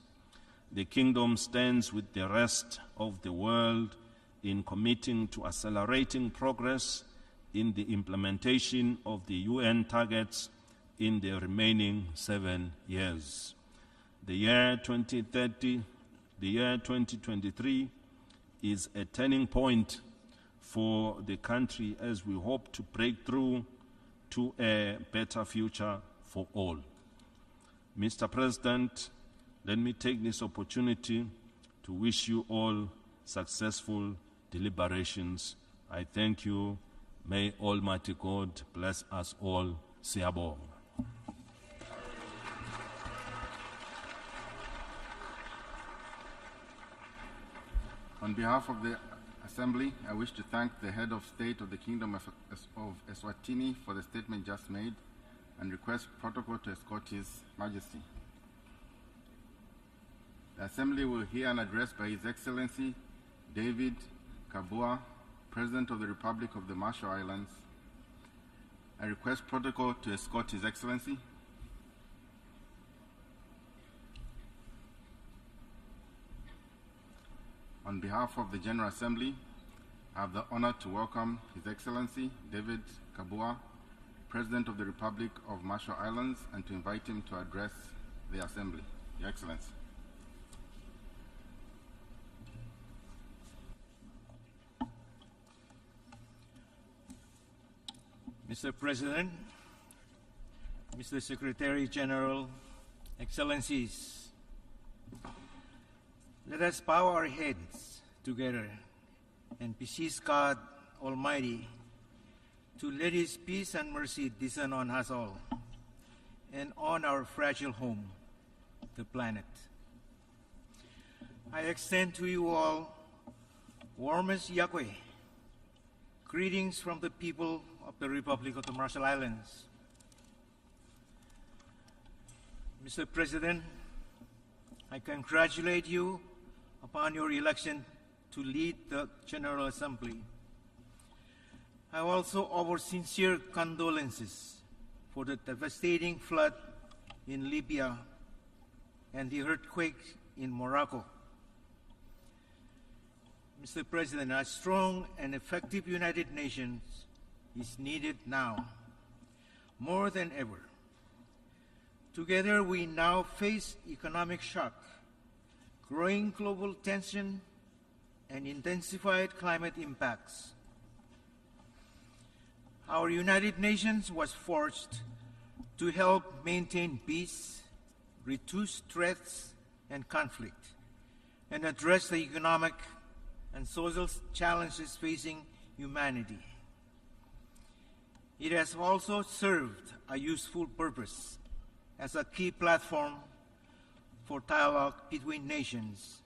The Kingdom stands with the rest of the world in committing to accelerating progress in the implementation of the UN targets in the remaining 7 years. The year 2030, the year 2023 is a turning point for the country as we hope to break through to a better future for all. Mr. President, let me take this opportunity to wish you all successful deliberations. I thank you. May Almighty God bless us all. Siyabonga. On behalf of the Assembly, I wish to thank the Head of State of the Kingdom of Eswatini for the statement just made and request protocol to escort His Majesty. The Assembly will hear an address by His Excellency David Kabua, President of the Republic of the Marshall Islands. I request protocol to escort His Excellency. On behalf of the General Assembly, I have the honor to welcome His Excellency David Kabua, President of the Republic of Marshall Islands, and to invite him to address the Assembly. Your Excellency. Mr. President, Mr. Secretary General, Excellencies, let us bow our heads together and beseech God Almighty to let His peace and mercy descend on us all and on our fragile home, the planet. I extend to you all warmest Yahweh greetings from the people of the Republic of the Marshall Islands. Mr. President, I congratulate you upon your election to lead the General Assembly. I also offer sincere condolences for the devastating flood in Libya and the earthquake in Morocco. Mr. President, a strong and effective United Nations is needed now, more than ever, Together, we now face economic shock, growing global tension, and intensified climate impacts. Our United Nations was forced to help maintain peace, reduce threats and conflict, and address the economic and social challenges facing humanity. It has also served a useful purpose as a key platform for dialogue between nations,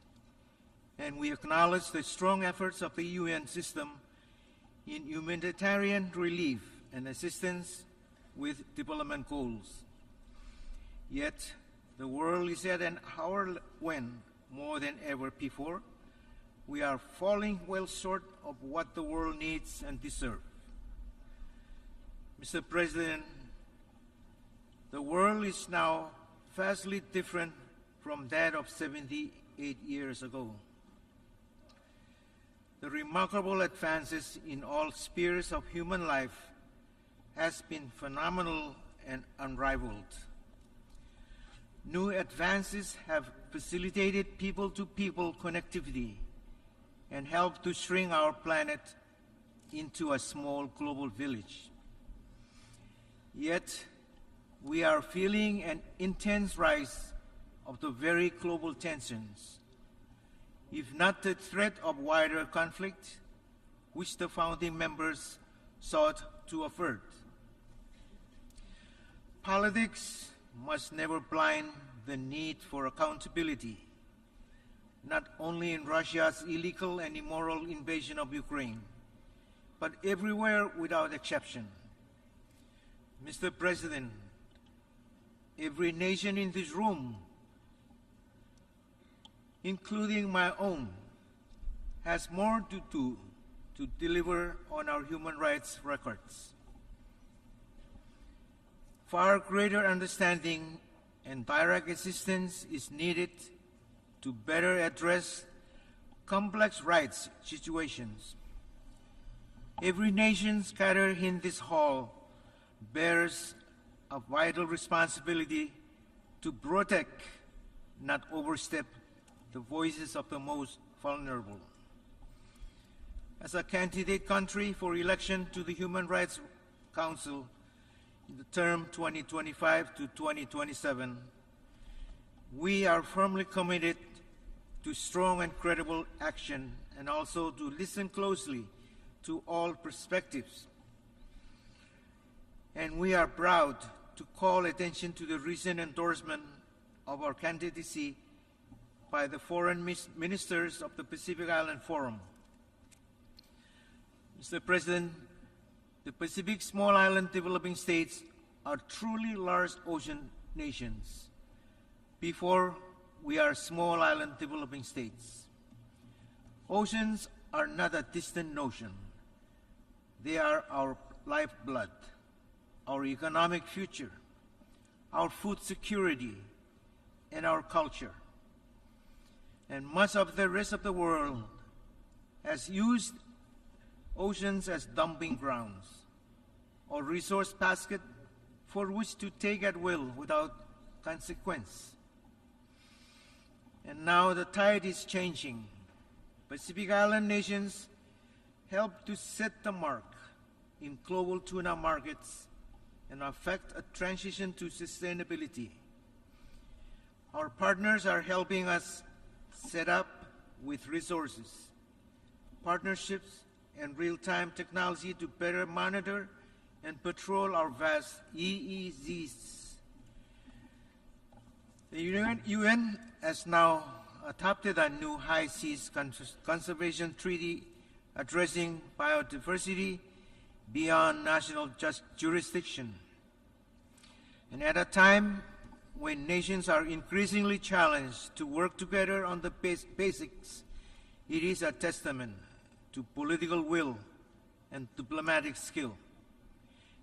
and we acknowledge the strong efforts of the UN system in humanitarian relief and assistance with development goals. Yet, the world is at an hour when, more than ever before, we are falling well short of what the world needs and deserves. Mr. President, the world is now vastly different from that of 78 years ago. The remarkable advances in all spheres of human life has been phenomenal and unrivaled. New advances have facilitated people-to-people connectivity and helped to shrink our planet into a small global village. Yet, we are feeling an intense rise of the very global tensions, if not the threat of wider conflict, which the founding members sought to avert. Politics must never blind the need for accountability, not only in Russia's illegal and immoral invasion of Ukraine, but everywhere without exception. Mr. President, every nation in this room, including my own, has more to do to deliver on our human rights records. Far greater understanding and direct assistance is needed to better address complex rights situations. Every nation scattered in this hall bears a vital responsibility to protect, not overstep, the voices of the most vulnerable. As a candidate country for election to the Human Rights Council in the term 2025 to 2027, we are firmly committed to strong and credible action and also to listen closely to all perspectives. And we are proud to call attention to the recent endorsement of our candidacy by the foreign ministers of the Pacific Island Forum. Mr. President, the Pacific Small Island Developing States are truly large ocean nations. Before, we are small island developing states. Oceans are not a distant notion. They are our lifeblood, our economic future, our food security, and our culture. And much of the rest of the world has used oceans as dumping grounds or resource basket for which to take at will without consequence. And now the tide is changing. Pacific Island nations help to set the mark in global tuna markets and affect a transition to sustainability. Our partners are helping us set up with resources, partnerships, and real-time technology to better monitor and patrol our vast EEZs. The UN has now adopted a new high seas conservation treaty addressing biodiversity beyond national jurisdiction. And at a time when nations are increasingly challenged to work together on the basics, it is a testament to political will and diplomatic skill,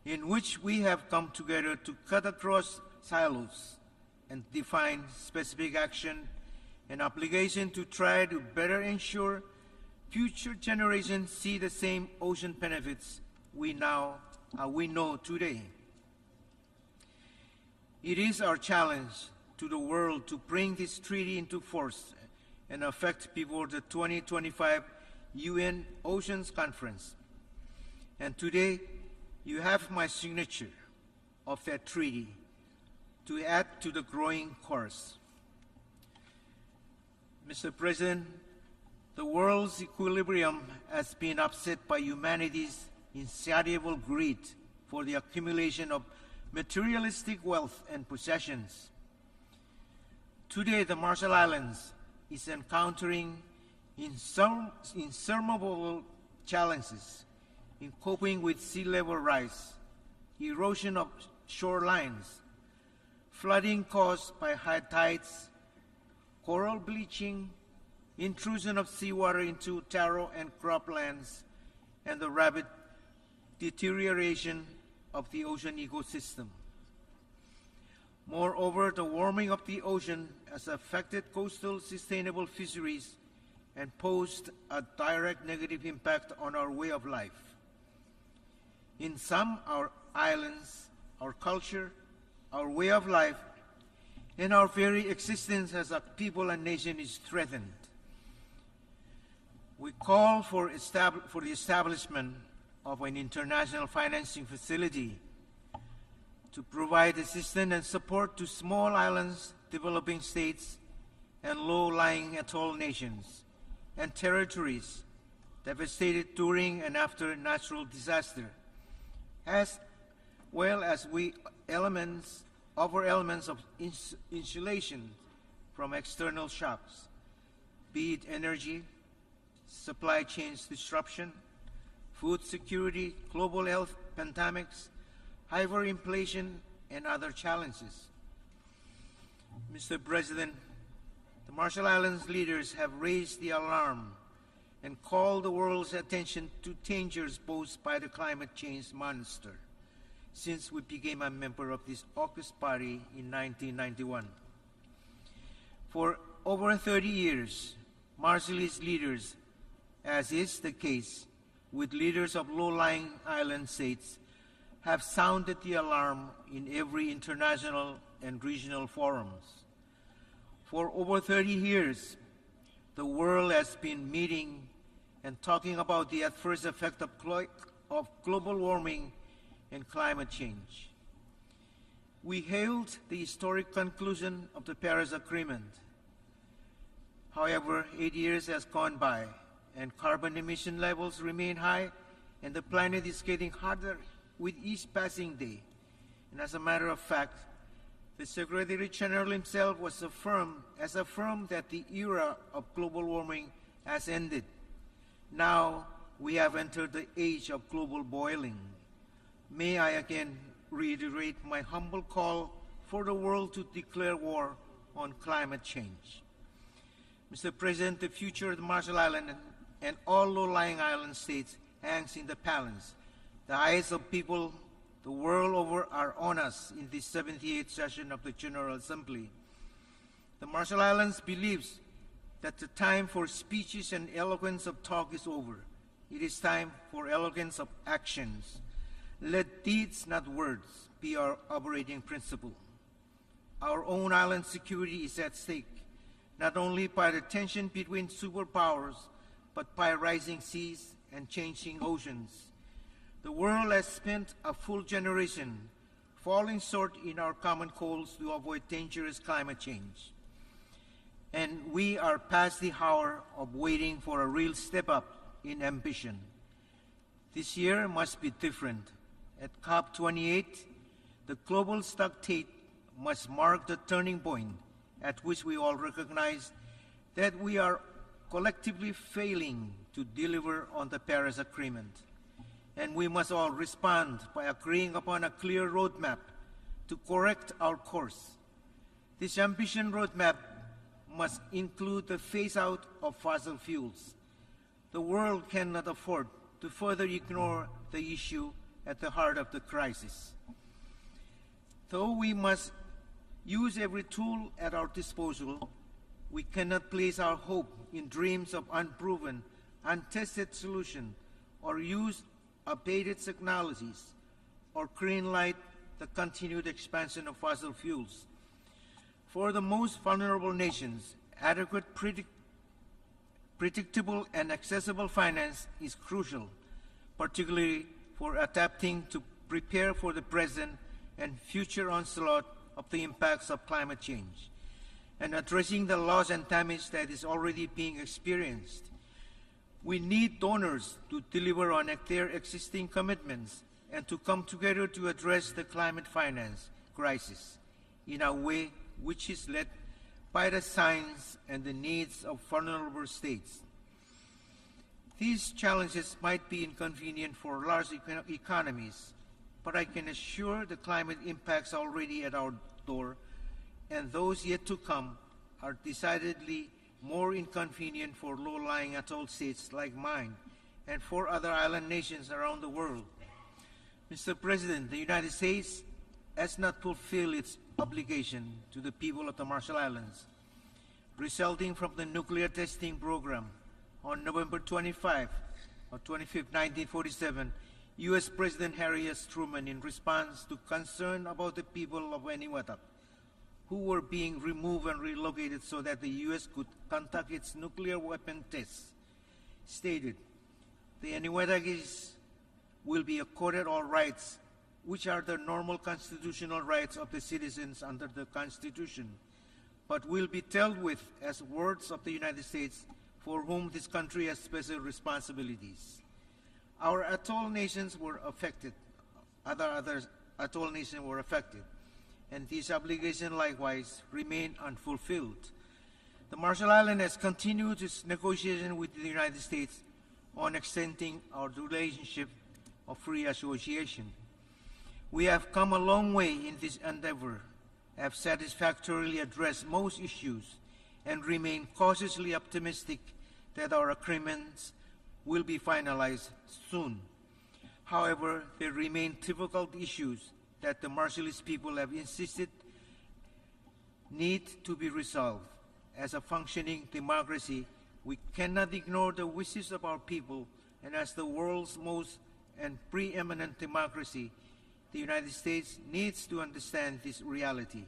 in which we have come together to cut across silos and define specific action and obligation to try to better ensure future generations see the same ocean benefits we know today. It is our challenge to the world to bring this treaty into force and effect before the 2025 UN Oceans Conference. And today, you have my signature of that treaty to add to the growing chorus. Mr. President, the world's equilibrium has been upset by humanity's insatiable greed for the accumulation of materialistic wealth and possessions. Today, the Marshall Islands is encountering insurmountable challenges in coping with sea level rise, erosion of shorelines, flooding caused by high tides, coral bleaching, intrusion of seawater into taro and croplands, and the rapid deterioration of the ocean ecosystem. Moreover, the warming of the ocean has affected coastal sustainable fisheries and posed a direct negative impact on our way of life. In some, our islands, our culture, our way of life, and our very existence as a people and nation is threatened. We call for the establishment of an international financing facility to provide assistance and support to small islands, developing states, and low-lying atoll nations and territories devastated during and after natural disaster, as well as elements of insulation from external shocks, be it energy, supply chains disruption, food security, global health pandemics, hyperinflation, and other challenges. Mr. President, the Marshall Islands leaders have raised the alarm and called the world's attention to dangers posed by the climate change monster since we became a member of this AUKUS body in 1991. For over 30 years, Marshallese leaders, as is the case with leaders of low-lying island states, have sounded the alarm in every international and regional forums. For over 30 years, the world has been meeting and talking about the adverse effect of global warming and climate change. We hailed the historic conclusion of the Paris Agreement. However, 8 years has gone by, and carbon emission levels remain high, and the planet is getting hotter with each passing day. And as a matter of fact, the Secretary General himself has affirmed that the era of global warming has ended. Now we have entered the age of global boiling. May I again reiterate my humble call for the world to declare war on climate change. Mr. President, the future of the Marshall Islands and all low-lying island states hangs in the balance. The eyes of people the world over are on us in this 78th session of the General Assembly. The Marshall Islands believes that the time for speeches and eloquence of talk is over. It is time for eloquence of actions. Let deeds, not words, be our operating principle. Our own island security is at stake, not only by the tension between superpowers, but by rising seas and changing oceans. The world has spent a full generation falling short in our common goals to avoid dangerous climate change. And we are past the hour of waiting for a real step up in ambition. This year must be different. At COP28, the global stockade must mark the turning point at which we all recognize that we are collectively failing to deliver on the Paris Agreement. And we must all respond by agreeing upon a clear roadmap to correct our course. This ambition roadmap must include the phase-out of fossil fuels. The world cannot afford to further ignore the issue at the heart of the crisis. Though we must use every tool at our disposal, we cannot place our hope in dreams of unproven, untested solutions, or use updated technologies, or green light the continued expansion of fossil fuels. For the most vulnerable nations, adequate, predictable, and accessible finance is crucial, particularly for adapting to prepare for the present and future onslaught of the impacts of climate change, and addressing the loss and damage that is already being experienced. We need donors to deliver on their existing commitments and to come together to address the climate finance crisis in a way which is led by the science and the needs of vulnerable states. These challenges might be inconvenient for large economies, but I can assure the climate impacts already at our door and those yet to come are decidedly more inconvenient for low-lying atoll states like mine and for other island nations around the world. Mr. President, the United States has not fulfilled its obligation to the people of the Marshall Islands, resulting from the nuclear testing program. On November 25, 1947, U.S. President Harry S. Truman, in response to concern about the people of Eniwetok, who were being removed and relocated so that the U.S. could conduct its nuclear weapon tests, stated, "The Eniwetokis will be accorded all rights, which are the normal constitutional rights of the citizens under the Constitution, but will be dealt with as wards of the United States for whom this country has special responsibilities." Our atoll nations were affected, other atoll nations were affected, and this obligation likewise remained unfulfilled. The Marshall Islands has continued its negotiation with the United States on extending our relationship of free association. We have come a long way in this endeavor, have satisfactorily addressed most issues, and remain cautiously optimistic that our agreements will be finalized soon. However, there remain difficult issues that the Marshallese people have insisted need to be resolved. As a functioning democracy, we cannot ignore the wishes of our people, and as the world's most and preeminent democracy, the United States needs to understand this reality.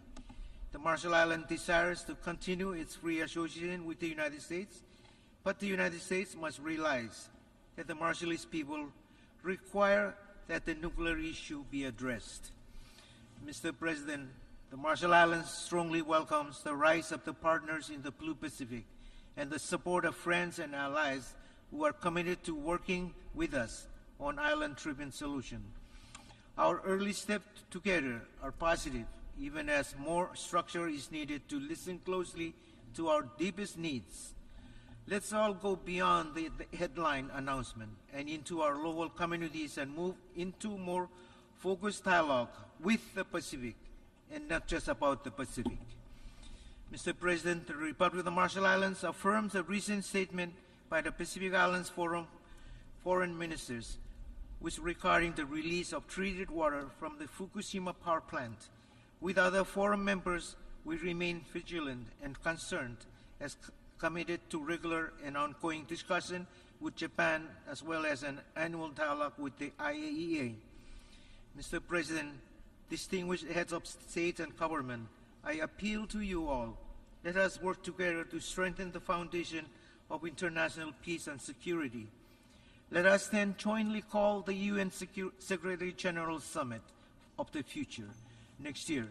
The Marshall Islands desires to continue its free association with the United States, but the United States must realize that the Marshallese people require that the nuclear issue be addressed. Mr. President, the Marshall Islands strongly welcomes the rise of the partners in the Blue Pacific and the support of friends and allies who are committed to working with us on island-driven solution. Our early steps together are positive, even as more structure is needed to listen closely to our deepest needs. Let's all go beyond the headline announcement and into our local communities and move into more focused dialogue with the Pacific, and not just about the Pacific. Mr. President, the Republic of the Marshall Islands affirms a recent statement by the Pacific Islands Forum foreign ministers, which regarding the release of treated water from the Fukushima power plant. With other forum members, we remain vigilant and concerned as committed to regular and ongoing discussion with Japan, as well as an annual dialogue with the IAEA. Mr. President, distinguished heads of state and government, I appeal to you all. Let us work together to strengthen the foundation of international peace and security. Let us then jointly call the UN Secretary General Summit of the future next year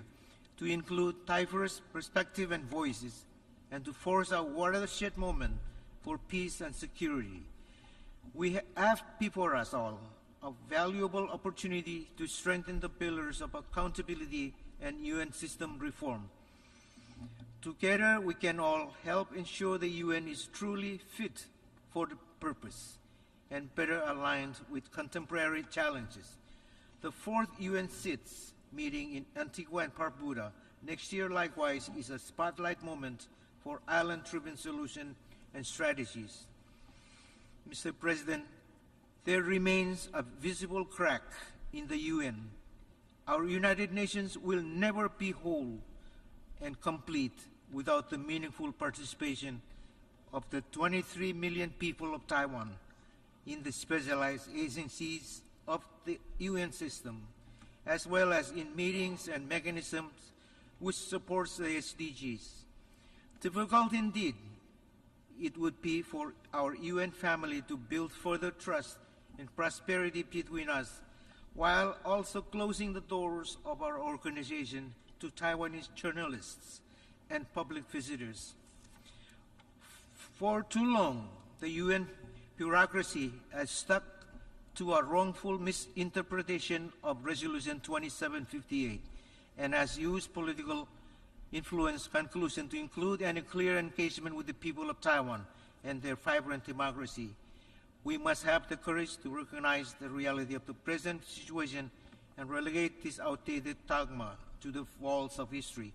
to include diverse perspectives and voices, and to force a watershed moment for peace and security. We have before us all a valuable opportunity to strengthen the pillars of accountability and UN system reform. Together, we can all help ensure the UN is truly fit for the purpose and better aligned with contemporary challenges. The fourth UN SITS meeting in Antigua and Barbuda next year likewise is a spotlight moment for island-driven solution and strategies. Mr. President, there remains a visible crack in the UN. Our United Nations will never be whole and complete without the meaningful participation of the 23 million people of Taiwan in the specialized agencies of the UN system, as well as in meetings and mechanisms which supports the SDGs. Difficult indeed it would be for our UN family to build further trust and prosperity between us, while also closing the doors of our organization to Taiwanese journalists and public visitors. For too long, the UN bureaucracy has stuck to a wrongful misinterpretation of Resolution 2758 and has used political influence conclusion to include any clear engagement with the people of Taiwan and their vibrant democracy. We must have the courage to recognize the reality of the present situation and relegate this outdated dogma to the walls of history.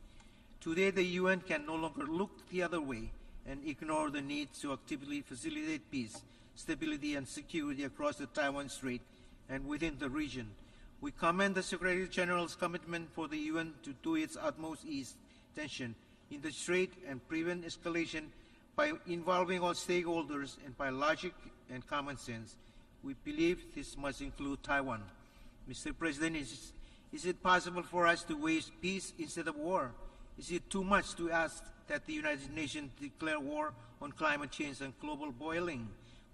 Today, the UN can no longer look the other way and ignore the need to actively facilitate peace, stability, and security across the Taiwan Strait and within the region. We commend the Secretary General's commitment for the UN to do its utmost ease tension in the Strait and prevent escalation by involving all stakeholders and by logic and common sense. We believe this must include Taiwan. Mr. President, is it possible for us to wage peace instead of war? Is it too much to ask that the United Nations declare war on climate change and global boiling,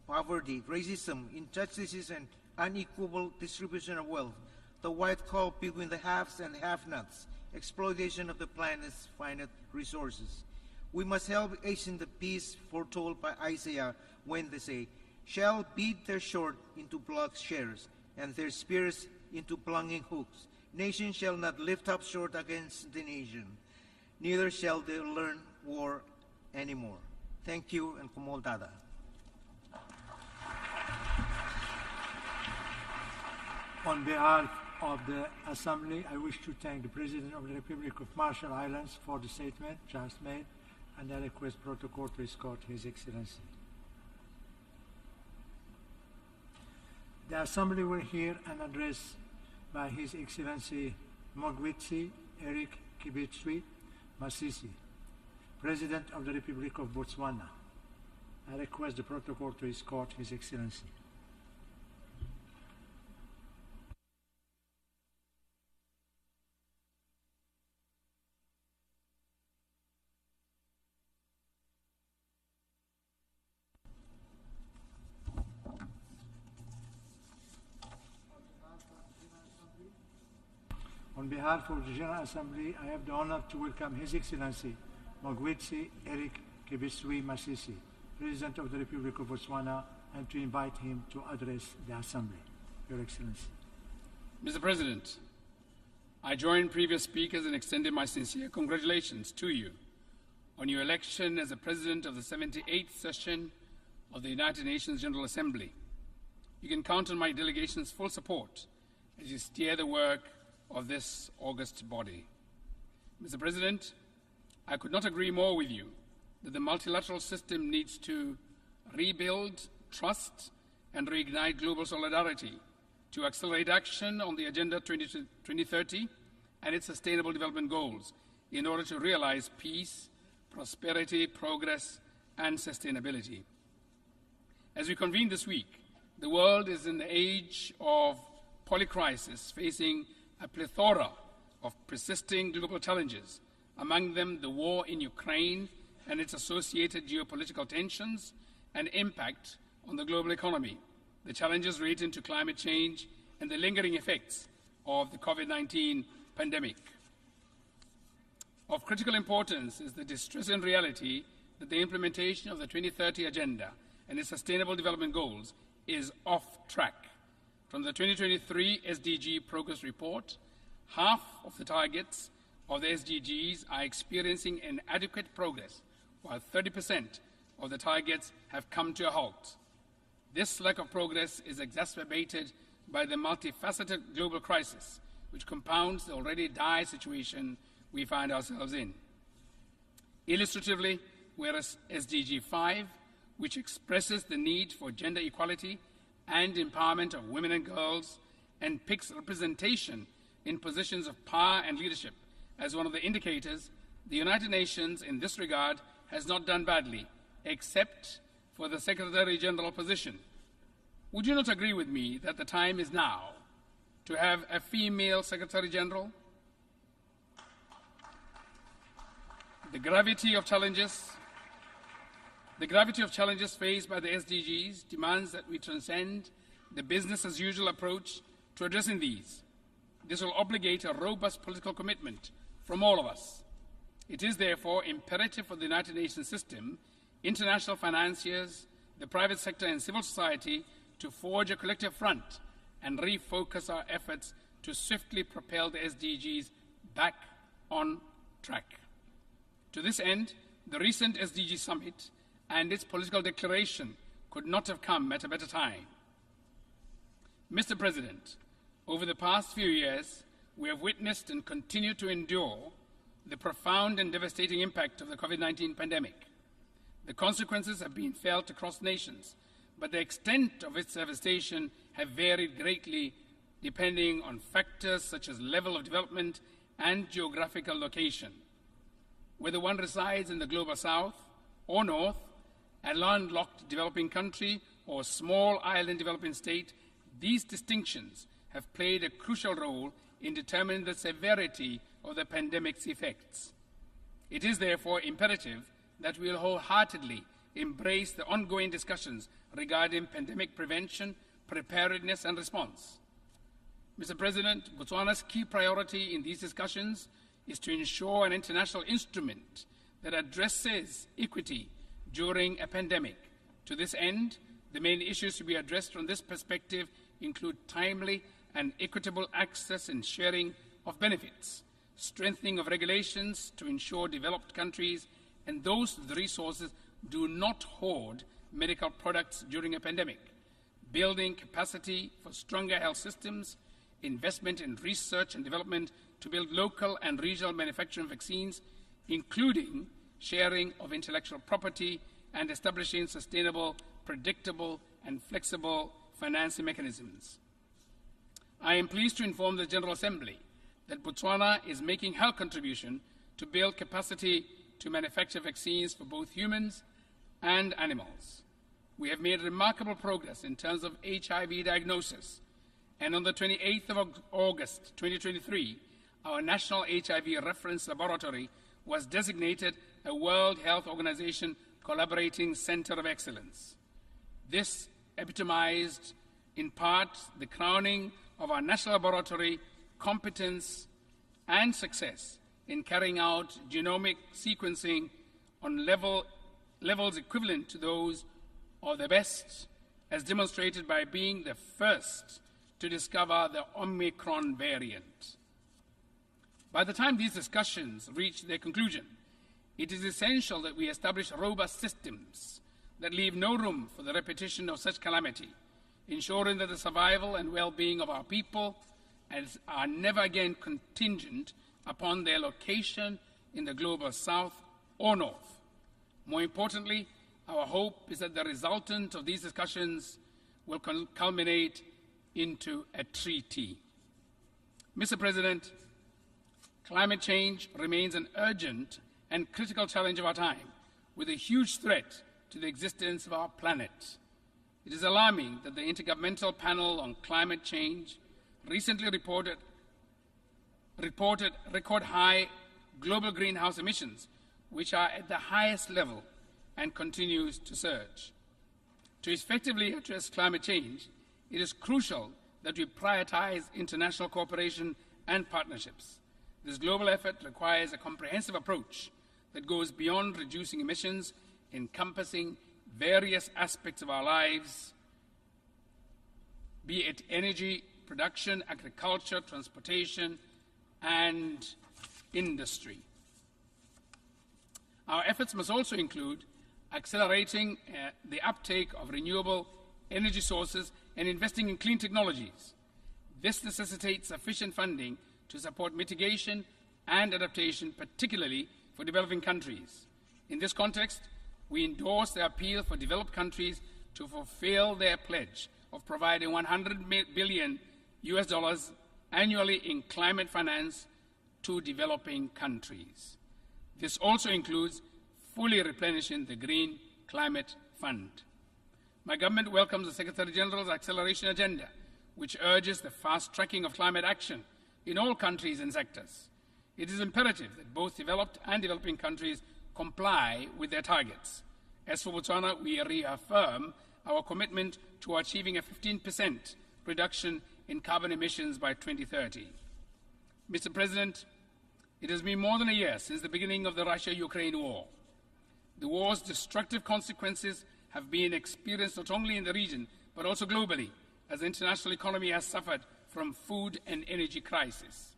poverty, racism, injustices, and unequal distribution of wealth, the wide gulf between the haves and have-nots, exploitation of the planet's finite resources? We must help hasten the peace foretold by Isaiah when they say, shall beat their sword into plowshares and their spears into plunging hooks. Nation shall not lift up sword against the nation, neither shall they learn war anymore. Thank you, and Kumol-dada. On behalf of the Assembly, I wish to thank the President of the Republic of Marshall Islands for the statement just made, and I request protocol to escort His Excellency. The Assembly will hear an address by His Excellency Mogwitsi Eric Kibitsui Masisi, President of the Republic of Botswana. I request the protocol to escort His Excellency. On behalf of the General Assembly, I have the honor to welcome His Excellency Mogwitsi Eric Kibitsui Masisi, President of the Republic of Botswana, and to invite him to address the Assembly. Your Excellency. Mr. President, I join previous speakers in extending my sincere congratulations to you on your election as the President of the 78th session of the United Nations General Assembly. You can count on my delegation's full support as you steer the work of this august body. Mr. President, I could not agree more with you that the multilateral system needs to rebuild trust and reignite global solidarity to accelerate action on the Agenda 2030 and its Sustainable Development Goals in order to realize peace, prosperity, progress, and sustainability. As we convene this week, the world is in the age of polycrisis, facing a plethora of persisting global challenges, among them the war in Ukraine and its associated geopolitical tensions and impact on the global economy, the challenges relating to climate change, and the lingering effects of the COVID-19 pandemic. Of critical importance is the distressing reality that the implementation of the 2030 Agenda and its Sustainable Development Goals is off track. From the 2023 SDG Progress Report, half of the targets of the SDGs are experiencing inadequate progress, while 30% of the targets have come to a halt. This lack of progress is exacerbated by the multifaceted global crisis, which compounds the already dire situation we find ourselves in. Illustratively, whereas SDG 5, which expresses the need for gender equality and empowerment of women and girls, and picks representation in positions of power and leadership as one of the indicators, the United Nations in this regard has not done badly, except for the Secretary General position. Would you not agree with me that the time is now to have a female Secretary General. The gravity of challenges faced by the SDGs demands that we transcend the business-as-usual approach to addressing these. This will obligate a robust political commitment from all of us. It is therefore imperative for the United Nations system, international financiers, the private sector and civil society to forge a collective front and refocus our efforts to swiftly propel the SDGs back on track. To this end, the recent SDG summit and its political declaration could not have come at a better time. Mr. President, over the past few years, we have witnessed and continue to endure the profound and devastating impact of the COVID-19 pandemic. The consequences have been felt across nations, but the extent of its devastation have varied greatly depending on factors such as level of development and geographical location. Whether one resides in the global south or north, a landlocked developing country or small island developing state, these distinctions have played a crucial role in determining the severity of the pandemic's effects. It is therefore imperative that we will wholeheartedly embrace the ongoing discussions regarding pandemic prevention, preparedness and response. Mr. President, Botswana's key priority in these discussions is to ensure an international instrument that addresses equity during a pandemic. To this end, the main issues to be addressed from this perspective include timely and equitable access and sharing of benefits, strengthening of regulations to ensure developed countries and those with the resources do not hoard medical products during a pandemic, building capacity for stronger health systems, investment in research and development to build local and regional manufacturing vaccines, including sharing of intellectual property and establishing sustainable, predictable, and flexible financing mechanisms. I am pleased to inform the General Assembly that Botswana is making her contribution to build capacity to manufacture vaccines for both humans and animals. We have made remarkable progress in terms of HIV diagnosis, and on the 28th of August 2023, our National HIV Reference Laboratory was designated a World Health Organization Collaborating Center of Excellence. This epitomized, in part, the crowning of our national laboratory competence and success in carrying out genomic sequencing on levels equivalent to those of the best, as demonstrated by being the first to discover the Omicron variant. By the time these discussions reach their conclusion, it is essential that we establish robust systems that leave no room for the repetition of such calamity, ensuring that the survival and well-being of our people are never again contingent upon their location in the global south or north. More importantly, our hope is that the resultant of these discussions will culminate into a treaty. Mr. President, climate change remains an urgent and critical challenge of our time, with a huge threat to the existence of our planet. It is alarming that the Intergovernmental Panel on Climate Change recently reported record high global greenhouse emissions, which are at the highest level and continues to surge. To effectively address climate change, it is crucial that we prioritize international cooperation and partnerships. This global effort requires a comprehensive approach that goes beyond reducing emissions, encompassing various aspects of our lives, be it energy, production, agriculture, transportation, and industry. Our efforts must also include accelerating the uptake of renewable energy sources and investing in clean technologies. This necessitates sufficient funding to support mitigation and adaptation, particularly for developing countries. In this context, we endorse the appeal for developed countries to fulfill their pledge of providing $100 billion annually in climate finance to developing countries. This also includes fully replenishing the Green Climate Fund. My government welcomes the Secretary General's acceleration agenda, which urges the fast-tracking of climate action in all countries and sectors. It is imperative that both developed and developing countries comply with their targets. As for Botswana, we reaffirm our commitment to achieving a 15% reduction in carbon emissions by 2030. Mr. President, it has been more than a year since the beginning of the Russia-Ukraine war. The war's destructive consequences have been experienced not only in the region, but also globally, as the international economy has suffered from food and energy crisis.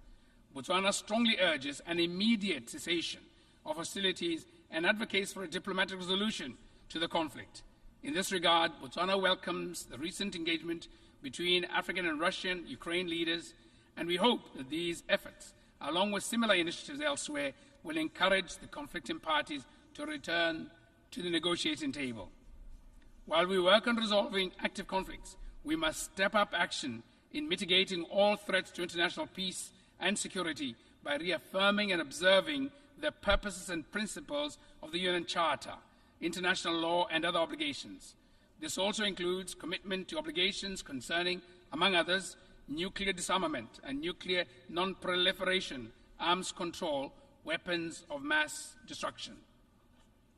Botswana strongly urges an immediate cessation of hostilities and advocates for a diplomatic resolution to the conflict. In this regard, Botswana welcomes the recent engagement between African and Russian Ukraine leaders, and we hope that these efforts, along with similar initiatives elsewhere, will encourage the conflicting parties to return to the negotiating table. While we work on resolving active conflicts, we must step up action in mitigating all threats to international peace and security by reaffirming and observing the purposes and principles of the UN Charter, international law, and other obligations. This also includes commitment to obligations concerning, among others, nuclear disarmament and nuclear non-proliferation, arms control, weapons of mass destruction.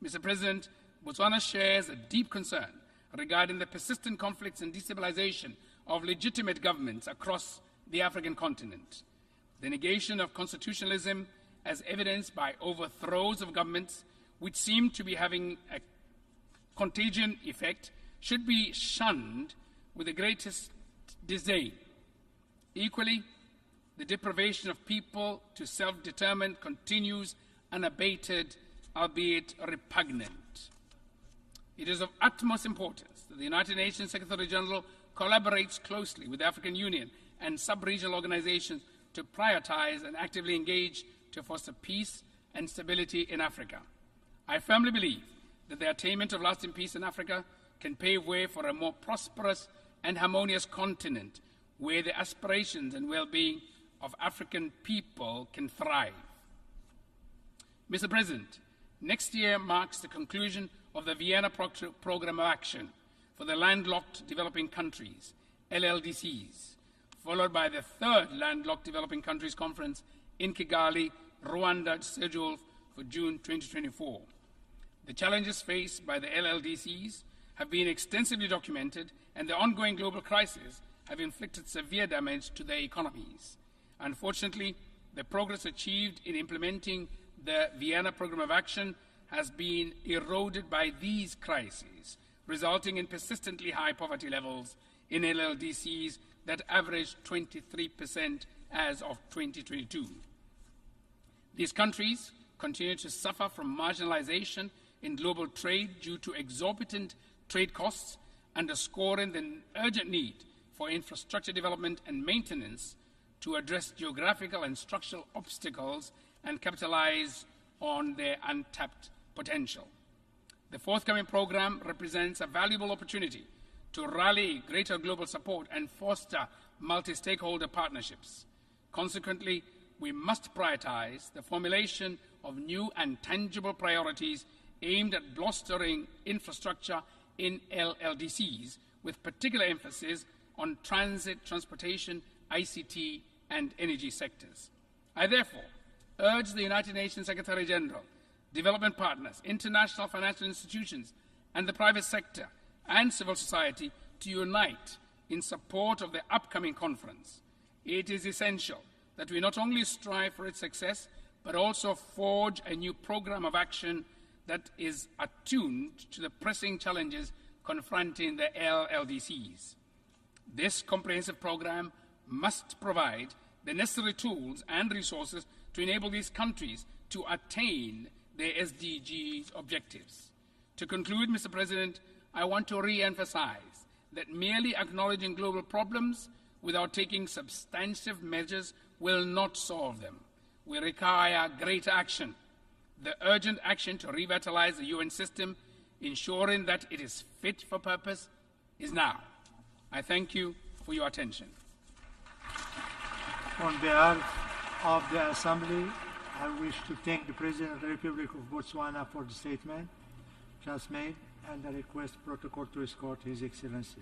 Mr. President, Botswana shares a deep concern regarding the persistent conflicts and destabilization of legitimate governments across the African continent. The negation of constitutionalism, as evidenced by overthrows of governments which seem to be having a contagion effect, should be shunned with the greatest disdain. Equally, the deprivation of people to self-determine continues unabated, albeit repugnant. It is of utmost importance that the United Nations Secretary General collaborates closely with the African Union and sub-regional organizations to prioritize and actively engage to foster peace and stability in Africa. I firmly believe that the attainment of lasting peace in Africa can pave way for a more prosperous and harmonious continent where the aspirations and well-being of African people can thrive. Mr. President, next year marks the conclusion of the Vienna Programme of Action for the Landlocked Developing Countries, LLDCs, followed by the third Landlocked Developing Countries Conference in Kigali, Rwanda, scheduled for June 2024. The challenges faced by the LLDCs have been extensively documented, and the ongoing global crisis have inflicted severe damage to their economies. Unfortunately, the progress achieved in implementing the Vienna Programme of Action has been eroded by these crises, resulting in persistently high poverty levels in LLDCs that averaged 23% as of 2022. These countries continue to suffer from marginalization in global trade due to exorbitant trade costs, underscoring the urgent need for infrastructure development and maintenance to address geographical and structural obstacles and capitalize on their untapped potential. The forthcoming program represents a valuable opportunity to rally greater global support and foster multi-stakeholder partnerships. Consequently, we must prioritize the formulation of new and tangible priorities aimed at bolstering infrastructure in LLDCs, with particular emphasis on transit, transportation, ICT, and energy sectors. I therefore urge the United Nations Secretary General, development partners, international financial institutions, and the private sector and civil society to unite in support of the upcoming conference. It is essential that we not only strive for its success, but also forge a new program of action that is attuned to the pressing challenges confronting the LLDCs. This comprehensive program must provide the necessary tools and resources to enable these countries to attain their SDGs objectives. To conclude, Mr. President, I want to re-emphasize that merely acknowledging global problems without taking substantive measures will not solve them. We require greater action. The urgent action to revitalize the UN system, ensuring that it is fit for purpose, is now. I thank you for your attention. On behalf of the Assembly, I wish to thank the President of the Republic of Botswana for the statement just made and the request protocol to escort His Excellency.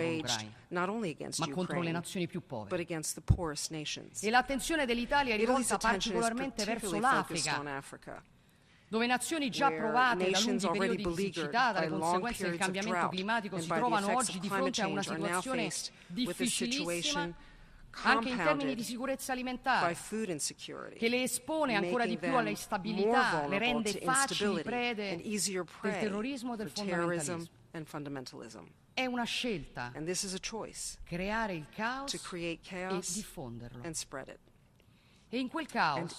waged not only against ma contro le Ukraine, nazioni più povere. but against the poorest nations. E l'attenzione dell'Italia è Italy's rivolta attention is particolarmente verso particularly focused on l'Africa, Africa, dove nazioni già where provate da nations lunghi already periodi di beleaguered siccità, dalle by long conseguenze del periods of cambiamento drought climatico, and si by the trovano effects oggi of di climate fronte a una change are now situazione faced with a difficilissima situation anche in termini di sicurezza alimentare, che le espone ancora di più alla instabilità, le rende facili prede del terrorismo e del fondamentalismo. È una scelta, creare il caos e diffonderlo. E in quel caos,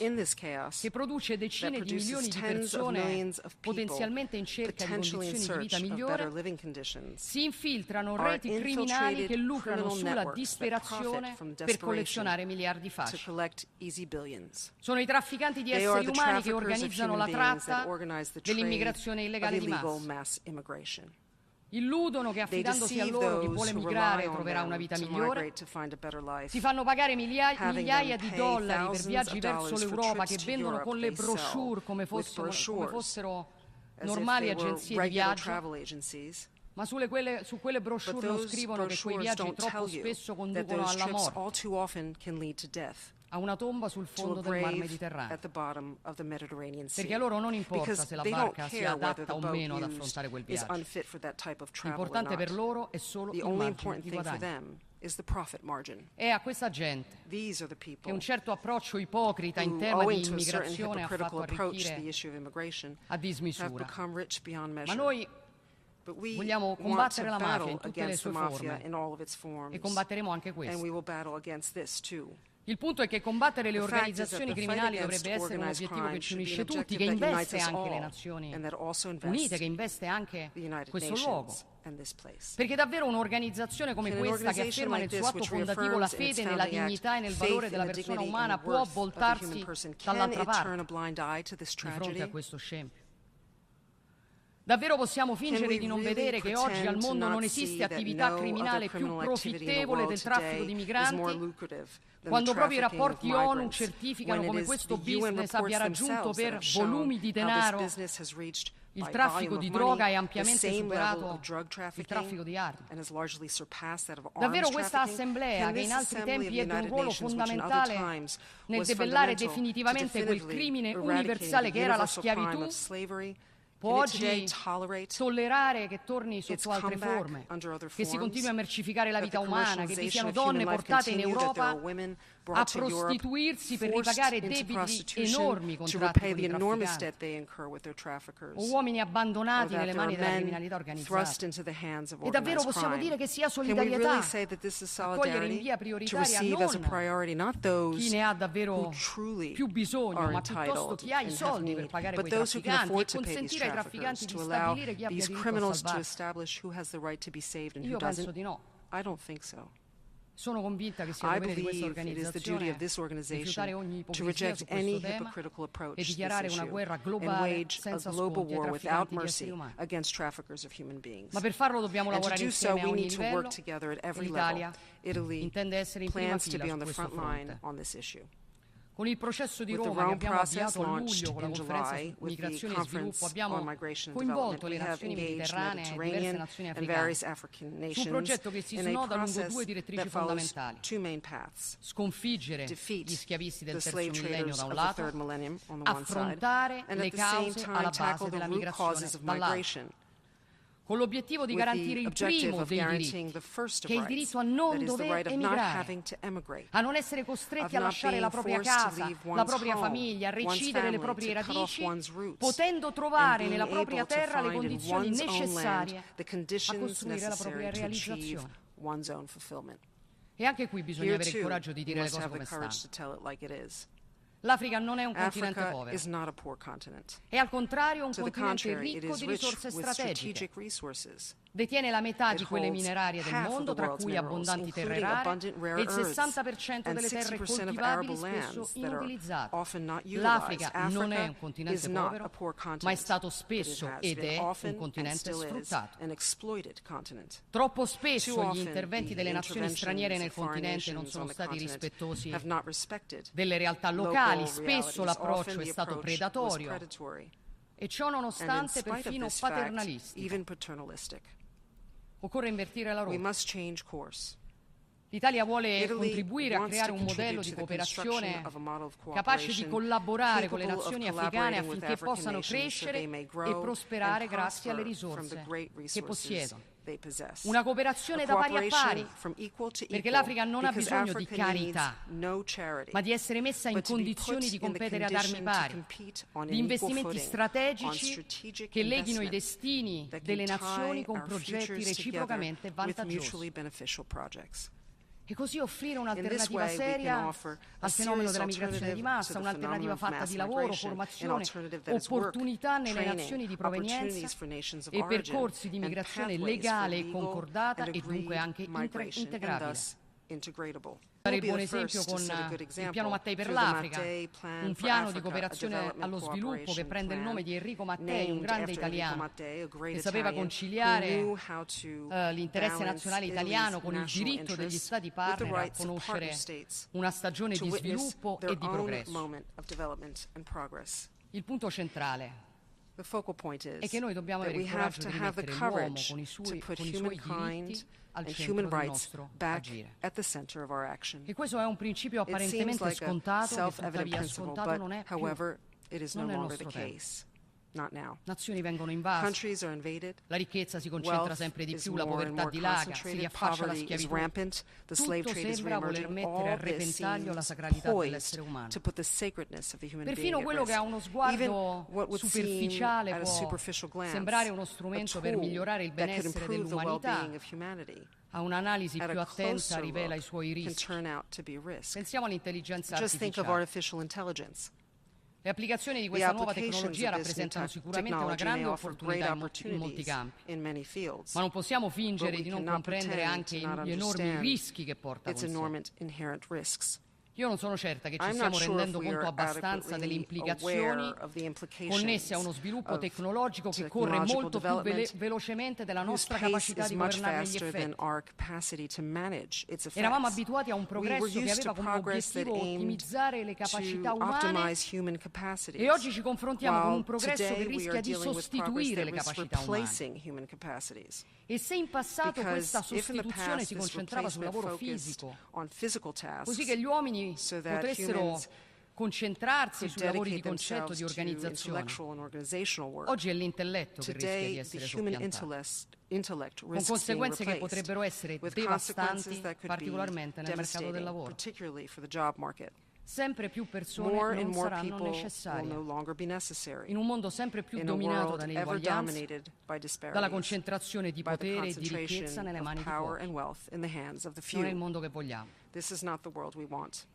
che produce decine di milioni di persone potenzialmente in cerca di condizioni di vita migliore, si infiltrano reti criminali che lucrano sulla disperazione per collezionare miliardi facili. Sono i trafficanti di esseri umani che organizzano la tratta dell'immigrazione illegale di massa. Illudono che affidandosi a loro chi vuole migrare troverà una vita migliore, si fanno pagare migliaia di dollari per viaggi verso l'Europa che vendono con le brochure come fossero normali agenzie di viaggio, ma su quelle brochure non scrivono che quei viaggi troppo spesso conducono alla morte, a una tomba sul fondo del Mar Mediterraneo, perché a loro non importa se la barca sia adatta o meno ad affrontare quel viaggio. L'importante per loro è solo il margine di guadagno. È a questa gente che un certo approccio ipocrita in tema di immigrazione ha fatto arricchire a dismisura. Ma noi vogliamo combattere la mafia in tutte le sue forme e combatteremo anche questo. Il punto è che combattere le organizzazioni criminali dovrebbe essere un obiettivo che ci unisce tutti, che investe anche le Nazioni Unite, che investe anche questo luogo. Perché davvero un'organizzazione come questa, che afferma nel suo atto fondativo la fede nella dignità e nel valore della persona umana, può voltarsi dall'altra parte di fronte a questo scempio? Davvero possiamo fingere di non vedere che oggi al mondo non esiste attività criminale più profittevole del traffico di migranti, quando proprio i rapporti ONU certificano come questo business abbia raggiunto per volumi di denaro il traffico di droga è ampiamente superato il traffico di armi. Davvero questa Assemblea, che in altri tempi ebbe un ruolo fondamentale nel debellare definitivamente quel crimine universale che era la schiavitù, può oggi tollerare che torni sotto altre forme, che si continui a mercificare la vita umana, che vi siano donne portate in Europa a prostituirsi per ripagare debiti enormi contratti con i trafficanti, o uomini abbandonati nelle mani della criminalità organizzata. E davvero possiamo dire che sia solidarietà accogliere in via prioritaria non chi ne ha davvero più bisogno, ma piuttosto chi ha i soldi per pagare quei trafficanti e consentire ai trafficanti di stabilire chi abbia diritto a salvarsi? Io penso di no. Sono convinta che sia dovere di questa organizzazione rifiutare ogni ipocrisia su questo tema e dichiarare una guerra globale senza sconti ai trafficanti di esseri umani. Ma per farlo dobbiamo lavorare insieme a ogni livello e l'Italia intende essere in prima fila su questo fronte. Con il processo di Roma che abbiamo avviato a luglio con la conferenza su migrazione e sviluppo abbiamo coinvolto le nazioni mediterranee e diverse nazioni africane su un progetto che si snoda lungo due direttrici fondamentali: sconfiggere gli schiavisti del terzo millennio da un lato, affrontare le cause alla base della migrazione dall'altro, con l'obiettivo di garantire il primo dei diritti, che è il diritto a non dover emigrare, a non essere costretti a lasciare la propria casa, la propria famiglia, a recidere le proprie radici, potendo trovare nella propria terra le condizioni necessarie a costruire la propria realizzazione. E anche qui bisogna avere il coraggio di dire le cose come stanno. L'Africa non è un continente povero, è al contrario un continente ricco di risorse strategiche. Detiene la metà di quelle minerarie del mondo, tra cui abbondanti terre rare e il 60% delle terre coltivabili spesso inutilizzate. L'Africa non è un continente povero, ma è stato spesso ed è un continente sfruttato. Troppo spesso gli interventi delle nazioni straniere nel continente non sono stati rispettosi delle realtà locali, spesso l'approccio è stato predatorio e ciò nonostante perfino paternalistico. Occorre invertire la rotta. L'Italia vuole contribuire a creare un modello di cooperazione capace di collaborare con le nazioni africane affinché possano crescere e prosperare grazie alle risorse che possiedono. Una cooperazione da pari a pari, perché l'Africa non ha bisogno di carità, ma di essere messa in condizioni di competere ad armi pari, di investimenti strategici che leghino i destini delle nazioni con progetti reciprocamente vantaggiosi. E così offrire un'alternativa seria al fenomeno della migrazione di massa, un'alternativa fatta di lavoro, formazione, opportunità nelle nazioni di provenienza e percorsi di migrazione legale e concordata e dunque anche integrabile. Fare il buon esempio con il piano Mattei per l'Africa, un piano di cooperazione allo sviluppo che prende il nome di Enrico Mattei, un grande italiano che sapeva conciliare l'interesse nazionale italiano con il diritto degli Stati partner a conoscere una stagione di sviluppo e di progresso. Il punto centrale è che noi dobbiamo avere il coraggio di rimettere l'uomo con i suoi diritti al centro del nostro agire. E questo è un principio apparentemente scontato, che tuttavia scontato non è più, non è il nostro tempo. Nazioni vengono invase, la ricchezza si concentra sempre di più, la povertà dilaga, si riaffaccia la schiavitù. Tutto sembra voler mettere a repentaglio la sacralità dell'essere umano. Perfino quello che ha uno sguardo superficiale può sembrare uno strumento per migliorare il benessere dell'umanità. A un'analisi più attenta rivela i suoi rischi. Pensiamo all'intelligenza artificiale. Le applicazioni di questa nuova tecnologia rappresentano sicuramente una grande opportunità in molti campi, ma non possiamo fingere di non comprendere anche gli enormi rischi che porta con sé. Io non sono certa che ci stiamo rendendo conto abbastanza delle implicazioni connesse a uno sviluppo tecnologico che corre molto più velocemente della nostra capacità di governare gli effetti. Eravamo abituati a un progresso che aveva come obiettivo ottimizzare le capacità umane e oggi ci confrontiamo con un progresso che rischia di sostituire le capacità umane. E se in passato questa sostituzione si concentrava sul lavoro fisico, così che gli uomini potessero concentrarsi sui lavori di concetto, di organizzazione, oggi è l'intelletto che rischia di essere soppiantato, con conseguenze che potrebbero essere devastanti, particolarmente nel mercato del lavoro. Sempre più persone non saranno necessarie. In un mondo sempre più dominato dall'ineguaglianza, dalla concentrazione di potere e di ricchezza nelle mani di pochi. Non è il mondo che vogliamo.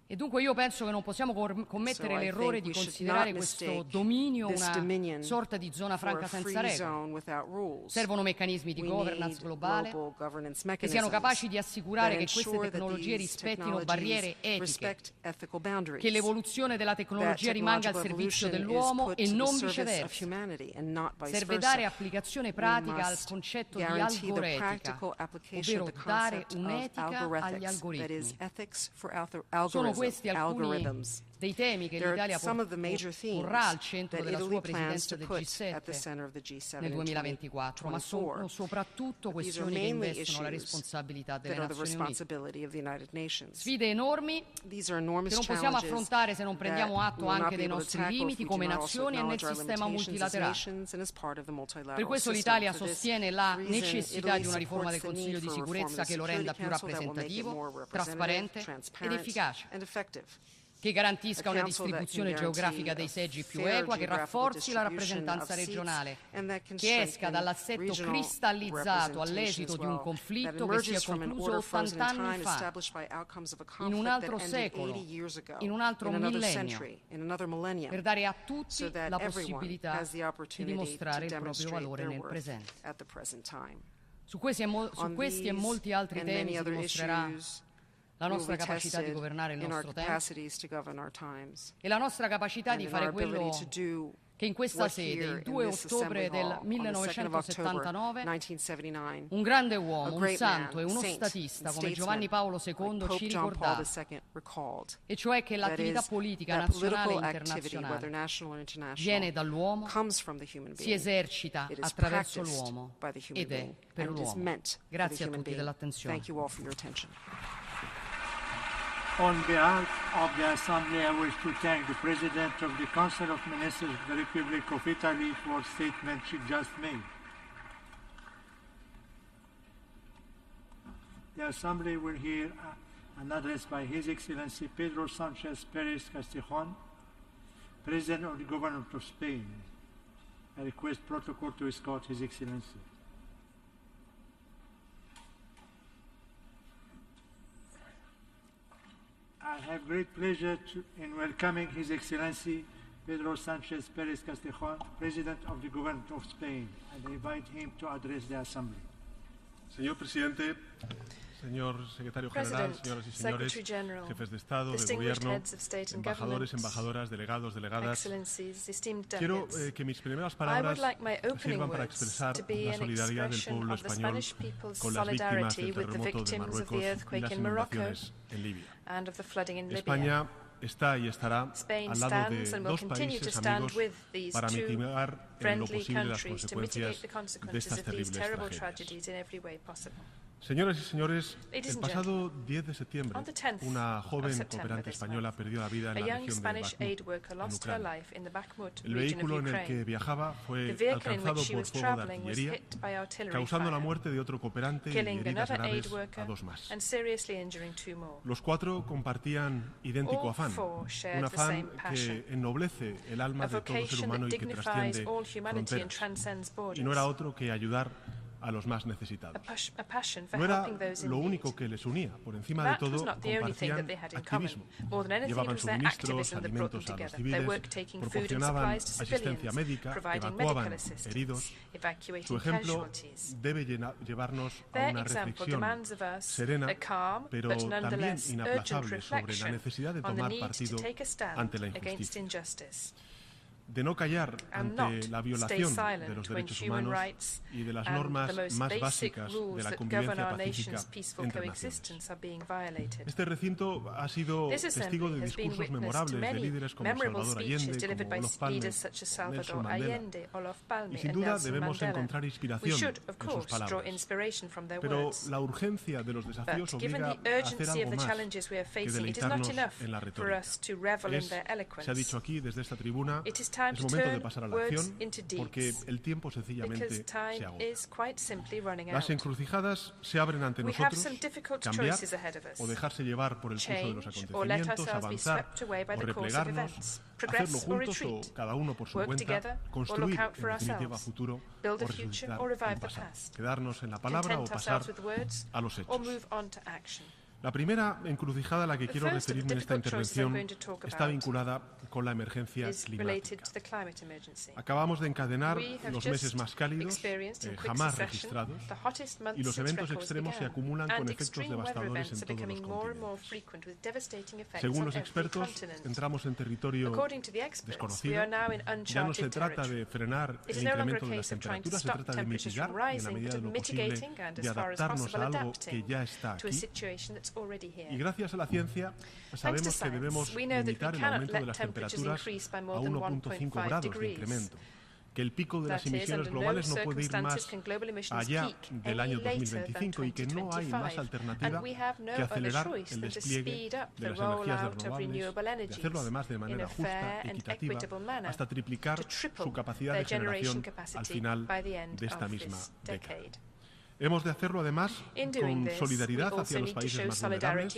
E dunque io penso che non possiamo commettere l'errore di considerare questo dominio una sorta di zona franca senza regole. Servono meccanismi di governance globale che siano capaci di assicurare che queste tecnologie rispettino barriere etiche, che l'evoluzione della tecnologia rimanga al servizio dell'uomo e non viceversa. Serve dare applicazione pratica al concetto di algoretica, ovvero dare un'etica agli algoritmi. Sono questi alcuni dei temi che l'Italia porrà al centro della sua presidenza del G7 nel 2024, ma sono soprattutto questioni che investono la responsabilità delle Nazioni Unite. Sfide enormi che non possiamo affrontare se non prendiamo atto anche dei nostri limiti come nazioni e nel sistema multilaterale. Per questo l'Italia sostiene la necessità di una riforma del Consiglio di sicurezza che lo renda più rappresentativo, trasparente ed efficace, che garantisca una distribuzione geografica dei seggi più equa, che rafforzi la rappresentanza regionale, che esca dall'assetto cristallizzato all'esito di un conflitto che si è concluso 80 anni fa, in un altro secolo, in un altro millennio, per dare a tutti la possibilità di dimostrare il proprio valore nel presente. Su questi e molti altri temi si dimostrerà la nostra capacità di governare il nostro tempo e la nostra capacità di fare quello che in questa sede, il 2 ottobre del 1979, un grande uomo, un santo e uno statista come Giovanni Paolo II ci ricordava, e cioè che l'attività politica nazionale e internazionale viene dall'uomo, si esercita attraverso l'uomo ed è per l'uomo. Grazie a tutti dell'attenzione. On behalf of the Assembly, I wish to thank the President of the Council of Ministers of the Republic of Italy for the statement she just made. The Assembly will hear an address by His Excellency Pedro Sánchez Pérez-Castejón, President of the Government of Spain. I request protocol to escort His Excellency. I have great pleasure in welcoming His Excellency Pedro Sánchez Pérez-Castejón, President of the Government of Spain, and I invite him to address the Assembly. Señor Presidente, señor Secretario General, señoras y señores, jefes de Estado, de Gobierno, embajadores, embajadoras, delegados, delegadas, quiero que mis primeras palabras sirvan para expresar la solidaridad del pueblo español con las víctimas del terremoto de Marruecos y las inundaciones en Libia. España está y estará al lado de dos países amigos para mitigar en lo posible las consecuencias de estas terribles tragedias. Señoras y señores, el pasado 10 de septiembre, una joven cooperante española perdió la vida en la región de Bakhmut, en Ucrania. El vehículo en el que viajaba fue alcanzado por fuego de artillería, causando la muerte de otro cooperante y heridas graves a dos más. Los cuatro compartían idéntico afán, un afán que ennoblece el alma de todo ser humano y que trasciende fronteras, y no era otro que ayudar a los más necesitados. No era lo único que les unía. Por encima de todo, compartían activismo. Llevaban suministros, alimentos a los civiles, proporcionaban asistencia médica, evacuaban heridos. Su ejemplo debe llevarnos a una reflexión serena, pero también inaplazable sobre la necesidad de tomar partido ante la injusticia, de no callar ante la violación de los derechos humanos y de las normas más básicas de la convivencia pacífica entre naciones. Este recinto ha sido testigo de discursos memorables de líderes como Salvador Allende, como Nelson Mandela, y sin duda debemos encontrar inspiración en sus palabras. Pero la urgencia de los desafíos obliga a hacer algo más que deleitarnos en la retórica. Se ha dicho aquí desde esta tribuna, es momento de pasar a la acción porque el tiempo sencillamente se agota. Las encrucijadas se abren ante nosotros, cambiar o dejarse llevar por el curso de los acontecimientos, avanzar o replegarnos, hacerlo juntos o cada uno por su cuenta, construir en definitiva futuro o resucitar el pasado, quedarnos en la palabra o pasar a los hechos. La primera encrucijada a la que quiero referirme en esta intervención está vinculada con la emergencia climática. Acabamos de encadenar los meses más cálidos jamás registrados y los eventos extremos se acumulan con efectos devastadores en todos los continentes. Según los expertos, entramos en territorio desconocido. Ya no se trata de frenar el incremento de las temperaturas, se trata de mitigar en la medida de lo posible, de adaptarnos a algo que ya está aquí. Y gracias a la ciencia sabemos que debemos limitar el aumento de las temperaturas a 1,5 grados de incremento, que el pico de las emisiones globales no puede ir más allá del año 2025 y que no hay más alternativa que acelerar el despliegue de las energías renovables, de hacerlo además de manera justa, equitativa, hasta triplicar su capacidad de generación al final de esta misma década. Hemos de hacerlo además con solidaridad hacia los países más vulnerables,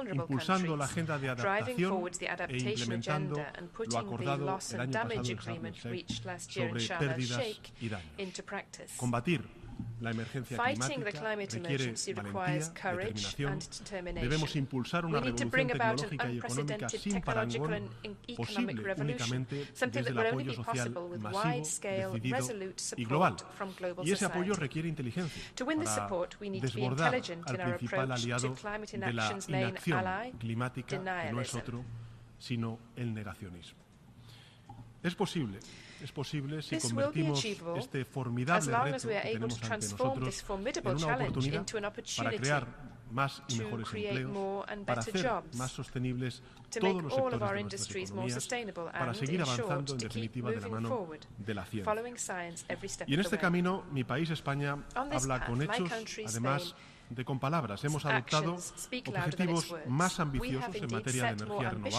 impulsando la agenda de adaptación e implementando lo acordado el año pasado en Sharm el Sheikh sobre pérdidas y daños. Combatir la emergencia climática requiere valentía, determinación. Debemos impulsar una revolución tecnológica y económica sin parangón, posible únicamente desde el apoyo social masivo, decidido y global. Y ese apoyo requiere inteligencia para desbordar al principal aliado de la inacción climática, que no es otro sino el negacionismo. Es posible si convertimos este formidable reto que tenemos ante nosotros en una oportunidad para crear más y mejores empleos, para hacer más sostenibles todos los sectores de nuestras economías, para seguir avanzando en definitiva de la mano de la ciencia. Y en este camino mi país, España, habla con hechos, además de con palabras. Hemos adoptado objetivos más ambiciosos en materia de energías renovables,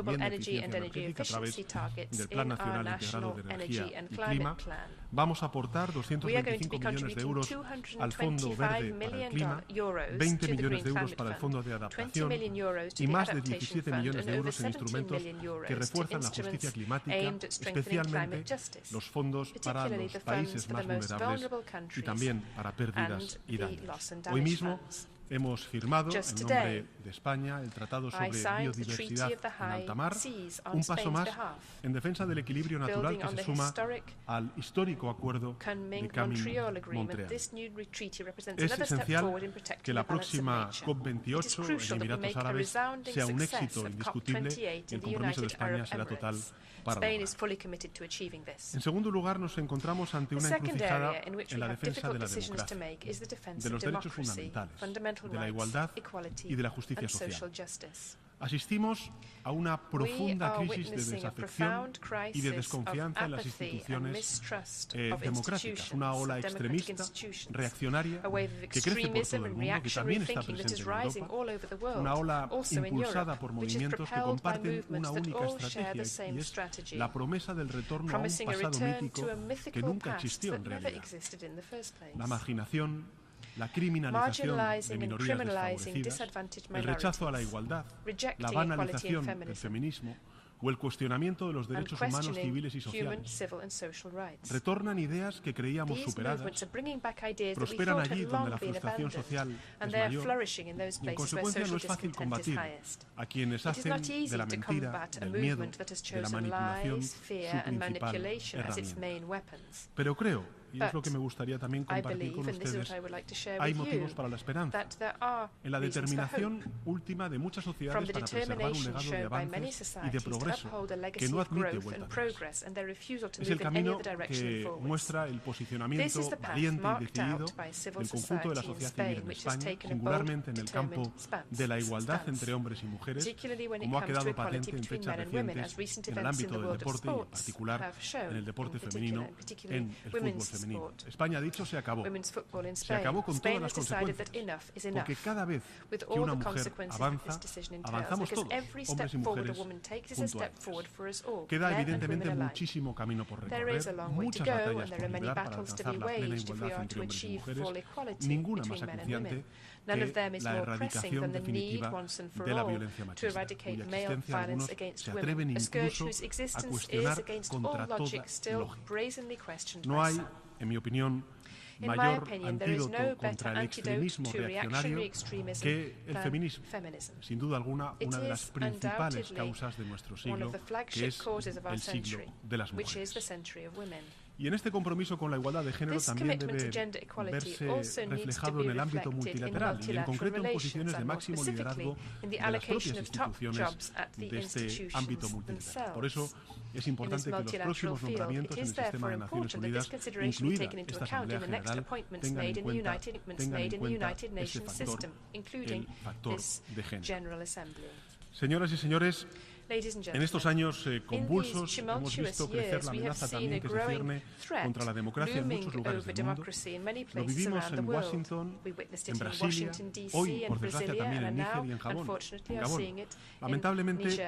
también de eficiencia energética a través del Plan Nacional Integrado de Energía y Clima. Vamos a aportar 225 millones de euros al Fondo Verde para el Clima, 20 millones de euros para el Fondo de Adaptación y más de 17 millones de euros en instrumentos que refuerzan la justicia climática, especialmente los fondos para los países más vulnerables y también para pérdidas y daños. Hoy mismo hemos firmado, en nombre de España, el Tratado sobre Biodiversidad en Alta Mar, un paso más en defensa del equilibrio natural que se suma al histórico acuerdo de Montreal. Es esencial que la próxima COP28 en Emiratos Árabes sea un éxito indiscutible y el compromiso de España será total para lograrlo. En segundo lugar, nos encontramos ante una encrucijada en la defensa de la democracia, de los derechos fundamentales, de la igualdad y de la justicia social. Asistimos a una profunda crisis de desafección y de desconfianza en las instituciones democráticas, una ola extremista, reaccionaria, que crece por todo el mundo, que también está presente en Europa, una ola impulsada por movimientos que comparten una única estrategia, y es la promesa del retorno a un pasado mítico que nunca existió en realidad. La marginación, la criminalización de minorías desfavorecidas, el rechazo a la igualdad, la banalización del feminismo o el cuestionamiento de los derechos humanos civiles y sociales. Retornan ideas que creíamos superadas, prosperan allí donde la frustración social es mayor y en consecuencia no es fácil combatir a quienes hacen de la mentira, del miedo, de la manipulación su principal herramienta. Pero creo, y es lo que me gustaría también compartir con ustedes, hay motivos para la esperanza, en la determinación última de muchas sociedades para preservar un legado de avances y de progreso que no admite vuelta atrás. Es el camino que muestra el posicionamiento valiente y decidido del conjunto de la sociedad civil en España, singularmente en el campo de la igualdad entre hombres y mujeres, como ha quedado patente en fechas recientes en el ámbito del deporte y en particular en el deporte femenino, en el fútbol femenino. España ha dicho se acabó. Se acabó con todas las consecuencias, porque cada vez que una mujer avanza, avanzamos todos, hombres y mujeres, junto a ellas. Queda evidentemente muchísimo camino por recorrer, muchas batallas por librar para alcanzar la plena igualdad entre hombres y mujeres, ninguna más acuciante que la erradicación definitiva de la violencia machista, cuya existencia algunos se atreven incluso a cuestionar contra toda lógica. No hay, en mi opinión, mayor antídoto contra el extremismo reaccionario que el feminismo. Sin duda alguna, una de las principales causas de nuestro siglo, que es el siglo de las mujeres. Y en este compromiso con la igualdad de género también debe verse reflejado en el ámbito multilateral y en concreto en posiciones de máximo liderazgo de las propias instituciones de este ámbito multilateral. Por eso es importante que los próximos nombramientos en el sistema de Naciones Unidas, incluida esta Asamblea General, tengan en cuenta ese factor, el factor de género. Señoras y señores, en estos años convulsos hemos visto crecer la amenaza también que se cierne contra la democracia en muchos lugares del mundo. Lo vivimos en Washington, en Brasilia, hoy, por desgracia, también en Níger y en Gabón. Lamentablemente,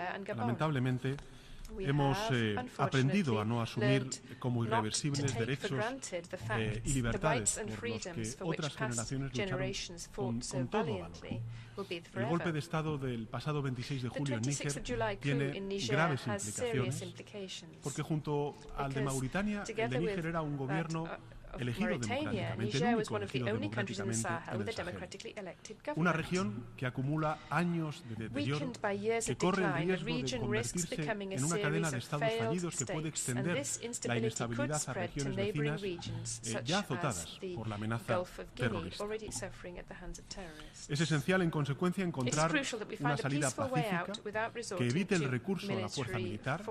hemos aprendido a no asumir como irreversibles derechos y libertades por los que otras generaciones lucharon con todo valor. El golpe de Estado del pasado 26 de julio en Níger tiene graves implicaciones porque junto al de Mauritania, el de Níger era un gobierno elegido democráticamente, el único elegido democráticamente en el Sahel. Una región que acumula años de deterioro, que corre el riesgo de convertirse en una cadena de estados fallidos que puede extender la inestabilidad a regiones vecinas ya azotadas por la amenaza terrorista. Es esencial, en consecuencia, encontrar una salida pacífica que evite el recurso a la fuerza militar,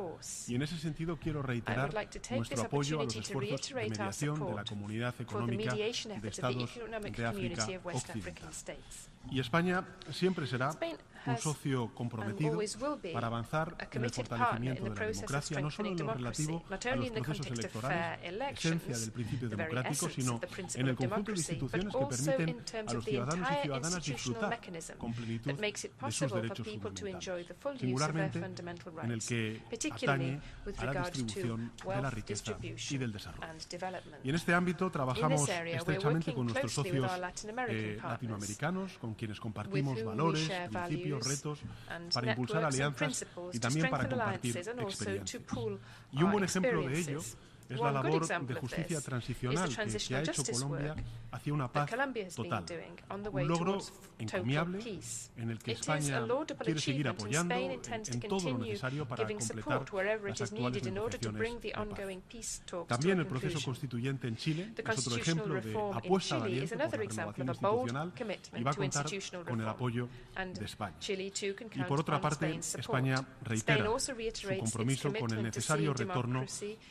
y en ese sentido quiero reiterar nuestro apoyo a los esfuerzos de mediación de la Comunidad Económica de Estados de África Occidental. Y España siempre será un socio comprometido para avanzar en el fortalecimiento de la democracia, no solo en lo relativo a los procesos electorales, esencia del principio democrático, sino en el conjunto de instituciones que permiten a los ciudadanos y ciudadanas disfrutar con plenitud de sus derechos fundamentales, singularmente en el que atañe a la distribución de la riqueza y del desarrollo. Y en este ámbito trabajamos estrechamente con nuestros socios latinoamericanos, con quienes compartimos valores, principios, retos, para impulsar alianzas y también para compartir experiencias. Y un buen ejemplo de ello es la labor de justicia transicional que ha hecho Colombia hacia una paz total. Un logro encomiable en el que España quiere seguir apoyando en todo lo necesario para completar las actuales negociaciones de paz. También el proceso constituyente en Chile es otro ejemplo de apuesta valiente por la renovación institucional y va a contar con el apoyo de España. Y por otra parte, España reitera su compromiso con el necesario retorno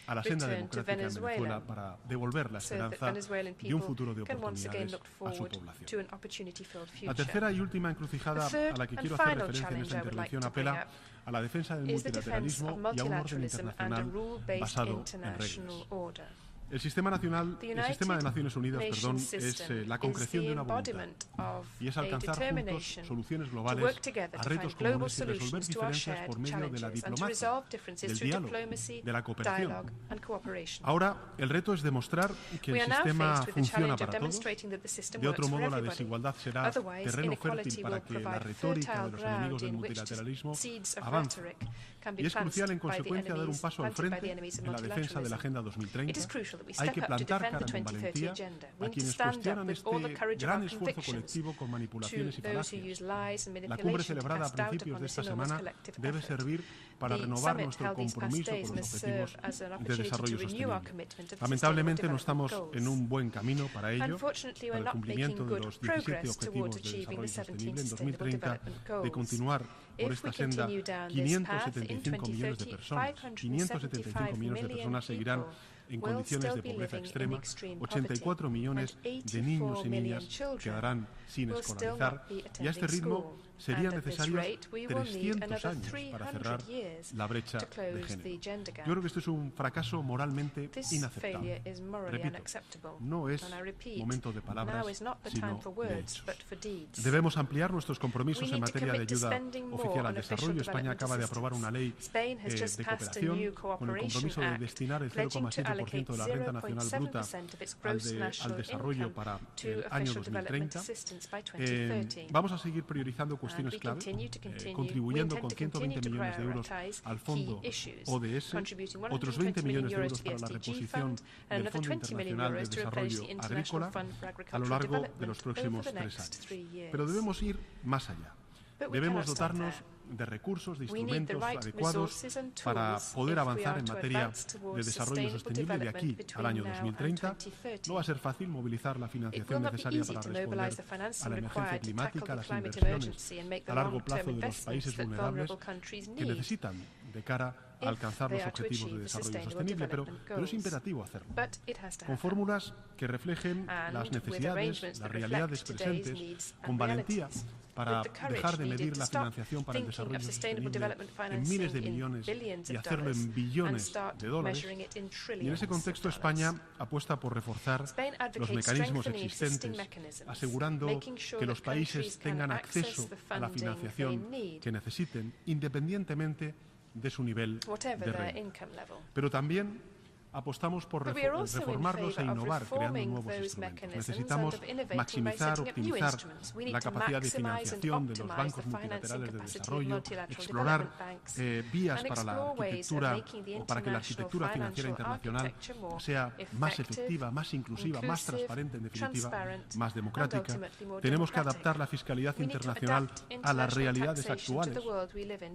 a la senda democrática en Venezuela para devolver la esperanza de un futuro de oportunidades a su población. La tercera y última encrucijada a la que quiero hacer referencia en esta intervención apela a la defensa del multilateralismo y a un orden internacional basado en reglas. El sistema de Naciones Unidas, es la concreción de una voluntad y es alcanzar juntos soluciones globales a retos comunes y resolver diferencias por medio de la diplomacia, del diálogo, de la cooperación. Ahora, el reto es demostrar que el sistema funciona para todos. De otro modo, la desigualdad será terreno fértil para que la retórica de los enemigos del multilateralismo avance. Y es crucial, en consecuencia, dar un paso al frente en la defensa de la Agenda 2030. Hay que plantar cara con valentía a quienes cuestionan este gran esfuerzo colectivo con manipulaciones y falacias. La cumbre celebrada a principios de esta semana debe servir para renovar nuestro compromiso con los objetivos de desarrollo sostenible. Lamentablemente no estamos en un buen camino para ello, para el cumplimiento de los 17 objetivos de desarrollo sostenible en 2030, de continuar por esta senda. 575 millones de personas, 575 millones de personas seguirán en condiciones de pobreza extrema, 84 millones de niños y niñas quedarán sin escolarizar, y a este ritmo serían necesarios 300 años para cerrar la brecha de género. Yo creo que esto es un fracaso moralmente inaceptable. Repito, no es momento de palabras, sino de hechos. Debemos ampliar nuestros compromisos en materia de ayuda oficial al desarrollo. España acaba de aprobar una ley de cooperación con el compromiso de destinar el 0,7% de la renta nacional bruta al desarrollo para el año 2030. Vamos a seguir priorizando cuestiones clave, contribuyendo con 120 millones de euros al fondo ODS, otros 20 millones de euros para la reposición del Fondo Internacional de Desarrollo Agrícola a lo largo de los próximos 3 años. Pero debemos ir más allá. Debemos dotarnos de recursos, de instrumentos adecuados para poder avanzar en materia de desarrollo sostenible de aquí al año 2030. No va a ser fácil movilizar la financiación necesaria para responder a la emergencia climática, a las inversiones a largo plazo de los países vulnerables que necesitan de cara a alcanzar los objetivos de desarrollo sostenible, pero es imperativo hacerlo, con fórmulas que reflejen las necesidades, las realidades presentes, con valentía, para dejar de medir la financiación para el desarrollo sostenible en miles de millones y hacerlo en billones de dólares. Y en ese contexto, España apuesta por reforzar los mecanismos existentes, asegurando que los países tengan acceso a la financiación que necesiten, independientemente de su nivel de renta. Pero también apostamos por reformarlos e innovar, creando nuevos instrumentos. Necesitamos maximizar, optimizar la capacidad de financiación de los bancos multilaterales de desarrollo, explorar vías para la arquitectura o para que la arquitectura financiera internacional sea más efectiva, más inclusiva, más transparente, en definitiva, más democrática. Tenemos que adaptar la fiscalidad internacional a las realidades actuales,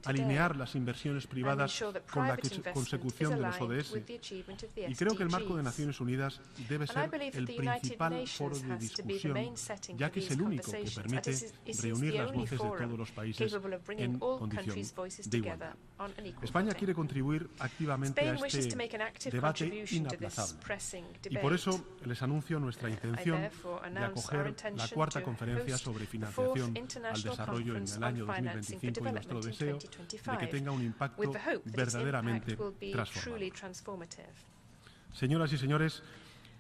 alinear las inversiones privadas con la consecución de los ODS Y creo que el marco de Naciones Unidas debe ser el principal foro de discusión, ya que es el único que permite reunir las voces de todos los países en condición de igualdad. España quiere contribuir activamente a este debate inaplazable y por eso les anuncio nuestra intención de acoger la cuarta conferencia sobre financiación al desarrollo en el año 2025 y nuestro deseo de que tenga un impacto verdaderamente transformador. Señoras y señores,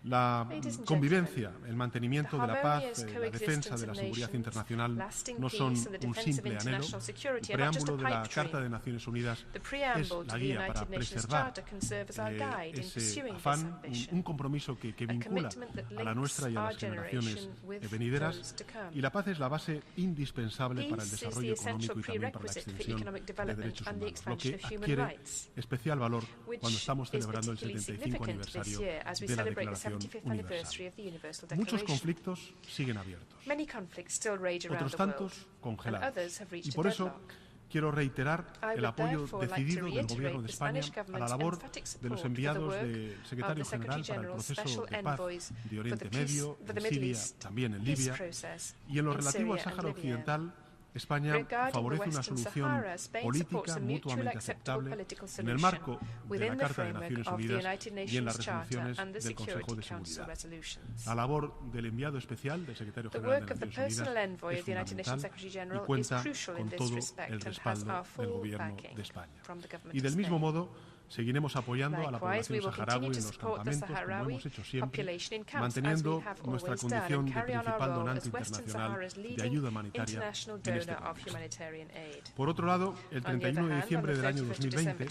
la convivencia, el mantenimiento de la paz, la defensa de la seguridad internacional no son un simple anhelo. El preámbulo de la Carta de Naciones Unidas es la guía para preservar ese afán, un compromiso que vincula a la nuestra y a las generaciones venideras, y la paz es la base indispensable para el desarrollo económico y también para la extensión de derechos humanos, lo que adquiere especial valor cuando estamos celebrando el 75 aniversario de la Declaración Universal. Muchos conflictos siguen abiertos, otros tantos congelados, y por eso quiero reiterar el apoyo decidido del Gobierno de España a la labor de los enviados del Secretario General para el proceso de paz de Oriente Medio, en Siria, también en Libia, y en lo relativo al Sáhara Occidental. España favorece una solución política mutuamente aceptable en el marco de la Carta de Naciones Unidas y en las resoluciones del Consejo de Seguridad. La labor del enviado especial del Secretario General de Naciones Unidas es fundamental y cuenta con todo el respaldo del Gobierno de España. Y del mismo modo, seguiremos apoyando a la población saharaui en los campamentos, como hemos hecho siempre, manteniendo nuestra condición de principal donante internacional de ayuda humanitaria en este contexto. Por otro lado, el 31 de diciembre del año 2020,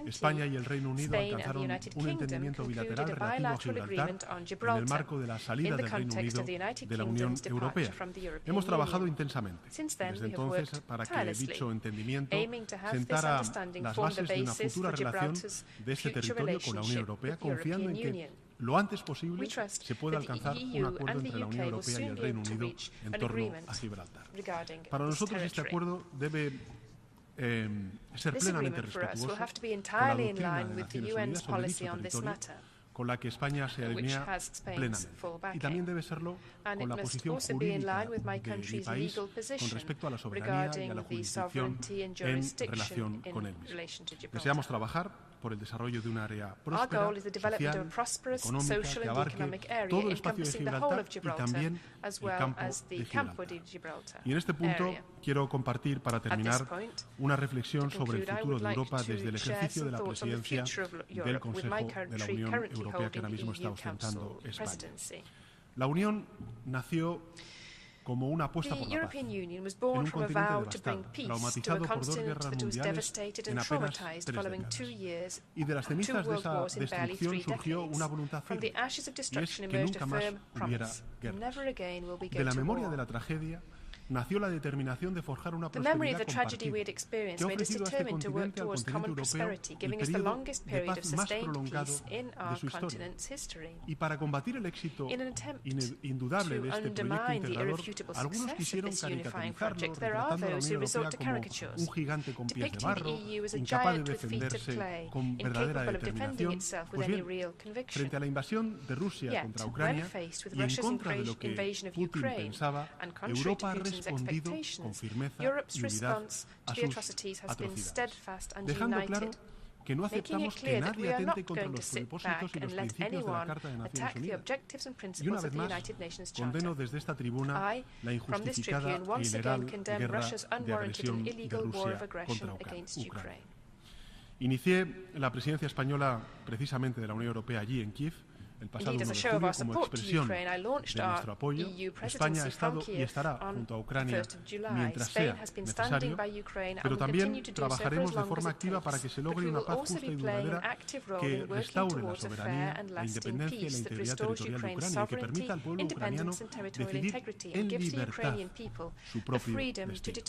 España y el Reino Unido alcanzaron un entendimiento bilateral relativo a Gibraltar en el marco de la salida del Reino Unido de la Unión Europea. Hemos trabajado intensamente desde entonces para que dicho entendimiento sentara las bases de una futura relación de este territorio con la Unión Europea, confiando en que lo antes posible se pueda alcanzar un acuerdo entre la Unión Europea y el Reino Unido en torno a Gibraltar. Para nosotros este acuerdo debe ser plenamente respetuoso con la doctrina de Naciones Unidas sobre dicho territorio, con la que España se alinea plenamente. Y también debe serlo con la posición jurídica de mi país con respecto a la soberanía y a la jurisdicción en relación con él mismo. Deseamos trabajar por el desarrollo de un área próspera, social, económica, que abarque todo el espacio de Gibraltar y también el campo de Gibraltar. Y en este punto quiero compartir, para terminar, una reflexión sobre el futuro de Europa desde el ejercicio de la presidencia del Consejo de la Unión Europea que ahora mismo está ostentando España. La Unión nació como una apuesta por la paz, en un continente devastado, traumatizado por dos guerras mundiales en apenas 3 décadas. Y de las cenizas de esa destrucción surgió una voluntad firme, y es que nunca más hubiera guerras. De la memoria de la tragedia nació la determinación de forjar una prosperidad compartida, que ha ofrecido a este continente, al continente europeo, el periodo de paz más prolongado de su historia. Y para combatir el éxito indudable de este proyecto integrador, algunos quisieron caricaturizarlo, retratando a la Unión Europea como un gigante con pies de barro, incapaz de defenderse con verdadera determinación. Pues bien, frente a la invasión de Rusia contra Ucrania y en contra de lo que Putin pensaba, Europa ha respondido con firmeza y unidad a sus atrocidades, dejando claro que no aceptamos que nadie atente contra los propósitos y los principios de la Carta de Naciones Unidas. Y una vez más, condeno desde esta tribuna la injustificada e ilegal guerra de agresión de Rusia contra Ucrania. Inicié la presidencia española precisamente de la Unión Europea allí en Kiev el pasado 1 de julio como expresión de nuestro apoyo. España ha estado y estará junto a Ucrania mientras sea necesario, pero también trabajaremos de forma activa para que se logre una paz justa y duradera que restaure la soberanía, la independencia y la integridad territorial de Ucrania y que permita al pueblo ucraniano decidir en libertad su propio destino.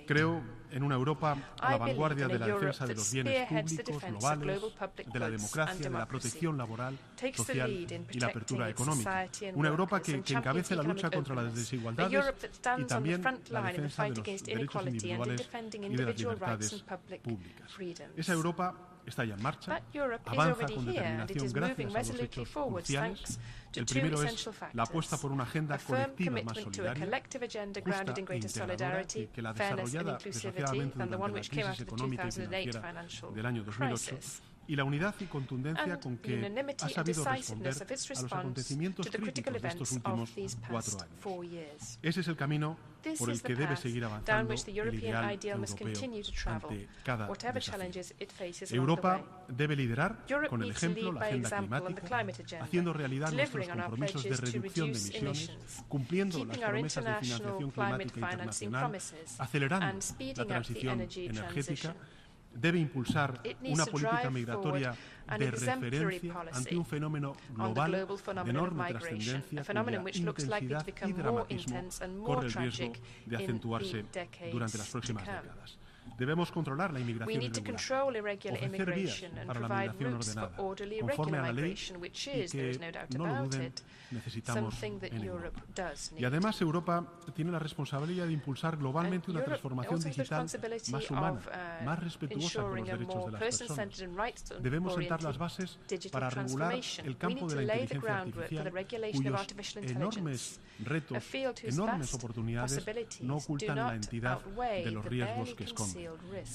Creo en una Europa a la vanguardia de la defensa de los bienes públicos globales, de la democracia, de la protección laboral, social y la apertura económica. Una Europa que encabece la lucha contra las desigualdades y también la defensa de los derechos individuales y de las libertades públicas. Esa Europa está ya en marcha, avanza con determinación gracias a dos hechos cruciales. El primero es la apuesta por una agenda colectiva más solidaria, justa e integradora, y que la desarrollada desgraciadamente durante la crisis económica y financiera del año 2008, y la unidad y contundencia con que ha sabido responder a los acontecimientos críticos de estos últimos 4 años. Ese es el camino por el que debe seguir avanzando el ideal europeo ante cada desafío. Europa debe liderar con el ejemplo la agenda climática, haciendo realidad nuestros compromisos de reducción de emisiones, cumpliendo las promesas de financiación climática internacional, acelerando la transición energética. Debe impulsar una política migratoria de referencia ante un fenómeno global de enorme trascendencia cuya intensidad y dramatismo corre el riesgo de acentuarse durante las próximas décadas. Debemos controlar la inmigración irregular, ofrecer vías para la migración ordenada, conforme a la ley, y que, no lo duden, necesitamos en Europa. Y además Europa tiene la responsabilidad de impulsar globalmente una transformación digital más humana, más respetuosa con los derechos de las personas. Debemos sentar las bases para regular el campo de la inteligencia artificial, cuyos enormes retos, enormes oportunidades no ocultan la entidad de los riesgos que esconde.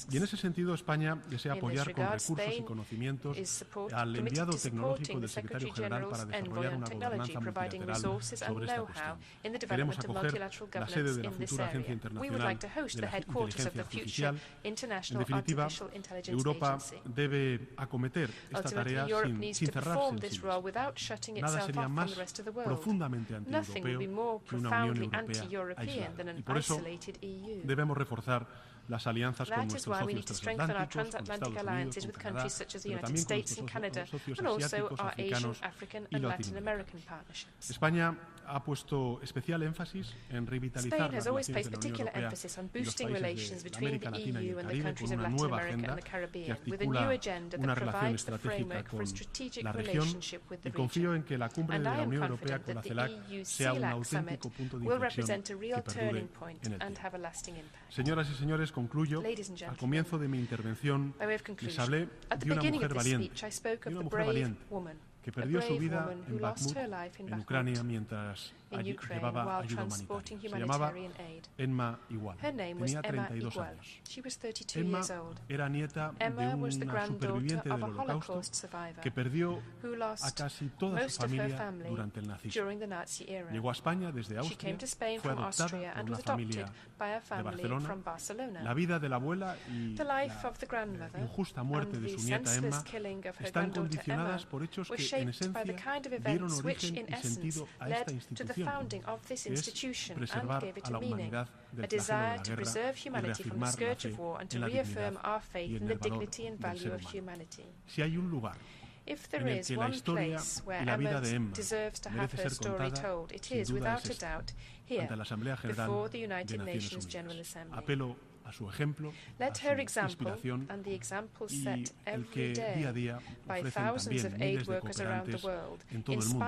Y en ese sentido España desea apoyar con recursos y conocimientos al enviado tecnológico del secretario general para desarrollar una gobernanza multilateral sobre esta cuestión. Queremos acoger la sede de la futura Agencia Internacional de la Inteligencia Artificial. En definitiva, Europa debe acometer esta tarea sin cerrarse en sí misma. Nada sería más profundamente antieuropeo que una Unión Europea aislada. Y por eso debemos reforzar las alianzas con nuestros socios transatlánticos, con Estados Unidos, con Canadá, pero también con nuestros socios asiáticos, africanos y latinoamericanos. España ha puesto especial énfasis en revitalizar las relaciones de la Unión Europea y los países de América Latina y el Caribe con una nueva agenda que articula una relación estratégica con la región, y confío en que la cumbre de la Unión Europea con la CELAC sea un auténtico punto de inflexión que perdure en el tiempo. Señoras y señores, concluyo. Al comienzo de mi intervención les hablé de una mujer valiente, que perdió su vida en Bakhmut, en Ucrania, mientras llevaba ayuda humanitaria. Se llamaba Emma Igual. Tenía 32 años. Emma era nieta de una superviviente del Holocausto que perdió a casi toda su familia durante el nazismo. Llegó a España desde Austria, fue adoptada por una familia de Barcelona. La vida de la abuela y la injusta muerte de su nieta Emma están condicionadas por hechos que, en esencia, dieron origen y sentido a esta institución, que es preservar a la humanidad del flagelo de la guerra y reafirmar la fe en la dignidad y en el valor del ser humano. Si hay un lugar en el que la historia y la vida de Emma merece ser contada, sin duda es esta, ante la Asamblea General de Naciones Unidas. Apelo a su ejemplo, a su inspiración y el que día a día ofrecen también miles de cooperantes en todo el mundo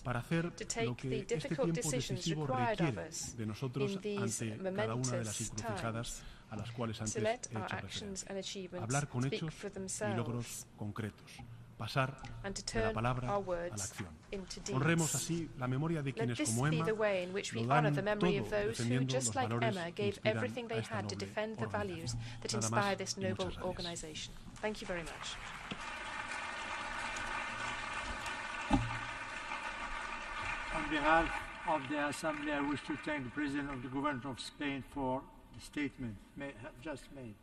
para hacer lo que este tiempo decisivo requiere de nosotros ante cada una de las encrucijadas a las cuales antes he hecho referencia. Hablar con hechos y logros concretos. Pasar de la palabra a la acción. Honremos así la memoria de quienes como Emma lo dan todo defendiendo los valores que inspiran a esta noble organización. Nada más y muchas gracias. Thank you very much. On behalf of the Assembly, I wish to thank the President of the Government of Spain for the statement just made.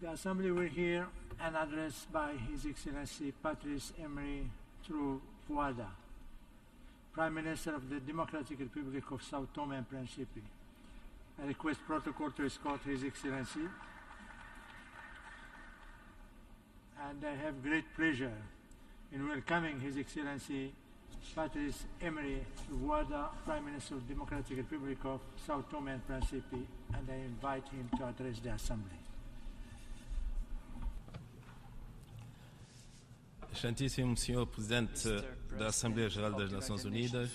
The Assembly will hear an address by His Excellency Patrice Emery Trovoada, Prime Minister of the Democratic Republic of Sao Tome and Príncipe. I request protocol to escort His Excellency, and I have great pleasure in welcoming His Excellency Patrice Emery Trovoada, Prime Minister of the Democratic Republic of Sao Tome and Príncipe, and I invite him to address the Assembly. Excelentíssimo Senhor Presidente da Asamblea General das Nações Unidas,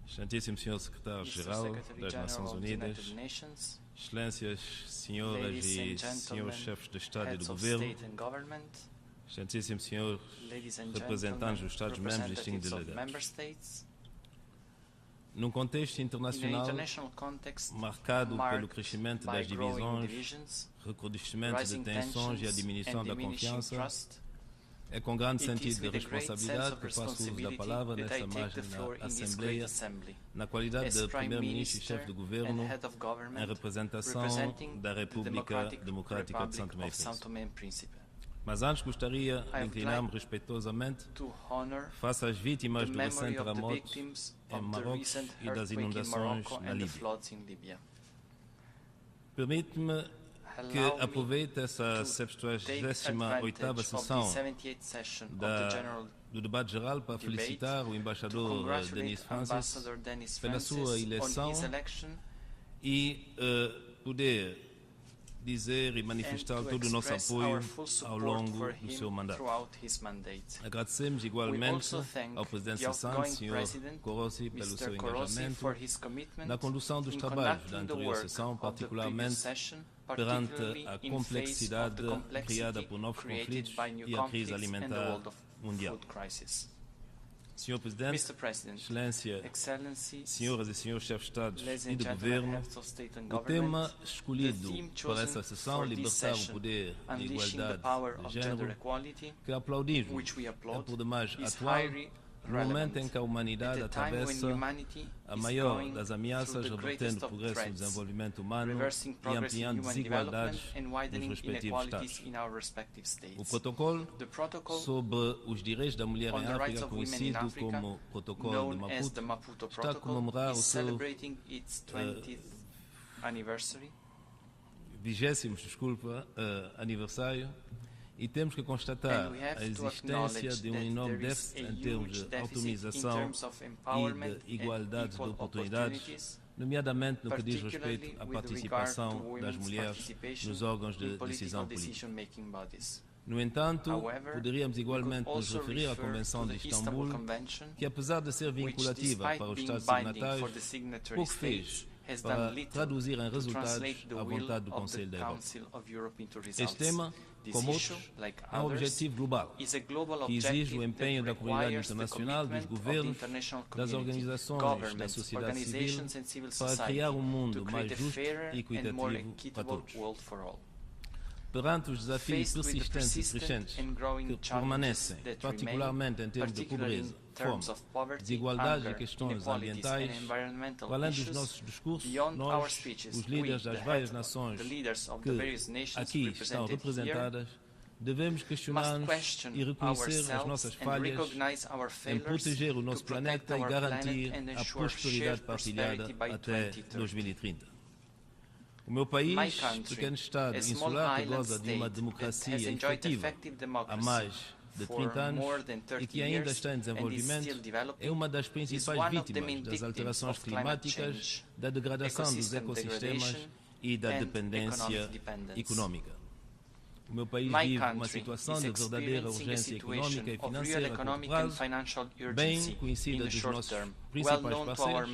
Excelentíssimo Senhor Secretário-Geral das Nações Unidas, Excelências, senhoras e senhores chefes de Estado e de Governo, excelentíssimos senhores representantes dos Estados-membros e distinguidos delegados. Num contexto internacional marcado pelo crescimento das divisões, recrudescimento de tensões e a diminuição da confiança, é com grande sentido de responsabilidade que faço uso da palavra nesta magna Assembleia, na qualidade de Primeiro-Ministro e chefe de Governo, em representação da República Democrática de Santo Tomé e Príncipe. Mas antes gostaria de inclinar-me respeitosamente face às vítimas do recente terremoto em Marrocos e das inundações na Líbia. Permite-me que aproveite essa 78ª sessão do debate geral para felicitar o embaixador Denis Francis pela sua eleição e poder dizer e manifestar todo o nosso apoio ao longo do seu mandato. Agradecemos igualmente ao Presidente Sandu, Sr. Comoras, pelo seu engajamento na condução dos trabalhos da anterior sessão, particularmente perante a complexidade criada por novos conflitos e a crise alimentar mundial. Sr. Presidente, Excelência, senhoras e senhores chefes de Estado e de Governo, o tema escolhido para essa sessão, libertar o poder de igualdade de género, que aplaudimos, é por demais atual, no momento em que a humanidade atravessa a maior das ameaças, revertendo o progresso no desenvolvimento humano e ampliando desigualdades nos respectivos Estados. O protocolo sobre os direitos da mulher em África, conhecido como Protocolo de Maputo, está a comemorar o seu 20º aniversário. E temos que constatar a existência de um enorme déficit em termos de autonomização e de igualdade de oportunidades, nomeadamente no que diz respeito à participação das mulheres nos órgãos de decisão política. No entanto, poderíamos igualmente nos referir à Convenção de Istambul, que apesar de ser vinculativa para os Estados signatários, pouco fez para traduzir em resultados a vontade do Conselho da Europa. Este tema, como outros, é um objetivo global, que exige o empenho da comunidade internacional, dos governos, das organizações da sociedade civil, para criar um mundo mais justo e equitativo para todos. Perante os desafios persistentes e crescentes que permanecem, particularmente em termos de pobreza, fome, desigualdade e questões ambientais, além dos nossos discursos, nós, os líderes das várias nações que aqui estão representadas, devemos questionar-nos e reconhecer as nossas falhas em proteger o nosso planeta e garantir a prosperidade partilhada até 2030. O meu país, pequeno Estado insular que goza de uma democracia efetiva há mais de 30 anos e que ainda está em desenvolvimento, é uma das principais vítimas das alterações climáticas, da degradação dos ecossistemas e da dependência econômica. O meu país vive uma situação de verdadeira urgência econômica e financeira a curto prazo, bem conhecida dos nossos principais parceiros,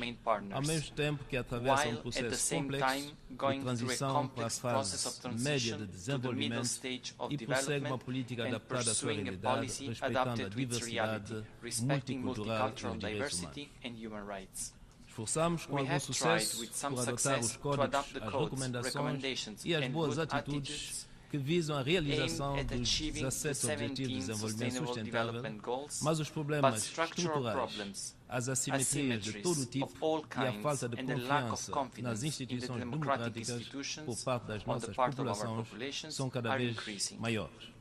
ao mesmo tempo que atravessa um processo complexo de transição para a fase média de desenvolvimento e prossegue uma política adaptada à sua realidade, respeitando a diversidade multicultural e os direitos humanos. Esforçamos com algum sucesso por adotar os códigos, as recomendações e as boas atitudes que visam a realização dos 17 Objetivos de Desenvolvimento Sustentável, mas os problemas estruturais, as assimetrias de todo o tipo e a falta de confiança nas instituições democráticas por parte das nossas populações são cada vez maiores.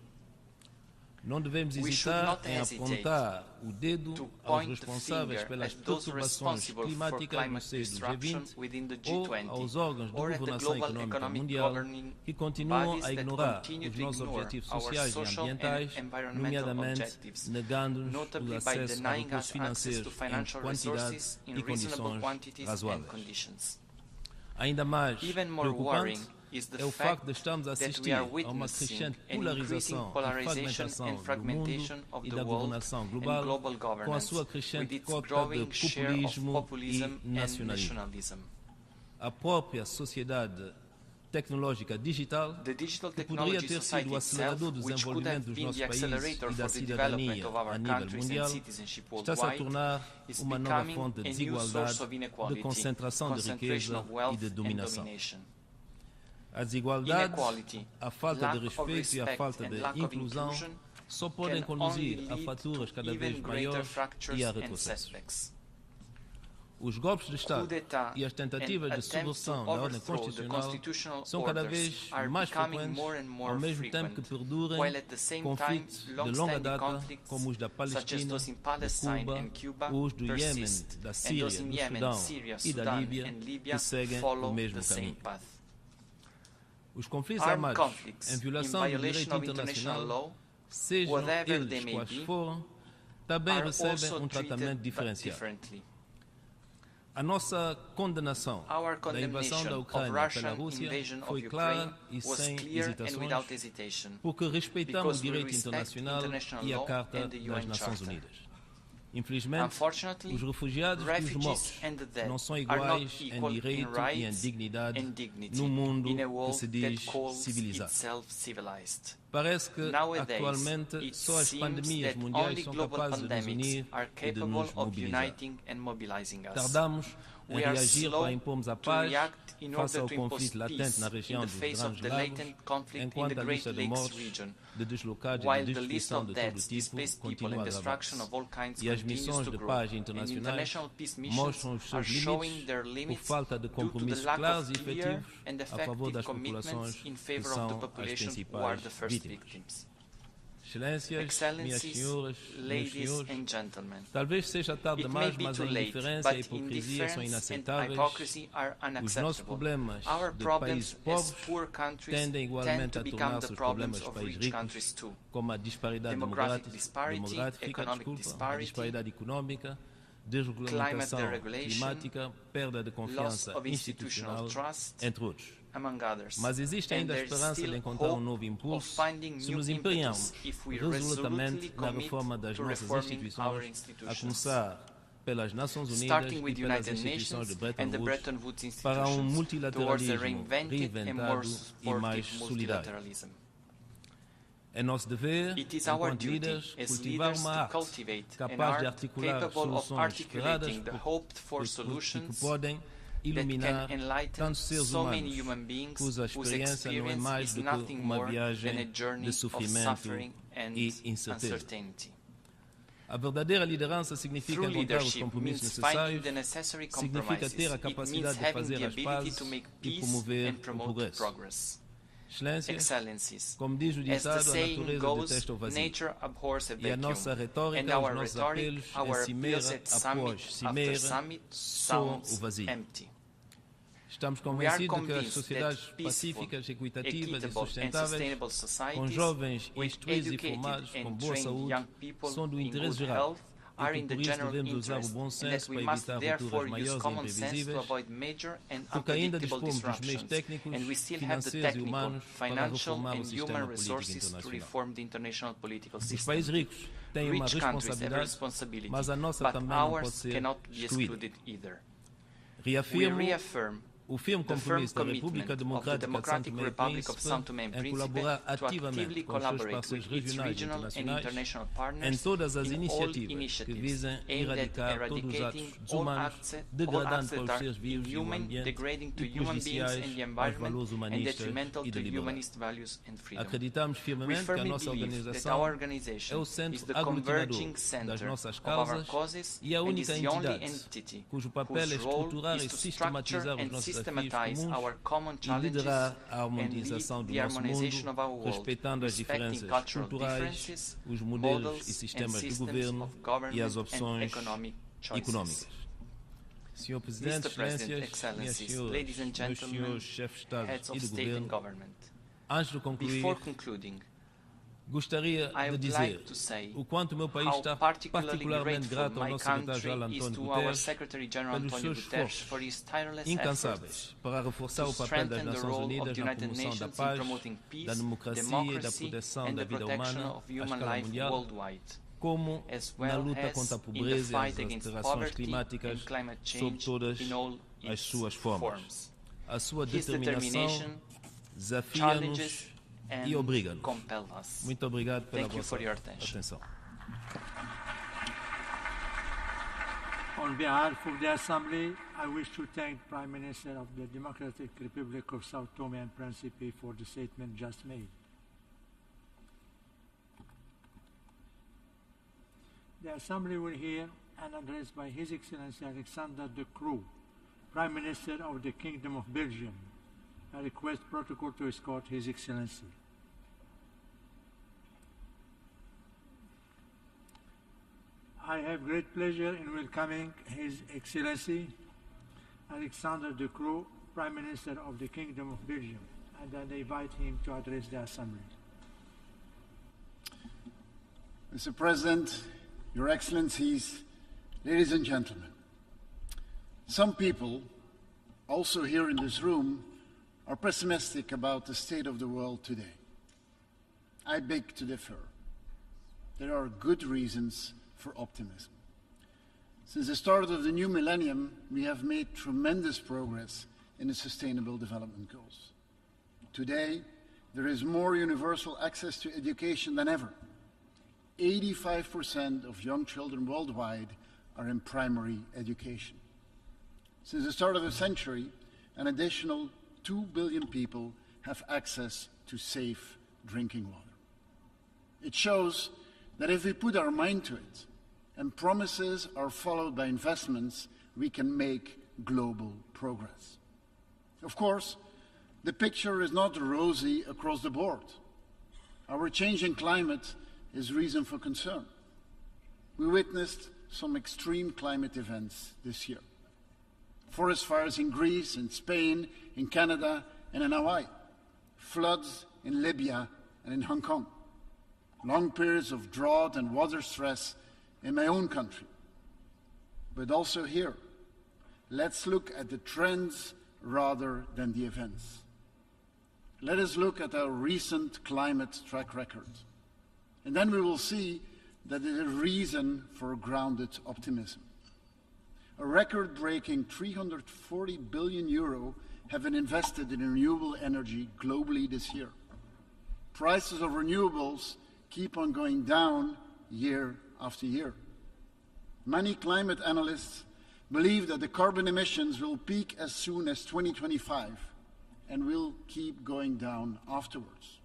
Não devemos hesitar em apontar o dedo aos responsáveis pelas perturbações climáticas no seio do G20 ou aos órgãos de governação econômica mundial que continuam a ignorar os nossos objetivos sociais e ambientais, nomeadamente negando-nos o acesso a recursos financeiros em quantidade e condições razoáveis. Ainda mais preocupante é o facto de estarmos a assistir a uma crescente polarização e fragmentação do mundo e da governação global, com a sua crescente cota de populismo e nacionalismo. A própria sociedade tecnológica digital, que poderia ter sido o acelerador do desenvolvimento dos nossos países e da cidadania a nível mundial, está-se a tornar uma nova fonte de desigualdade, de concentração de riqueza e de dominação. A desigualdade, a falta de respeito e a falta de inclusão só podem conduzir a faturas cada vez maiores e a retrocessos. Os golpes de Estado e as tentativas de subversão da ordem constitucional são cada vez mais frequentes, ao mesmo tempo que perduram conflitos de longa data, como os da Palestina, de Cuba, os do Iêmen, da Síria, do Sudão e da Líbia, que seguem o mesmo caminho. Os conflitos armados, em violação do direito internacional, sejam eles quais forem, também recebem um tratamento diferenciado. A nossa condenação da invasão da Ucrânia pela Rússia foi clara e sem hesitações, porque respeitamos o direito internacional e a Carta das Nações Unidas. Infelizmente, os refugiados e os mortos não são iguais em direito e em dignidade num mundo que se diz civilizado. Parece que, atualmente, só as pandemias mundiais são capazes de nos unir e de nos mobilizar. Tardamos em reagir para impormos a paz face ao conflito latente na região dos Grandes Lagos, enquanto a lista de mortos, de deslocados e de destruição de todo tipo continua a agravar-se. E as missões de paz internacionais mostram os seus limites por falta de compromissos claros e efetivos a favor das populações que são as principais vítimas. Excelências, minhas senhoras, meus senhores, talvez seja tarde demais, mas a indiferença e a hipocrisia são inaceitáveis. Os nossos problemas de países pobres tendem igualmente a tornar-se os problemas de países ricos, como a disparidade demográfica, a disparidade económica, desregulamentação climática, perda de confiança institucional, entre outros. Mas existe ainda a esperança de encontrar um novo impulso se nos empenharmos resolutamente na reforma das nossas instituições, a começar pelas Nações Unidas e pelas instituições de Bretton Woods, para um multilateralismo reinventado e mais solidário. É nosso dever, enquanto líderes, cultivar uma arte capaz de articular soluções esperadas que podem iluminar tantos seres humanos cuja experiência não é mais do que uma viagem de sofrimento e incerteza. A verdadeira liderança significa encontrar os compromissos necessários, significa ter a capacidade de fazer as pazes e promover o progresso. Excelências, como diz o ditado, a natureza detesta o vazio. E a nossa retórica, os nossos apelos, em cimeira após cimeira, soam o vazio. Estamos convencidos de que as sociedades pacíficas, equitativas e sustentáveis, com jovens instruídos e formados com boa saúde, são do interesse geral e que por isso devemos usar o bom senso para evitar rupturas maiores e imprevisíveis, porque ainda dispomos dos meios técnicos, financeiros e humanos para reformar o sistema político internacional. Os países ricos têm uma responsabilidade, mas a nossa também não pode ser excluída. Reafirmo o firme compromisso da República Democrática de São Tomé e Príncipe em colaborar ativamente com os seus parceiros regionais e internacionais em todas as iniciativas que visem erradicar todos os atos desumanos, degradando para os seres vivos e o ambiente e prejudiciais aos valores humanistas e de liberdade. Acreditamos firmemente que a nossa organização é o centro aglutinador das nossas causas e a única entidade cujo papel é estruturar e sistematizar os nossos desafios comuns e liderar a harmonização do nosso mundo, respeitando as diferenças culturais, os modelos e sistemas de governo e as opções económicas. Senhor Presidente, Excelências, minhas senhoras, meus senhores chefes de Estado e de Governo, antes de concluir, gostaria de dizer o quanto o meu país está particularmente grato ao nosso secretário-geral António Guterres pelos seus esforços incansáveis para reforçar o papel das Nações Unidas na promoção da paz, da democracia e da proteção da vida humana à escala mundial, como na luta contra a pobreza e as alterações climáticas sob todas as suas formas. A sua determinação desafia-nos e obriga-nos. Muito obrigado pela vossa atenção. On behalf of the Assembly, I wish to thank the Prime Minister of the Democratic Republic of Sao Tome and Príncipe for the statement just made. The Assembly will hear an address by His Excellency Alexander De Croo, Prime Minister of the Kingdom of Belgium. I request protocol to escort His Excellency. I have great pleasure in welcoming His Excellency Alexander De Croo, Prime Minister of the Kingdom of Belgium, and I invite him to address the Assembly. Mr. President, Your Excellencies, ladies and gentlemen, some people, also here in this room, are pessimistic about the state of the world today. I beg to differ. There are good reasons for optimism. Since the start of the new millennium, we have made tremendous progress in the Sustainable Development Goals. Today, there is more universal access to education than ever. 85% of young children worldwide are in primary education. Since the start of the century, an additional 2 billion people have access to safe drinking water. It shows that if we put our mind to it and promises are followed by investments, we can make global progress. Of course, the picture is not rosy across the board. Our changing climate is reason for concern. We witnessed some extreme climate events this year. Forest fires in Greece, in Spain, in Canada, and in Hawaii. Floods in Libya and in Hong Kong. Long periods of drought and water stress in my own country. But also here, let's look at the trends rather than the events. Let us look at our recent climate track record. And then we will see that there is reason for grounded optimism. A record-breaking €340 billion have been invested in renewable energy globally this year. Prices of renewables keep on going down year after year. Many climate analysts believe that the carbon emissions will peak as soon as 2025 and will keep going down afterwards,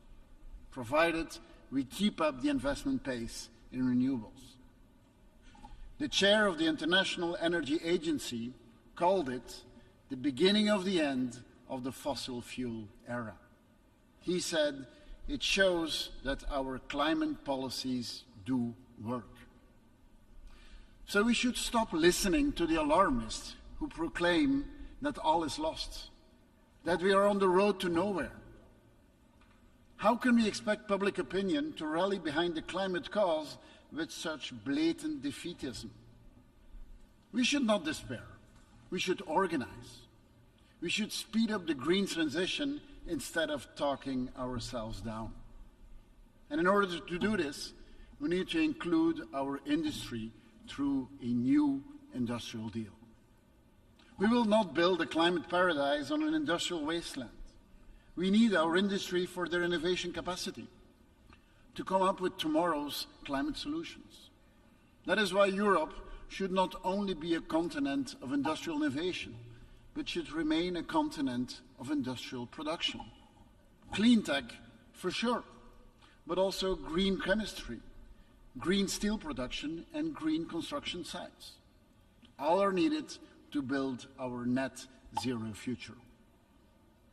provided we keep up the investment pace in renewables. The chair of the International Energy Agency called it the beginning of the end of the fossil fuel era. He said it shows that our climate policies do work. So we should stop listening to the alarmists who proclaim that all is lost, that we are on the road to nowhere. How can we expect public opinion to rally behind the climate cause with such blatant defeatism? We should not despair. We should organize. We should speed up the green transition instead of talking ourselves down. And in order to do this, we need to include our industry through a new industrial deal. We will not build a climate paradise on an industrial wasteland. We need our industry for their innovation capacity to come up with tomorrow's climate solutions. That is why Europe should not only be a continent of industrial innovation, but should remain a continent of industrial production. Clean tech, for sure, but also green chemistry, green steel production, and green construction sites. All are needed to build our net zero future.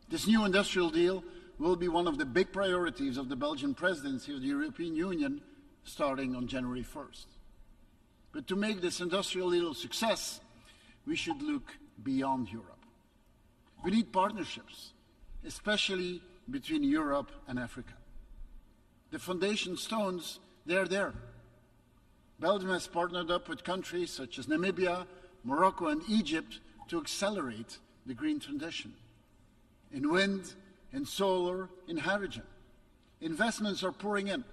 This new industrial deal will be one of the big priorities of the Belgian presidency of the European Union starting on January 1st. But to make this industrial deal a success, we should look beyond Europe. We need partnerships, especially between Europe and Africa. The foundation stones, they are there. Belgium has partnered up with countries such as Namibia, Morocco, and Egypt to accelerate the green transition. In wind, in solar, in hydrogen. Investments are pouring in,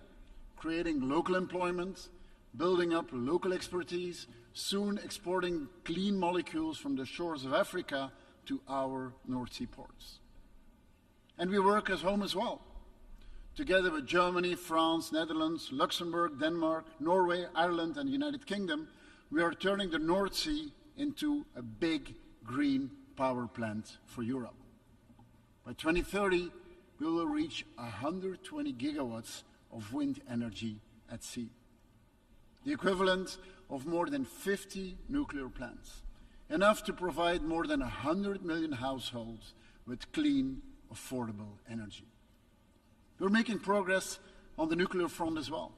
creating local employment, building up local expertise, soon exporting clean molecules from the shores of Africa to our North Sea ports. And we work at home as well. Together with Germany, France, Netherlands, Luxembourg, Denmark, Norway, Ireland, and the United Kingdom, we are turning the North Sea into a big green power plant for Europe. By 2030, we will reach 120 gigawatts of wind energy at sea, the equivalent of more than 50 nuclear plants, enough to provide more than 100 million households with clean, affordable energy. We're making progress on the nuclear front as well.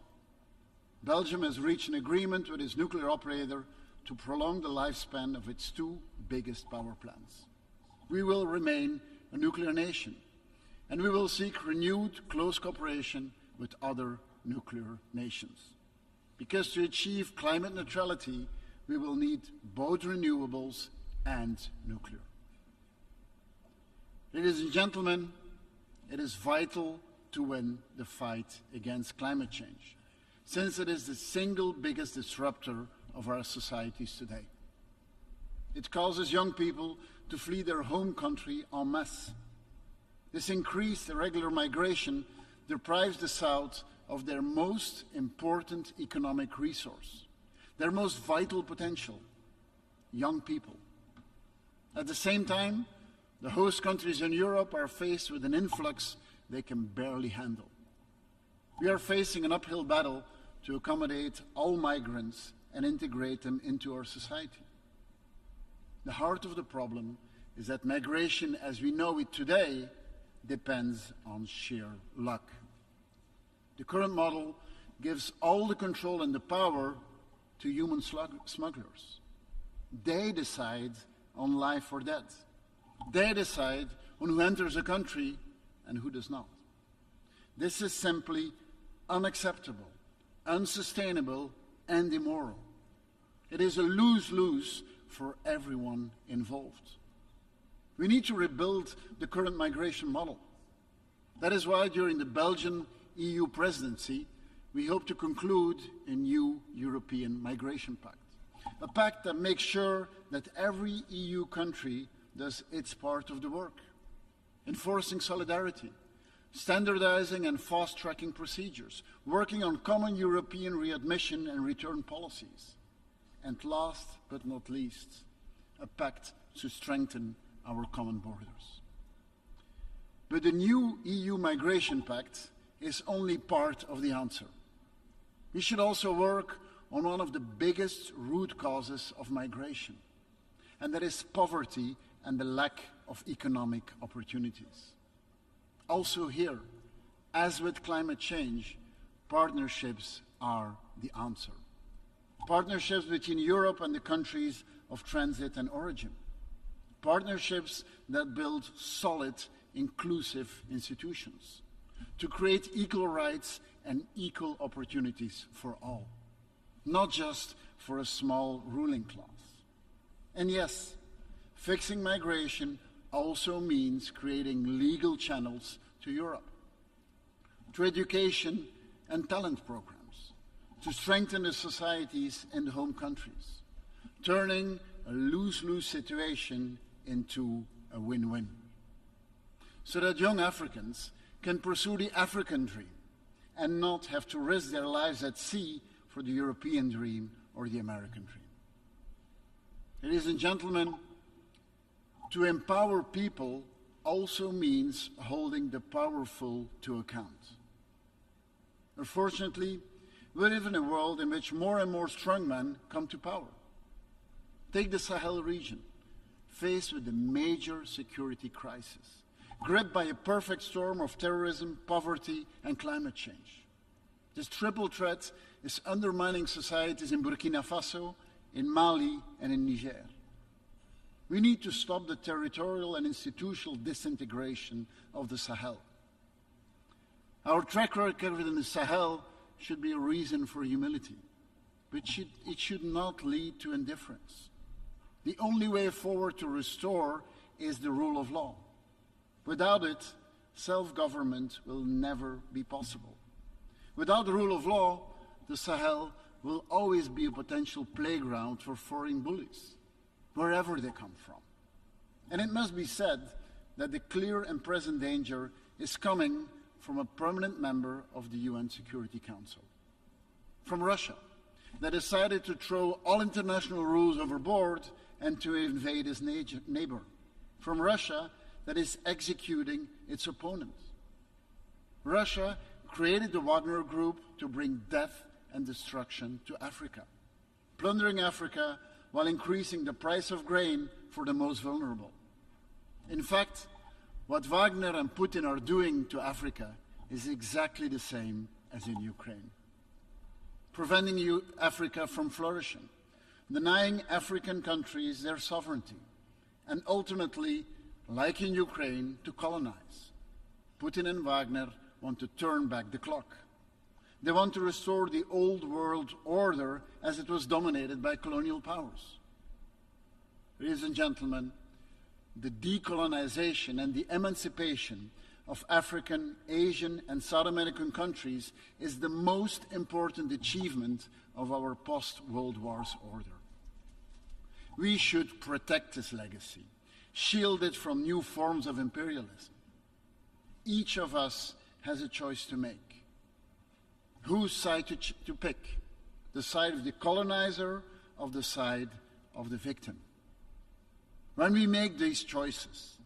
Belgium has reached an agreement with its nuclear operator to prolong the lifespan of its two biggest power plants. We will remain a nuclear nation, and we will seek renewed close cooperation with other nuclear nations. Because to achieve climate neutrality, we will need both renewables and nuclear. Ladies and gentlemen, it is vital to win the fight against climate change, since it is the single biggest disruptor of our societies today. It causes young people to flee their home country en masse. This increased irregular migration deprives the South of their most important economic resource, their most vital potential, young people. At the same time, the host countries in Europe are faced with an influx they can barely handle. We are facing an uphill battle to accommodate all migrants and integrate them into our society. The heart of the problem is that migration as we know it today depends on sheer luck. The current model gives all the control and the power to human smugglers. They decide on life or death. They decide on who enters a country and who does not. This is simply unacceptable, unsustainable, and immoral. It is a lose-lose for everyone involved. We need to rebuild the current migration model. That is why during the Belgian EU presidency, we hope to conclude a new European migration pact. A pact that makes sure that every EU country does its part of the work, enforcing solidarity, standardizing and fast-tracking procedures, working on common European readmission and return policies, and last but not least, a pact to strengthen our common borders. But the new EU Migration Pact is only part of the answer. We should also work on one of the biggest root causes of migration, and that is poverty and the lack of economic opportunities. Also here, as with climate change, partnerships are the answer. Partnerships between Europe and the countries of transit and origin. Partnerships that build solid, inclusive institutions to create equal rights and equal opportunities for all, not just for a small ruling class. And yes, fixing migration also means creating legal channels to Europe, to education and talent programs, to strengthen the societies in the home countries, turning a lose-lose situation into a win-win, so that young Africans can pursue the African dream and not have to risk their lives at sea for the European dream or the American dream. Ladies and gentlemen, to empower people also means holding the powerful to account. Unfortunately, we live in a world in which more and more strongmen come to power. Take the Sahel region, faced with a major security crisis, gripped by a perfect storm of terrorism, poverty, and climate change. This triple threat is undermining societies in Burkina Faso, in Mali, and in Niger. We need to stop the territorial and institutional disintegration of the Sahel. Our track record in the Sahel should be a reason for humility, but it should not lead to indifference. The only way forward to restore is the rule of law. Without it, self-government will never be possible. Without the rule of law, the Sahel will always be a potential playground for foreign bullies, wherever they come from. And it must be said, that the clear and present danger is coming from a permanent member of the UN Security Council. From Russia, that decided to throw all international rules overboard and to invade its neighbor. From Russia, that is executing its opponents. Russia created the Wagner Group to bring death and destruction to Africa, plundering Africa while increasing the price of grain for the most vulnerable. In fact, what Wagner and Putin are doing to Africa is exactly the same as in Ukraine. Preventing Africa from flourishing, denying African countries their sovereignty, and ultimately, like in Ukraine, to colonize. Putin and Wagner want to turn back the clock. They want to restore the old world order as it was dominated by colonial powers. Ladies and gentlemen, the decolonization and the emancipation of African, Asian, and South American countries is the most important achievement of our post-World Wars order. We should protect this legacy, shield it from new forms of imperialism. Each of us has a choice to make. Whose side to pick? The side of the colonizer or the side of the victim? When we make these choices,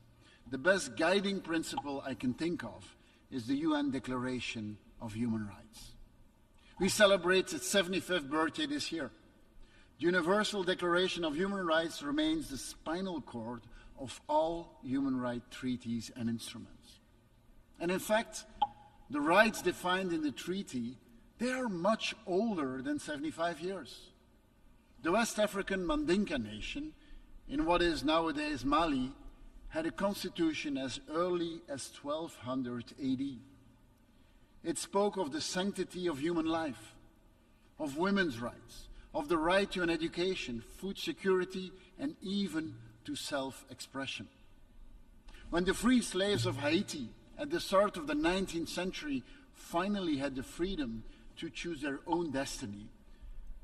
the best guiding principle I can think of is the UN Declaration of Human Rights. We celebrate its 75th birthday this year. The Universal Declaration of Human Rights remains the spinal cord of all human rights treaties and instruments. And in fact, the rights defined in the treaty, they are much older than 75 years. The West African Mandinka nation, in what is nowadays Mali, had a constitution as early as 1200 AD. It spoke of the sanctity of human life, of women's rights, of the right to an education, food security, and even to self-expression. When the free slaves of Haiti at the start of the 19th century finally had the freedom to choose their own destiny,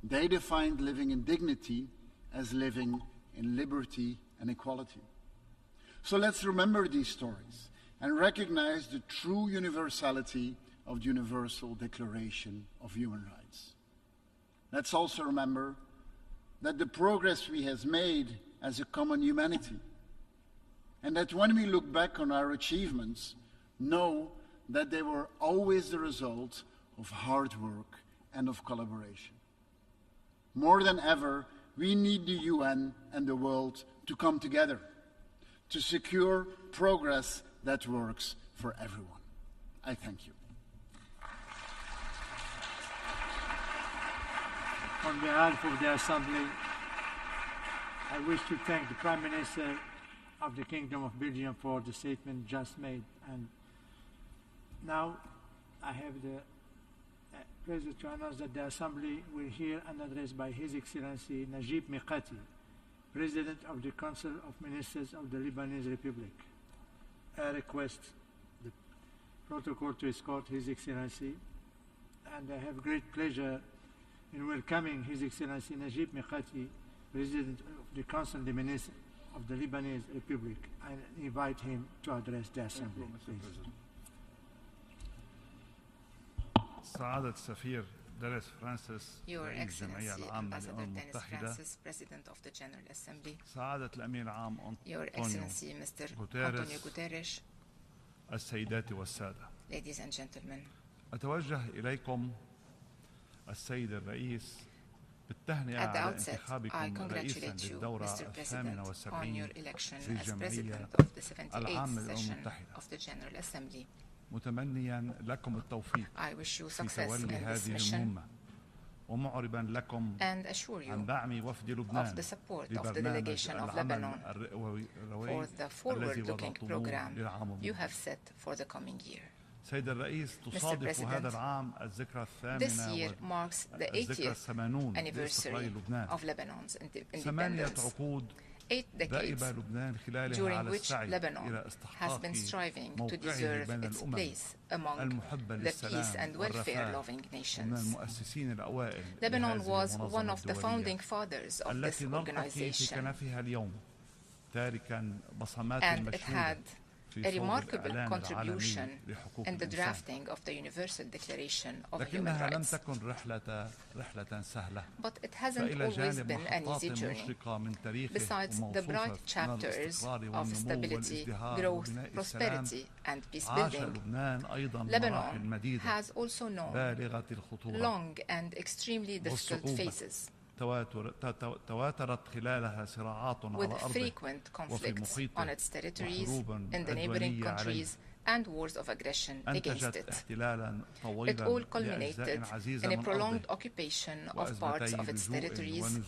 they defined living in dignity as living in liberty and equality. So let's remember these stories and recognize the true universality of the Universal Declaration of Human Rights. Let's also remember that the progress we have made as a common humanity, and that when we look back on our achievements, know that they were always the result of hard work and of collaboration. More than ever, we need the UN and the world to come together to secure progress that works for everyone. I thank you. On behalf of the Assembly, I wish to thank the Prime Minister of the Kingdom of Belgium for the statement just made. And now I have the pleasure to announce that the Assembly will hear an address by His Excellency Najib Mikati, President of the Council of Ministers of the Lebanese Republic. I request the protocol to escort His Excellency, and I have great pleasure in welcoming His Excellency Najib Mikati, President of the Council of Ministers of the Lebanese Republic, and invite him to address the Assembly, please. سعادة السفير دينيس فرانسيس رئيس الجمعية العامة للأمم المتحدة، President of the General Assembly, سعادة الأمين العام Your Excellency Mr. Antonio Guterres, السيدات والسادة، Ladies and Gentlemen, أتوجه إليكم السيد الرئيس بالتهنئة على انتخابكم رئيسا للدورة الثامنة والسبعين للجمعية العامة للأمم المتحدة، متمنيا لكم التوفيق في تولي هذه المهمة، ومعربا لكم عن دعم وفد لبنان لبرنامج العمل الرئوي الذي وضعتموه للعام المقبل. سيد الرئيس، تصادف هذا العام الذكرى الثامنة والذكرى الثمانون لاستقلال لبنان، 8 عقود دائب لبنان خلالها على السعي إلى استحقاق موقعه بين الأمم المحبة للسلام والرفاه ومن المؤسسين الأوائل لهذه المنظمة الدولية التي نلقي في كنفها اليوم تاركا بصمات مشهودة a remarkable contribution in the drafting of the Universal Declaration of Human Rights. But it hasn't always been an easy journey. Besides the bright chapters of stability, growth, prosperity, and peace building, Lebanon has also known long and extremely difficult phases, with frequent conflicts on its territories, in the neighboring countries, and wars of aggression against it. It all culminated in a prolonged occupation of parts of its territories,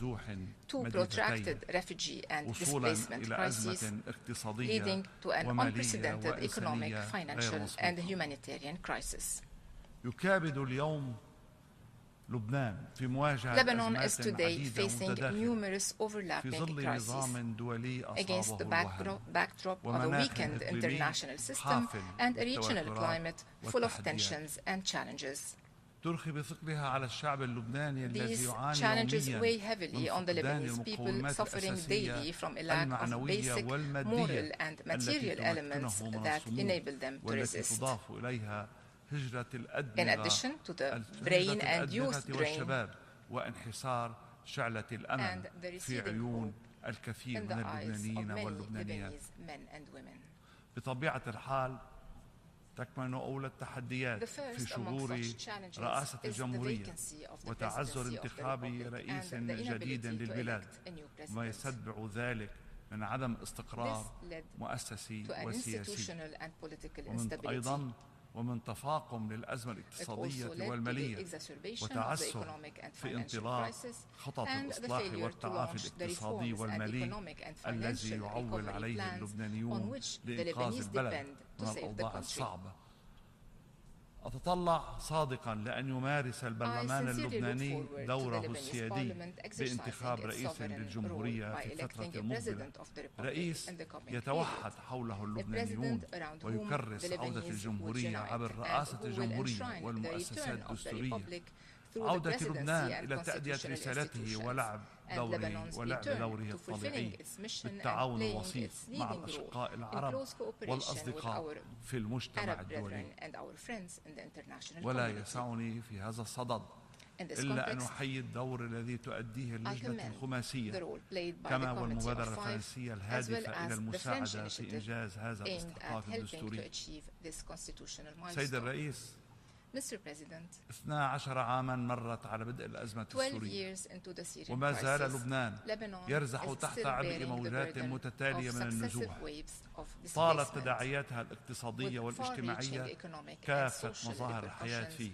two protracted refugee and displacement crises, leading to an unprecedented economic, financial, and humanitarian crisis. Lebanon is today facing numerous overlapping crises against the backdrop of a weakened international system and a regional climate full of tensions and challenges. These challenges weigh heavily on the Lebanese people, suffering daily from a lack of basic moral and material elements that enable them to resist. In addition to the brain and youth drain and the receding hope in the eyes of many Lebanese men and women. The first among such challenges is the vacancy of the presidency of the Republic and the inability to elect a new president. This led to an institutional and political instability. ومن تفاقم للأزمة الاقتصادية والمالية وتعثر في انطلاق خطط الإصلاح والتعافي الاقتصادي والمالي الذي يعول عليه اللبنانيون لإنقاذ البلد من الأوضاع الصعبة. أتطلع صادقا لأن يمارس البرلمان اللبناني دوره السيادي بانتخاب رئيس للجمهورية في فترة المقبلة، رئيس يتوحد حوله اللبنانيون ويكرس عودة الجمهورية عبر رئاسة الجمهورية والمؤسسات الدستورية، عودة لبنان إلى تأدية رسالته ولعب دوره الطبيعي بالتعاون الوسيط مع الأشقاء العرب والأصدقاء في المجتمع الدولي. ولا يسعني في هذا الصدد إلا أن أحيي الدور الذي تؤديه اللجنة الخماسية كما والمبادرة الفرنسية الهادفة إلى المساعدة في إنجاز هذا الاستحقاق الدستوري. سيد الرئيس، 12 عاما مرت على بدء الأزمة السورية وما زال لبنان يرزح تحت عبء موجات متتالية من النزوح. طالت تداعياتها الاقتصادية والاجتماعية كافة مظاهر الحياة فيه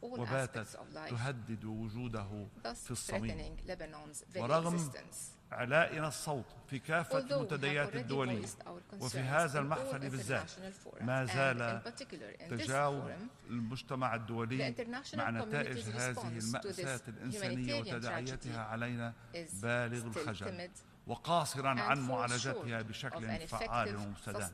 وباتت تهدد وجوده في الصميم. ورغم علائنا الصوت في كافة المنتديات الدولية وفي هذا المحفل بالذات، ما زال تجاوب المجتمع الدولي مع نتائج هذه المأساة الإنسانية وتداعياتها علينا بالغ الخجل وقاصرا عن معالجتها بشكل فعال ومستدام.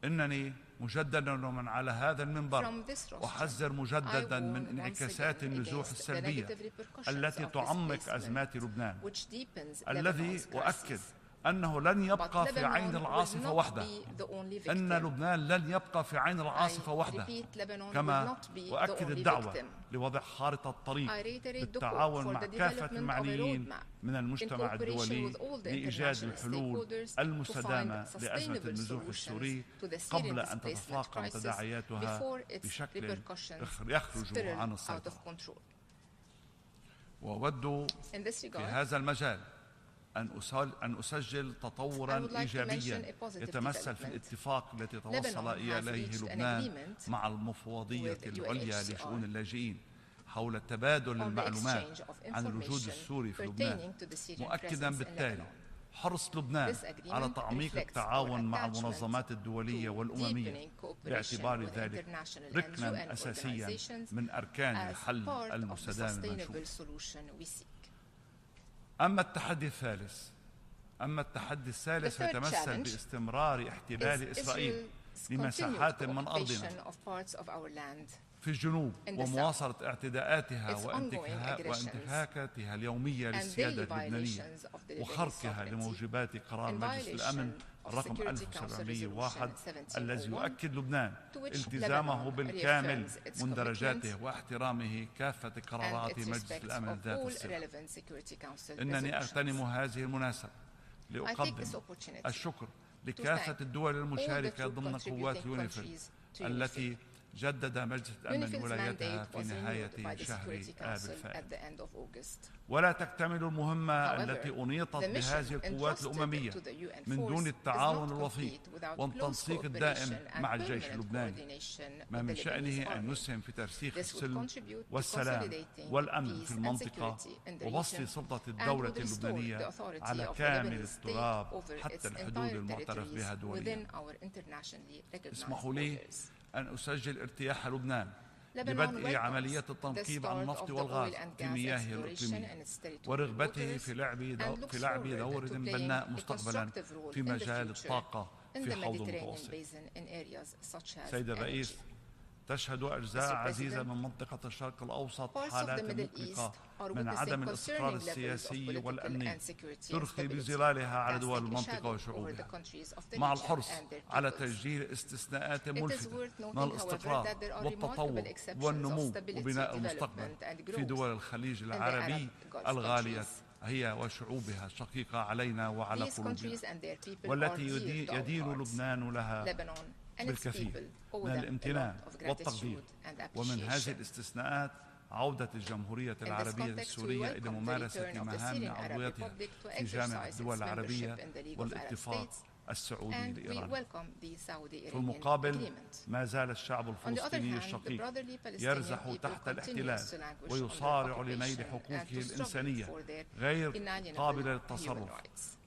إنني مجددا ومن على هذا المنبر أحذر مجددا من انعكاسات النزوح السلبية التي تعمق أزمات لبنان، الذي أؤكد أنه لن يبقى في عين العاصفة وحده، أن لبنان لن يبقى في عين العاصفة وحده. كما أؤكد الدعوة لوضع خارطة طريق بالتعاون مع كافة المعنيين من المجتمع الدولي لإيجاد الحلول المستدامة لأزمة النزوح السوري قبل أن تتفاقم تداعياتها بشكل يخرج عن السيطرة. وأود في هذا المجال أن أسجل تطوراً إيجابياً يتمثل في الاتفاق الذي توصل إليه لبنان مع المفوضية العليا لشؤون اللاجئين حول تبادل المعلومات عن الوجود السوري في لبنان، مؤكداً بالتالي حرص لبنان على تعميق التعاون مع المنظمات الدولية والأممية باعتبار ذلك ركناً أساسياً من أركان الحل المستدام المنشود. أما التحدي الثالث يتمثل باستمرار احتلال إسرائيل لمساحات من أرضنا في الجنوب ومواصلة اعتداءاتها وانتهاكاتها اليومية للسيادة اللبنانية وخرقها لموجبات قرار مجلس الأمن رقم 1701 الذي يؤكد لبنان التزامه بالكامل مندرجاته واحترامه كافة قرارات مجلس الأمن ذات الصلة. إنني أغتنم هذه المناسبة لأقدم الشكر لكافة الدول المشاركة ضمن قوات يونيفيل التي جدد مجلس الأمن ولايتها في نهاية شهر آب الفائت. ولا تكتمل المهمة التي أنيطت بهذه القوات الأممية من دون التعاون الوثيق والتنسيق الدائم مع الجيش اللبناني، ما من شأنه أن يسهم في ترسيخ السلم والسلام والأمن في المنطقة وبسط سلطة الدولة اللبنانية على كامل التراب حتى الحدود المعترف بها دوليا. اسمحوا لي أن أسجل ارتياح لبنان ببدء عملية التنقيب عن النفط والغاز في مياهه الإقليمية ورغبته في لعب دور بناء مستقبلا في مجال الطاقة في حوض المتوسط. سيد الرئيس، تشهد أجزاء عزيزة من منطقة الشرق الأوسط حالات مقلقة من عدم الاستقرار السياسي والأمني ترخي بظلالها على دول المنطقة وشعوبها، مع الحرص على تسجيل استثناءات ملفتة من الاستقرار والتطور والنمو وبناء المستقبل في دول الخليج العربي الغالية هي وشعوبها الشقيقة علينا وعلى قلوبنا، والتي يدين لبنان لها بالكثير من الامتنان والتقدير. ومن هذه الاستثناءات عودة الجمهورية العربية السورية إلى ممارسة مهام عضويتها في جامعة الدول العربية والاتفاق السعودي الإيراني. في المقابل ما زال الشعب الفلسطيني الشقيق يرزح تحت الاحتلال ويصارع لنيل حقوقه الإنسانية غير قابلة للتصرف،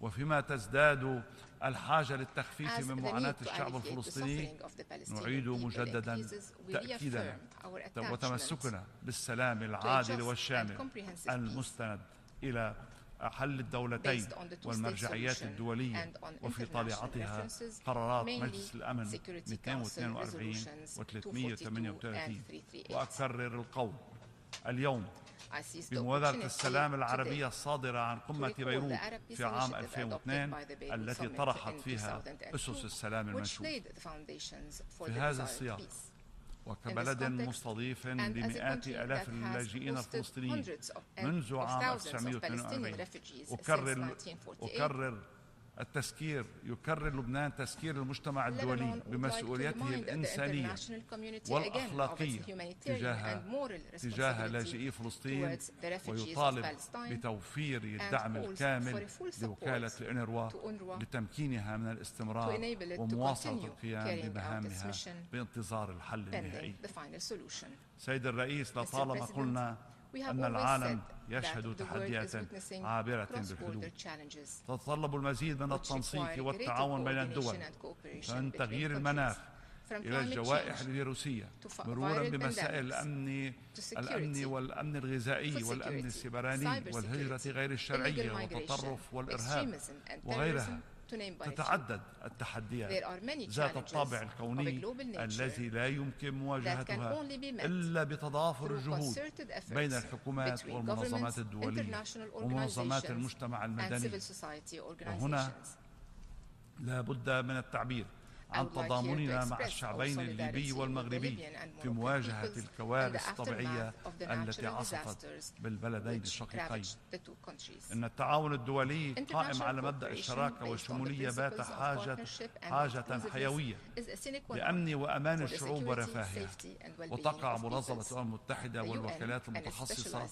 وفيما تزداد الحاجة للتخفيف من معاناة الشعب الفلسطيني نعيد مجددا تأكيدنا وتمسكنا بالسلام العادل والشامل المستند إلى حل الدولتين والمرجعيات الدولية وفي طليعتها قرارات مجلس الأمن 242 و 338. وأكرر القول اليوم بمبادرة السلام العربية الصادرة عن قمة بيروت في عام 2002 التي طرحت فيها أسس السلام المنشود. في هذا السياق وكبلد مستضيف لمئات آلاف اللاجئين الفلسطينيين منذ عام 1942 يكرر لبنان تذكير المجتمع الدولي بمسؤوليته الإنسانية والأخلاقية تجاه لاجئي فلسطين، ويطالب بتوفير الدعم الكامل لوكالة الأونروا لتمكينها من الاستمرار ومواصلة القيام بمهامها بانتظار الحل النهائي. سيد الرئيس، لطالما قلنا أن العالم يشهد تحديات عابرة بالحدود تتطلب المزيد من التنسيق والتعاون بين الدول، من تغيير المناخ إلى الجوائح الفيروسية مرورا بمسائل الأمن والأمن الغذائي والأمن السيبراني والهجرة غير الشرعية والتطرف والإرهاب وغيرها. تتعدد التحديات ذات الطابع الكوني الذي لا يمكن مواجهتها إلا بتضافر الجهود بين الحكومات والمنظمات الدولية ومنظمات المجتمع المدني. وهنا لا بد من التعبير عن تضامننا مع الشعبين الليبي والمغربي في مواجهة الكوارث الطبيعية التي عصفت بالبلدين الشقيقين. إن التعاون الدولي قائم على مبدأ الشراكة والشمولية بات حاجة حيوية لأمن وأمان الشعوب ورفاهها، وتقع منظمة الأمم المتحدة والوكالات المتخصصة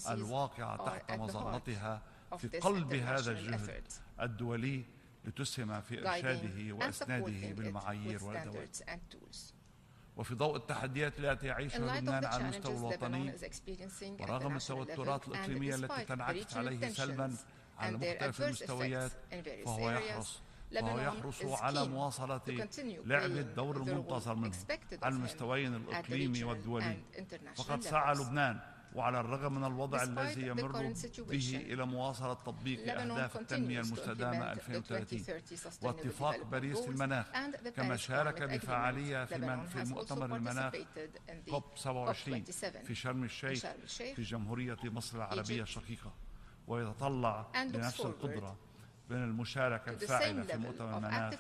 الواقعة تحت مظلتها في قلب هذا الجهد الدولي لتسهم في إرشاده وإسناده بالمعايير والأدوات. وفي ضوء التحديات التي يعيشها لبنان على المستوى الوطني ورغم التوترات الإقليمية التي تنعكس عليه سلبا على مختلف المستويات، فهو يحرص على مواصلة لعب الدور المنتظر منه على المستويين الإقليمي والدولي. فقد سعى لبنان وعلى الرغم من الوضع الذي يمر به إلى مواصلة تطبيق أهداف التنمية المستدامة 2030 واتفاق باريس في المناخ، كما شارك بفعالية في مؤتمر المناخ كوب 27 في شرم الشيخ في جمهورية مصر العربية الشقيقة، ويتطلع لنفس القدرة بين المشاركة الفاعلة في مؤتمر المناخ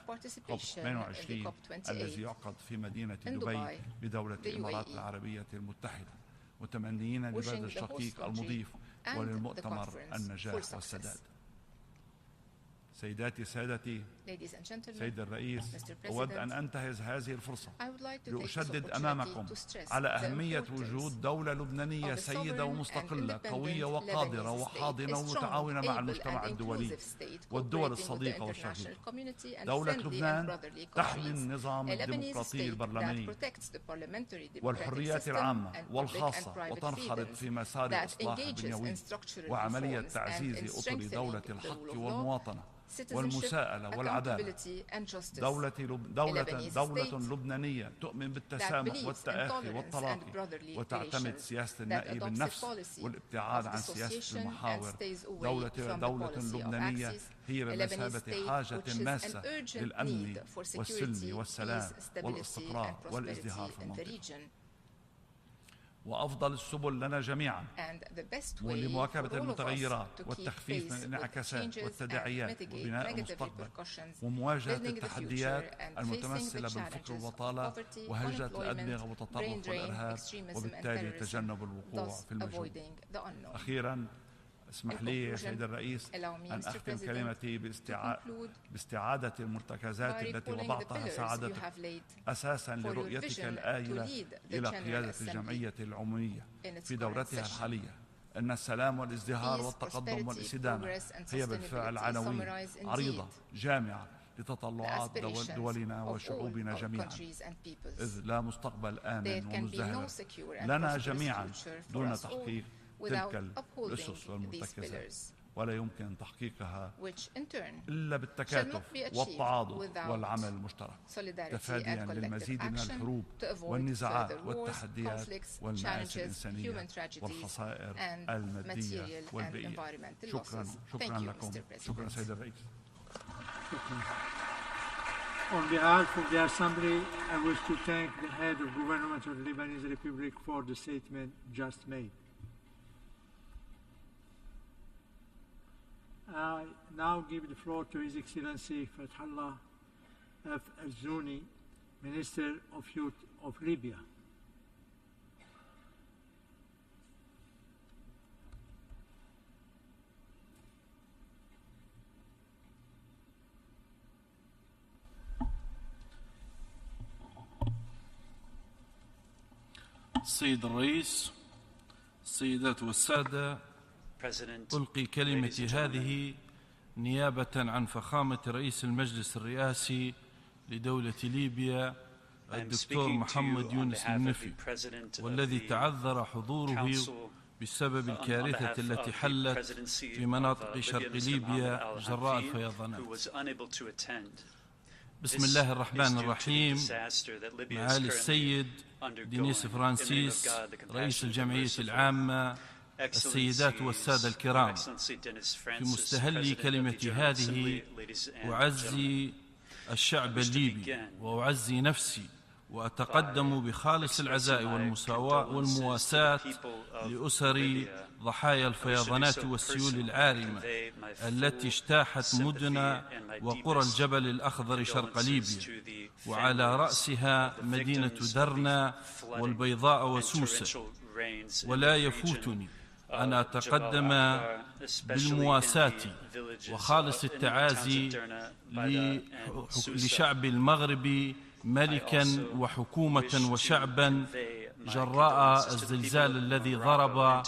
كوب 22 الذي يعقد في مدينة دبي بدولة الإمارات العربية المتحدة، متمنيين لبلد الشقيق المضيف وللمؤتمر النجاح والسداد. سيداتي سادتي، سيد الرئيس، أود أن أنتهز هذه الفرصة لأشدد أمامكم على أهمية وجود دولة لبنانية سيدة ومستقلة قوية وقادرة وحاضنة ومتعاونة مع المجتمع الدولي والدول الصديقة والشقيقة. دولة لبنان تحمي النظام الديمقراطي البرلماني والحريات العامة والخاصة، وتنخرط في مسار إصلاح بنيوي وعملية تعزيز أطر دولة الحق والمواطنة والمساءلة والعدالة. دولة لبنانية تؤمن بالتسامح والتآخي والتراخي وتعتمد سياسة النأي بالنفس والابتعاد عن سياسة المحاور. دولة لبنانية هي بمثابة حاجة ماسة للأمن والسلم والسلام والاستقرار والازدهار في المنطقة. وأفضل السبل لنا جميعا ولمواكبة المتغيرات والتخفيف من الانعكاسات والتداعيات وبناء المستقبل ومواجهة التحديات المتمثلة بالفقر والبطالة وهجرة الأدمغة والتطرف والإرهاب، وبالتالي تجنب الوقوع في المجهول. أخيرا اسمح لي سيد الرئيس أن أختم كلمتي باستعادة المرتكزات التي وضعتها سعادتك أساسا لرؤيتك الآيلة إلى قيادة الجمعية العمومية في دورتها الحالية. أن السلام والازدهار والتقدم والاستدامة هي بالفعل عناوين عريضة جامعة لتطلعات دولنا وشعوبنا جميعا، إذ لا مستقبل آمن ومزدهر لنا جميعا دون تحقيق تلك الأسس والمرتكزات، ولا يمكن تحقيقها إلا بالتكاتف والتعاضد والعمل المشترك، تفاديا للمزيد من الحروب والنزاعات والتحديات والمآسي الإنسانية والخسائر المادية والبيئية. شكرا لكم. شكرا سيد الرئيس. On behalf of the Assembly, I wish to thank the head of government of the Lebanese Republic for the statement just made. I now give the floor to His Excellency Fathallah F. Al-Zouni, Minister of Youth of Libya. السيد الرئيس، السيدات والسادة، ألقي كلمتي هذه نيابة عن فخامة رئيس المجلس الرئاسي لدولة ليبيا الدكتور محمد يونس النفي، والذي تعذر حضوره بسبب الكارثة التي حلت في مناطق شرق ليبيا جراء الفيضانات. بسم الله الرحمن الرحيم. معالي السيد دينيس فرانسيس رئيس الجمعية العامة، السيدات والسادة الكرام، في مستهل كلمتي هذه أعزي الشعب الليبي وأعزي نفسي، وأتقدم بخالص العزاء والمواساة لأسر ضحايا الفيضانات والسيول العارمة التي اجتاحت مدن وقرى الجبل الأخضر شرق ليبيا، وعلى رأسها مدينة درنا والبيضاء وسوسة. ولا يفوتني أن أتقدم بالمواساة وخالص التعازي لشعب المغرب ملكا وحكومة وشعبا جراء الزلزال الذي ضرب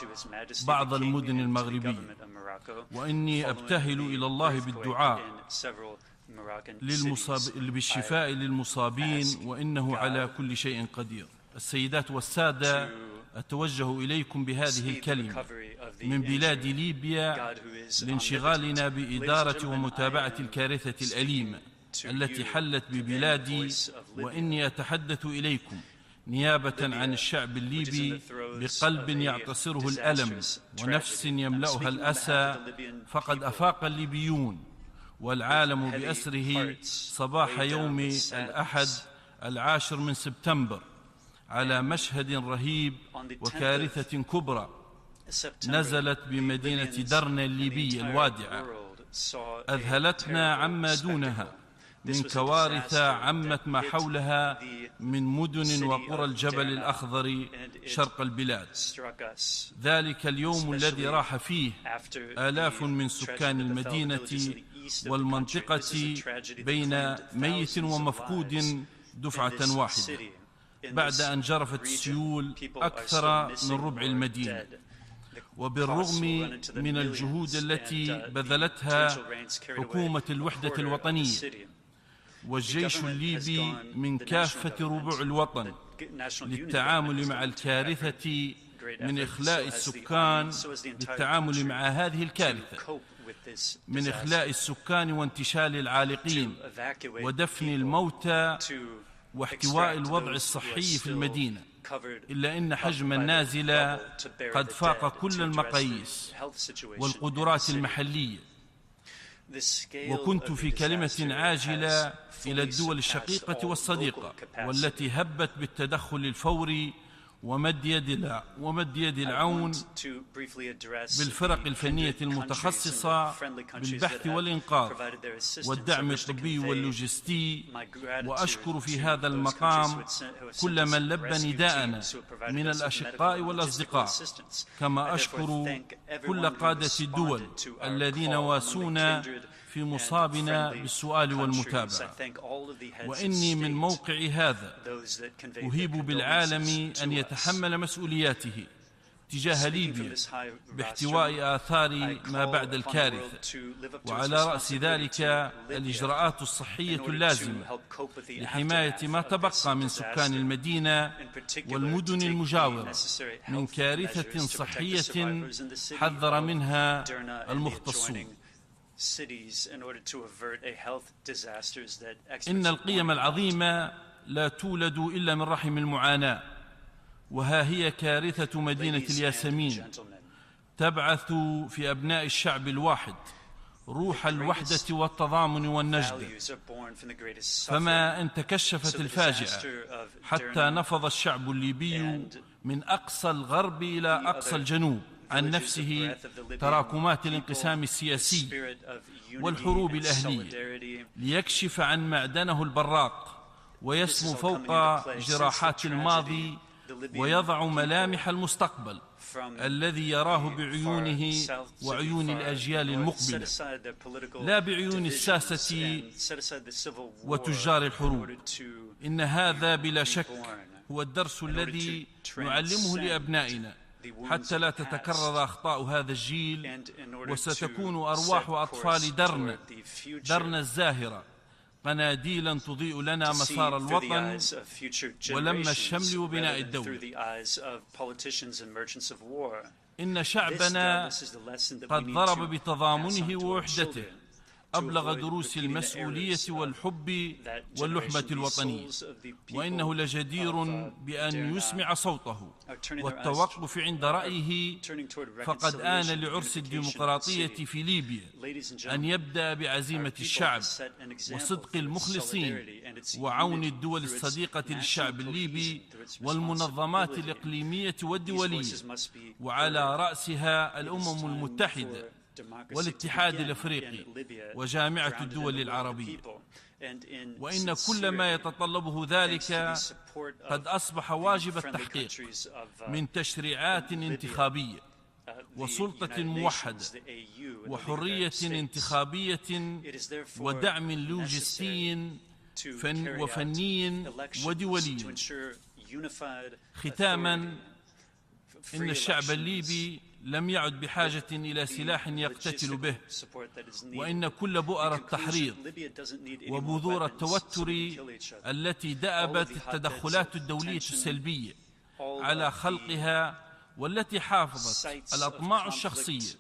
بعض المدن المغربية. وإني أبتهل إلى الله بالدعاء بالشفاء للمصابين، وإنه على كل شيء قدير. السيدات والسادة، أتوجه إليكم بهذه الكلمة من بلاد ليبيا لانشغالنا بإدارة ومتابعة الكارثة الأليمة التي حلت ببلادي، وإني أتحدث إليكم نيابة عن الشعب الليبي بقلب يعتصره الألم ونفس يملأها الأسى، فقد أفاق الليبيون والعالم بأسره صباح يوم الأحد 10 من سبتمبر على مشهد رهيب وكارثة كبرى نزلت بمدينة درنا الليبية الوادعة، أذهلتنا عما دونها من كوارث عمت ما حولها من مدن وقرى الجبل الأخضر شرق البلاد. ذلك اليوم الذي راح فيه آلاف من سكان المدينة والمنطقة بين ميت ومفقود دفعة واحدة، بعد أن جرفت السيول أكثر من ربع المدينة. وبالرغم من الجهود التي بذلتها حكومة الوحدة الوطنية والجيش الليبي من كافة ربوع الوطن للتعامل مع الكارثة، من إخلاء السكان للتعامل مع هذه الكارثة، من إخلاء السكان وانتشال العالقين ودفن الموتى واحتواء الوضع الصحي في المدينة، إلا أن حجم النازلة قد فاق كل المقاييس والقدرات المحلية. وكنت في كلمة عاجلة إلى الدول الشقيقة والصديقة والتي هبت بالتدخل الفوري ومد يد العون بالفرق الفنية المتخصصة بالبحث والإنقاذ والدعم الطبي واللوجستي. وأشكر في هذا المقام كل من لبى نداءنا من الأشقاء والأصدقاء، كما أشكر كل قادة الدول الذين واسونا في مصابنا بالسؤال والمتابعة. وإني من موقع هذا أهيب بالعالم أن يتحمل مسؤولياته تجاه ليبيا باحتواء آثار ما بعد الكارثة، وعلى رأس ذلك الإجراءات الصحية اللازمة لحماية ما تبقى من سكان المدينة والمدن المجاورة من كارثة صحية حذر منها المختصون. إن القيم العظيمة لا تولد إلا من رحم المعاناة، وها هي كارثة مدينة الياسمين تبعث في أبناء الشعب الواحد روح الوحدة والتضامن والنجدة. فما أن تكشفت الفاجعة حتى نفض الشعب الليبي من أقصى الغرب إلى أقصى الجنوب عن نفسه تراكمات الانقسام السياسي والحروب الأهلية ليكشف عن معدنه البراق ويسمو فوق جراحات الماضي ويضع ملامح المستقبل الذي يراه بعيونه وعيون الأجيال المقبلة، لا بعيون الساسة وتجار الحروب. إن هذا بلا شك هو الدرس الذي نعلمه لأبنائنا حتى لا تتكرر أخطاء هذا الجيل، وستكون أرواح أطفال درنا الزاهرة قناديلا تضيء لنا مسار الوطن ولم الشمل وبناء الدولة. إن شعبنا قد ضرب بتضامنه ووحدته أبلغ دروس المسؤولية والحب واللحمة الوطنية، وإنه لجدير بأن يسمع صوته والتوقف عند رأيه. فقد آن لعرس الديمقراطية في ليبيا أن يبدأ بعزيمة الشعب وصدق المخلصين وعون الدول الصديقة للشعب الليبي والمنظمات الإقليمية والدولية، وعلى رأسها الأمم المتحدة والاتحاد الأفريقي وجامعة الدول العربية. وإن كل ما يتطلبه ذلك قد أصبح واجب التحقيق من تشريعات انتخابية وسلطة موحدة وحرية انتخابية ودعم لوجستي وفني ودولي. ختاما، إن الشعب الليبي لم يعد بحاجة إلى سلاح يقتتل به، وإن كل بؤر التحريض وبذور التوتر التي دأبت التدخلات الدولية السلبية على خلقها والتي حافظت الأطماع الشخصية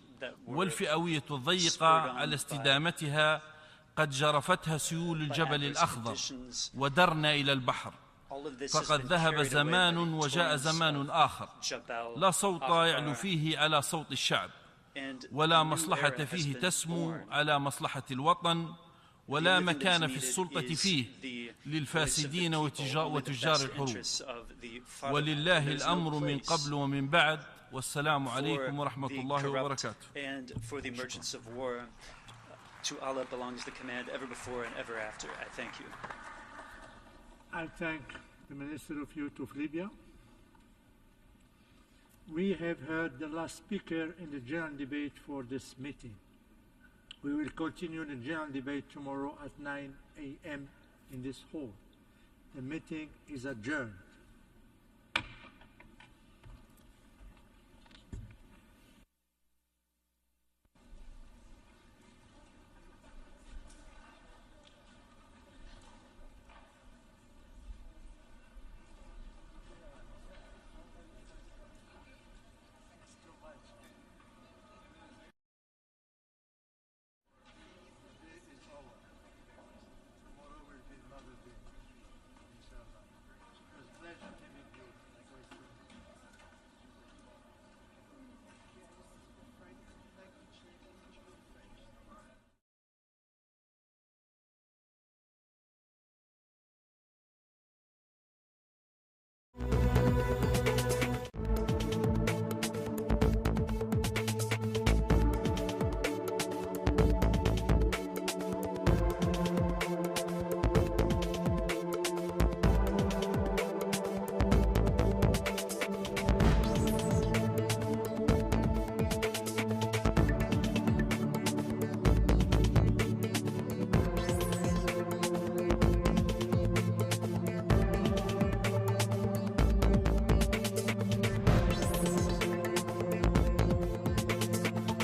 والفئوية الضيقة على استدامتها قد جرفتها سيول الجبل الأخضر ودرنا إلى البحر، فقد ذهب زمان وجاء زمان آخر لا صوت يعلو فيه على صوت الشعب، ولا مصلحة فيه تسمو على مصلحة الوطن، ولا مكان في السلطة فيه للفاسدين وتجار الحروب. ولله الأمر من قبل ومن بعد، والسلام عليكم ورحمة الله وبركاته. To Allah belongs the command ever before and ever after. I thank you. I thank the Minister of Youth of Libya. We have heard the last speaker in the general debate for this meeting. We will continue the general debate tomorrow at 9 a.m. in this hall. The meeting is adjourned.